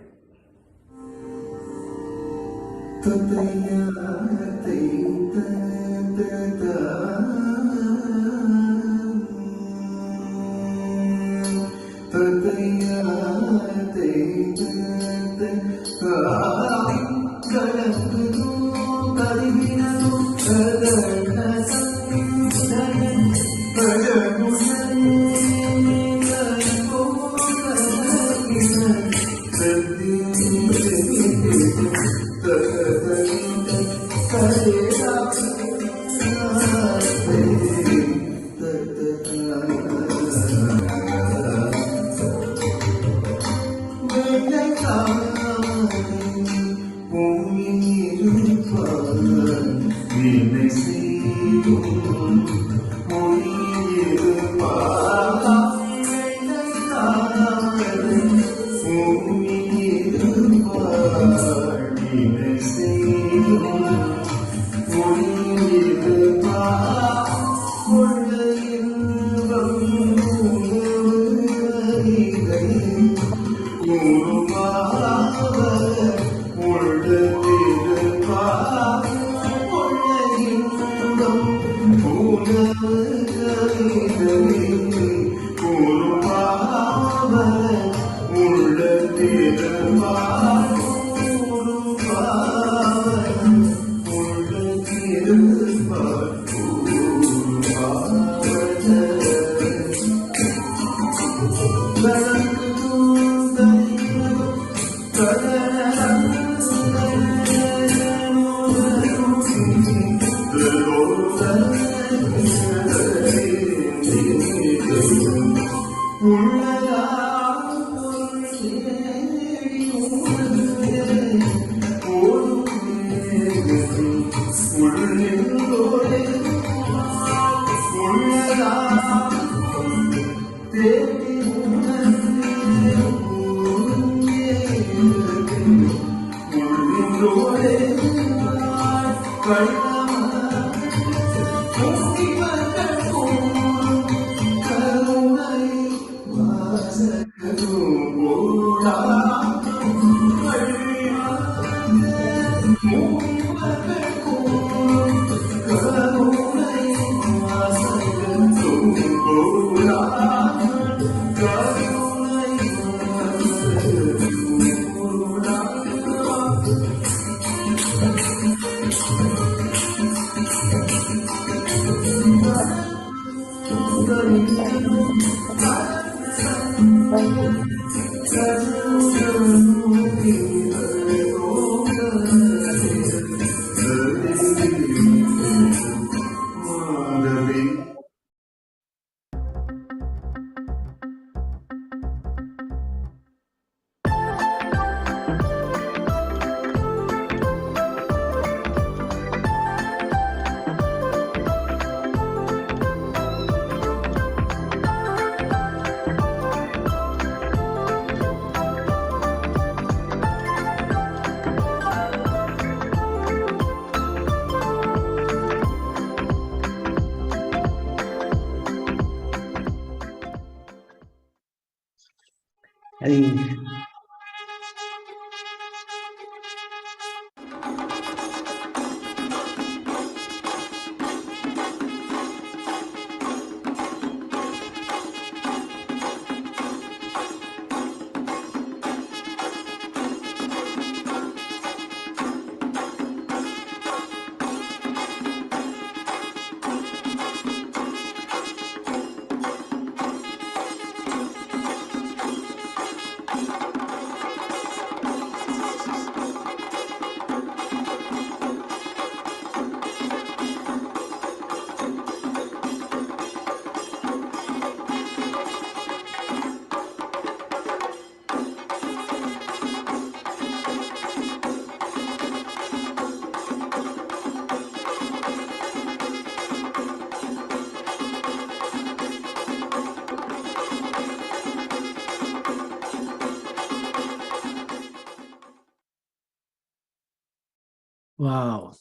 Wow.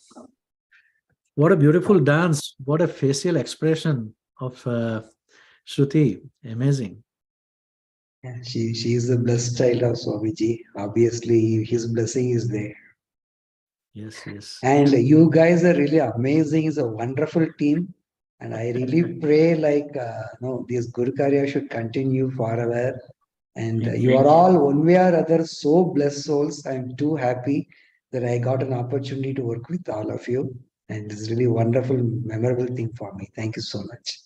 What a beautiful dance. What a facial expression of Shruti. Amazing. Yeah, she is the blessed child of Swamiji. Obviously, his blessing is there. Yes, yes. And you guys are really amazing. It's a wonderful team. And I really pray this Guru Karya should continue forever. And you are all one way or other so blessed souls. I'm too happy that I got an opportunity to work with all of you. And it's really wonderful, memorable thing for me. Thank you so much.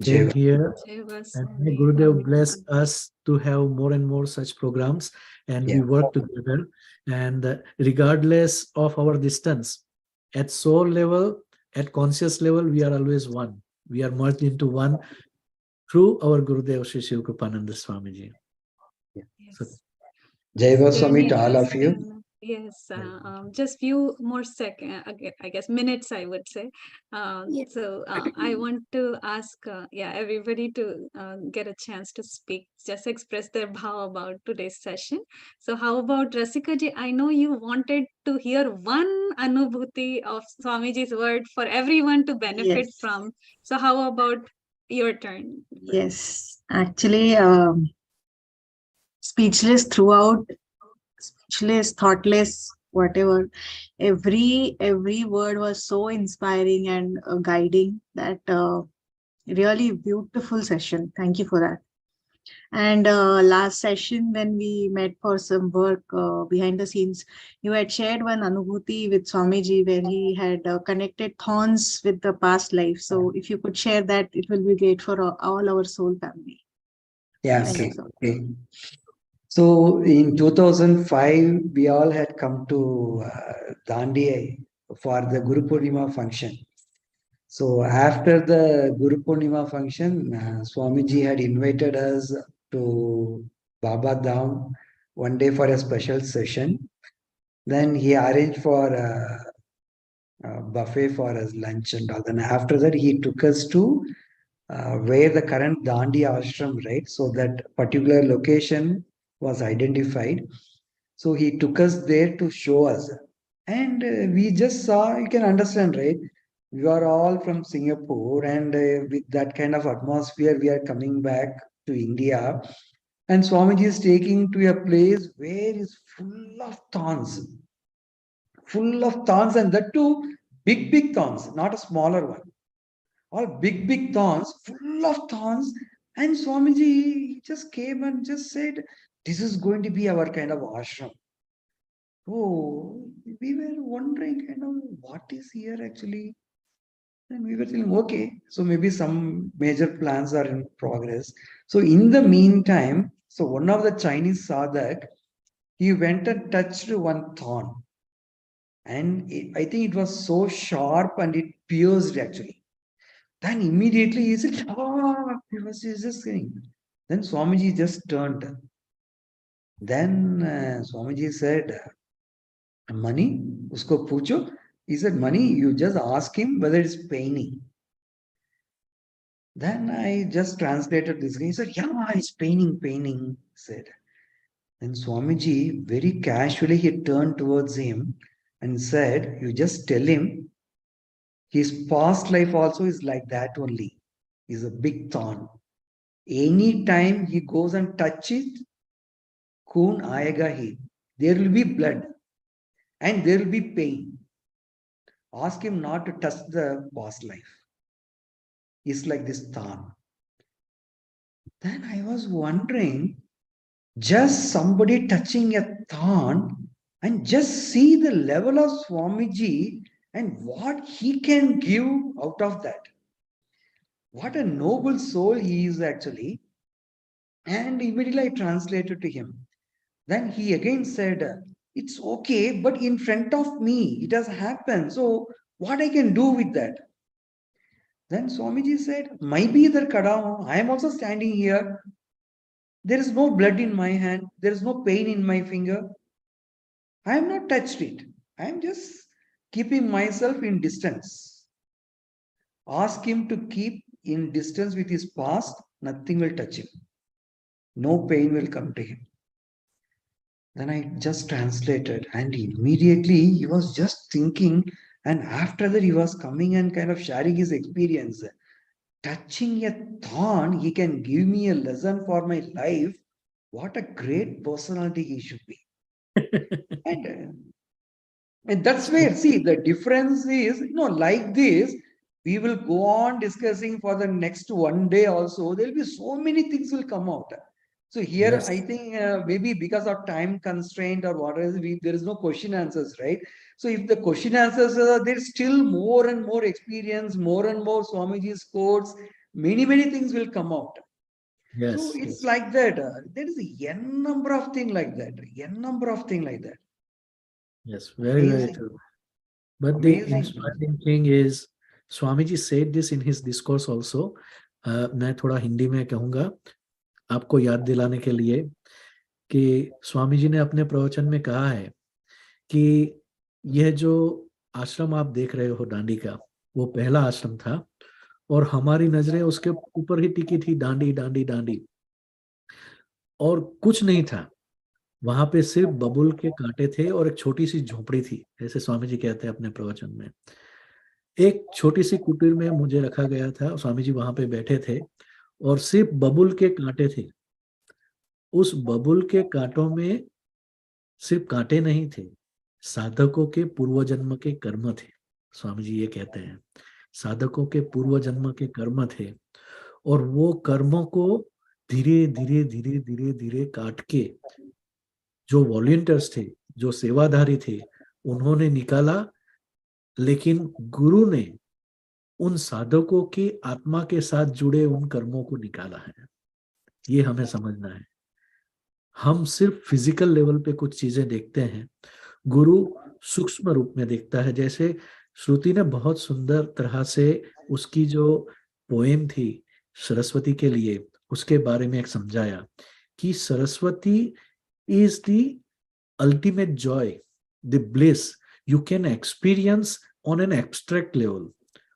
Same Jai. here. Jai And may Swami. Gurudev bless us to have more and more such programs, and Yeah. we work together. And regardless of our distance, at soul level, at conscious level, we are always one. We are merged into one through our Gurudev Shri Shivkrupanand Swamiji. So, Yes. Jai This Swami journey to all has of you. been, yes, just few more I guess minutes, I would say. So I want to ask, everybody to get a chance to speak, just express their bhav about today's session. So how about Rasika ji? I know you wanted to hear one anubhuti of Swamiji's word for everyone to benefit Yes. from. So how about your turn? Yes, actually, speechless throughout, speechless, thoughtless, whatever. Every word was so inspiring and guiding that really beautiful session. Thank you for that. And last session, when we met for some work behind the scenes, you had shared one anubhuti with Swamiji where he had connected thorns with the past life. So if you could share that, it will be great for all our soul family. Yeah, Thank okay. you so much. Okay. So in 2005, we all had come to Dandi for the Guru Purnima function. So after the Guru Purnima function, Swamiji had invited us to Baba Dham one day for a special session. Then he arranged for a buffet for us, lunch and all. Then after that, he took us to where the current Dandi ashram, right? So that particular location was identified. So he took us there to show us. And we just saw, you can understand, right? We are all from Singapore, and with that kind of atmosphere, we are coming back to India. And Swamiji is taking to a place where is full of thorns. Full of thorns, and that too, big thorns, not a smaller one. All big thorns, full of thorns. And Swamiji just came and just said, this is going to be our kind of ashram. Oh, we were wondering, what is here actually? And we were thinking, okay, so maybe some major plans are in progress. So in the meantime, so one of the Chinese sadhak, he went and touched one thorn. And I think it was so sharp and it pierced actually. Then immediately he said, he was just saying. Then Swamiji just turned. Then Swamiji said, Mani, usko pucho. He said, Mani, you just ask him whether it's paining. Then I just translated this. He said, yeah, it's paining, he said. Then Swamiji, very casually, he turned towards him and said, you just tell him his past life also is like that only. He's a big thorn. Anytime he goes and touch it, Khoon aayega hi. There will be blood. and there will be pain. Ask him not to touch the past life. It's like this thorn. Then I was wondering, just somebody touching a thorn, and just see the level of Swamiji and what he can give out of that. What a noble soul he is actually. And immediately I translated to him. Then he again said, it's okay, but in front of me, it has happened. So what I can do with that? Then Swamiji said, maybe the Kadam, I am also standing here. There is no blood in my hand. There is no pain in my finger. I have not touched it. I am just keeping myself in distance. Ask him to keep in distance with his past. Nothing will touch him. No pain will come to him. Then I just translated, and immediately he was just thinking, and after that he was coming and kind of sharing his experience. Touching a thorn, he can give me a lesson for my life. What a great personality he should be. And that's where, see, the difference is, like this, we will go on discussing for the next one day also. There will be so many things will come out. So here, Yes. I think maybe because of time constraint or whatever, there is no question answers, right? So if the question answers, there's still more and more experience, more and more Swamiji's quotes, many things will come out. Yes. So it's like that. There is a n number of things like that. N number of things like that. Yes, very true. But the inspiring thing is, Swamiji said this in his discourse also. मैं थोड़ा हिंदी में कहूँगा आपको याद दिलाने के लिए कि स्वामी जी ने अपने प्रवचन में कहा है कि यह जो आश्रम आप देख रहे हो डांडी का, वो पहला आश्रम था और हमारी नजरें उसके ऊपर ही टिकी थी, डांडी डांडी डांडी, और कुछ नहीं था वहां पे, सिर्फ बबुल के कांटे थे और एक छोटी सी झोपड़ी थी, ऐसे स्वामी जी कहते हैं अपने प्रवचन में। एक छोटी सी कुटीर में मुझे रखा गया था, स्वामी जी वहां पे बैठे थे और सिर्फ बबुल के कांटे थे। उस बबुल के कांटों में सिर्फ कांटे नहीं थे, साधकों के पूर्व जन्म के कर्म थे। स्वामी जी ये कहते हैं, साधकों के पूर्व जन्म के कर्म थे और वो कर्मों को धीरे धीरे धीरे धीरे धीरे काट के जो वॉलंटियर्स थे, जो सेवाधारी थे, उन्होंने निकाला, लेकिन गुरु ने उन साधकों की आत्मा के साथ जुड़े उन कर्मों को निकाला है। ये हमें समझना है। हम सिर्फ फिजिकल लेवल पे कुछ चीजें देखते हैं, गुरु सूक्ष्म रूप में देखता है। जैसे श्रुति ने बहुत सुंदर तरह से उसकी जो पोएम थी सरस्वती के लिए, उसके बारे में एक समझाया कि Saraswati is the ultimate joy, the bliss you can experience on an abstract level.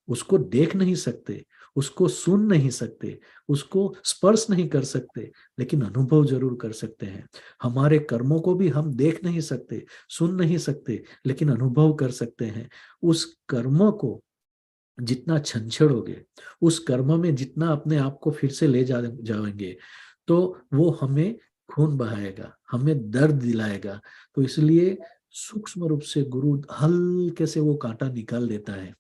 उसको देख नहीं सकते, उसको सुन नहीं सकते, उसको स्पर्श नहीं कर सकते, लेकिन अनुभव जरूर कर सकते हैं। हमारे कर्मों को भी हम देख नहीं सकते, सुन नहीं सकते, लेकिन अनुभव कर सकते हैं। उस कर्मों को जितना छंछेड़ोगे, उस कर्म में जितना अपने आप को फिर से ले जाएंगे, तो वो हमें खून बहाएगा, हमें दर्द दिलाएगा। तो इसलिए सूक्ष्म रूप से गुरु हल्के से वो कांटा निकाल देता है।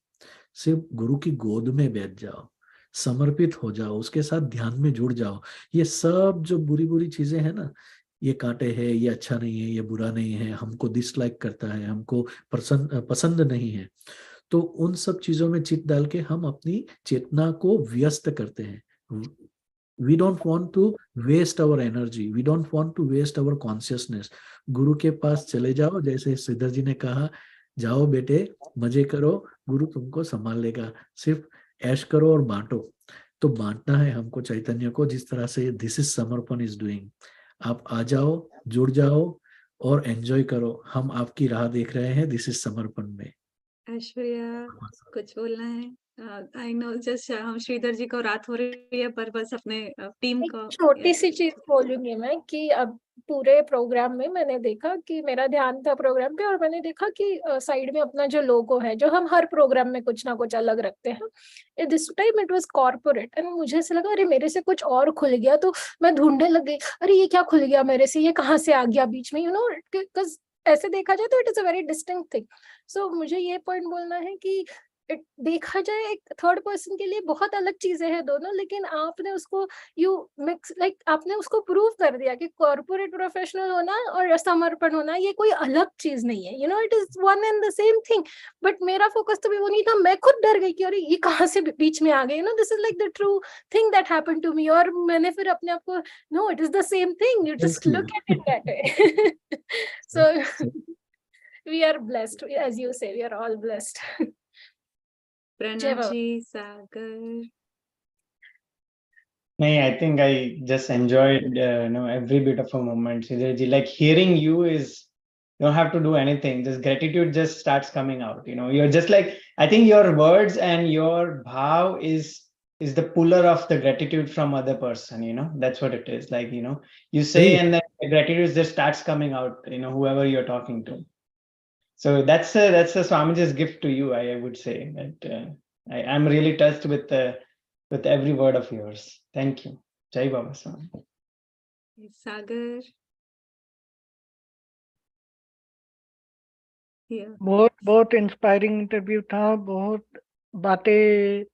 सिर्फ गुरु की गोद में बैठ जाओ, समर्पित हो जाओ, उसके साथ ध्यान में जुड़ जाओ। ये सब जो बुरी बुरी चीजें हैं ना, ये कांटे हैं, ये अच्छा नहीं है, ये बुरा नहीं है, हमको डिसलाइक करता है, हमको पसंद नहीं है, तो उन सब चीजों में चित डाल के हम अपनी चेतना को व्यस्त करते हैं। We don't want to waste our energy. We don't want to waste our consciousness. गुरु के पास चले जाओ, जैसे श्रीधर जी ने कहा, जाओ बेटे मजे करो, गुरु तुमको संभाल लेगा, सिर्फ ऐश करो और बांटो। तो बांटना है हमको चैतन्य को, जिस तरह से दिस इज समर्पण इज डूइंग। आप आ जाओ, जुड़ जाओ और एंजॉय करो। हम आपकी राह देख रहे हैं दिस इज समर्पण में। ऐश्वर्या कुछ बोलना है? आई नो जस्ट हम श्रीधर जी को रात हो रही है, पर बस अपने टीम को छोटी सी चीज बोलूंगी मैं कि अब पूरे प्रोग्राम में मैंने देखा कि मेरा ध्यान था प्रोग्राम पे, और मैंने देखा कि साइड में अपना जो लोगो है, जो हम हर प्रोग्राम में कुछ ना कुछ अलग रखते हैं, this time it was corporate, and मुझे ऐसा लगा अरे मेरे से कुछ और खुल गया, तो मैं ढूंढने लग गई, अरे ये क्या खुल गया मेरे से, ये कहाँ से आ गया बीच में, बिकॉज ऐसे देखा जाए तो it is a very distinct thing. So मुझे ये पॉइंट बोलना है कि देखा जाए एक थर्ड पर्सन के लिए बहुत अलग चीजें हैं दोनों, लेकिन आपने उसको यू मिक्स लाइक आपने उसको प्रूव कर दिया कि कॉर्पोरेट प्रोफेशनल होना और समर्पण होना ये कोई अलग चीज नहीं है. It is one and the same thing. But मेरा फोकस तो भी वो नहीं था. मैं खुद डर गई कि अरे ये कहाँ से बीच में आ गए. This is like the true thing that happened to me. और मैंने फिर अपने आप को, no it is the same thing, you just look at it that way. So we are blessed, as you say, we are all blessed. Pranav ji, Sagar. I think I just enjoyed every bit of a moment, Sridharji. Like hearing you is, you don't have to do anything. Just gratitude just starts coming out. You're just like, I think your words and your bhav is the puller of the gratitude from other person. That's what it is. Like, you say and then the gratitude just starts coming out, whoever you're talking to. So that's a Swamiji's gift to you, I would say. That I'm really touched with every word of yours. Thank you. Jai Baba Swami. Sagar. बहुत inspiring interview था. बहुत बातें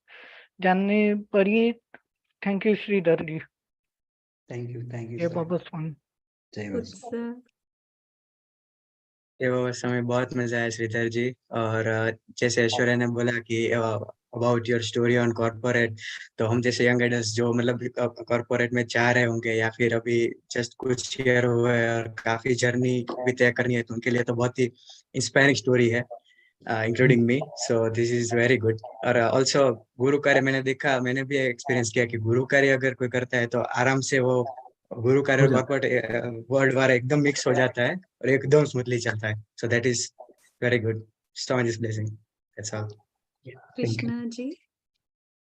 जानने पड़ी. Thank you Sridhar ji. Thank you. जय बाबा स्वामी. ये वो समय बहुत मजा आया श्रीधर जी. और जैसे ऐश्वर्या ने बोला कि about your story on corporate, तो हम जैसे यंग एडल्ट जो मतलब कॉर्पोरेट में चाह रहे होंगे या फिर अभी जस्ट कुछ ईयर हुए और काफी जर्नी भी तय करनी है, तो उनके लिए तो बहुत ही इंस्पायरिंग स्टोरी है, including me. So this is very good. और ऑल्सो गुरु कार्य मैंने भी एक्सपीरियंस किया कि गुरु कार्य अगर कोई करता है तो आराम से वो गुरु कार्य और कॉर्पोरेट वर्ल्ड वार एकदम मिक्स हो जाता है और एकदम स्मूथली चलता है. So that is very good. Stone is blessing. That's all. Krishna ji.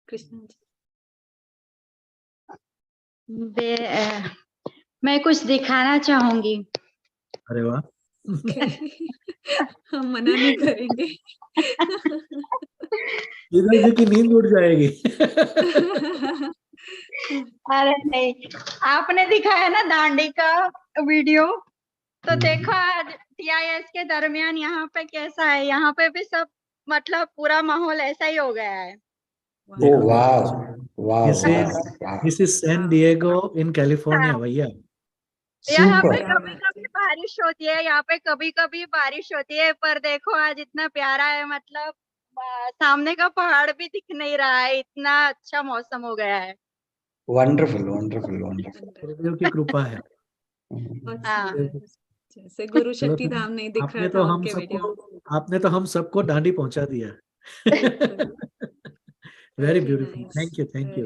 Krishna ji. मैं कुछ दिखाना चाहूंगी. अरे वाह. हम मना नहीं करेंगे. श्रीधर जी की नींद उड़ जाएगी. अरे नहीं, आपने दिखाया ना दांडी का वीडियो, तो देखो आज TIS के दरमियान यहाँ पे कैसा है. यहाँ पे भी सब मतलब पूरा माहौल ऐसा ही हो गया है. Oh, wow. This is San Diego in California, भैया. यहाँ पे कभी कभी बारिश होती है, यहाँ पे कभी कभी बारिश होती है, पर देखो आज इतना प्यारा है. मतलब सामने का पहाड़ भी दिख नहीं रहा है, इतना अच्छा मौसम हो गया है. Wonderful wonderful wonderful. गुरुदेव की कृपा है. जैसे गुरु शक्ति धाम नहीं दिख रहा था उनके वीडियो. आपने तो हम सबको दांडी पहुंचा दिया. Very beautiful. Nice. Thank you. Thank you.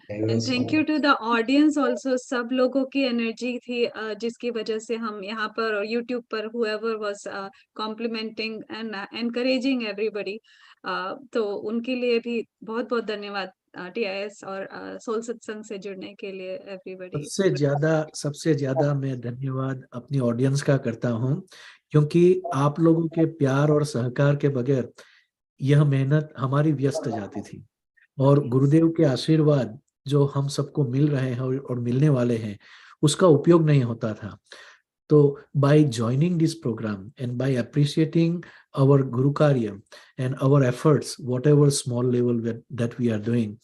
Very nice. And thank you to the audience also. सब लोगों की एनर्जी थी जिसकी वजह से हम यहाँ पर और YouTube पर whoever was complimenting and encouraging everybody. तो उनके लिए भी बहुत बहुत धन्यवाद TIS और सोल सत्संग से जुड़ने के लिए everybody. सबसे ज्यादा मैं धन्यवाद अपनी ऑडियंस का करता हूँ, क्योंकि आप लोगों के प्यार और सहकार के बगैर यह मेहनत हमारी व्यस्त जाती थी. और गुरुदेव के आशीर्वाद जो हम सबको मिल रहे हैं और मिलने वाले हैं, उसका उपयोग नहीं होता था. तो by joining this program and by appreciating our Guru Karya and our efforts, whatever small level that we are doing,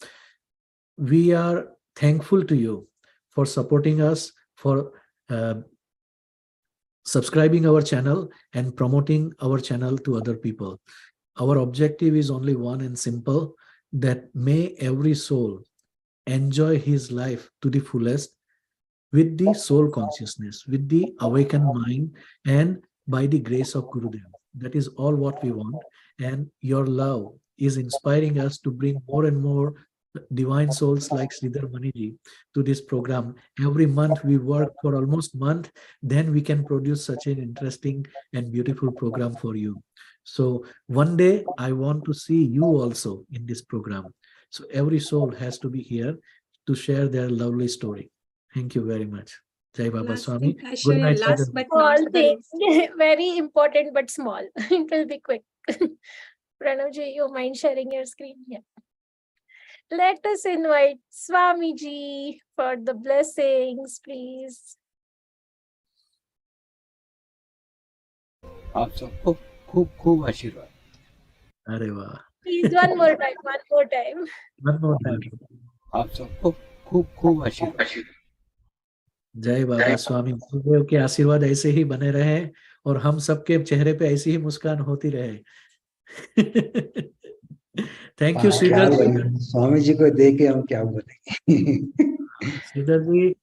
we are thankful to you for supporting us, for subscribing our channel and promoting our channel to other people. Our objective is only one and simple, that may every soul enjoy his life to the fullest with the soul consciousness, with the awakened mind, and by the grace of Gurudev. That is all what we want. And your love is inspiring us to bring more and more divine souls like Sridhar Mani ji to this program. Every month we work for almost a month, then we can produce such an interesting and beautiful program for you. So one day I want to see you also in this program. So every soul has to be here to share their lovely story. Thank you very much. Jai Baba Swami. Good night. Last but small not thing, least. very important but small. It will be quick. Pranav ji, you mind sharing your screen? Yeah. Let us invite Swamiji for the blessings, please. आप सबको खूब खूब आशीर्वाद। अरे वाह, Please, one more time. one more time. आप सबको खूब खूब आशीर्वाद। जय बाबा स्वामी गुरुदेव के आशीर्वाद ऐसे ही बने रहे और हम सबके चेहरे पे ऐसी ही मुस्कान होती रहे। थैंक यू क्या श्रीधर जी। बोलें, स्वामी जी को देख के हम क्या बोलेंगे। श्रीधर जी